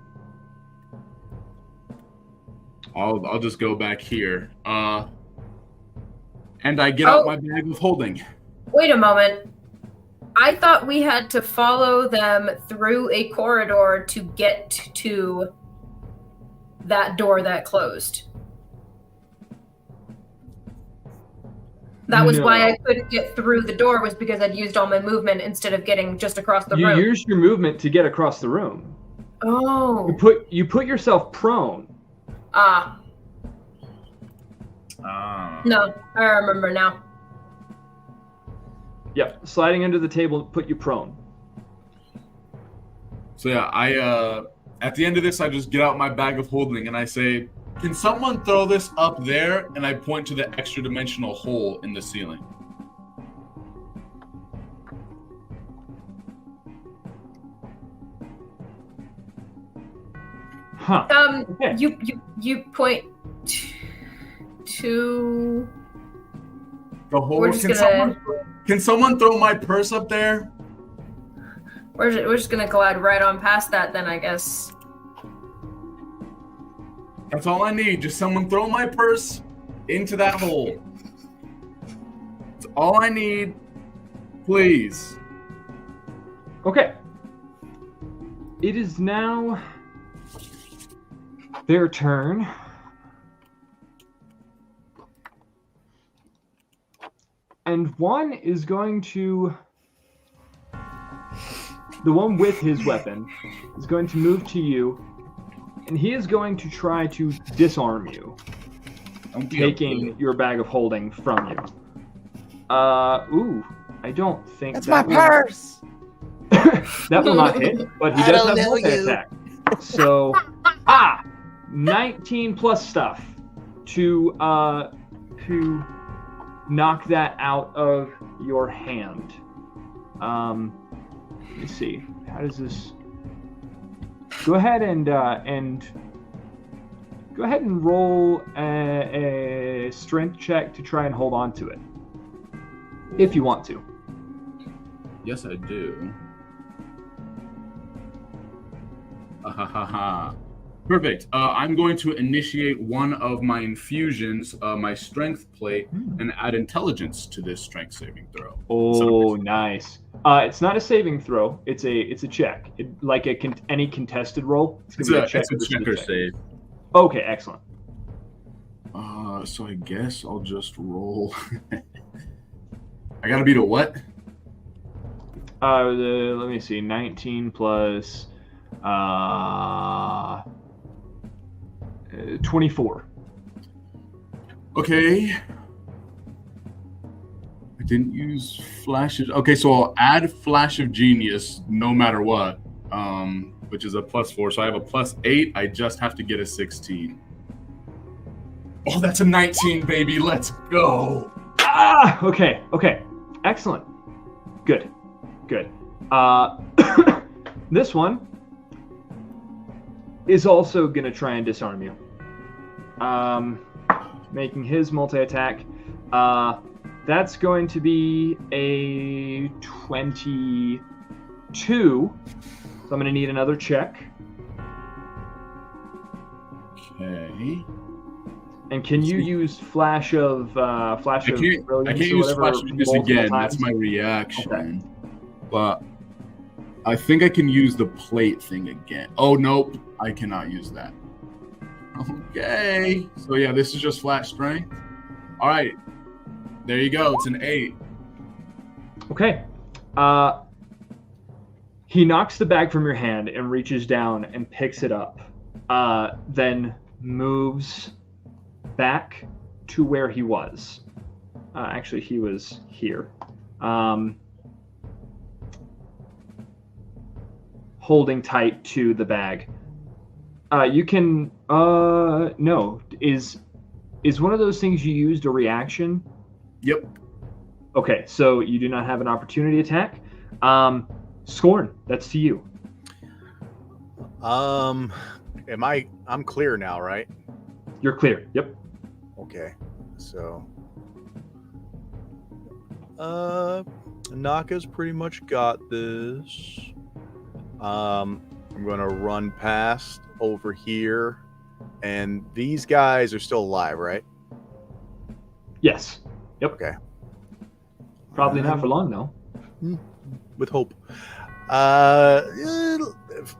Speaker 3: I'll just go back here. And I get out my bag of holding.
Speaker 5: Wait a moment. I thought we had to follow them through a corridor to get to that door that closed. That was why I couldn't get through the door, was because I'd used all my movement instead of getting just across the room.
Speaker 1: You used your movement to get across the room.
Speaker 5: Oh.
Speaker 1: You put yourself prone.
Speaker 5: No, I remember now.
Speaker 1: Yep, sliding under the table put you prone.
Speaker 3: So yeah, I at the end of this, I just get out my bag of holding and I say, "Can someone throw this up there?" And I point to the extra dimensional hole in the ceiling.
Speaker 1: Huh. Okay.
Speaker 5: You point to
Speaker 3: The whole.
Speaker 5: We're just gonna.
Speaker 3: Can someone throw my purse up there?
Speaker 5: We're just gonna glide right on past that then, I guess.
Speaker 3: That's all I need. Just someone throw my purse into that hole. That's all I need. Please.
Speaker 1: Okay. It is now their turn. And one is going to... The one with his weapon is going to move to you, and he is going to try to disarm you, taking your bag of holding from you. Ooh, I don't think
Speaker 4: that's my purse.
Speaker 1: That will not hit, but he does have multi-attack. So, 19 plus stuff to knock that out of your hand. Let me see. How does this? Go ahead and roll a strength check to try and hold on to it, if you want to.
Speaker 3: Yes, I do. Perfect. I'm going to initiate one of my infusions, my strength plate, and add intelligence to this strength saving throw.
Speaker 1: Oh, nice. It's not a saving throw. It's a check. Like any contested roll.
Speaker 3: It's a check or save.
Speaker 1: Okay, excellent.
Speaker 3: So I guess I'll just roll. I gotta beat a what?
Speaker 1: Let me see. 19 plus 24.
Speaker 3: Okay. I didn't use flashes. Okay, so I'll add Flash of Genius no matter what, which is a +4. So I have a +8. I just have to get a 16. Oh, that's a 19, baby. Let's go.
Speaker 1: Okay. Excellent. Good. This one is also going to try and disarm you. Making his multi-attack. That's going to be a 22. So I'm going to need another check.
Speaker 3: Okay.
Speaker 1: And can you use Flash of Brilliance?
Speaker 3: I can't use Flash of Genius again. That's my reaction.
Speaker 1: Okay.
Speaker 3: But I think I can use the plate thing again. Oh, nope. I cannot use that. Okay. So, yeah, this is just flat strength. All right. There you go. It's an 8.
Speaker 1: Okay. He knocks the bag from your hand and reaches down and picks it up. Then moves back to where he was. Actually, he was here. Holding tight to the bag. You can no. Is one of those things you used a reaction?
Speaker 3: Yep.
Speaker 1: Okay, so you do not have an opportunity attack. Scorn, that's to you.
Speaker 7: I'm clear now, right?
Speaker 1: You're clear. Yep.
Speaker 7: Okay. So Naka's pretty much got this. I'm gonna run past over here, and these guys are still alive, right?
Speaker 1: Yes. Yep.
Speaker 7: Okay.
Speaker 1: Probably not for long though.
Speaker 7: With hope.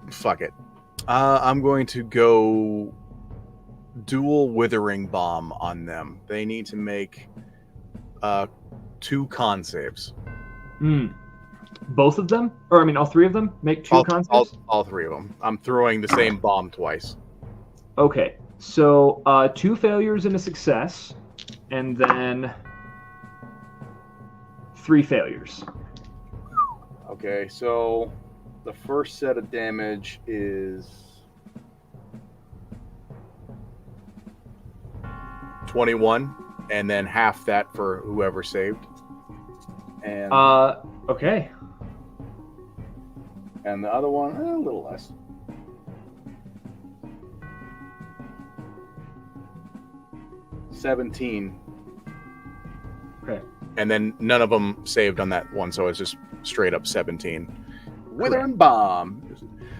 Speaker 7: Fuck it. I'm going to go dual withering bomb on them. They need to make 2 con saves.
Speaker 1: Both of them? Or, I mean, all 3 of them? Make 2 con saves?
Speaker 7: All 3 of them. I'm throwing the same bomb twice.
Speaker 1: Okay. So, 2 failures and a success. And then 3 failures.
Speaker 7: Okay, so the first set of damage is 21, and then half that for whoever saved. And
Speaker 1: okay.
Speaker 7: And the other one, a little less. 17.
Speaker 1: Okay.
Speaker 7: And then none of them saved on that one, so it's just straight up 17. Withering bomb.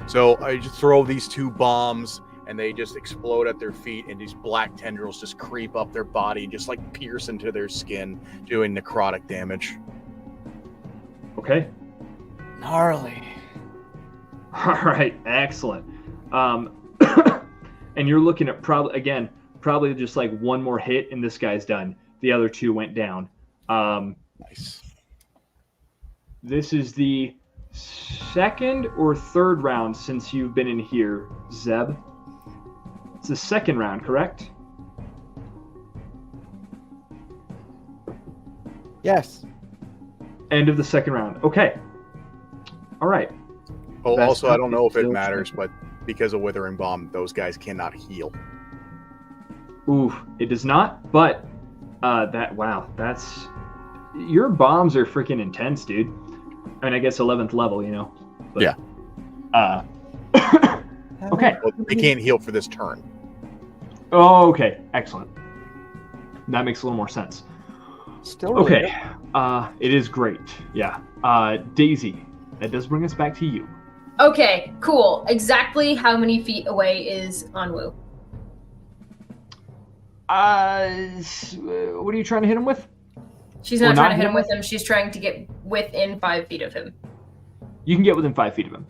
Speaker 7: So I just throw these 2 bombs, and they just explode at their feet, and these black tendrils just creep up their body, just like pierce into their skin, doing necrotic damage.
Speaker 1: Okay.
Speaker 4: Gnarly.
Speaker 1: All right. Excellent. And you're looking at probably just like one more hit, and this guy's done. The other 2 went down.
Speaker 7: Nice.
Speaker 1: This is the second or third round since you've been in here, Zeb. It's the second round, correct?
Speaker 4: Yes.
Speaker 1: End of the second round. Okay. All right.
Speaker 7: Oh,
Speaker 1: Best
Speaker 7: also, I don't know if it
Speaker 1: still
Speaker 7: matters, but because of Withering Bomb, those guys cannot heal.
Speaker 1: Ooh, it does not. But that's your bombs are freaking intense, dude. I mean, I guess 11th level, you know. But,
Speaker 7: yeah.
Speaker 1: Okay.
Speaker 7: Well, they can't heal for this turn.
Speaker 1: Oh, okay. Excellent. That makes a little more sense.
Speaker 4: Still really
Speaker 1: okay. It is great. Yeah. Daisy, that does bring us back to you.
Speaker 5: Okay, cool. Exactly how many feet away is Anwu?
Speaker 1: What are you trying to hit him with?
Speaker 5: She's not trying to hit him with him. She's trying to get within 5 feet of him.
Speaker 1: You can get within 5 feet of him.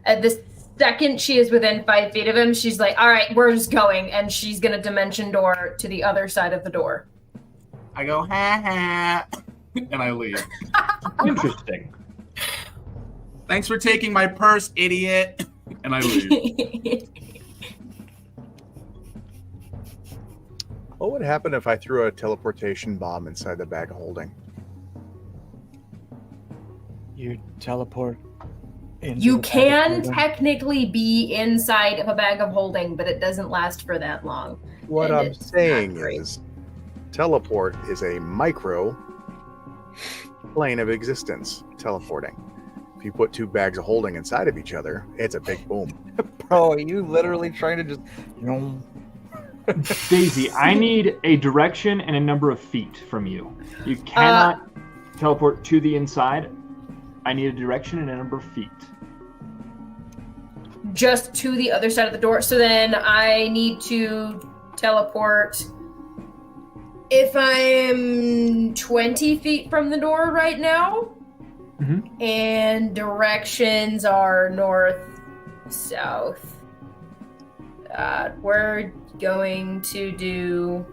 Speaker 5: At the second she is within 5 feet of him, she's like, all right, we're just going. And she's going to dimension door to the other side of the door.
Speaker 3: I go, ha ha, and I leave.
Speaker 1: Interesting.
Speaker 3: Thanks for taking my purse, idiot. And I leave.
Speaker 7: What would happen if I threw a teleportation bomb inside the bag of holding?
Speaker 4: You teleport.
Speaker 5: You can technically be inside of a bag of holding, but it doesn't last for that long.
Speaker 7: What
Speaker 5: And
Speaker 7: I'm
Speaker 5: it's
Speaker 7: saying
Speaker 5: not great.
Speaker 7: is, teleport is a micro plane of existence. Teleporting. If you put 2 bags of holding inside of each other, it's a big boom.
Speaker 4: Bro, are you literally trying to just, you know?
Speaker 1: Daisy, I need a direction and a number of feet from you. You cannot teleport to the inside. I need a direction and a number of feet.
Speaker 5: Just to the other side of the door. So then I need to teleport. If I'm 20 feet from the door right now, and directions are north, south, we're going to do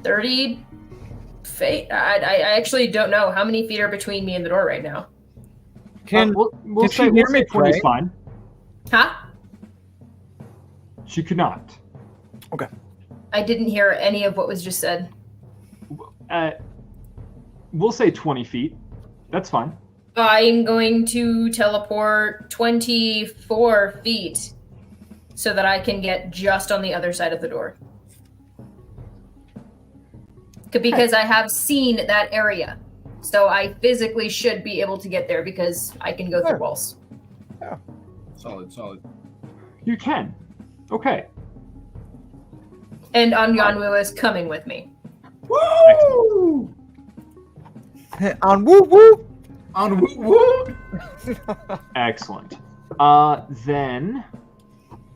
Speaker 5: 30 feet. I actually don't know how many feet are between me and the door right now.
Speaker 1: We'll say 20 is fine.
Speaker 5: Huh?
Speaker 1: She could not.
Speaker 4: Okay.
Speaker 5: I didn't hear any of what was just said.
Speaker 1: We'll say 20 feet. That's fine.
Speaker 5: I'm going to teleport 24 feet so that I can get just on the other side of the door. Because I have seen that area. So I physically should be able to get there because I can go through walls.
Speaker 3: Yeah. Solid.
Speaker 1: You can. Okay.
Speaker 5: And Anyanwu is coming with me.
Speaker 3: Woo!
Speaker 4: On woo woo!
Speaker 3: On woo woo!
Speaker 1: Excellent. Then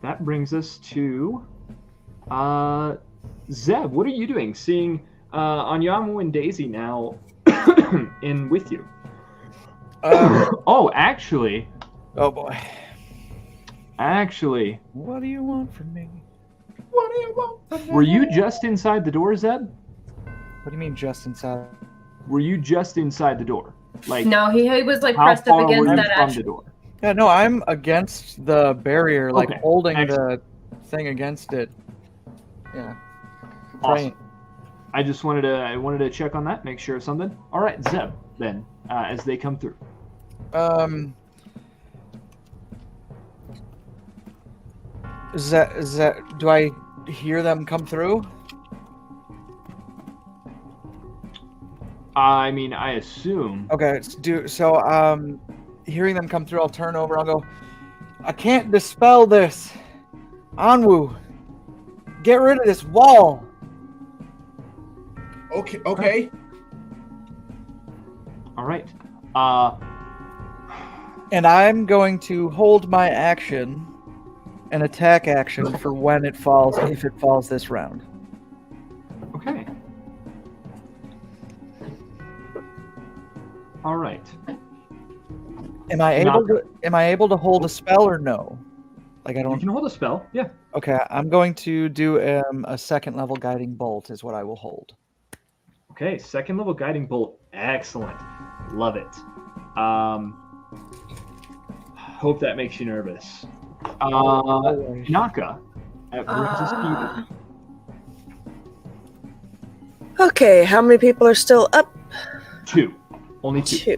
Speaker 1: that brings us to Zeb. What are you doing? Seeing Anyanwu and Daisy now in with you. Actually.
Speaker 4: Oh boy.
Speaker 1: Actually.
Speaker 4: What do you want from me?
Speaker 3: What do you want from me?
Speaker 1: Were you just inside the door, Zeb?
Speaker 4: What do you mean just inside?
Speaker 1: Were you just inside the door? Like
Speaker 5: no, he was like
Speaker 1: how
Speaker 5: pressed up
Speaker 1: far
Speaker 5: against
Speaker 1: were you
Speaker 5: that
Speaker 1: from
Speaker 5: edge.
Speaker 1: the door?
Speaker 4: Yeah, no, I'm against the barrier, like
Speaker 1: Okay,
Speaker 4: holding
Speaker 1: excellent.
Speaker 4: the thing against it. Yeah.
Speaker 1: Awesome.
Speaker 4: Right.
Speaker 1: I just wanted to check on that, make sure of something. All right, Zeb. Then as they come through.
Speaker 4: Is that? Do I hear them come through?
Speaker 1: I mean, I assume.
Speaker 4: Okay, hearing them come through, I'll turn over. I'll go. I can't dispel this. Anwu, get rid of this wall.
Speaker 3: Okay.
Speaker 1: All right.
Speaker 4: And I'm going to hold my action, an attack action, for when it falls, if it falls this round.
Speaker 1: Okay. All right.
Speaker 4: Am I able to hold a spell or no? Like I don't.
Speaker 1: You can hold a spell. Yeah.
Speaker 4: Okay, I'm going to do a second level guiding bolt is what I will hold.
Speaker 1: Okay, second level guiding bolt. Excellent. Love it. Hope that makes you nervous. Naka at Bruce's feet.
Speaker 2: Okay, how many people are still up?
Speaker 1: 2. Only 2.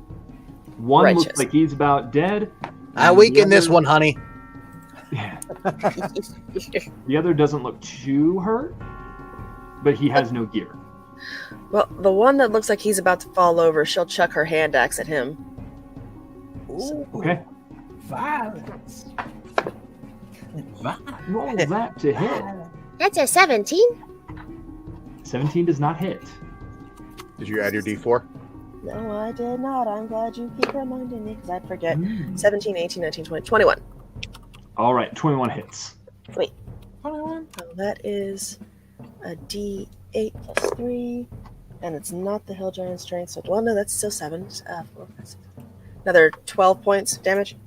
Speaker 1: One
Speaker 2: Righteous.
Speaker 1: looks like he's about dead.
Speaker 6: I weaken this one, honey.
Speaker 1: Yeah. The other doesn't look too hurt, but he has no gear.
Speaker 2: Well, the one that looks like he's about to fall over, she'll chuck her hand axe at him.
Speaker 1: Okay.
Speaker 8: Violence.
Speaker 1: Roll that to hit.
Speaker 2: That's a 17.
Speaker 1: 17 does not hit.
Speaker 7: Did you add your D4?
Speaker 2: No, I did not. I'm glad you keep reminding me because I'd forget. 17, 18, 19, 20, 21.
Speaker 1: All right, 21 hits.
Speaker 2: Wait. 21? So that is a D8 plus 3. And it's not the Hill Giant strength. So, well, no, that's still 7. 4, 5, 6. Another 12 points damage.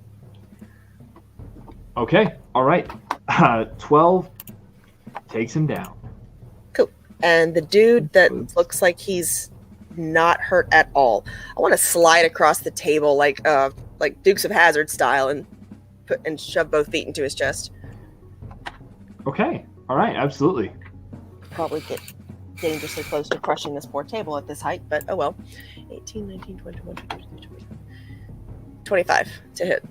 Speaker 1: Okay, all right. 12 takes him down.
Speaker 2: Cool. And the dude that looks like he's not hurt at all, I want to slide across the table like Dukes of Hazzard style and shove both feet into his chest.
Speaker 1: Okay, all right, absolutely.
Speaker 2: Probably get dangerously close to crushing this poor table at this height, but oh well. 18, 19, 21, 22, 23, 25 to hit.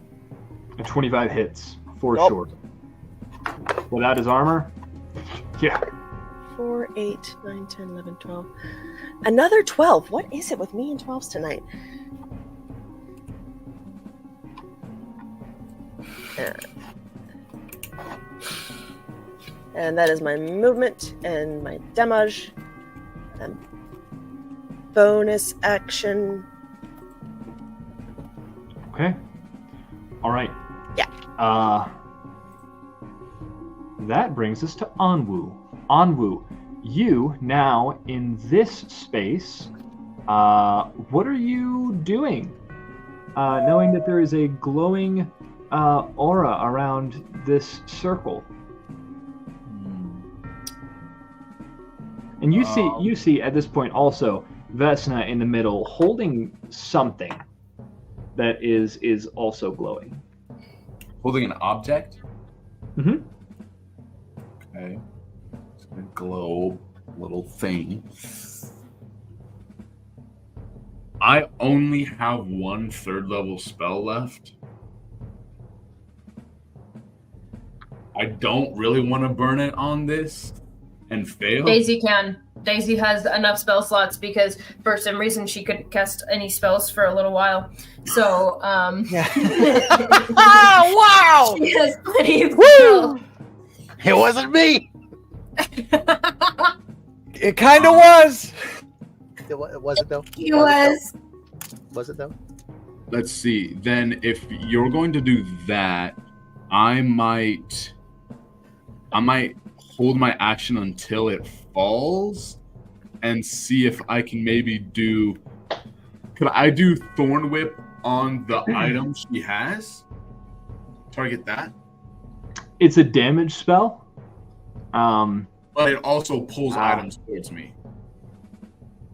Speaker 1: A 25 hits, for
Speaker 2: Nope.
Speaker 1: sure. Without his armor? Yeah.
Speaker 2: 4, 8, 9, 10, 11, 12. Another 12. What is it with me and 12s tonight? And that is my movement and my damage. And bonus action.
Speaker 1: Okay. All right.
Speaker 2: Yeah.
Speaker 1: That brings us to Anwu. Anwu, you now in this space, what are you doing? Knowing that there is a glowing aura around this circle. And you see at this point also Vesna in the middle holding something that is also glowing.
Speaker 3: Holding an object?
Speaker 1: Mm-hmm.
Speaker 3: Okay. It's a globe little thing. I only have 1 third level spell left. I don't really want to burn it on this and fail.
Speaker 5: Daisy can. Daisy has enough spell slots because for some reason she couldn't cast any spells for a little while. So,
Speaker 4: Yeah.
Speaker 6: Wow!
Speaker 5: she has plenty of spells.
Speaker 6: It wasn't me.
Speaker 4: It kind of was.
Speaker 6: It wasn't though.
Speaker 5: He was.
Speaker 6: Was it though?
Speaker 3: Let's see. Then if you're going to do that, I might hold my action until it falls and see if I can maybe do. Could I do Thorn Whip on the item she has? Target that.
Speaker 1: It's a damage spell.
Speaker 3: But it also pulls items towards me.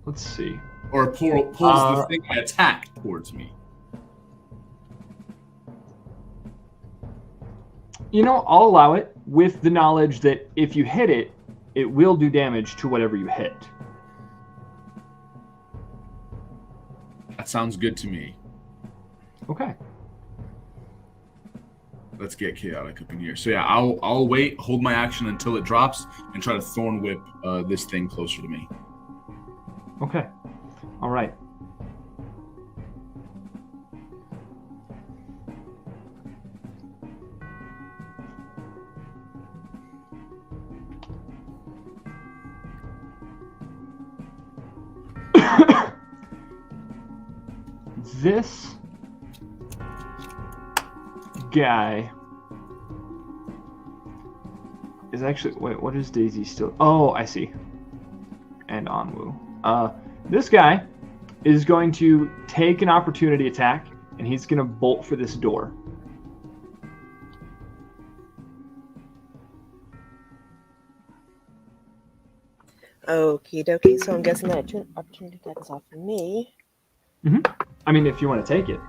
Speaker 1: Let's see.
Speaker 3: Or pulls the thing I attack towards me.
Speaker 1: You know, I'll allow it with the knowledge that if you hit it, it will do damage to whatever you hit.
Speaker 3: That sounds good to me.
Speaker 1: Okay.
Speaker 3: Let's get chaotic up in here. So yeah, I'll wait, hold my action until it drops, and try to Thorn Whip this thing closer to me.
Speaker 1: Okay. All right. this guy is actually... Wait, what is Daisy still... Oh, I see. And Onwu. This guy is going to take an opportunity attack, and he's going to bolt for this door.
Speaker 2: Okie dokie, so I'm guessing that opportunity attack is off for me.
Speaker 1: Mm-hmm. I mean, if you want to take it.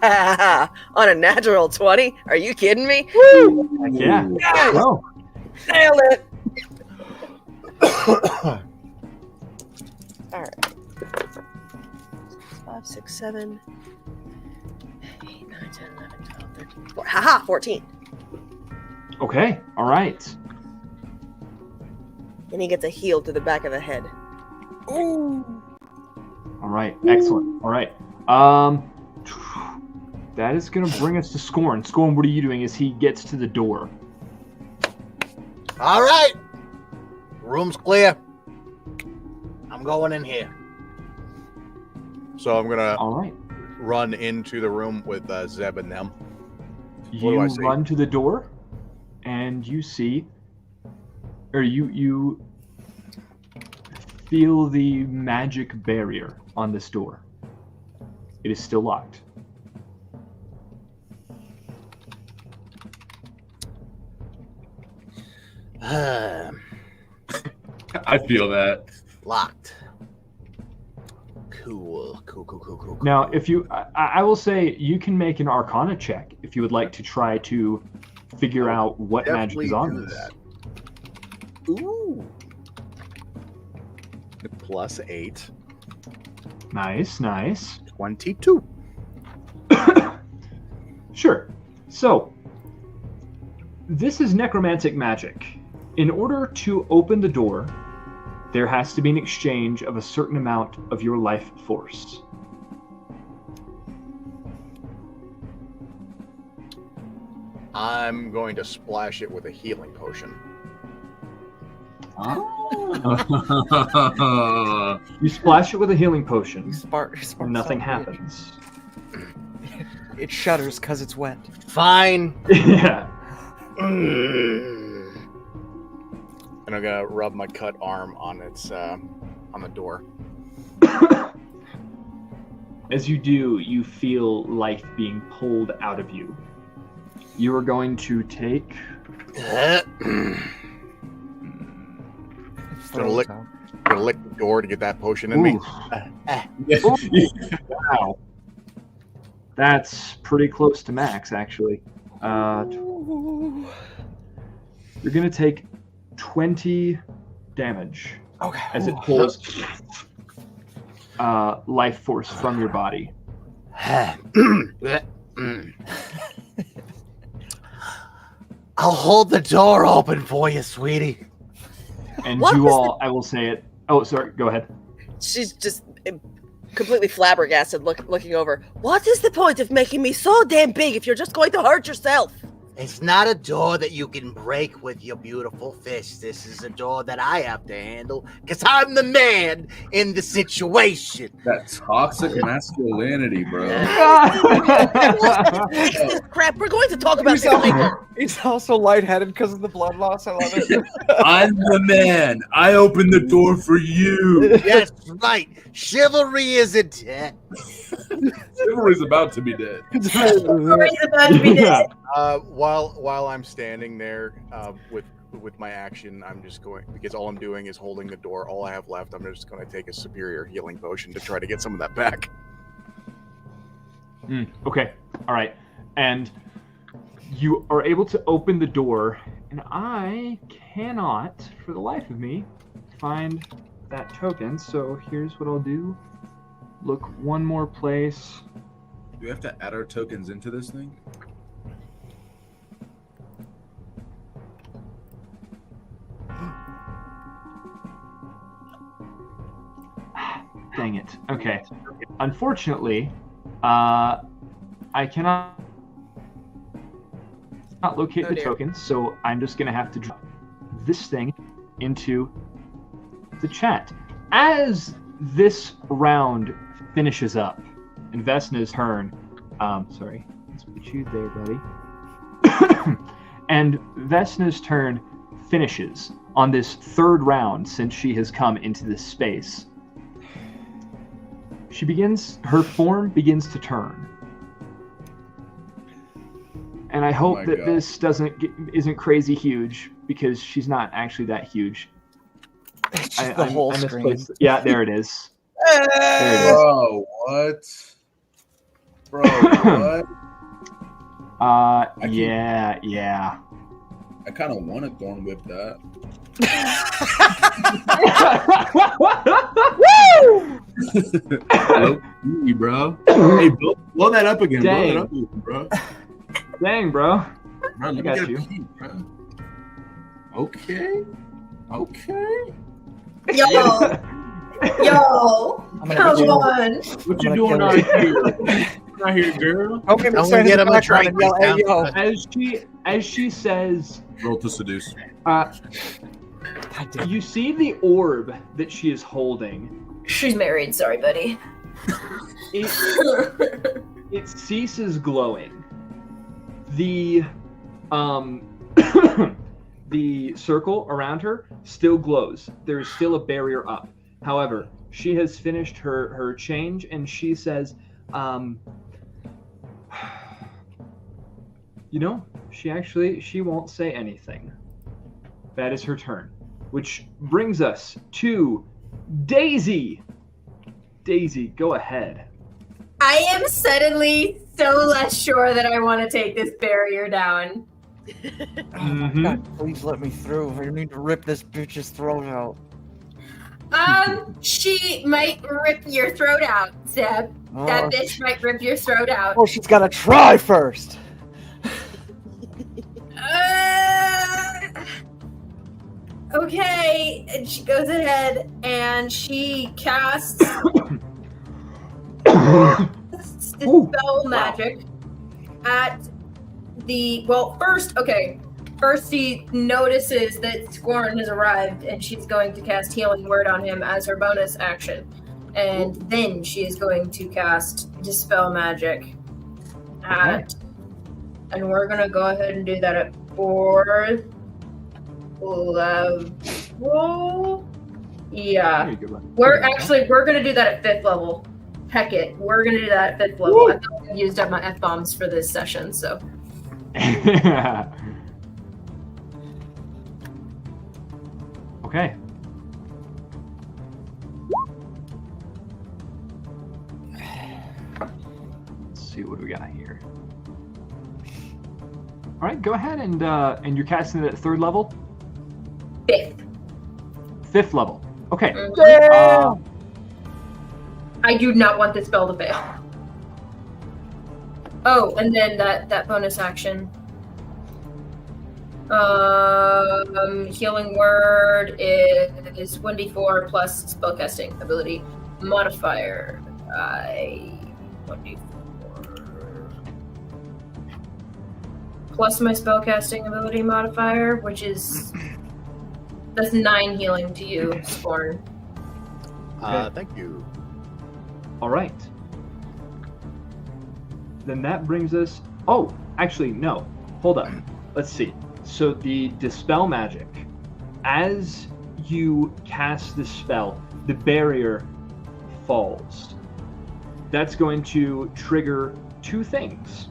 Speaker 2: On a natural 20? Are you kidding me?
Speaker 1: Woo! Yeah.
Speaker 2: Yes!
Speaker 1: Oh.
Speaker 2: Nailed it! Alright. 5, 6, 7, 8, 9, 10, 11, 12, 13, 14. Haha, 14.
Speaker 1: Okay, alright.
Speaker 2: And he gets a heal to the back of the head. Ooh.
Speaker 1: Alright, excellent. Alright. That is going to bring us to Scorn. Scorn, what are you doing as he gets to the door?
Speaker 6: All right. Room's clear. I'm going in here.
Speaker 7: So I'm gonna
Speaker 1: All right.
Speaker 7: run into the room with Zeb and them.
Speaker 1: You run to the door, and you see, or you feel the magic barrier on this door. It is still locked.
Speaker 3: I feel that.
Speaker 6: Locked. Cool.
Speaker 1: Now, if you, I will say you can make an Arcana check if you would like to try to figure out what magic is on this.
Speaker 6: Ooh.
Speaker 7: +8.
Speaker 1: Nice.
Speaker 7: 22.
Speaker 1: Sure. So, this is necromantic magic. In order to open the door, there has to be an exchange of a certain amount of your life force.
Speaker 7: I'm going to splash it with a healing potion.
Speaker 1: You splash it with a healing potion,
Speaker 4: and
Speaker 1: nothing happens.
Speaker 4: It shudders because it's wet.
Speaker 6: Fine.
Speaker 1: Yeah.
Speaker 7: And I'm gonna rub my cut arm on its on the door.
Speaker 1: As you do, you feel life being pulled out of you. You are going to take...
Speaker 7: Gonna lick the door to get that potion in me.
Speaker 1: Wow. That's pretty close to max, actually. You're gonna take 20 damage as it pulls life force from your body.
Speaker 6: I'll hold the door open for you, sweetie.
Speaker 1: And you all, I will say it. Oh, sorry, go ahead.
Speaker 2: She's just completely flabbergasted looking over. What is the point of making me so damn big if you're just going to hurt yourself?
Speaker 6: It's not a door that you can break with your beautiful fist. This is a door that I have to handle because I'm the man in the situation.
Speaker 3: That toxic masculinity, bro.
Speaker 2: This crap. We're going to talk about this later.
Speaker 4: He's also lightheaded because of the blood loss. I love it.
Speaker 3: I'm the man. I opened the door for you.
Speaker 6: Yes, right. Chivalry isn't dead.
Speaker 3: Chivalry's about to be dead.
Speaker 5: Chivalry's about to be dead.
Speaker 7: While I'm standing there with my action, I'm just going, because all I'm doing is holding the door. All I have left, I'm just going to take a superior healing potion to try to get some of that back.
Speaker 1: Okay, all right. And you are able to open the door, and I cannot, for the life of me, find that token. So here's what I'll do. Look one more place.
Speaker 3: Do we have to add our tokens into this thing?
Speaker 1: Dang it. Okay. Unfortunately, I cannot locate the tokens, so I'm just going to have to drop this thing into the chat. As this round finishes up, and Vesna's turn. Sorry, let's put you there, buddy. And Vesna's turn finishes on this third round since she has come into this space. Her form begins to turn. And I hope that this isn't crazy huge, because she's not actually that huge.
Speaker 4: It's just the whole screen.
Speaker 1: Yeah, there it is. There it is.
Speaker 3: Bro, what? Bro, what?
Speaker 1: Yeah.
Speaker 3: I kind of want to thorn whip that. Woo! Bro. Hey, blow that up again.
Speaker 1: Dang.
Speaker 3: Blow that up again, bro.
Speaker 1: Dang, bro.
Speaker 3: Bro, let me
Speaker 1: got
Speaker 3: get
Speaker 1: you.
Speaker 3: a peek, bro. Okay.
Speaker 5: Yo, come on.
Speaker 3: What you doing out here? Out here, girl.
Speaker 4: Okay,
Speaker 6: I'm gonna get him a drink.
Speaker 4: Hey, yo.
Speaker 1: As she says,
Speaker 3: Roll to seduce.
Speaker 1: you see the orb that she is holding.
Speaker 5: She's married. Sorry, buddy.
Speaker 1: It ceases glowing. The the circle around her still glows. There is still a barrier up. However, she has finished her change, and she says, she won't say anything. That is her turn. Which brings us to Daisy. Daisy, go ahead.
Speaker 5: I am suddenly so less sure that I want to take this barrier down.
Speaker 4: God, please let me through. I need to rip this bitch's throat out.
Speaker 5: She might rip your throat out, Zeb. That bitch might rip your throat out.
Speaker 4: Oh, she's gotta try first.
Speaker 5: Okay, and she goes ahead and she casts spell magic at the First she notices that Scorn has arrived and she's going to cast Healing Word on him as her bonus action. And then she is going to cast Dispel Magic and we're gonna go ahead and do that at 4th level. Yeah. We're gonna do that at 5th level. Heck it. We're gonna do that at 5th level. I feel like I've used up my F-bombs for this session, so.
Speaker 1: Okay. Let's see what we got here. All right, go ahead and you're casting it at 3rd level. 5th level. Okay.
Speaker 5: I do not want this spell to fail. Oh, and then that bonus action. Healing Word is 1d4 plus spellcasting ability modifier. 1d4 plus my spellcasting ability modifier, which is that's 9 healing to you, Scorn.
Speaker 7: Thank you.
Speaker 1: All right. Then that brings us. Oh, actually, no. Hold up. Let's see. So the Dispel Magic, as you cast the spell, the barrier falls. That's going to trigger 2 things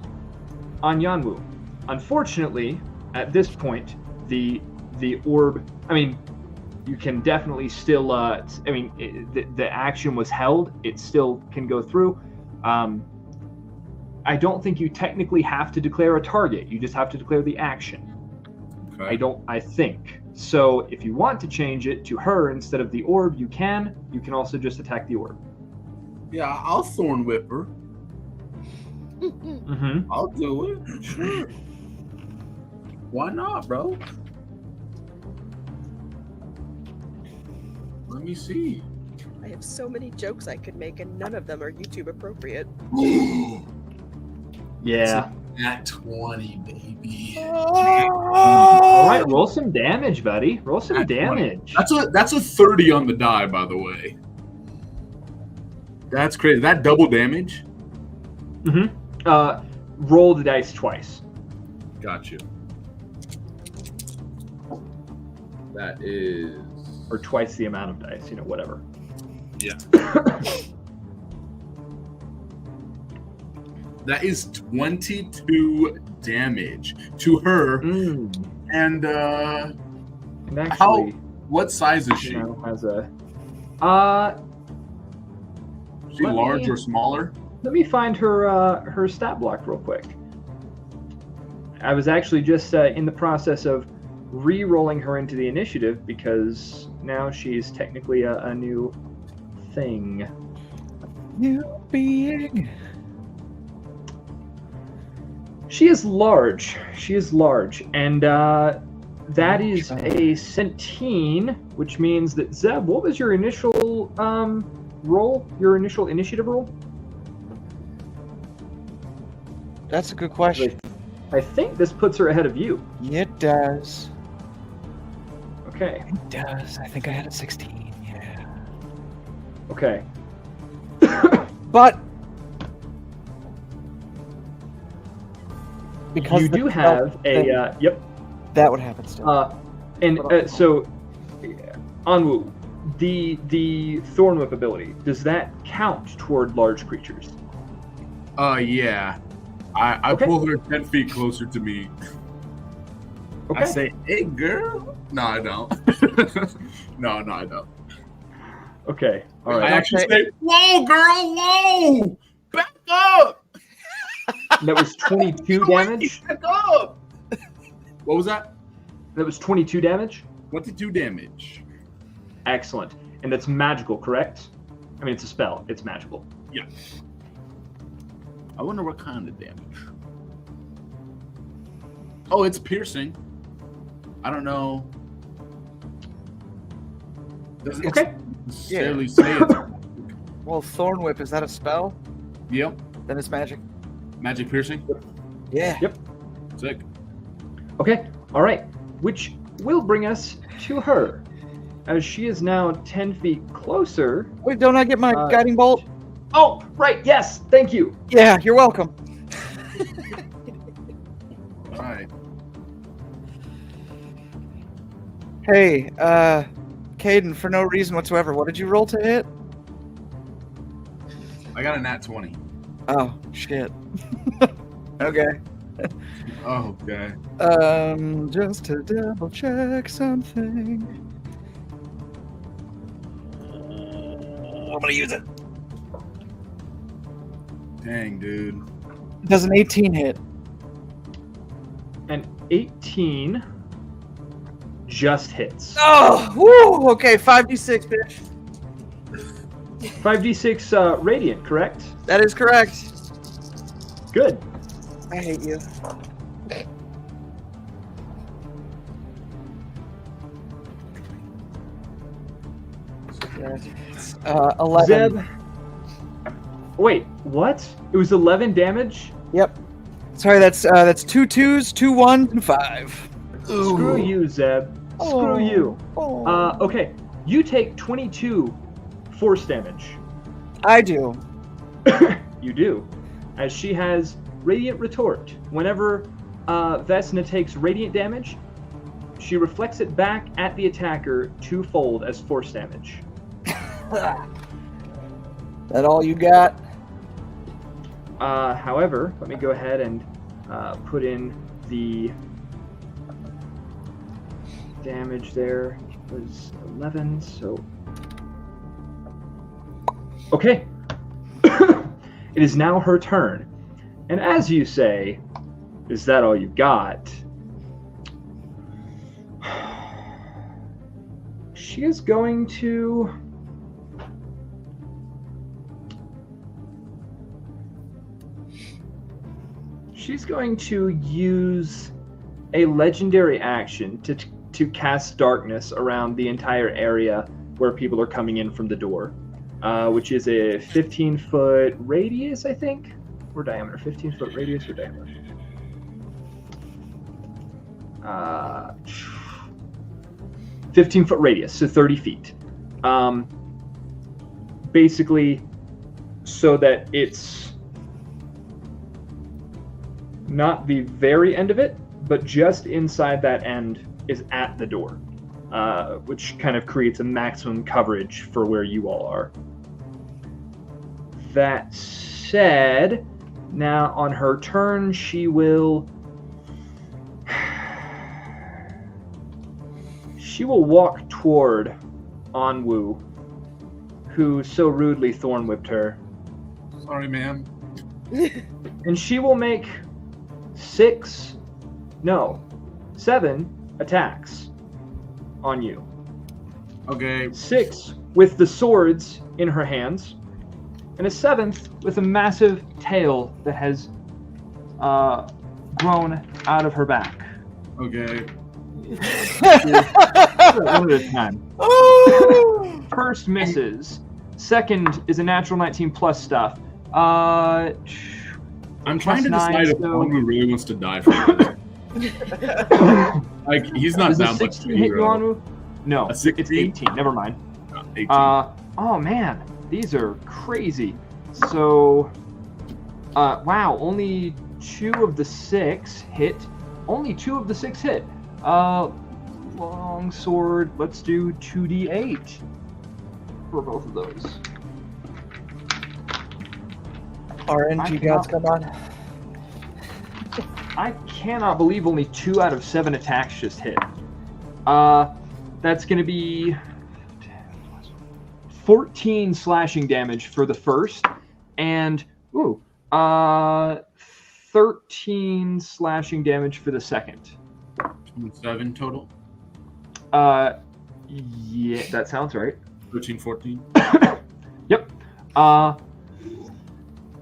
Speaker 1: on Yanwu. Unfortunately, at this point, the orb. I mean, you can definitely still. The action was held. It still can go through. I don't think you technically have to declare a target. You just have to declare the action. Okay. I think. So if you want to change it to her instead of the orb, you can. You can also just attack the orb.
Speaker 3: Yeah, I'll Thorn Whip her.
Speaker 1: Mm-hmm.
Speaker 3: I'll do it. Sure. Why not, bro? Let me see.
Speaker 2: I have so many jokes I could make, and none of them are YouTube appropriate.
Speaker 1: Yeah.
Speaker 3: At 20, baby.
Speaker 1: All right, roll some damage, buddy. Roll some damage.
Speaker 3: 20. That's a 30 on the die, by the way. That's crazy. That double damage.
Speaker 1: Roll the dice twice.
Speaker 3: Got you. That is...
Speaker 1: Or twice the amount of dice, whatever.
Speaker 3: Yeah. That is 22 damage to her. And
Speaker 1: actually,
Speaker 3: what size is she?
Speaker 1: Has a
Speaker 3: is she large or smaller?
Speaker 1: Let me find her stat block real quick. I was actually just in the process of re-rolling her into the initiative because now she's technically a new thing.
Speaker 4: New being.
Speaker 1: She is large. And that is a 17, which means that Zeb, what was your initial roll? Your initial initiative roll?
Speaker 4: That's a good question.
Speaker 1: I think this puts her ahead of you.
Speaker 4: It does.
Speaker 1: Okay.
Speaker 4: It does. I think I had a 16. Yeah.
Speaker 1: Okay.
Speaker 4: But because
Speaker 1: you do have a yep.
Speaker 4: That would happen still.
Speaker 1: So Anwu, the Thorn Whip ability, does that count toward large creatures?
Speaker 3: Yeah. I pull her 10 feet closer to me.
Speaker 1: Okay.
Speaker 3: I say, "Hey, girl." No, I don't. No, I don't.
Speaker 1: Okay. All right.
Speaker 3: I actually say, "Whoa, girl, whoa! Back up!"
Speaker 1: That was 22 damage?
Speaker 3: Back up! What was that?
Speaker 1: That was 22 damage?
Speaker 3: 22 damage.
Speaker 1: Excellent. And that's magical, correct? I mean, it's a spell. It's magical.
Speaker 3: Yeah. I wonder what kind of damage. Oh, it's piercing. I don't know. Doesn't necessarily say it's...
Speaker 4: Well, Thorn Whip, is that a spell?
Speaker 3: Yep.
Speaker 4: Then it's magic.
Speaker 3: Magic piercing?
Speaker 4: Yeah.
Speaker 1: Yep.
Speaker 3: Sick.
Speaker 1: Okay. All right. Which will bring us to her, as she is now 10 feet closer.
Speaker 4: Wait, don't I get my guiding bolt?
Speaker 1: Oh, right. Yes. Thank you.
Speaker 4: Yeah, you're welcome.
Speaker 3: All right.
Speaker 4: Hey, Caden, for no reason whatsoever, what did you roll to hit?
Speaker 3: I got a nat 20.
Speaker 4: Oh, shit. Okay.
Speaker 3: Oh, okay.
Speaker 4: Just to double check something. I'm gonna use it.
Speaker 3: Dang, dude.
Speaker 4: Does an 18 hit?
Speaker 1: An 18 just hits.
Speaker 4: Oh, woo! Okay, 5d6, bitch.
Speaker 1: 5d6 radiant, correct?
Speaker 4: That is correct.
Speaker 1: Good.
Speaker 4: I hate you. It's 11.
Speaker 1: Zeb. Wait, what? It was 11 damage?
Speaker 4: Yep. Sorry, that's 2 2s, 2 1s, and 5.
Speaker 1: Ooh. Screw you, Zeb. Screw you. Okay, you take 22 force damage.
Speaker 4: I do.
Speaker 1: You do. As she has Radiant Retort. Whenever Vesna takes radiant damage, she reflects it back at the attacker twofold as force damage.
Speaker 4: That all you got?
Speaker 1: However, let me go ahead and put in the damage there. It was 11, so... Okay. It is now her turn. And as you say, is that all you got? She is going to... She's going to use a legendary action to cast darkness around the entire area where people are coming in from the door, which is a 15-foot radius, I think, or diameter. 15-foot radius or diameter. 15-foot radius, so 30 feet. Basically, so that it's not the very end of it, but just inside that end is at the door, which kind of creates a maximum coverage for where you all are. That said, now on her turn, she will walk toward Onwu, who so rudely thorn whipped her.
Speaker 3: Sorry, ma'am.
Speaker 1: And she will make 7 attacks on you.
Speaker 3: Okay.
Speaker 1: 6 with the swords in her hands, and a 7th with a massive tail that has grown out of her back.
Speaker 3: Okay.
Speaker 1: One at a time. First misses. Second is a natural 19 plus stuff.
Speaker 3: I'm trying to decide if Onwu really wants to die for this. Like, he's not that much.
Speaker 1: Does a 16 hit you, Onwu? No, it's 18. Never mind.
Speaker 3: 18.
Speaker 1: Oh man, these are crazy. So, wow, only 2 of the 6 hit. Only 2 of the 6 hit. Long sword. Let's do 2d8 for both of those.
Speaker 4: RNG gods come on.
Speaker 1: I cannot believe only 2 out of 7 attacks just hit. That's going to be 14 slashing damage for the first, and 13 slashing damage for the second.
Speaker 3: 27 total?
Speaker 1: Yeah, that sounds right.
Speaker 3: 13, 14?
Speaker 1: Yep.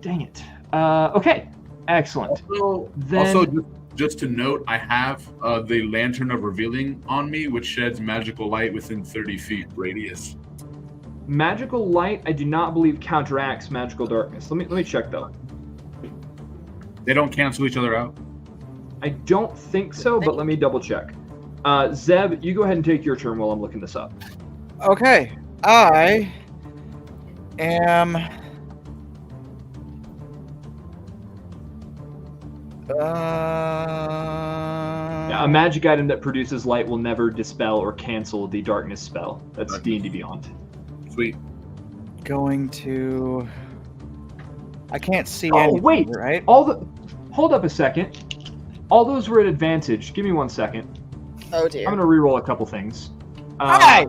Speaker 1: Dang it. Okay, excellent.
Speaker 3: Also, just to note, I have the Lantern of Revealing on me, which sheds magical light within 30 feet radius.
Speaker 1: Magical light, I do not believe counteracts magical darkness. Let me check though.
Speaker 3: They don't cancel each other out?
Speaker 1: I don't think so, but let me double check. Zeb, you go ahead and take your turn while I'm looking this up.
Speaker 4: Okay, I am.
Speaker 1: Yeah, a magic item that produces light will never dispel or cancel the darkness spell. That's D&D Beyond.
Speaker 3: Sweet.
Speaker 4: Going to. I can't see.
Speaker 1: Oh
Speaker 4: anything,
Speaker 1: wait!
Speaker 4: Right?
Speaker 1: Hold up a second. All those were at advantage. Give me 1 second.
Speaker 2: Oh dear.
Speaker 1: I'm gonna reroll a couple things.
Speaker 4: Hi.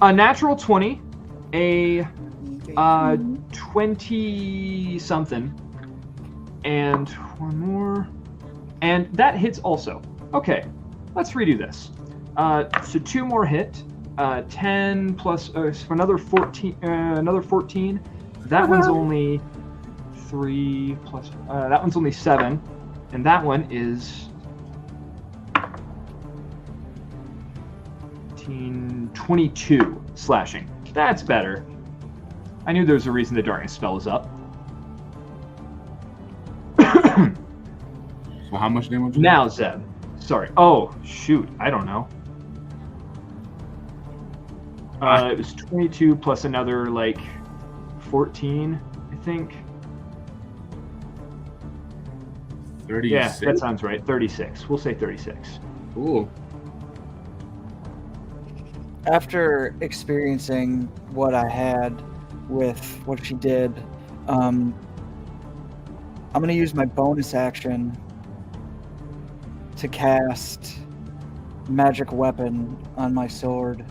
Speaker 1: A natural 20, a 20 something, and 1 more, and that hits also. Okay, let's redo this. So 2 more hit, 10 plus for another 14. Another 14. That one's only 3 plus. That one's only 7, and that one is 22 slashing. That's better. I knew there was a reason the darkness spell was up.
Speaker 3: So how much damage?
Speaker 1: Now, Zeb. Sorry. Oh, shoot. I don't know. It was 22 plus another, 14, I think.
Speaker 3: 36?
Speaker 1: Yeah, that sounds right. 36. We'll say 36.
Speaker 3: Ooh.
Speaker 4: After experiencing what I had with what she did, I'm going to use my bonus action to cast Magic Weapon on my sword.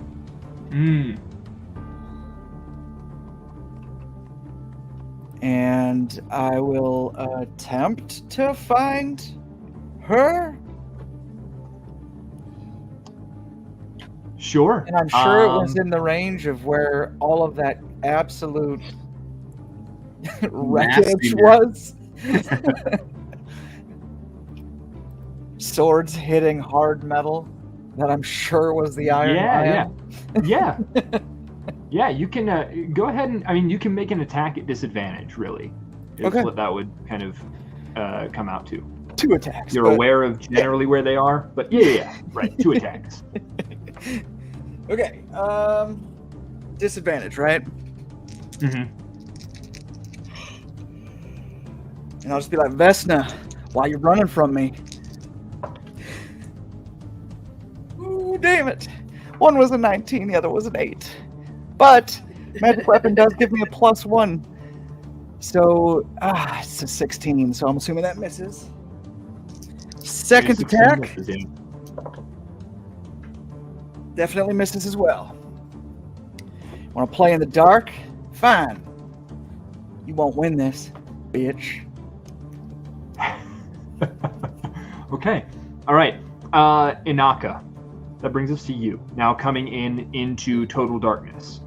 Speaker 4: And I will attempt to find her.
Speaker 1: Sure.
Speaker 4: And I'm sure it was in the range of where all of that absolute wreckage was. Swords hitting hard metal that I'm sure was the iron.
Speaker 1: Yeah. Yeah, you can go ahead and, you can make an attack at disadvantage, really. Is what that would kind of come out to.
Speaker 4: 2 attacks.
Speaker 1: You're aware of generally where they are, but yeah, right, 2 attacks.
Speaker 4: Okay, disadvantage, right?
Speaker 1: Mm-hmm.
Speaker 4: And I'll just be like, Vesna, Why you running from me? Ooh, damn it. One was a 19, the other was an 8. But magic weapon does give me a +1. So, it's a 16, so I'm assuming that misses. Second attack. Definitely misses as well. Want to play in the dark? Fine. You won't win this, bitch.
Speaker 1: Okay. All right. Inaka. That brings us to you. Now coming into total darkness.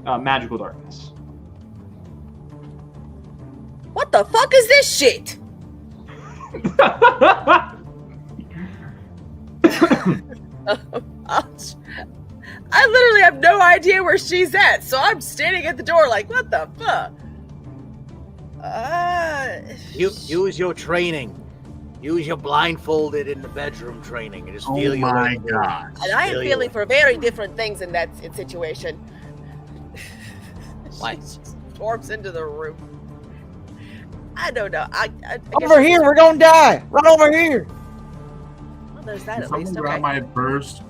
Speaker 1: Magical darkness.
Speaker 2: What the fuck is this shit? I literally have no idea where she's at, so I'm standing at the door like, what the fuck?
Speaker 6: Use your training. Use your blindfolded in the bedroom training and just feel your way.
Speaker 3: Oh my god.
Speaker 2: And I am feeling for very different things in that situation.
Speaker 6: Why?
Speaker 2: She just storms into the room. I don't know. I
Speaker 4: Over here, we're gonna die. Run over here.
Speaker 2: Well, there's that at
Speaker 3: Someone
Speaker 2: least.
Speaker 3: grab
Speaker 2: Okay.
Speaker 3: my purse.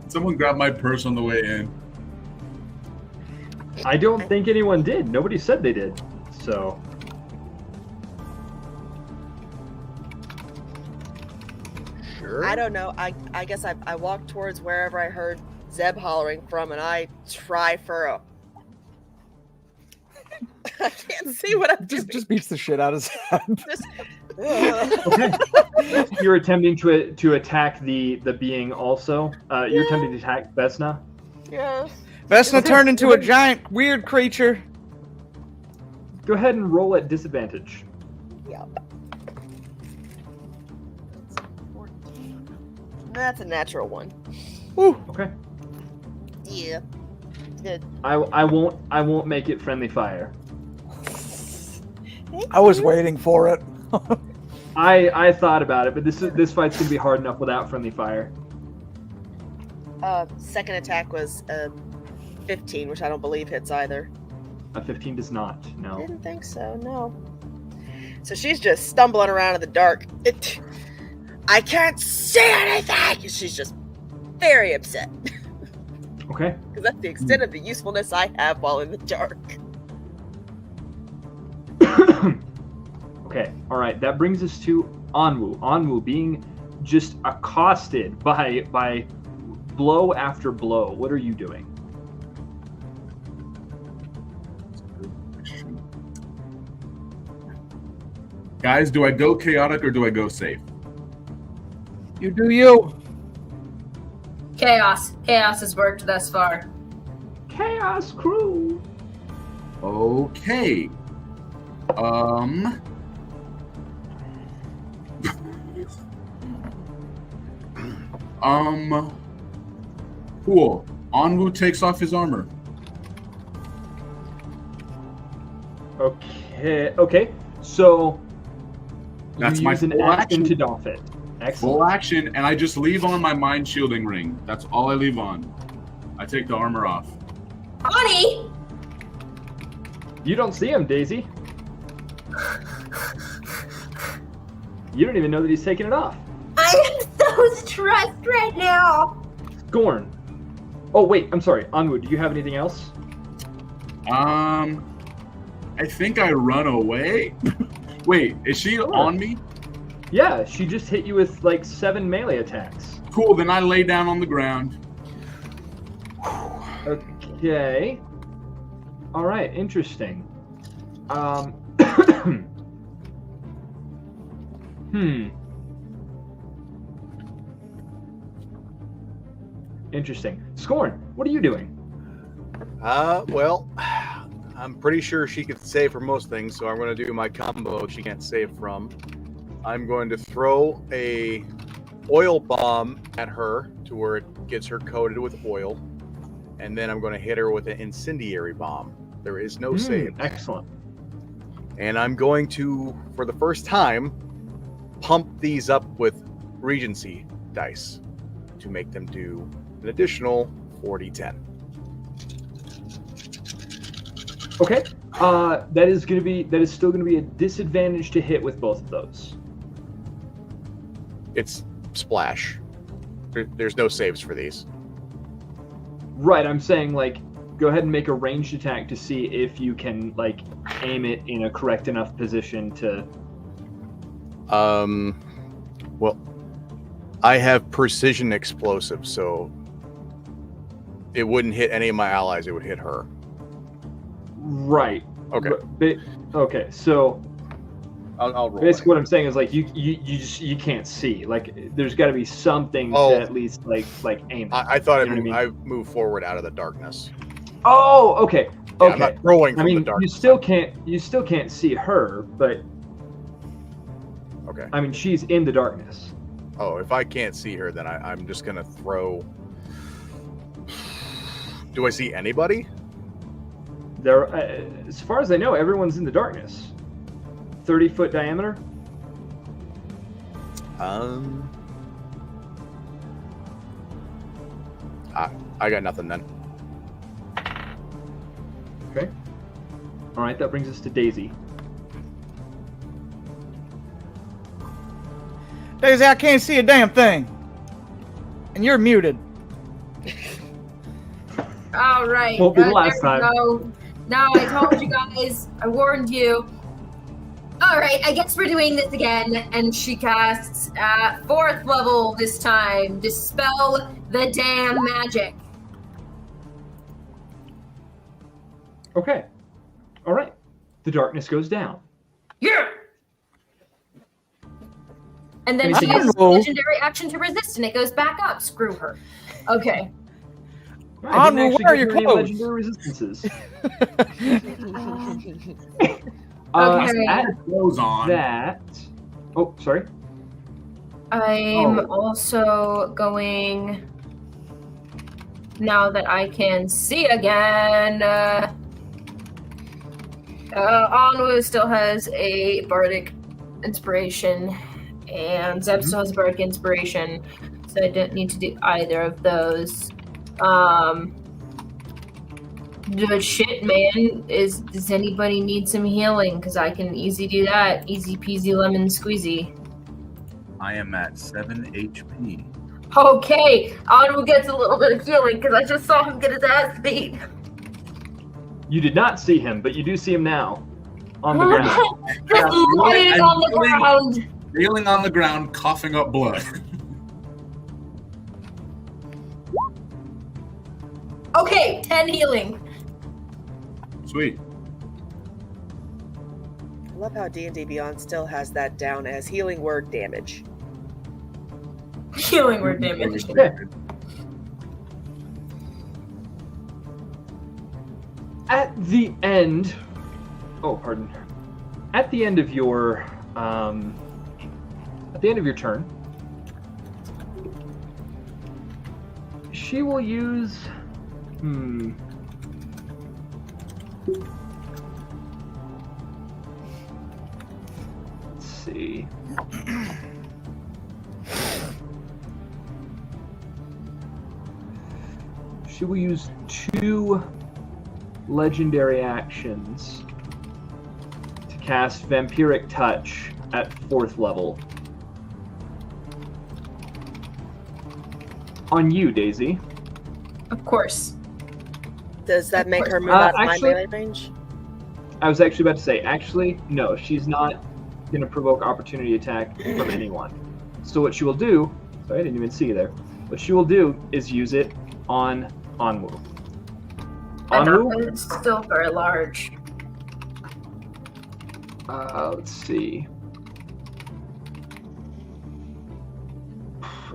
Speaker 3: Someone grabbed my purse on the way in.
Speaker 1: I don't think anyone did. Nobody said they did. So.
Speaker 6: Sure.
Speaker 2: I don't know. I guess I walked towards wherever I heard Zeb hollering from, and I try for a. I can't see what I'm doing.
Speaker 4: Just beats the shit out of Zeb.
Speaker 1: Okay. You're attempting to attack the being also. You're attempting to attack Vesna.
Speaker 2: Yeah.
Speaker 4: Vesna turned into a giant weird creature.
Speaker 1: Go ahead and roll at disadvantage.
Speaker 2: Yeah. That's a natural one.
Speaker 4: Woo.
Speaker 1: Okay.
Speaker 2: Yeah. Good.
Speaker 1: I won't make it friendly fire.
Speaker 4: I was waiting for it.
Speaker 1: I thought about it, but this fight's gonna be hard enough without friendly fire.
Speaker 2: Second attack was 15, which I don't believe hits either.
Speaker 1: A 15 does not. No.
Speaker 2: Didn't think so. No. So she's just stumbling around in the dark. I can't see anything. She's just very upset.
Speaker 1: Okay.
Speaker 2: Because that's the extent of the usefulness I have while in the dark.
Speaker 1: Okay. All right. That brings us to Anwu. Anwu being just accosted by blow after blow. What are you doing?
Speaker 3: Guys, do I go chaotic or do I go safe?
Speaker 4: You do you.
Speaker 5: Chaos. Chaos has worked thus far.
Speaker 1: Chaos crew.
Speaker 3: Okay. Cool. Anwu takes off his armor.
Speaker 1: Okay. So
Speaker 3: That's
Speaker 1: you
Speaker 3: my
Speaker 1: use an
Speaker 3: full
Speaker 1: action
Speaker 3: action.
Speaker 1: to doff it. Excellent.
Speaker 3: Full action, and I just leave on my mind shielding ring. That's all I leave on. I take the armor off.
Speaker 5: Honey!
Speaker 1: You don't see him, Daisy. You don't even know that he's taking it off.
Speaker 5: I am so stressed right now.
Speaker 1: Gorn. Oh wait, I'm sorry. Anwu, do you have anything else?
Speaker 3: I think I run away. Wait, is she on me?
Speaker 1: Yeah, she just hit you with like 7 melee attacks.
Speaker 3: Cool, then I lay down on the ground.
Speaker 1: Okay. All right, interesting. Interesting. Scorn, what are you doing?
Speaker 7: Well, I'm pretty sure she could save from most things, so I'm going to do my combo she can't save from. I'm going to throw a oil bomb at her to where it gets her coated with oil, and then I'm going to hit her with an incendiary bomb. There is no save.
Speaker 1: Excellent.
Speaker 7: And I'm going to, for the first time, pump these up with Regency dice to make them do an additional 4d10.
Speaker 1: Okay. That is still gonna be a disadvantage to hit with both of those.
Speaker 7: It's splash. There's no saves for these.
Speaker 1: Right, I'm saying like go ahead and make a ranged attack to see if you can like aim it in a correct enough position to.
Speaker 7: Well, I have precision explosive, so it wouldn't hit any of my allies. It would hit her.
Speaker 1: Right.
Speaker 7: Okay.
Speaker 1: Okay. So
Speaker 7: I'll roll.
Speaker 1: basically, what I'm saying is like you can't see. Like there's got to be something to at least like aim.
Speaker 7: I thought
Speaker 1: you know
Speaker 7: I moved forward out of the darkness.
Speaker 1: Oh, okay.
Speaker 7: Yeah,
Speaker 1: Okay.
Speaker 7: I'm not throwing from the darkness.
Speaker 1: You still can't see her, but
Speaker 7: okay.
Speaker 1: I mean, she's in the darkness.
Speaker 7: Oh, if I can't see her, then I'm just gonna throw. Do I see anybody?
Speaker 1: There, as far as I know, everyone's in the darkness. 30-foot diameter.
Speaker 7: I got nothing then.
Speaker 1: Okay. All right, that brings us to Daisy.
Speaker 4: Daisy, I can't see a damn thing. And you're muted.
Speaker 5: All right.
Speaker 1: Won't be the last time.
Speaker 5: No, I told you guys. I warned you. All right, I guess we're doing this again. And she casts at 4th level this time. Dispel the damn magic.
Speaker 1: Okay. All right. The darkness goes down.
Speaker 5: Yeah. And then she
Speaker 1: Anything
Speaker 5: uses
Speaker 4: else?
Speaker 5: legendary action to resist, and it goes back up. Screw her. Okay.
Speaker 1: I didn't actually
Speaker 4: where are
Speaker 1: give
Speaker 4: your
Speaker 1: her any
Speaker 4: clothes?
Speaker 1: legendary resistances.
Speaker 5: Okay.
Speaker 1: At
Speaker 3: Clothes on.
Speaker 1: that. Oh, sorry.
Speaker 5: I'm also going. Now that I can see again, Onwu still has a bardic inspiration, and Zeb still has a bardic inspiration, so I don't need to do either of those. The shit, man, does anybody need some healing? Because I can easy do that. Easy peasy lemon squeezy.
Speaker 3: I am at 7 HP.
Speaker 5: Okay, Onwu gets a little bit of healing because I just saw him get his ass beat.
Speaker 1: You did not see him, but you do see him now. On the ground.
Speaker 5: Just laying on the ground.
Speaker 3: Kneeling on the ground, coughing up blood.
Speaker 5: Okay, 10 healing.
Speaker 3: Sweet.
Speaker 2: I love how D&D Beyond still has that down as healing word damage.
Speaker 5: Healing word damage.
Speaker 1: Okay. At the end, At the end of your turn, she will use. Let's see. She will use 2 legendary actions to cast Vampiric Touch at 4th level. On you, Daisy.
Speaker 5: Of course.
Speaker 2: Does that make her move out of my
Speaker 1: actually-
Speaker 2: melee range?
Speaker 1: I was actually about to say, no, she's not going to provoke opportunity attack from anyone. So what she will do, sorry, I didn't even see you there. What she will do is use it on Onwu. Onwu?
Speaker 5: It's still very large.
Speaker 1: Let's see.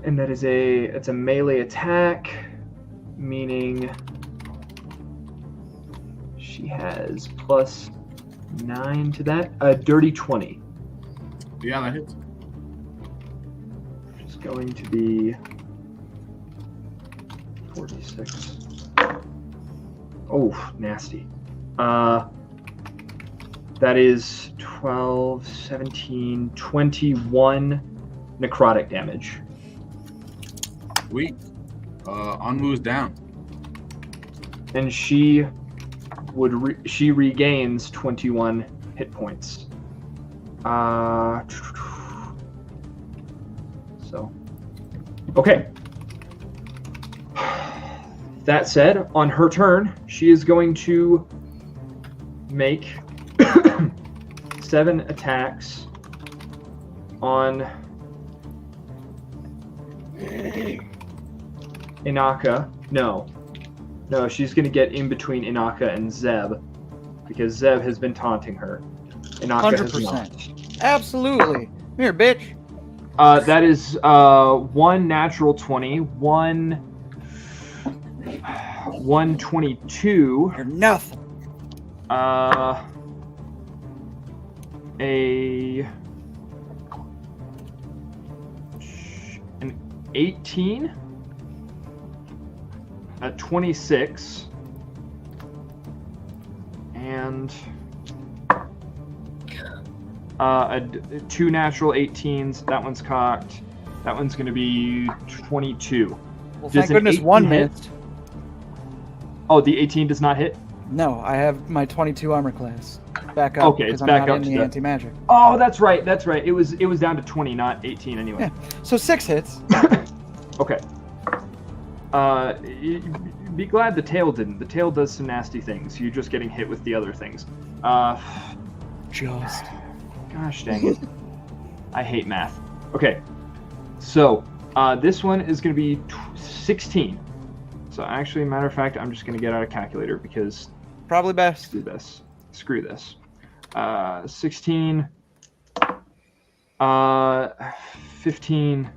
Speaker 1: And that is it's a melee attack, meaning she has +9 to that. A dirty 20.
Speaker 3: Yeah, that hits.
Speaker 1: Which is going to be 46. Oh, nasty. That is 12, 17, 21 necrotic damage.
Speaker 3: Sweet. Onwu's down.
Speaker 1: And she she regains 21 hit points. So, okay. That said, on her turn, she is going to make 7 attacks on Inaka. No, she's going to get in between Inaka and Zeb because Zeb has been taunting her. Inaka 100%. Has not.
Speaker 4: Absolutely. Come here, bitch.
Speaker 1: That is 1 natural 20, 122.
Speaker 4: You're nothing.
Speaker 1: An 18, a 26, and 2 natural 18s. That one's cocked. That one's going to be 22.
Speaker 4: Well, thank goodness one missed.
Speaker 1: Oh, the 18 does not hit?
Speaker 4: No, I have my 22 armor class back up.
Speaker 1: Okay, it's back
Speaker 4: I'm not
Speaker 1: up
Speaker 4: in
Speaker 1: to
Speaker 4: the anti-magic.
Speaker 1: Oh, that's right. It was down to 20, not 18 anyway.
Speaker 4: Yeah. So 6 hits.
Speaker 1: Okay. Be glad the tail didn't. The tail does some nasty things. You're just getting hit with the other things.
Speaker 4: Just.
Speaker 1: Gosh dang it. I hate math. Okay. So, this one is going to be 16. So actually, matter of fact, I'm just going to get out a calculator because...
Speaker 4: Probably best.
Speaker 1: Screw this. 16. 15.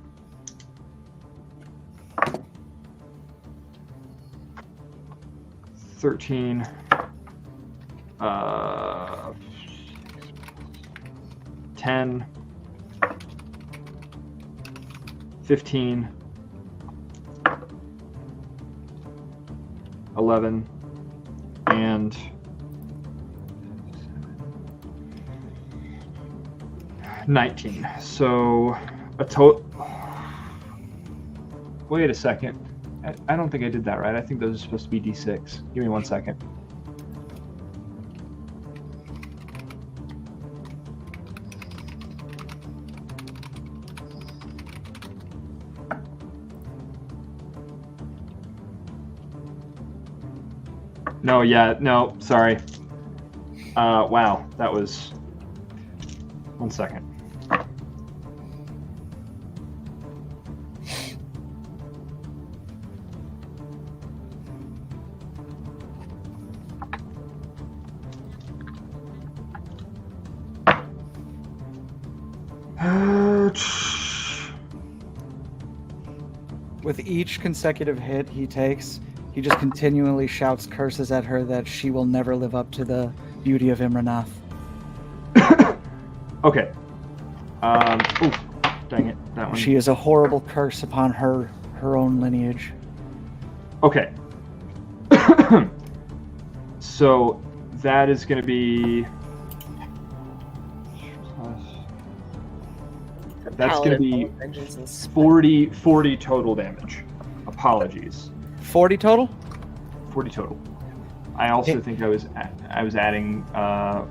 Speaker 1: 13. 10. 15. 11. And 19. So a total. Wait a second. I don't think I did that right. I think those are supposed to be D6. Give me 1 second. No, sorry. Wow, that was... 1 second.
Speaker 4: With each consecutive hit he takes, he just continually shouts curses at her that she will never live up to the beauty of Imranath.
Speaker 1: Okay. Oh, dang it. That one.
Speaker 4: She is a horrible curse upon her own lineage.
Speaker 1: Okay. So that is going to be... That's going to be 40 total damage. Apologies.
Speaker 4: 40 total?
Speaker 1: 40 total. I also think I was adding. I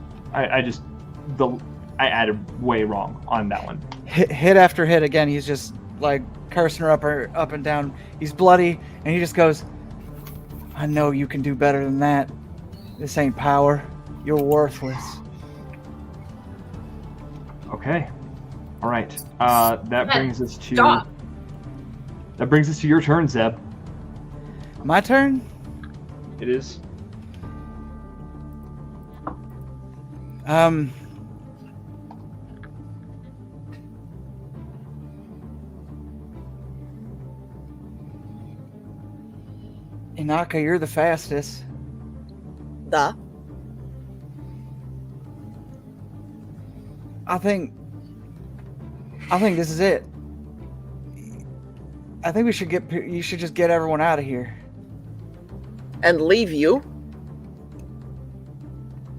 Speaker 1: added way wrong on that one.
Speaker 4: Hit after hit again. He's just like cursing her up and down. He's bloody, and he just goes, "I know you can do better than that. This ain't power. You're worthless."
Speaker 1: Okay. All right. That brings us to your turn, Zeb.
Speaker 4: My turn?
Speaker 1: It is.
Speaker 4: Inaka, you're the fastest. I think this is it. I think you should just get everyone out of here.
Speaker 2: And leave you?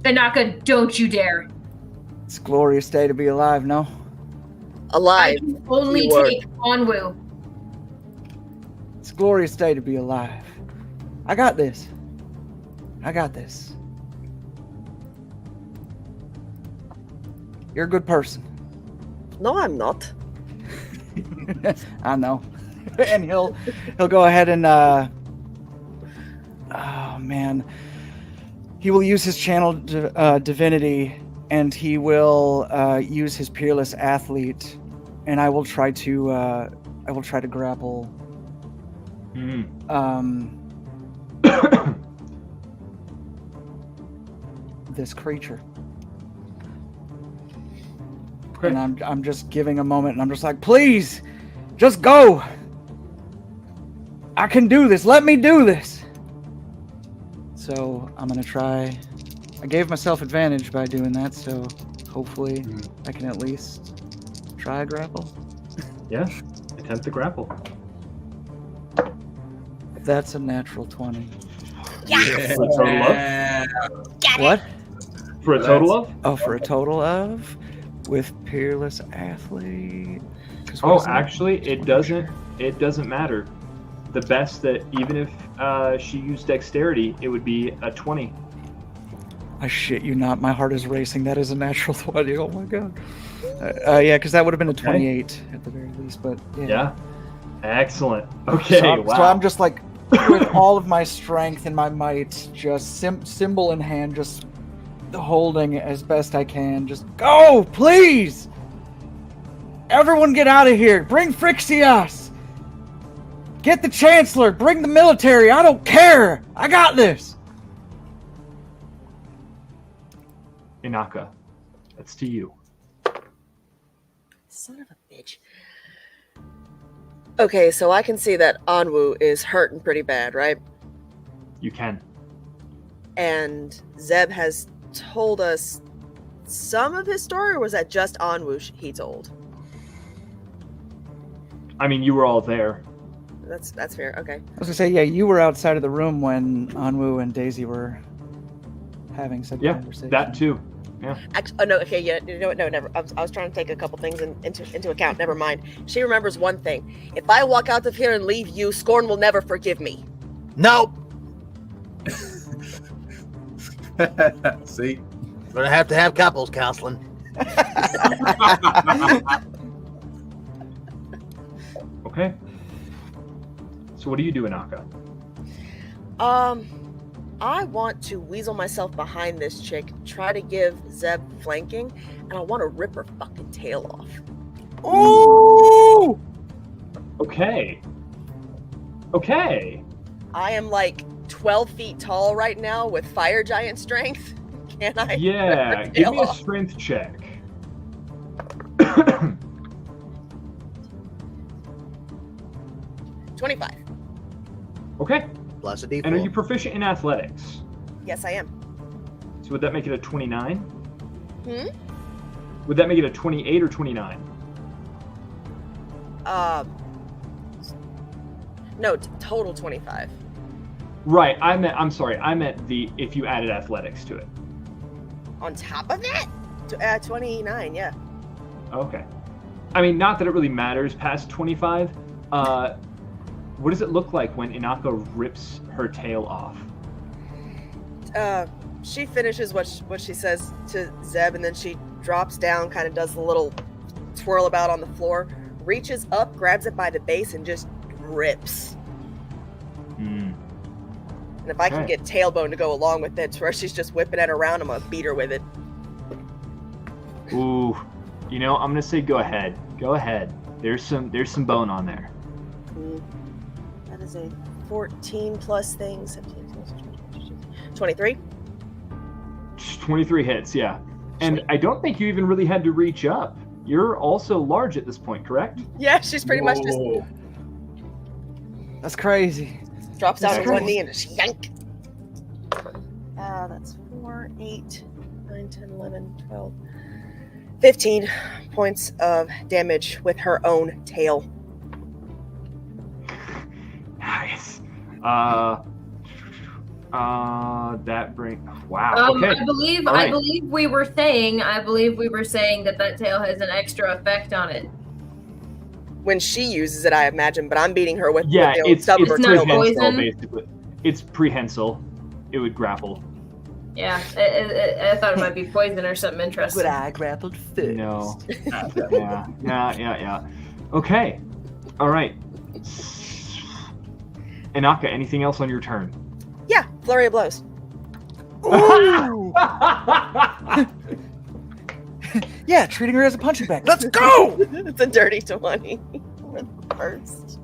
Speaker 5: Inaka, don't you dare.
Speaker 4: It's a glorious day to be alive, no?
Speaker 2: Alive.
Speaker 5: I can only take Onwu.
Speaker 4: It's a glorious day to be alive. I got this. You're a good person.
Speaker 2: No, I'm not.
Speaker 4: I know. And he'll go ahead and oh man, he will use his channel divinity, and he will use his peerless athlete, and I will try to grapple. This creature.
Speaker 1: Okay.
Speaker 4: And I'm just giving a moment, and I'm just like, please, just go. I can do this. Let me do this. So I'm gonna try. I gave myself advantage by doing that, so hopefully I can at least try a grapple.
Speaker 1: Yeah, attempt the grapple.
Speaker 4: That's a natural 20.
Speaker 2: Yes!
Speaker 1: For a total of?
Speaker 4: What?
Speaker 1: For a total of?
Speaker 4: Oh, for a total of with peerless athlete.
Speaker 1: Oh, actually, it doesn't matter. The best that even if she used dexterity, it would be a 20.
Speaker 4: I shit you not. My heart is racing. That is a natural 20. Oh my god. Yeah, because that would have been a 28 at the very least. But
Speaker 1: yeah. Excellent. Okay. Wow.
Speaker 4: So I'm just like, with all of my strength and my might, just symbol in hand, just holding as best I can. Just go, please. Everyone, get out of here. Bring Frixias. Get the Chancellor. Bring the military. I don't care. I got this.
Speaker 1: Inaka, that's to you.
Speaker 2: Son of a bitch. Okay, so I can see that Anwu is hurting pretty bad, right?
Speaker 1: You can.
Speaker 2: And Zeb has told us some of his story, or was that just Anwu he told?
Speaker 1: I mean, you were all there.
Speaker 2: That's fair. Okay.
Speaker 4: I was gonna say, yeah, you were outside of the room when Anwu and Daisy were having said conversation.
Speaker 1: That too. Yeah.
Speaker 2: Actually, no. Okay. Yeah. No. Never. I was trying to take a couple things into account. Never mind. She remembers one thing. If I walk out of here and leave you, Scorn will never forgive me.
Speaker 6: Nope.
Speaker 3: See,
Speaker 6: We're gonna have to have couples counseling.
Speaker 1: Okay. So what do you do, Inaka?
Speaker 2: I want to weasel myself behind this chick, try to give Zeb flanking, and I want to rip her fucking tail off.
Speaker 4: Ooh!
Speaker 1: Okay.
Speaker 2: I am like 12 feet tall right now with fire giant strength. Can I?
Speaker 1: Yeah. Give me a strength check.
Speaker 2: 25.
Speaker 1: Okay.
Speaker 6: Plus a D4.
Speaker 1: And are you proficient in athletics?
Speaker 2: Yes, I am.
Speaker 1: So would that make it a 29?
Speaker 2: Hmm?
Speaker 1: Would that make it a 28 or 29?
Speaker 2: No, total 25.
Speaker 1: Right. I'm sorry. I meant if you added athletics to it.
Speaker 2: On top of that? 29, yeah.
Speaker 1: Okay. I mean, not that it really matters past 25. What does it look like when Inaka rips her tail off?
Speaker 2: She finishes what she says to Zeb, and then she drops down, kind of does the little twirl about on the floor, reaches up, grabs it by the base, and just rips. And if I can get Tailbone to go along with it, to where she's just whipping it around, I'm gonna beat her with it.
Speaker 1: Ooh, I'm gonna say go ahead. Go ahead. There's some bone on there.
Speaker 2: That is a 14 plus thing. 23.
Speaker 1: 23 hits, yeah. And I don't think you even really had to reach up. You're also large at this point, correct?
Speaker 2: Yeah, she's pretty much just
Speaker 4: That's crazy.
Speaker 2: drops down on one knee and just yank. That's 4, 8, 9, 10, 11, 12, 15 points of damage with her own tail.
Speaker 1: Nice. That brings. Wow. Okay.
Speaker 5: I believe we were saying that tail has an extra effect on it.
Speaker 2: When she uses it, I imagine, but I'm beating her with
Speaker 1: it's
Speaker 2: stub of her
Speaker 5: not
Speaker 2: tail.
Speaker 5: poison.
Speaker 1: Basically. It's prehensile. It would grapple.
Speaker 5: Yeah, I thought it might be poison or something interesting.
Speaker 4: But I grappled first.
Speaker 1: No. Yeah. Okay. All right. Inaka, anything else on your turn?
Speaker 2: Yeah, flurry of blows.
Speaker 4: Ooh! Yeah, treating her as a punching bag. Let's go!
Speaker 2: It's a dirty 20 with the first.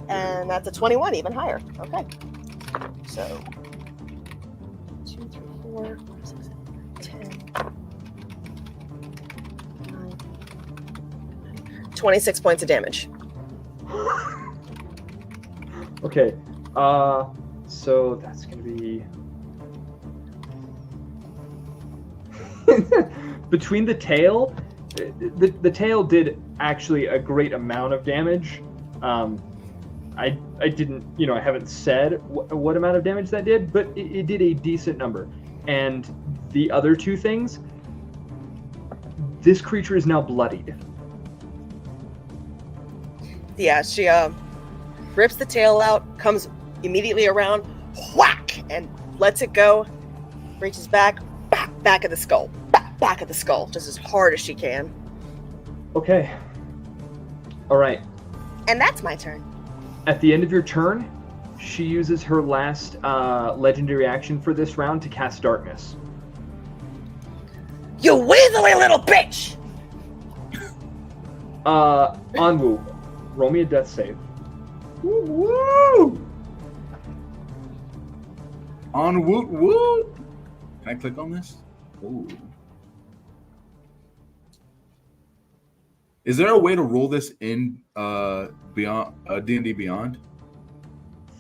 Speaker 2: And that's a 21, even higher. Okay. So 2, 3, 4, 5, 6, 7, 10, 9, 26 points of damage.
Speaker 1: Okay. So that's gonna be between the tail. The tail did actually a great amount of damage. I didn't, I haven't said what amount of damage that did, but it did a decent number. And the other two things, this creature is now bloodied.
Speaker 2: Yeah, she rips the tail out, comes immediately around, whack, and lets it go. Reaches back at the skull, back at the skull, just as hard as she can.
Speaker 1: Okay. All right.
Speaker 2: And that's my turn.
Speaker 1: At the end of your turn, she uses her last legendary action for this round to cast darkness.
Speaker 2: You weaselly little bitch!
Speaker 1: Anwu, roll me a death save. Woo!
Speaker 3: On woot woot. Can I click on this? Ooh. Is there a way to roll this in beyond D&D Beyond?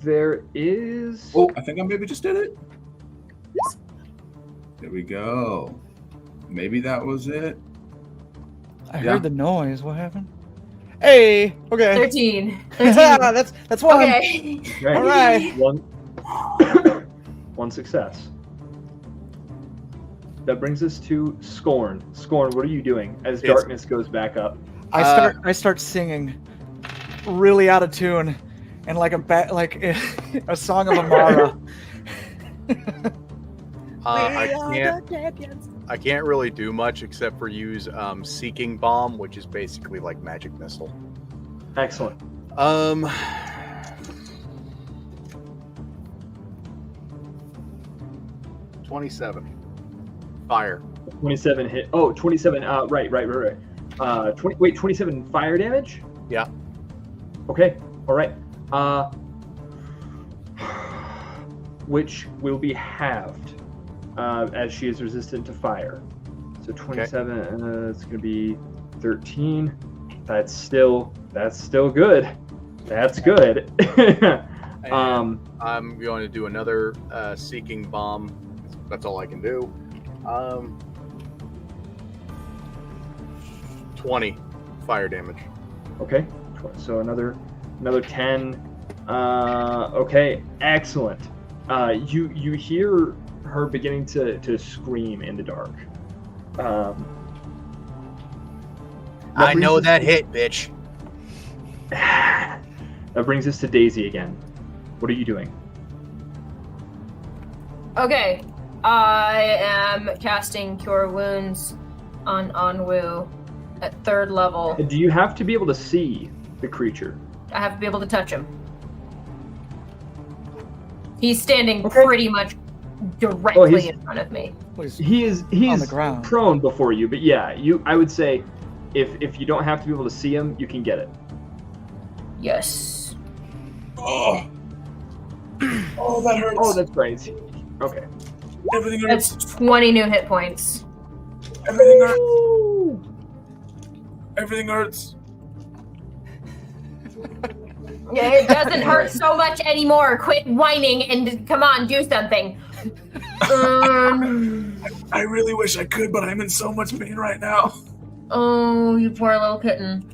Speaker 1: There is.
Speaker 3: Oh, I think I maybe just did it. There we go. Maybe that was it.
Speaker 4: I heard the noise. What happened? Hey. Okay.
Speaker 5: 13.
Speaker 4: that's one.
Speaker 5: Okay.
Speaker 1: Right.
Speaker 4: All right.
Speaker 1: One success. That brings us to Scorn. Scorn, what are you doing as darkness goes back up?
Speaker 4: I start singing, really out of tune, and like a song of Amara.
Speaker 7: I can't really do much except for use Seeking Bomb, which is basically like magic missile.
Speaker 1: Excellent.
Speaker 7: 27. Fire.
Speaker 1: 27 hit. Oh, 27. Right. 27 fire damage?
Speaker 7: Yeah.
Speaker 1: Okay. All right. Which will be halved as she is resistant to fire. So 27, it's going to be 13. That's still good. That's good.
Speaker 7: I'm going to do another Seeking Bomb. That's all I can do. 20 fire damage.
Speaker 1: Okay. So another 10. Okay. Excellent. You hear her beginning to scream in the dark.
Speaker 6: I know that hit, bitch.
Speaker 1: That brings us to Daisy again. What are you doing?
Speaker 5: Okay. I am casting Cure Wounds on Anwu at 3rd level.
Speaker 1: Do you have to be able to see the creature?
Speaker 5: I have to be able to touch him. He's standing pretty much directly in front of me.
Speaker 1: He's
Speaker 4: on the ground,
Speaker 1: prone before you, but yeah, I would say if you don't have to be able to see him, you can get it.
Speaker 5: Yes.
Speaker 3: Oh, that hurts.
Speaker 1: Oh, that's crazy. Okay.
Speaker 3: Everything hurts.
Speaker 5: That's 20 new hit points.
Speaker 3: Everything hurts. Everything hurts.
Speaker 5: Yeah, it doesn't hurt so much anymore. Quit whining and come on, do something.
Speaker 3: I really wish I could, but I'm in so much pain right now.
Speaker 5: Oh, you poor little kitten.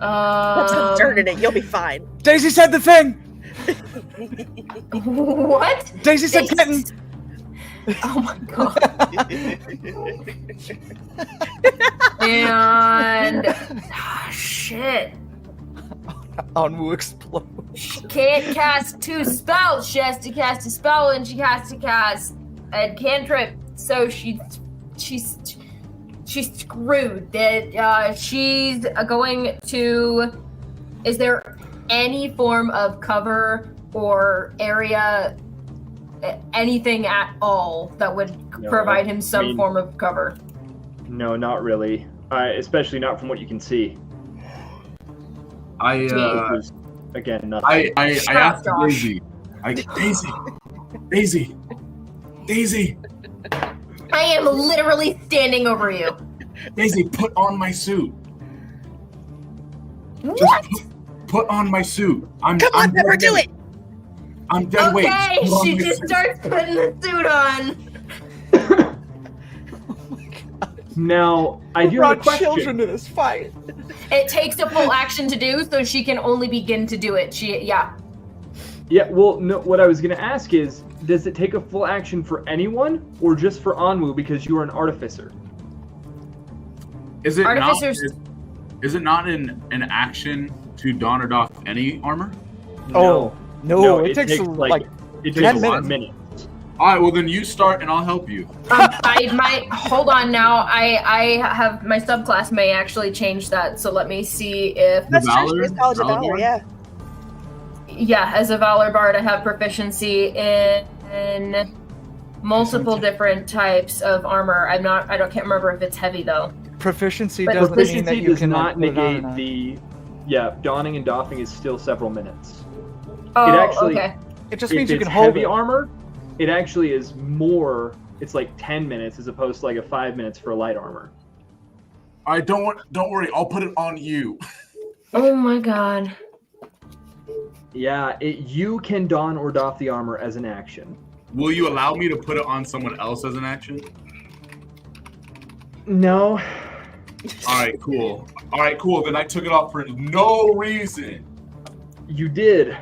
Speaker 2: Put some dirt in it. You'll be fine.
Speaker 4: Daisy said the thing.
Speaker 5: What?
Speaker 4: Daisy said kitten.
Speaker 5: Oh my god. And shit.
Speaker 4: Anwu explodes.
Speaker 5: She can't cast 2 spells. She has to cast a spell and she has to cast a cantrip, so she's screwed. That she's going to. Is there any form of cover or area, anything at all that would provide him some form of cover?
Speaker 1: No, not really. Especially not from what you can see. Again, nothing.
Speaker 3: I asked Daisy. Daisy.
Speaker 5: I am literally standing over you.
Speaker 3: Daisy, put on my suit.
Speaker 5: What?
Speaker 3: Just put on my suit.
Speaker 2: Come on, Pepper, do it.
Speaker 3: I'm dead weight.
Speaker 5: Okay, she just starts putting the suit on.
Speaker 1: Now, I do have a question.
Speaker 4: Children to this fight.
Speaker 5: It takes a full action to do, so she can only begin to do it. Yeah,
Speaker 1: well, no, what I was going to ask is, does it take a full action for anyone, or just for Onwu because you are an artificer?
Speaker 3: Is it
Speaker 5: Artificers...
Speaker 3: Is it not an action to don or doff any armor?
Speaker 1: No,
Speaker 4: it takes like
Speaker 1: it
Speaker 4: 10
Speaker 1: takes
Speaker 4: minutes.
Speaker 1: minutes.
Speaker 3: All right, well then you start and I'll help you.
Speaker 5: I might hold on now. I have my subclass may actually change that. So let me see if
Speaker 2: That's true. She's College of Valor, yeah.
Speaker 5: Yeah, as a Valor Bard, I have proficiency in multiple different types of armor. I can't remember if it's heavy though.
Speaker 4: Proficiency
Speaker 5: But
Speaker 4: doesn't mean that you
Speaker 1: does
Speaker 4: can
Speaker 1: not
Speaker 4: put it on or
Speaker 1: negate
Speaker 4: not.
Speaker 1: the. Yeah, donning and doffing is still several minutes.
Speaker 5: Oh,
Speaker 1: It actually-
Speaker 5: okay.
Speaker 4: It just
Speaker 1: If
Speaker 4: means you
Speaker 1: it's
Speaker 4: can hold
Speaker 1: heavy
Speaker 4: it.
Speaker 1: armor, it actually is more. It's like 10 minutes as opposed to like a 5 minutes for light armor.
Speaker 3: All right, don't worry. I'll put it on you.
Speaker 5: Oh my god.
Speaker 1: Yeah, you can don or doff the armor as an action.
Speaker 3: Will you allow me to put it on someone else as an action?
Speaker 1: No.
Speaker 3: All right, cool. Then I took it off for no reason.
Speaker 1: You did.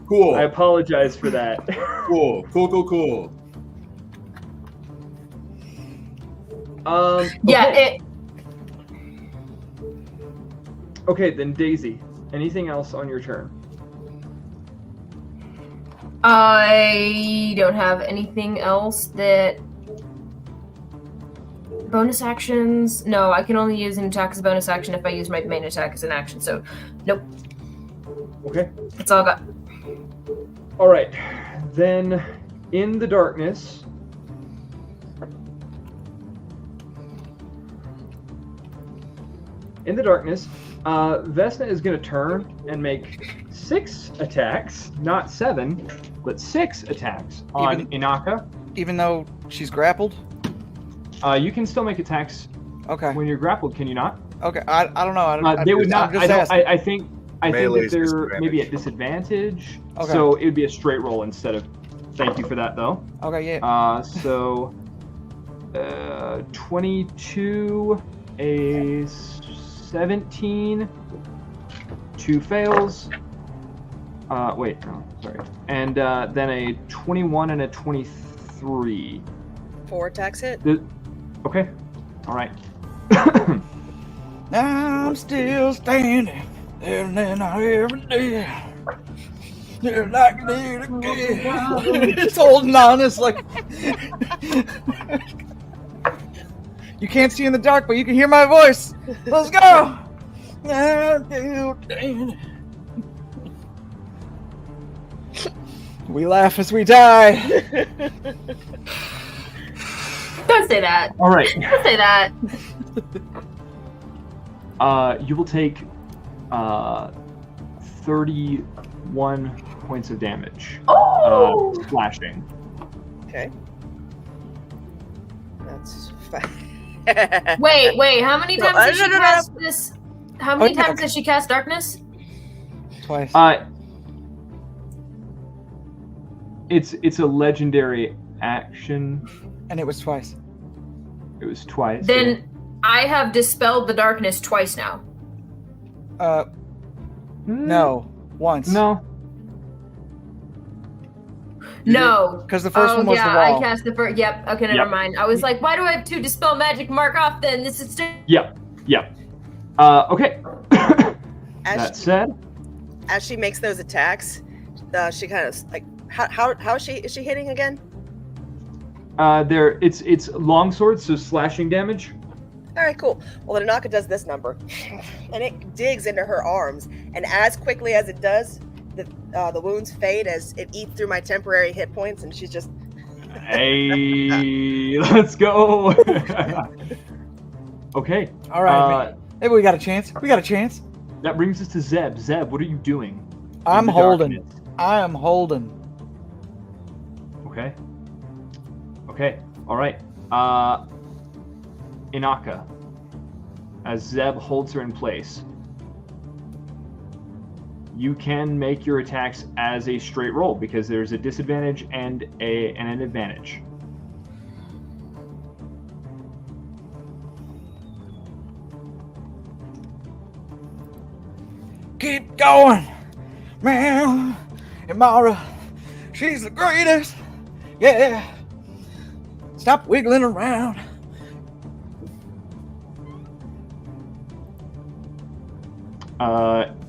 Speaker 3: Cool.
Speaker 1: I apologize for that.
Speaker 3: Cool.
Speaker 5: Yeah,
Speaker 1: okay. Okay, then Daisy. Anything else on your turn?
Speaker 5: I don't have anything else that. Bonus actions? No, I can only use an attack as a bonus action if I use my main attack as an action, so nope.
Speaker 1: Okay.
Speaker 5: That's all I got.
Speaker 1: Alright. Then, in the darkness... Vesna is going to turn and make 6 attacks, not 7, but 6 attacks on Inaka.
Speaker 4: Even though she's grappled?
Speaker 1: You can still make attacks when you're grappled, can you not?
Speaker 4: Okay, I don't know.
Speaker 1: They would not. I think
Speaker 7: Melee's
Speaker 1: that they're maybe at disadvantage.
Speaker 4: Okay.
Speaker 1: So it would be a straight roll instead of. Thank you for that, though.
Speaker 4: Okay, yeah.
Speaker 1: So 22, a 17, 2 fails. Wait, no, sorry. And then a 21 and a 23.
Speaker 2: 4 attacks hit.
Speaker 1: Okay. All right.
Speaker 4: I'm still standing, and then I every day. They're like it again. It's holding on. It's like you can't see in the dark, but you can hear my voice. Let's go. We laugh as we die.
Speaker 5: Don't say that.
Speaker 1: All right.
Speaker 5: Don't say that.
Speaker 1: You will take 31 points of damage.
Speaker 5: Oh!
Speaker 1: Slashing.
Speaker 2: Okay. That's fine.
Speaker 5: Wait. How many times did she
Speaker 2: no.
Speaker 5: cast this? How many times did she cast darkness?
Speaker 4: Twice.
Speaker 1: It's a legendary action.
Speaker 4: And it was twice.
Speaker 1: It was twice.
Speaker 5: Then I have dispelled the darkness twice now.
Speaker 4: No. Once.
Speaker 1: No.
Speaker 5: No.
Speaker 4: Because the first one was the wall.
Speaker 5: I cast the first. Yep. Okay, never mind. I was like, why do I have 2 dispel magic mark off then? This is still.
Speaker 1: Yep. Okay. That said,
Speaker 2: as she makes those attacks, she kind of like how is she hitting again?
Speaker 1: It's longsword, so slashing damage.
Speaker 2: All right, cool. Well, then Anaka does this number, and it digs into her arms, and as quickly as it does, the wounds fade as it eats through my temporary hit points, and she's just.
Speaker 1: Hey, let's go. Okay.
Speaker 4: All right. Maybe we got a chance.
Speaker 1: That brings us to Zeb. Zeb, what are you doing?
Speaker 4: I'm holding. I am holding.
Speaker 1: Okay. All right. Inaka, as Zeb holds her in place, you can make your attacks as a straight roll because there's a disadvantage and an advantage.
Speaker 4: Keep going, man. Imara, she's the greatest. Yeah. Stop wiggling around.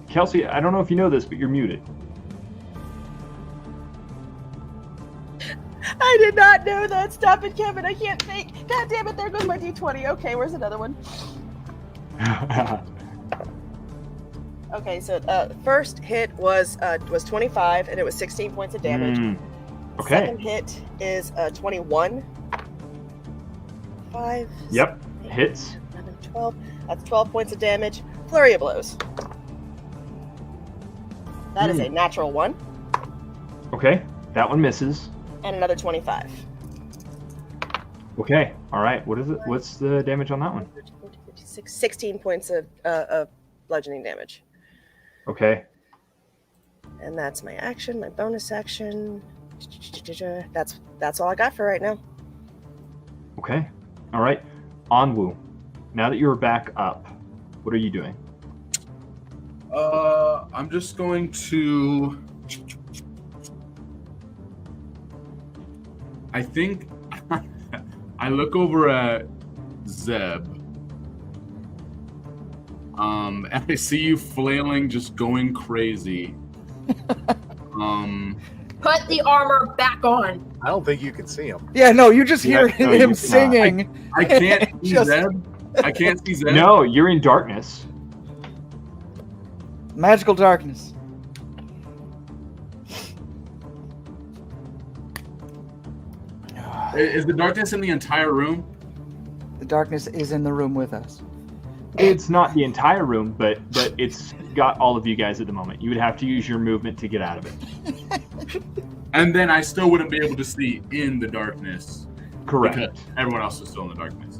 Speaker 1: Kelsey, I don't know if you know this, but you're muted.
Speaker 2: I did not know that. Stop it, Kevin. I can't think. God damn it, there goes my D20. Okay, where's another one? Okay, so first hit was 25, and it was 16 points of damage.
Speaker 1: Okay.
Speaker 2: Second hit is 21. 5.
Speaker 1: Yep,
Speaker 2: 8,
Speaker 1: hits.
Speaker 2: 11, 12. That's 12 points of damage. Flurry of blows. That is a natural 1.
Speaker 1: Okay, that one misses.
Speaker 2: And another 25.
Speaker 1: Okay, all right. What is it? What's the damage on that one?
Speaker 2: 16 points of bludgeoning damage.
Speaker 1: Okay.
Speaker 2: And that's my action, my bonus action. That's all I got for right now.
Speaker 1: Okay. All right. Onwu, now that you're back up, what are you doing?
Speaker 3: I'm just going to. I think I look over at Zeb. And I see you flailing, just going crazy.
Speaker 5: Put the armor back on.
Speaker 7: I don't think you can see him.
Speaker 4: Yeah, no, you just hear him singing.
Speaker 3: I can't see Zeb. I can't see Zeb.
Speaker 1: No, you're in darkness.
Speaker 4: Magical darkness.
Speaker 3: Is the darkness in the entire room?
Speaker 4: The darkness is in the room with us.
Speaker 1: It's not the entire room, but it's got all of you guys at the moment. You would have to use your movement to get out of it.
Speaker 3: And then I still wouldn't be able to see in the darkness.
Speaker 1: Correct.
Speaker 3: Because everyone else is still in the darkness.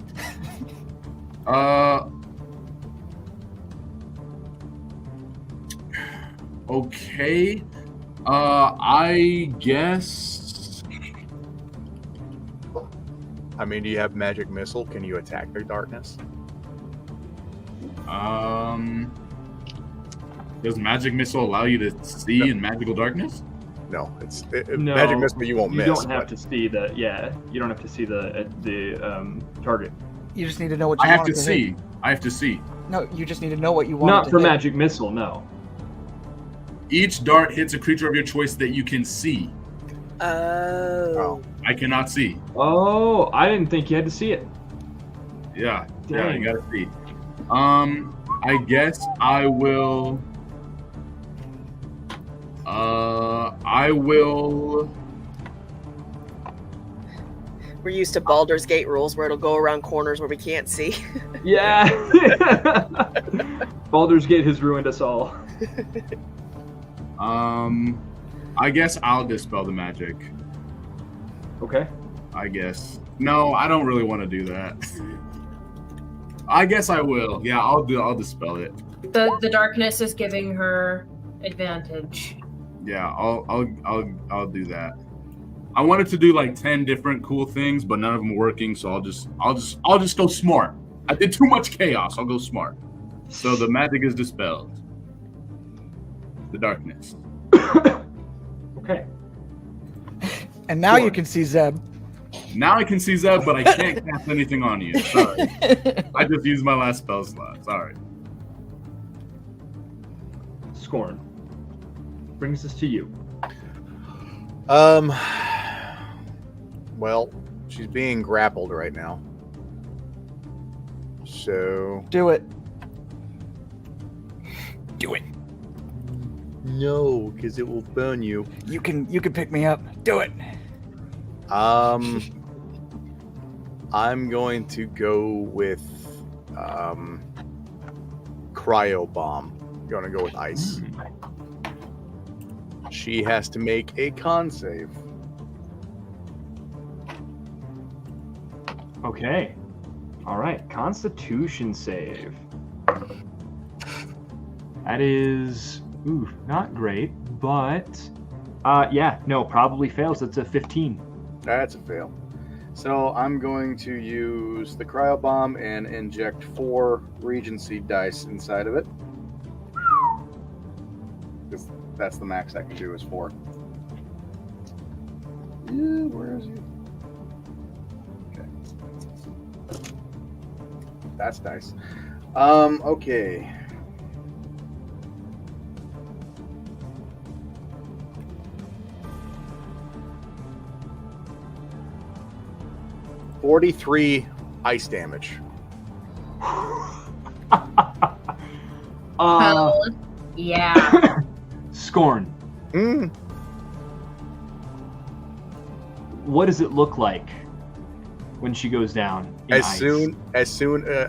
Speaker 3: Okay. I guess.
Speaker 7: I mean, do you have magic missile? Can you attack the darkness?
Speaker 3: Does magic missile allow you to see in magical darkness?
Speaker 7: No,
Speaker 1: No,
Speaker 7: magic missile. You won't miss.
Speaker 1: You don't have to see the. Yeah, you don't have to see the target.
Speaker 4: You just need to know what you
Speaker 3: I have
Speaker 4: want
Speaker 3: to see. I have to see.
Speaker 4: No, you just need to know what you want.
Speaker 1: Not for
Speaker 4: hit.
Speaker 1: magic missile, no.
Speaker 3: Each dart hits a creature of your choice that you can see.
Speaker 2: Oh.
Speaker 3: I cannot see.
Speaker 1: Oh, I didn't think you had to see it.
Speaker 3: Yeah,
Speaker 1: Dang.
Speaker 3: you gotta see. I guess I will.
Speaker 2: We're used to Baldur's Gate rules where it'll go around corners where we can't see.
Speaker 1: Yeah. Baldur's Gate has ruined us all.
Speaker 3: I guess I'll dispel the magic.
Speaker 1: Okay.
Speaker 3: I guess. No, I don't really want to do that. I guess I will. Yeah, I'll dispel it.
Speaker 5: The darkness is giving her advantage.
Speaker 3: Yeah, I'll do that. I wanted to do like 10 different cool things, but none of them working, so I'll just go smart. I did too much chaos. I'll go smart. So the magic is dispelled. The darkness.
Speaker 1: Okay.
Speaker 4: And now you can see Zeb.
Speaker 3: Now I can see Zeb, but I can't cast anything on you. Sorry. I just used my last spell slot. Sorry.
Speaker 1: Scorn. Brings us to you.
Speaker 7: Well, She's being grappled right now. So
Speaker 4: Do it.
Speaker 7: do it. No, because it will burn you.
Speaker 4: You can pick me up. Do it.
Speaker 7: I'm going to go with cryo bomb. I'm gonna go with ice. She has to make a con save.
Speaker 1: Okay. All right. Constitution save. That is not great, but yeah, no, probably fails. It's a 15.
Speaker 7: That's a fail. So I'm going to use the cryo bomb and inject 4 Regency dice inside of it. Because that's the max I can do is 4. Yeah, where is he? Okay. That's nice. Okay. $43 ice damage.
Speaker 5: Hell yeah.
Speaker 1: Scorn. What does it look like when she goes down?
Speaker 7: As soon I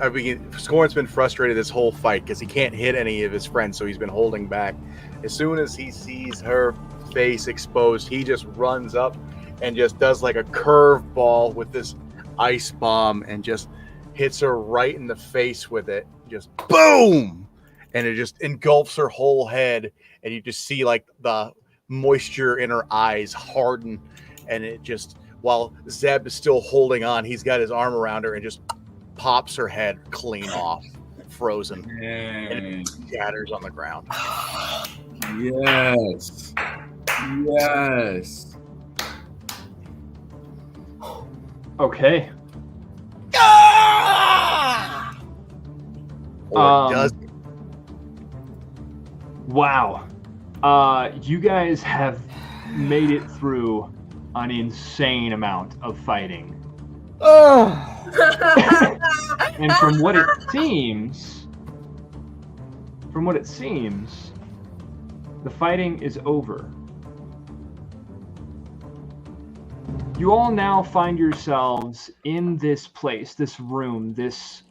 Speaker 7: mean, Scorn's been frustrated this whole fight because he can't hit any of his friends, so he's been holding back. As soon as he sees her face exposed, he just runs up and just does like a curve ball with this ice bomb and just hits her right in the face with it. Just boom! And it just engulfs her whole head, and you just see like the moisture in her eyes harden, and it just, while Zeb is still holding on, he's got his arm around her and just pops her head clean off, frozen, and it shatters on the ground.
Speaker 3: Yes. Yes.
Speaker 1: Okay.
Speaker 7: Or does.
Speaker 1: Wow. You guys have made it through an insane amount of fighting. And from what it seems, the fighting is over. You all now find yourselves in this place, this room, this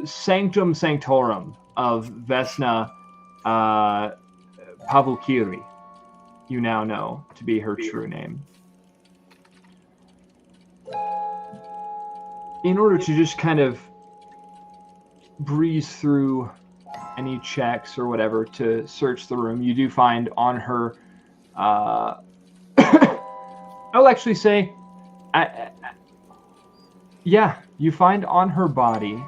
Speaker 1: sanctum sanctorum of Vesna Pavukiri. You now know to be her true name. In order to just kind of breeze through any checks or whatever to search the room, you do find on her I'll actually say, yeah, you find on her body,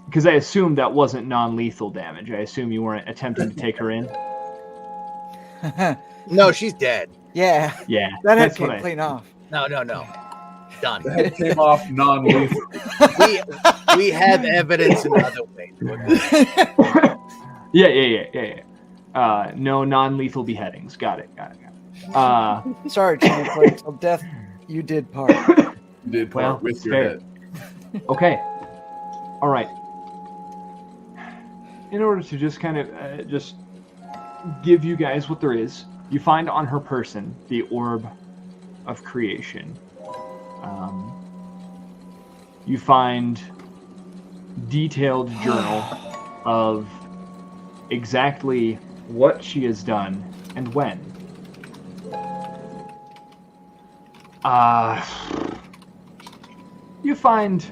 Speaker 1: because I assume that wasn't non-lethal damage. I assume you weren't attempting to take her in.
Speaker 6: No, she's dead.
Speaker 4: Yeah.
Speaker 1: Yeah.
Speaker 4: That head
Speaker 1: that's what
Speaker 4: came clean off.
Speaker 6: No. Done.
Speaker 3: The head came off non-lethal.
Speaker 6: we have evidence in other ways.
Speaker 1: Yeah. No non-lethal beheadings. Got it.
Speaker 4: Sorry, Chancellor. Till death, you did part.
Speaker 3: You did part with your
Speaker 1: fair.
Speaker 3: head.
Speaker 1: Okay. All right. In order to just kind of just give you guys what there is, you find on her person the orb of creation. You find detailed journal of exactly what she has done and when. You find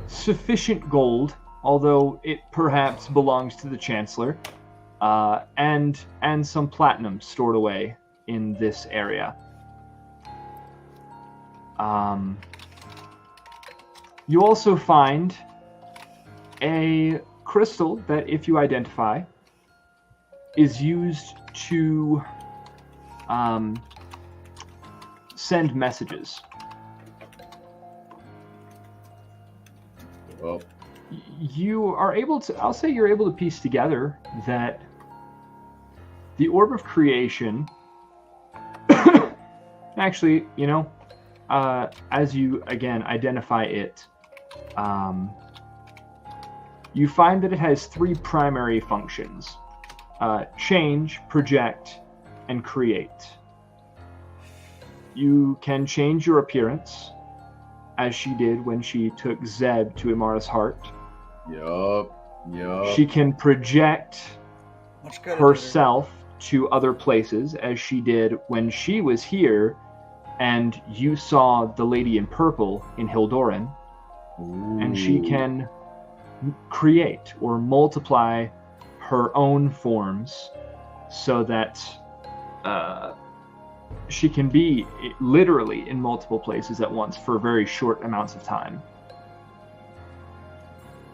Speaker 1: sufficient gold, although it perhaps belongs to the Chancellor, and some platinum stored away in this area. You also find a crystal that, if you identify, is used to send messages.
Speaker 3: Well,
Speaker 1: you are able to, I'll say you're able to piece together that the orb of creation Actually, as you again identify it, you find that it has 3 primary functions: change, project, and create. You can change your appearance, as she did when she took Zeb to Imara's heart.
Speaker 3: Yup.
Speaker 1: She can project herself to other places, as she did when she was here and you saw the lady in purple in Hildoran.
Speaker 3: Ooh.
Speaker 1: And she can create or multiply her own forms so that she can be literally in multiple places at once for very short amounts of time.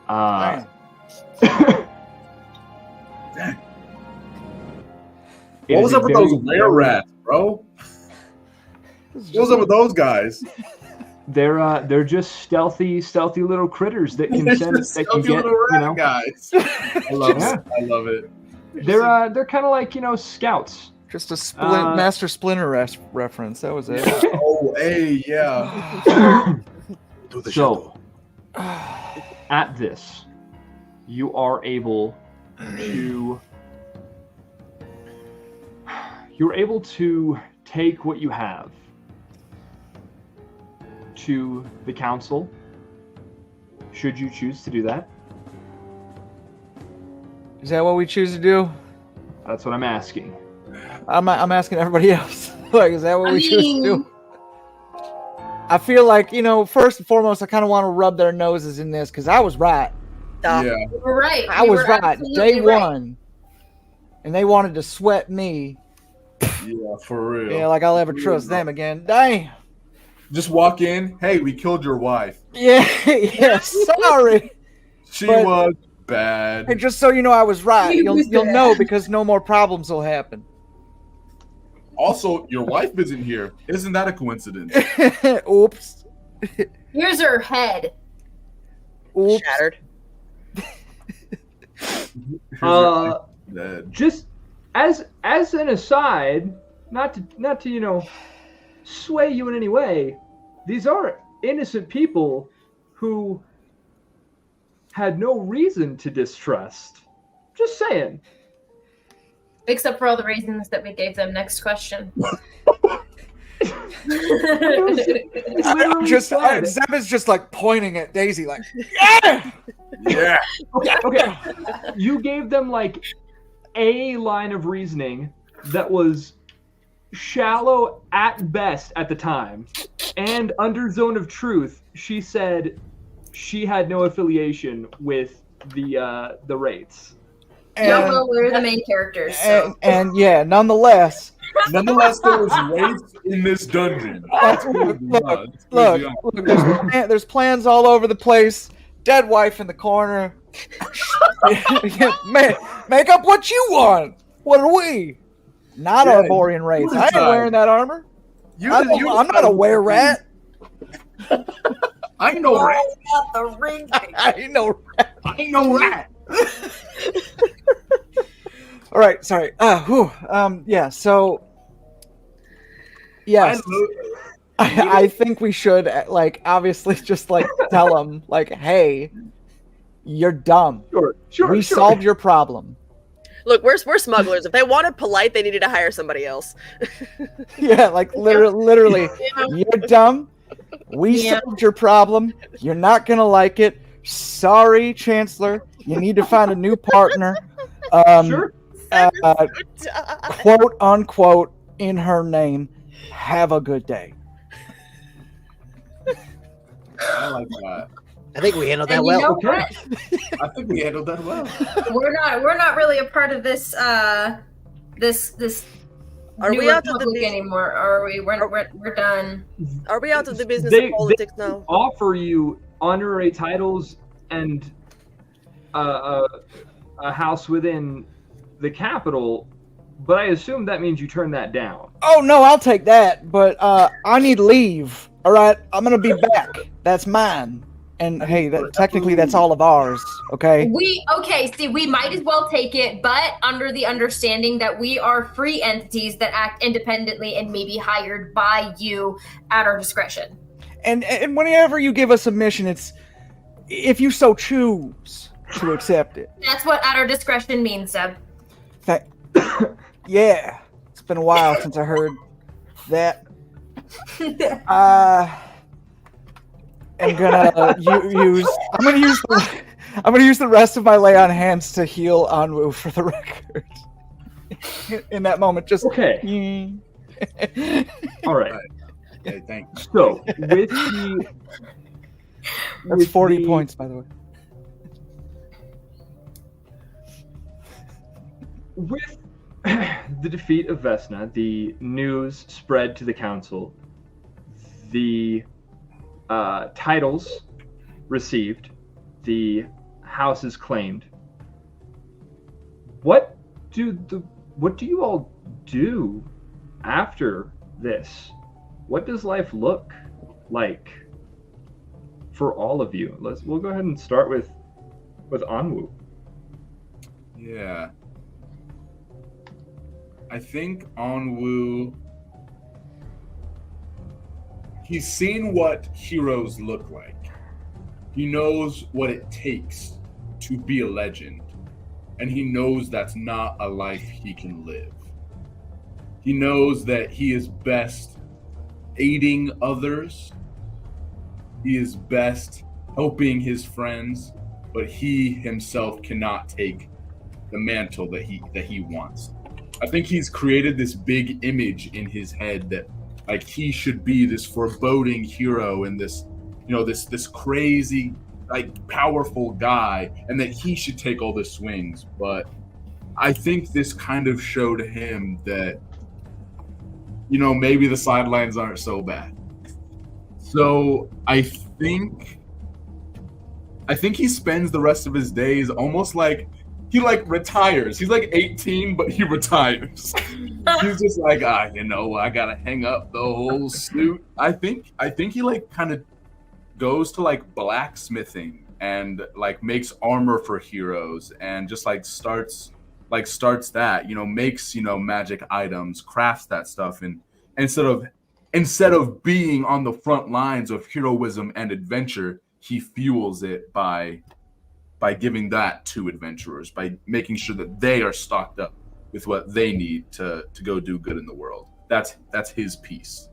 Speaker 3: Damn. What was up with those lair rats, bro? What was up with those guys?
Speaker 1: They're just stealthy little critters that can sense, that can get,
Speaker 3: guys. I love it. I love it.
Speaker 1: They're kind of like, scouts.
Speaker 4: Just a Master Splinter reference. That was it.
Speaker 3: Oh, hey, yeah.
Speaker 1: So, at this, you are able to... You're able to take what you have to the council, should you choose to do that.
Speaker 4: Is that what we choose to do?
Speaker 1: That's what I'm asking.
Speaker 4: I'm asking everybody else. Like, is that what we choose to do? I feel like, first and foremost, I kind of want to rub their noses in this because I was right.
Speaker 3: Yeah.
Speaker 5: You were right.
Speaker 4: I was right. Day one. And they wanted to sweat me.
Speaker 3: Yeah, for real.
Speaker 4: Yeah, like I'll ever trust them again. Damn.
Speaker 3: Just walk in. Hey, we killed your wife.
Speaker 4: Yeah, sorry.
Speaker 3: She was bad.
Speaker 4: And just so you know I was right. You'll know because no more problems will happen.
Speaker 3: Also, your wife isn't here. Isn't that a coincidence?
Speaker 4: Oops.
Speaker 5: Here's her head.
Speaker 2: Oops. Shattered.
Speaker 1: Just as an aside, not to sway you in any way, these are innocent people who had no reason to distrust. Just saying.
Speaker 5: Except for all the reasons that we gave them. Next question.
Speaker 4: Zeb is just like pointing at Daisy like, yeah!
Speaker 3: Yeah.
Speaker 1: Okay. You gave them like a line of reasoning that was shallow at best at the time, and under zone of truth, she said she had no affiliation with the Wraiths.
Speaker 5: Well, we're the main characters. So.
Speaker 4: And yeah, nonetheless,
Speaker 3: there was Wraiths in this dungeon.
Speaker 4: Look, there's plans all over the place. Dead wife in the corner. Make up what you want. What are we? Not Arborian Wraiths. I ain't wearing that armor. I'm not a were rat.
Speaker 3: I ain't no rat.
Speaker 5: Not the ring.
Speaker 4: I ain't no rat.
Speaker 3: I ain't no rat.
Speaker 4: All right, sorry. Yeah. So, yes, I think we should obviously just tell them hey, you're dumb.
Speaker 1: Sure.
Speaker 4: Solved your problem.
Speaker 2: Look, we're smugglers. If they wanted polite, they needed to hire somebody else.
Speaker 4: Yeah, literally, you're dumb. We solved your problem. You're not gonna like it. Sorry, Chancellor. You need to find a new partner.
Speaker 1: Sure.
Speaker 4: Quote unquote in her name. Have a good day.
Speaker 3: I like that.
Speaker 6: I think we handled that well.
Speaker 3: Okay. I think we handled that well.
Speaker 5: We're not really a part of this this
Speaker 2: Are
Speaker 5: New
Speaker 2: we out of
Speaker 5: Republic
Speaker 2: the
Speaker 5: anymore? Are we? We're done.
Speaker 2: Are we out of the business of politics now?
Speaker 1: Offer you honorary titles and a house within the capital, but I assume that means you turn that down.
Speaker 4: Oh no, I'll take that, but I need leave. All right, I'm gonna be back. That's mine. And hey, technically that's all of ours, okay?
Speaker 5: We might as well take it, but under the understanding that we are free entities that act independently and may be hired by you at our discretion.
Speaker 4: And whenever you give us a mission, it's if you so choose to accept it.
Speaker 5: That's what at our discretion means, Zeb.
Speaker 4: Yeah, it's been a while since I heard that. I'm gonna use the rest of my lay on hands to heal Anwu for the record. In that moment, just
Speaker 1: okay. All right.
Speaker 3: Okay, thank you.
Speaker 1: So with the
Speaker 4: that's 40 points, by the way.
Speaker 1: With the defeat of Vesna, the news spread to the council. The titles received, the house is claimed. What do you all do after this? What does life look like for all of you? We'll go ahead and start with Anwu.
Speaker 3: Yeah. I think Anwu, he's seen what heroes look like. He knows what it takes to be a legend. And he knows that's not a life he can live. He knows that he is best aiding others. He is best helping his friends, but he himself cannot take the mantle that he wants. I think he's created this big image in his head that like he should be this foreboding hero and this, this crazy, like powerful guy, and that he should take all the swings. But I think this kind of showed him that, maybe the sidelines aren't so bad. So I think he spends the rest of his days almost like he retires. He's like 18, but he retires. He's just like, I gotta hang up the whole suit. I think he kind of goes to blacksmithing and makes armor for heroes and just starts that, makes, magic items, crafts that stuff. And instead of being on the front lines of heroism and adventure, he fuels it by giving that to adventurers, by making sure that they are stocked up with what they need to go do good in the world. That's his piece.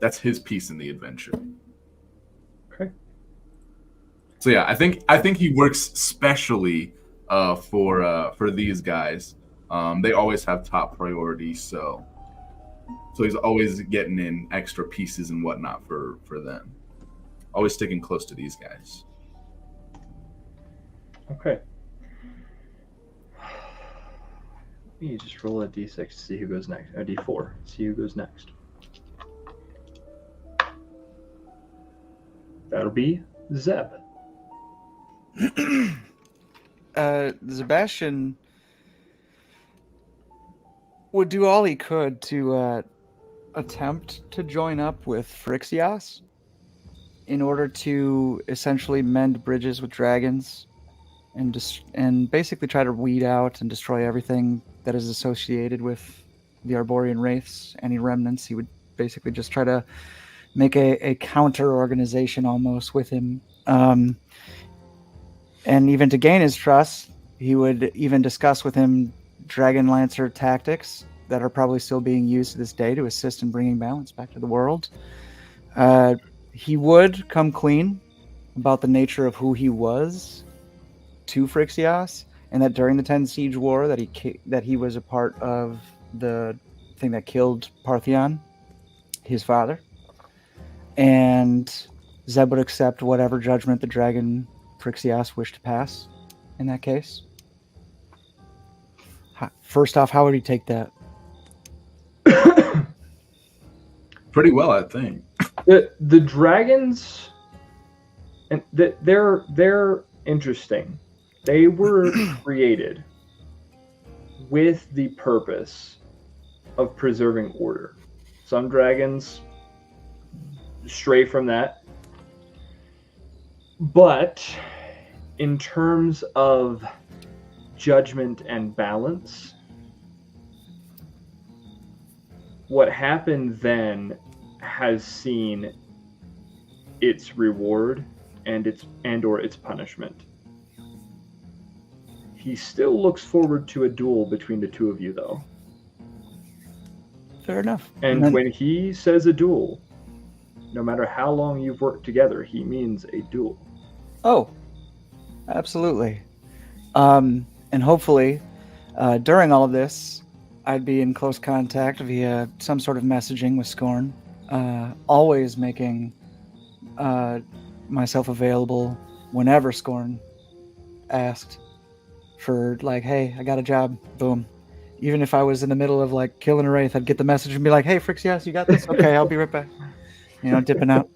Speaker 3: That's his piece in the adventure.
Speaker 1: Okay.
Speaker 3: So yeah, I think he works specially for these guys. They always have top priority, so he's always getting in extra pieces and whatnot for them. Always sticking close to these guys.
Speaker 1: Okay. Let me just roll a d6 to see who goes next. A d4. See who goes next. That'll be Zeb.
Speaker 4: Sebastian would do all he could to attempt to join up with Phyrexios in order to essentially mend bridges with dragons and basically try to weed out and destroy everything that is associated with the Arborian wraiths. Any remnants, he would basically just try to make a counter organization almost with him. And even to gain his trust, he would even discuss with him Dragon Lancer tactics that are probably still being used to this day to assist in bringing balance back to the world. He would come clean about the nature of who he was to Phyrexios, and that during the 10 Siege War that he was a part of the thing that killed Parthion, his father. And Zeb would accept whatever judgment the dragon Phyrexios wished to pass in that case. First off, how would he take that?
Speaker 3: Pretty well, I think.
Speaker 1: The dragons, and they're interesting. They were created with the purpose of preserving order. Some dragons stray from that. But in terms of judgment and balance, what happened then has seen its reward and its punishment. He still looks forward to a duel between the two of you, though.
Speaker 4: Fair enough.
Speaker 1: And when he says a duel, no matter how long you've worked together, he means a duel.
Speaker 4: Oh, absolutely. And hopefully, during all of this, I'd be in close contact via some sort of messaging with Scorn, always making myself available whenever Scorn asked for, like, hey, I got a job, boom. Even if I was in the middle of, like, killing a wraith, I'd get the message and be like, hey, Frix, yes, you got this? Okay, I'll be right back. You know, dipping out.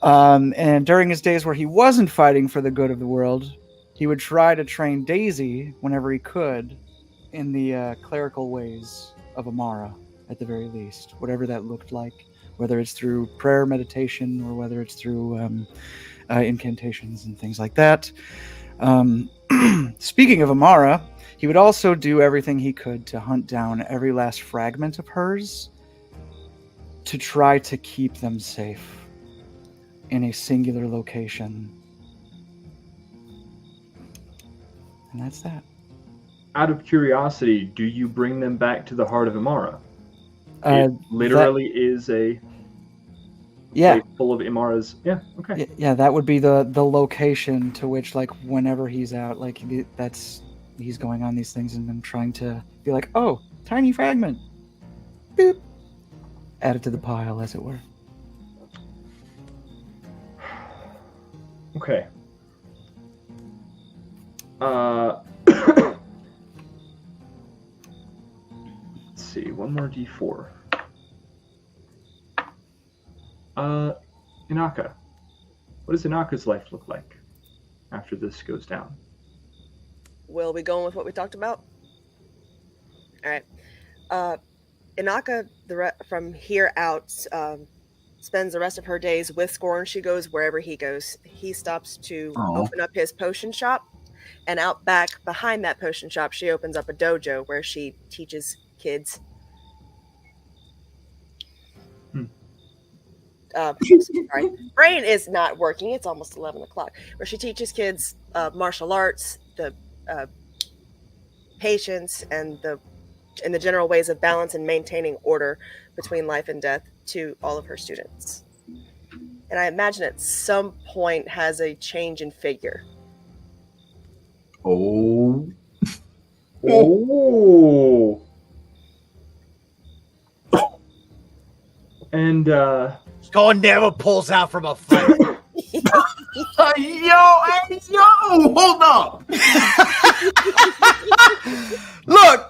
Speaker 4: And during his days where he wasn't fighting for the good of the world, he would try to train Daisy whenever he could in the clerical ways of Amara, at the very least, whatever that looked like, whether it's through prayer, meditation, or whether it's through incantations and things like that. Speaking of Amara, he would also do everything he could to hunt down every last fragment of hers to try to keep them safe in a singular location. And that's that.
Speaker 1: Out of curiosity, do you bring them back to the heart of Imara? It literally is a place full of Imaras. Yeah, okay.
Speaker 4: Yeah, that would be the location to which, like, whenever he's out, like, he's going on these things and then trying to be like, oh, tiny fragment. Boop. Add it to the pile, as it were.
Speaker 1: Okay. Let's see, one more D4. Inaka. What does Inaka's life look like after this goes down?
Speaker 2: Will we go with what we talked about? All right. Inaka, from here out, spends the rest of her days with Scorn. She goes wherever he goes. He stops to open up his potion shop, and out back behind that potion shop, she opens up a dojo where she teaches kids. Sorry, brain is not working. It's almost 11 o'clock. Where she teaches kids martial arts, the patience, and the general ways of balance and maintaining order between life and death to all of her students. And I imagine at some point has a change in figure.
Speaker 3: Oh.
Speaker 1: And
Speaker 6: Scorn never pulls out from a fight.
Speaker 3: Yo, hold up.
Speaker 4: Look!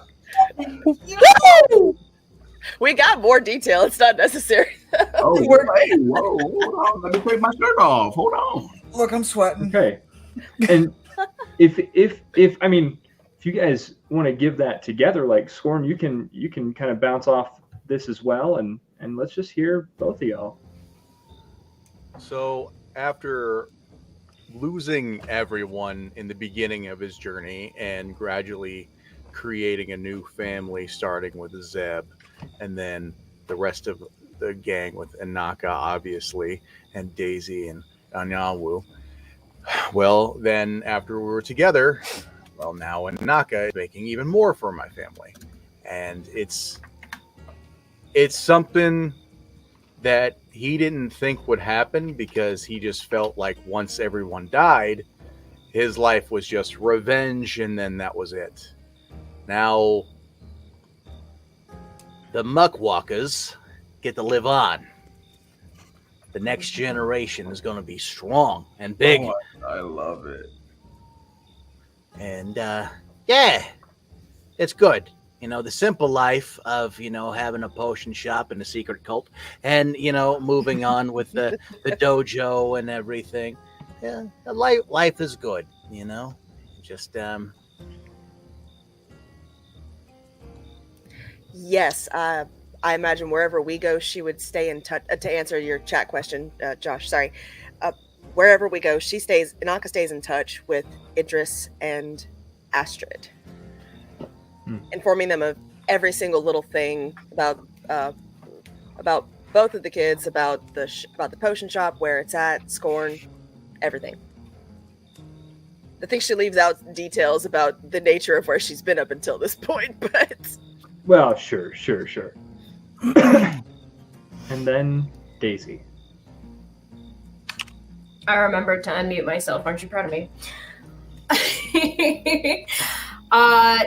Speaker 2: We got more detail. It's not necessary.
Speaker 3: Oh, hey, whoa, hold on. Let me take my shirt off. Hold on.
Speaker 4: Look, I'm sweating.
Speaker 1: Okay. And if I mean, if you guys want to give that together, like Scorn, you can kind of bounce off this as well, and let's just hear both of y'all.
Speaker 7: So after losing everyone in the beginning of his journey and gradually creating a new family, starting with Zeb, and then the rest of the gang with Inaka, obviously, and Daisy and Anyanwu. Well, then after we were together, well, now Inaka is making even more for my family. And it's something that he didn't think would happen because he just felt like once everyone died, his life was just revenge, and then that was it. Now, the Muckwalkers get to live on. The next generation is going to be strong and big.
Speaker 3: Oh, I love it.
Speaker 6: And, yeah, it's good. You know, the simple life of, having a potion shop and a secret cult and, moving on with the dojo and everything. Yeah, life is good, just,
Speaker 2: Yes, I imagine wherever we go, she would stay in touch. To answer your chat question, Josh, sorry. wherever we go, Inaka stays in touch with Idris and Astrid, informing them of every single little thing about both of the kids, about the potion shop, where it's at, Scorn, everything. I think she leaves out details about the nature of where she's been up until this point, but...
Speaker 1: Well, sure. And then Daisy.
Speaker 5: I remembered to unmute myself. Aren't you proud of me?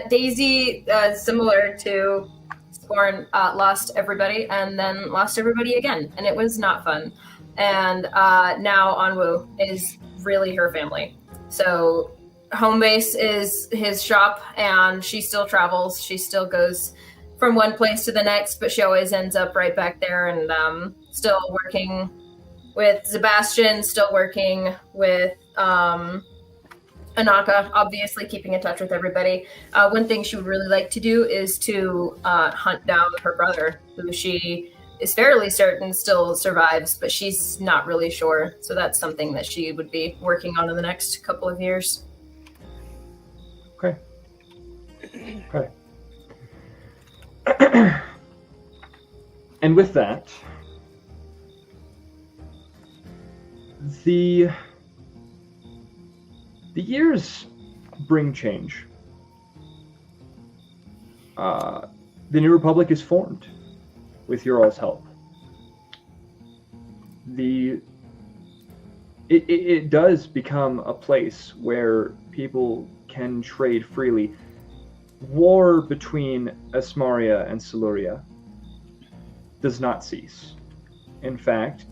Speaker 5: Daisy, similar to Scorn, lost everybody and then lost everybody again, and it was not fun. And now Onwu is really her family. So home base is his shop, and she still travels. She still goes from one place to the next, but she always ends up right back there, and still working with Sebastian, still working with Anaka, obviously keeping in touch with everybody. One thing she would really like to do is to hunt down her brother, who she is fairly certain still survives, but she's not really sure. So that's something that she would be working on in the next couple of years.
Speaker 1: Okay. And with that, the years bring change. The New Republic is formed with your all's help. It does become a place where people can trade freely. War between Asmaria and Celuria does not cease. In fact,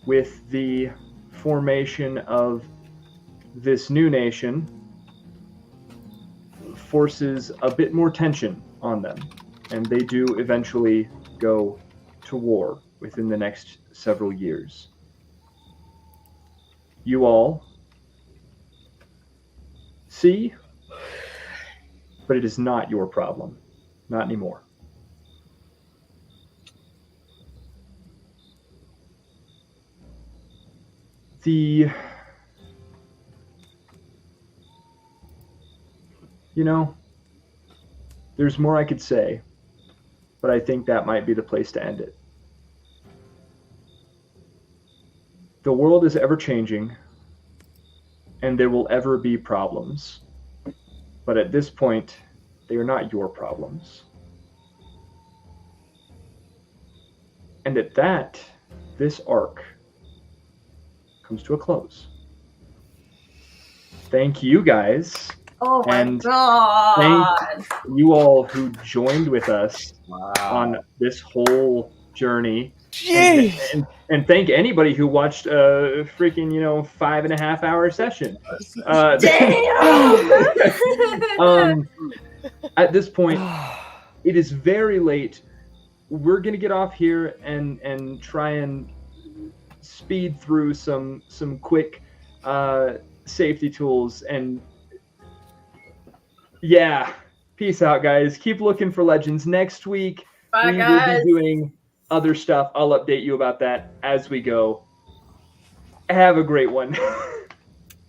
Speaker 1: with the formation of this new nation, forces a bit more tension on them, and they do eventually go to war within the next several years. You all see, but it is not your problem. Not anymore. There's more I could say, but I think that might be the place to end it. The world is ever changing, and there will ever be problems. But at this point, they are not your problems. And at that, this arc comes to a close. Thank you guys.
Speaker 5: Oh my
Speaker 1: and
Speaker 5: god!
Speaker 1: Thank you all who joined with us on this whole journey.
Speaker 4: Jeez.
Speaker 1: And thank anybody who watched a freaking 5.5 hour session.
Speaker 5: Damn!
Speaker 1: At this point, it is very late. We're gonna get off here and try and speed through some quick safety tools, and yeah, peace out, guys. Keep looking for legends. Next week
Speaker 5: Bye,
Speaker 1: we
Speaker 5: guys.
Speaker 1: will be doing other stuff. I'll update you about that as we go. Have a great one.